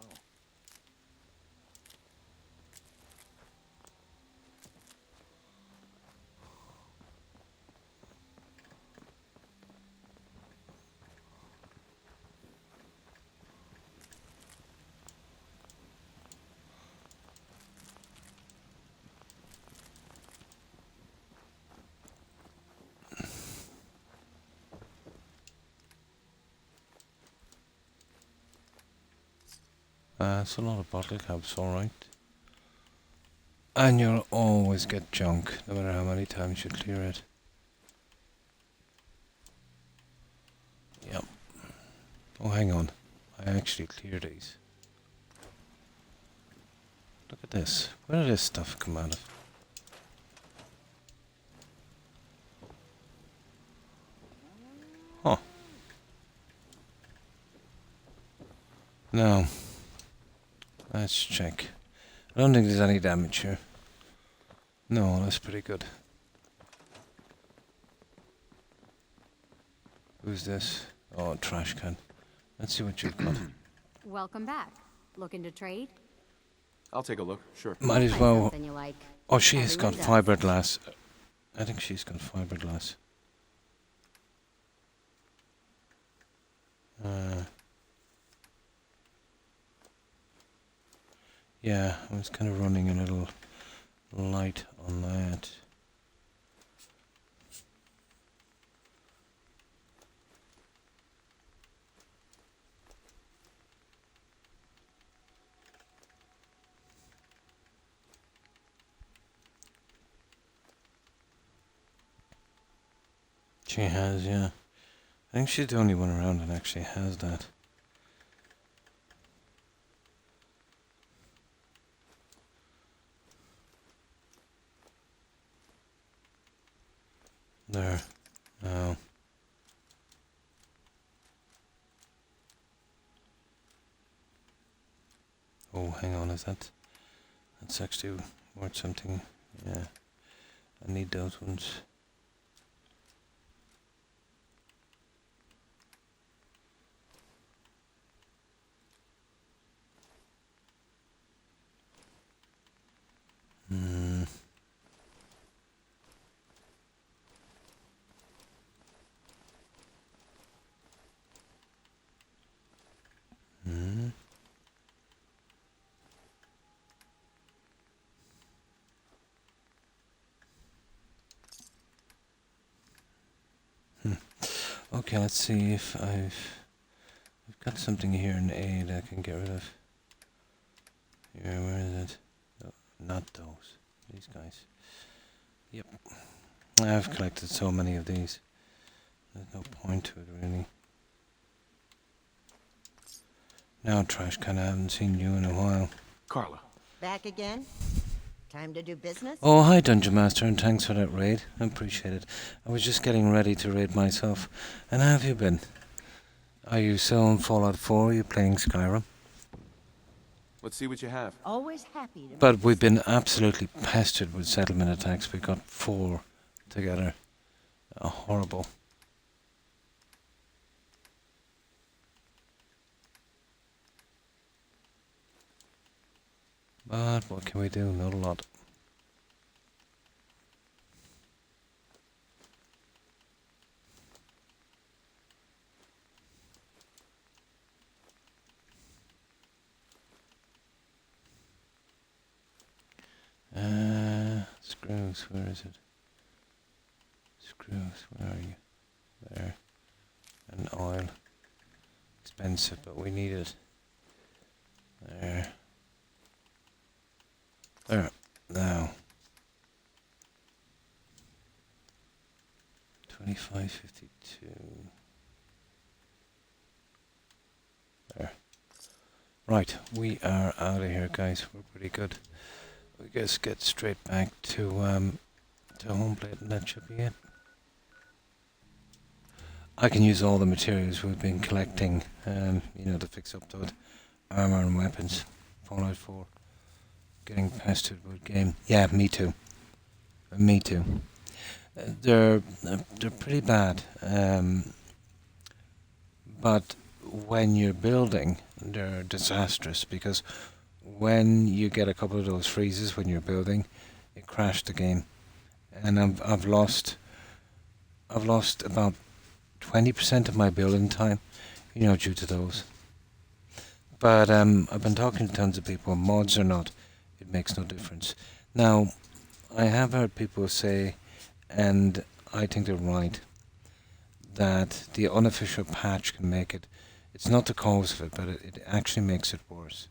It's a lot of bottle caps, alright. And you'll always get junk, no matter how many times you clear it. Yep. Oh, hang on. I actually cleared these. Look at this. Where did this stuff come out of? Huh. Now, let's check. I don't think there's any damage here. No, that's pretty good. Who's this? Oh, trash can. Let's see what you've got. Welcome back. Looking to trade? I'll take a look, sure. Might as well. You like. Oh, she has got Everyone does. fiberglass. I think she's got fiberglass. Yeah, I was kind of running a little light on that. She has, yeah. I think she's the only one around that actually has that. There. Now. Oh, hang on, is that... That's actually worth something. Yeah. I need those ones. Hmm. Hmm. Okay, let's see if I've got something here in A that I can get rid of. Here, where is it? No, not those. These guys. Yep. I've collected so many of these. There's no point to it, really. Now, trash can, I haven't seen you in a while. Carla. Back again? Time to do business? Oh, hi, Dungeon Master, and thanks for that raid. I appreciate it. I was just getting ready to raid myself. And how have you been? Are you still on Fallout 4? Are you playing Skyrim? Let's see what you have. Always happy to. But we've been absolutely pestered with settlement attacks. We got 4 together. Horrible. But what can we do? Not a lot. Screws, where is it? Screws, where are you? There. And oil. Expensive, but we need it. There. There. Now. 25.52. There. Right, we are out of here, guys. We're pretty good. We just get straight back to home plate, and that should be it. I can use all the materials we've been collecting, you know, to fix up to it. Armor and weapons. Fallout 4. Getting pestered with game. Yeah, me too. Me too. They're pretty bad. But when you're building, they're disastrous because when you get a couple of those freezes when you're building, it crashed the game, and I've lost about 20% of my building time, due to those. But I've been talking to tons of people, mods or not, it makes no difference. Now, I have heard people say, and I think they're right, that the unofficial patch can make it. It's not the cause of it, but it actually makes it worse.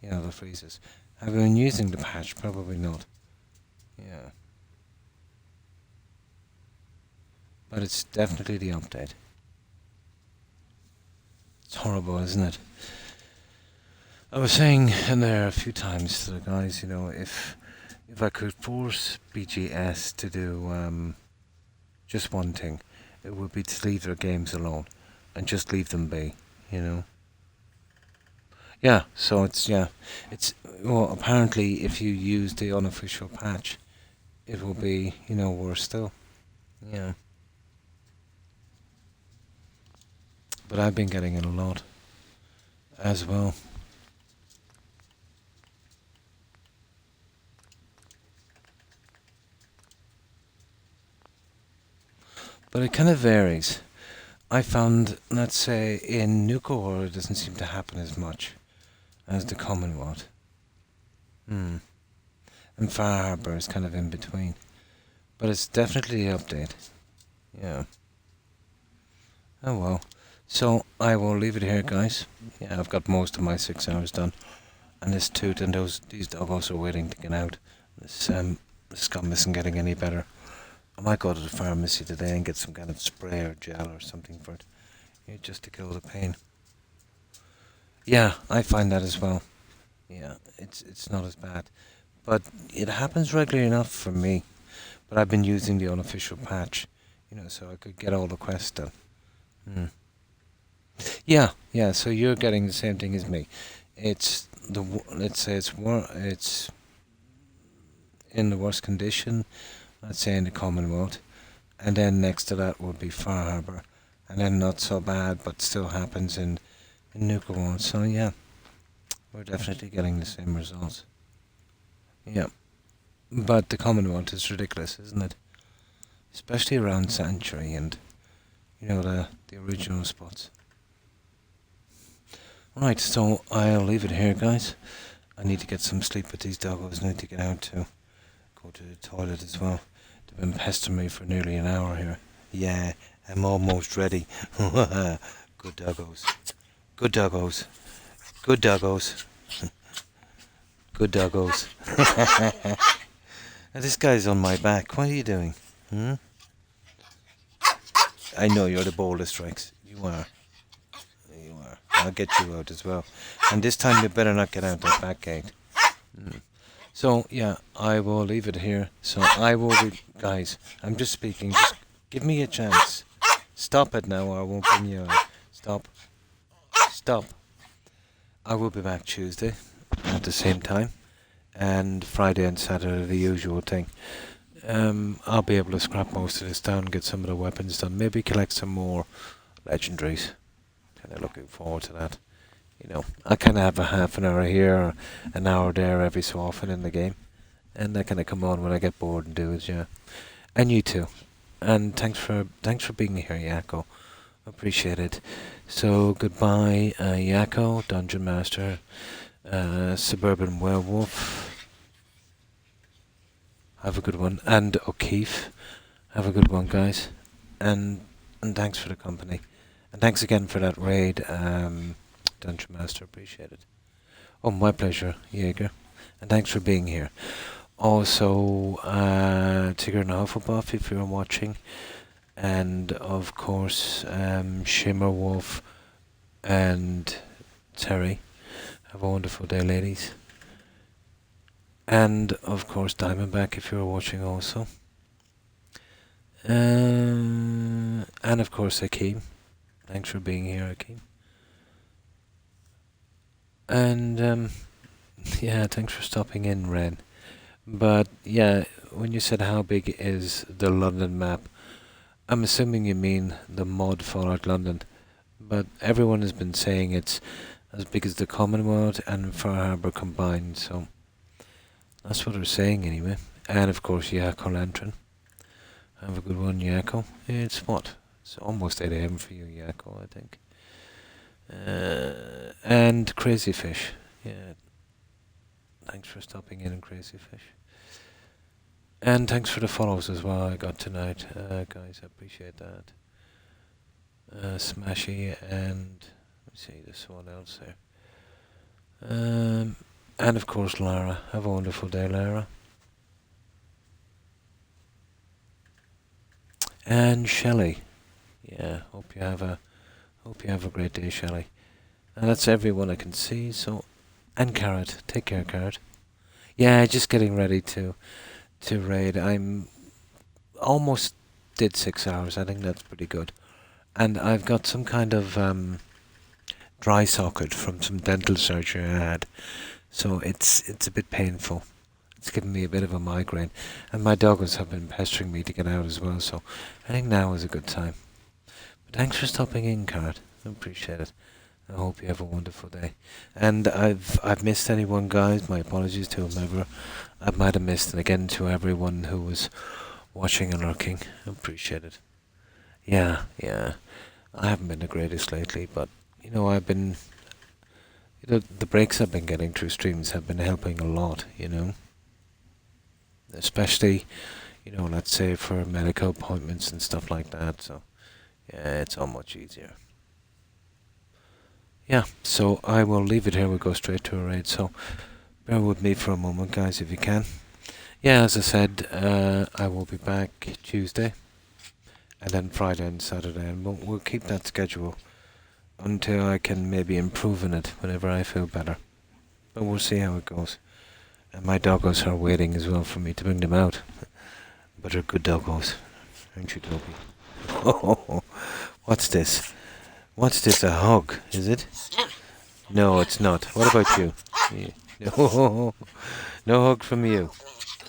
The freezes. Have you been using the patch? Probably not. Yeah. But it's definitely the update. It's horrible, isn't it? I was saying in there a few times to the guys, if I could force BGS to do just one thing, it would be to leave their games alone and just leave them be, Yeah, so it's apparently if you use the unofficial patch, it will be, worse still. Yeah. But I've been getting it a lot as well. But it kind of varies. I found, let's say, in Nuka-War it doesn't seem to happen as much as the Commonwealth. And Far Harbor is kind of in between. But it's definitely the update. Yeah. Oh well. So I will leave it here, guys. Yeah, I've got most of my 6 hours done. And this toot and these doggos are waiting to get out. This scum isn't getting any better. I might go to the pharmacy today and get some kind of spray or gel or something for it. Just to kill the pain. Yeah, I find that as well. Yeah, it's not as bad. But it happens regularly enough for me. But I've been using the unofficial patch, so I could get all the quests done. Yeah, so you're getting the same thing as me. It's let's say it's in the worst condition, let's say in the Commonwealth, and then next to that would be Far Harbor, and then not so bad but still happens in Nuka World. So yeah, we're definitely getting the same results. Yeah, but the Commonwealth is ridiculous, isn't it? Especially around Sanctuary and the original spots. Right, so I'll leave it here, guys. I need to get some sleep with these doggos. I need to get out to go to the toilet as well. They've been pestering me for nearly an hour here. Yeah, I'm almost ready. Good doggos. Good doggos. Good doggos. Good doggos. Now this guy's on my back. What are you doing? I know you're the boldest, Rex. You are. You are. I'll get you out as well. And this time you better not get out that back gate. So, yeah, I will leave it here. So I will be... Guys, I'm just speaking. Just give me a chance. Stop it now or I won't bring you out. Stop. Stop. I will be back Tuesday at the same time. And Friday and Saturday, the usual thing. I'll be able to scrap most of this down, get some of the weapons done. Maybe collect some more legendaries. Kind of looking forward to that. I kind of have a half an hour here, or an hour there every so often in the game. And I kind of come on when I get bored and do it, yeah. And you too. And thanks for being here, Yakko. Appreciate it. So, goodbye, Yakko, Dungeon Master, Suburban Werewolf. Have a good one. And O'Keefe. Have a good one, guys. And thanks for the company. And thanks again for that raid, Dungeon Master. Appreciate it. Oh, my pleasure, Jaeger. And thanks for being here. Also, Tigger and Hufflepuff, if you're watching. And, of course, Shimmerwolf and Terry. Have a wonderful day, ladies. And, of course, Diamondback, if you're watching also. And, of course, Akeem. Thanks for being here, Akeem. And, Yeah, thanks for stopping in, Ren. But yeah, when you said how big is the London map, I'm assuming you mean the mod Fallout London. But everyone has been saying it's as big as the Commonwealth and Far Harbour combined, so that's what they're saying anyway. And of course, Yakko Lantern. Have a good one, Yakko. It's what? It's almost 8 AM for you, Yakko, I think. And Crazy Fish. Yeah. Thanks for stopping in, Crazy Fish. And thanks for the follows as well I got tonight, guys. I appreciate that. Smashy and let's see, there's someone else there. And of course, Lara. Have a wonderful day, Lara. And Shelley. Yeah, hope you have a great day, Shelley. And that's everyone I can see. So, and Carrot, take care, Carrot. Yeah, just getting ready to raid. I'm almost did 6 hours. I think that's pretty good. And I've got some kind of dry socket from some dental surgery I had, so it's a bit painful. It's giving me a bit of a migraine, and my doggos have been pestering me to get out as well. So I think now is a good time. But thanks for stopping in, Carrot. I appreciate it. I hope you have a wonderful day. And I've missed anyone, guys. My apologies to whomever I might have missed, and again to everyone who was watching and lurking. I appreciate it. Yeah. I haven't been the greatest lately, but I've been. The breaks I've been getting through streams have been helping a lot. Especially, let's say for medical appointments and stuff like that. So, yeah, it's all much easier. Yeah, so I will leave it here. We'll go straight to a raid. So, bear with me for a moment, guys, if you can. Yeah, as I said, I will be back Tuesday, and then Friday and Saturday, and we'll keep that schedule until I can maybe improve on it whenever I feel better. But we'll see how it goes. And my doggos are waiting as well for me to bring them out. But they're good doggos, aren't you, Toby? Oh, what's this? What's this, a hug, is it? No, it's not. What about you? Yeah. No hug from you.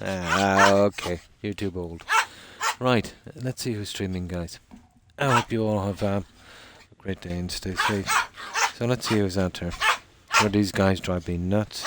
Okay, you're too bold. Right, let's see who's streaming, guys. I hope you all have a great day and stay safe. So let's see who's out there. Where these guys drive me nuts.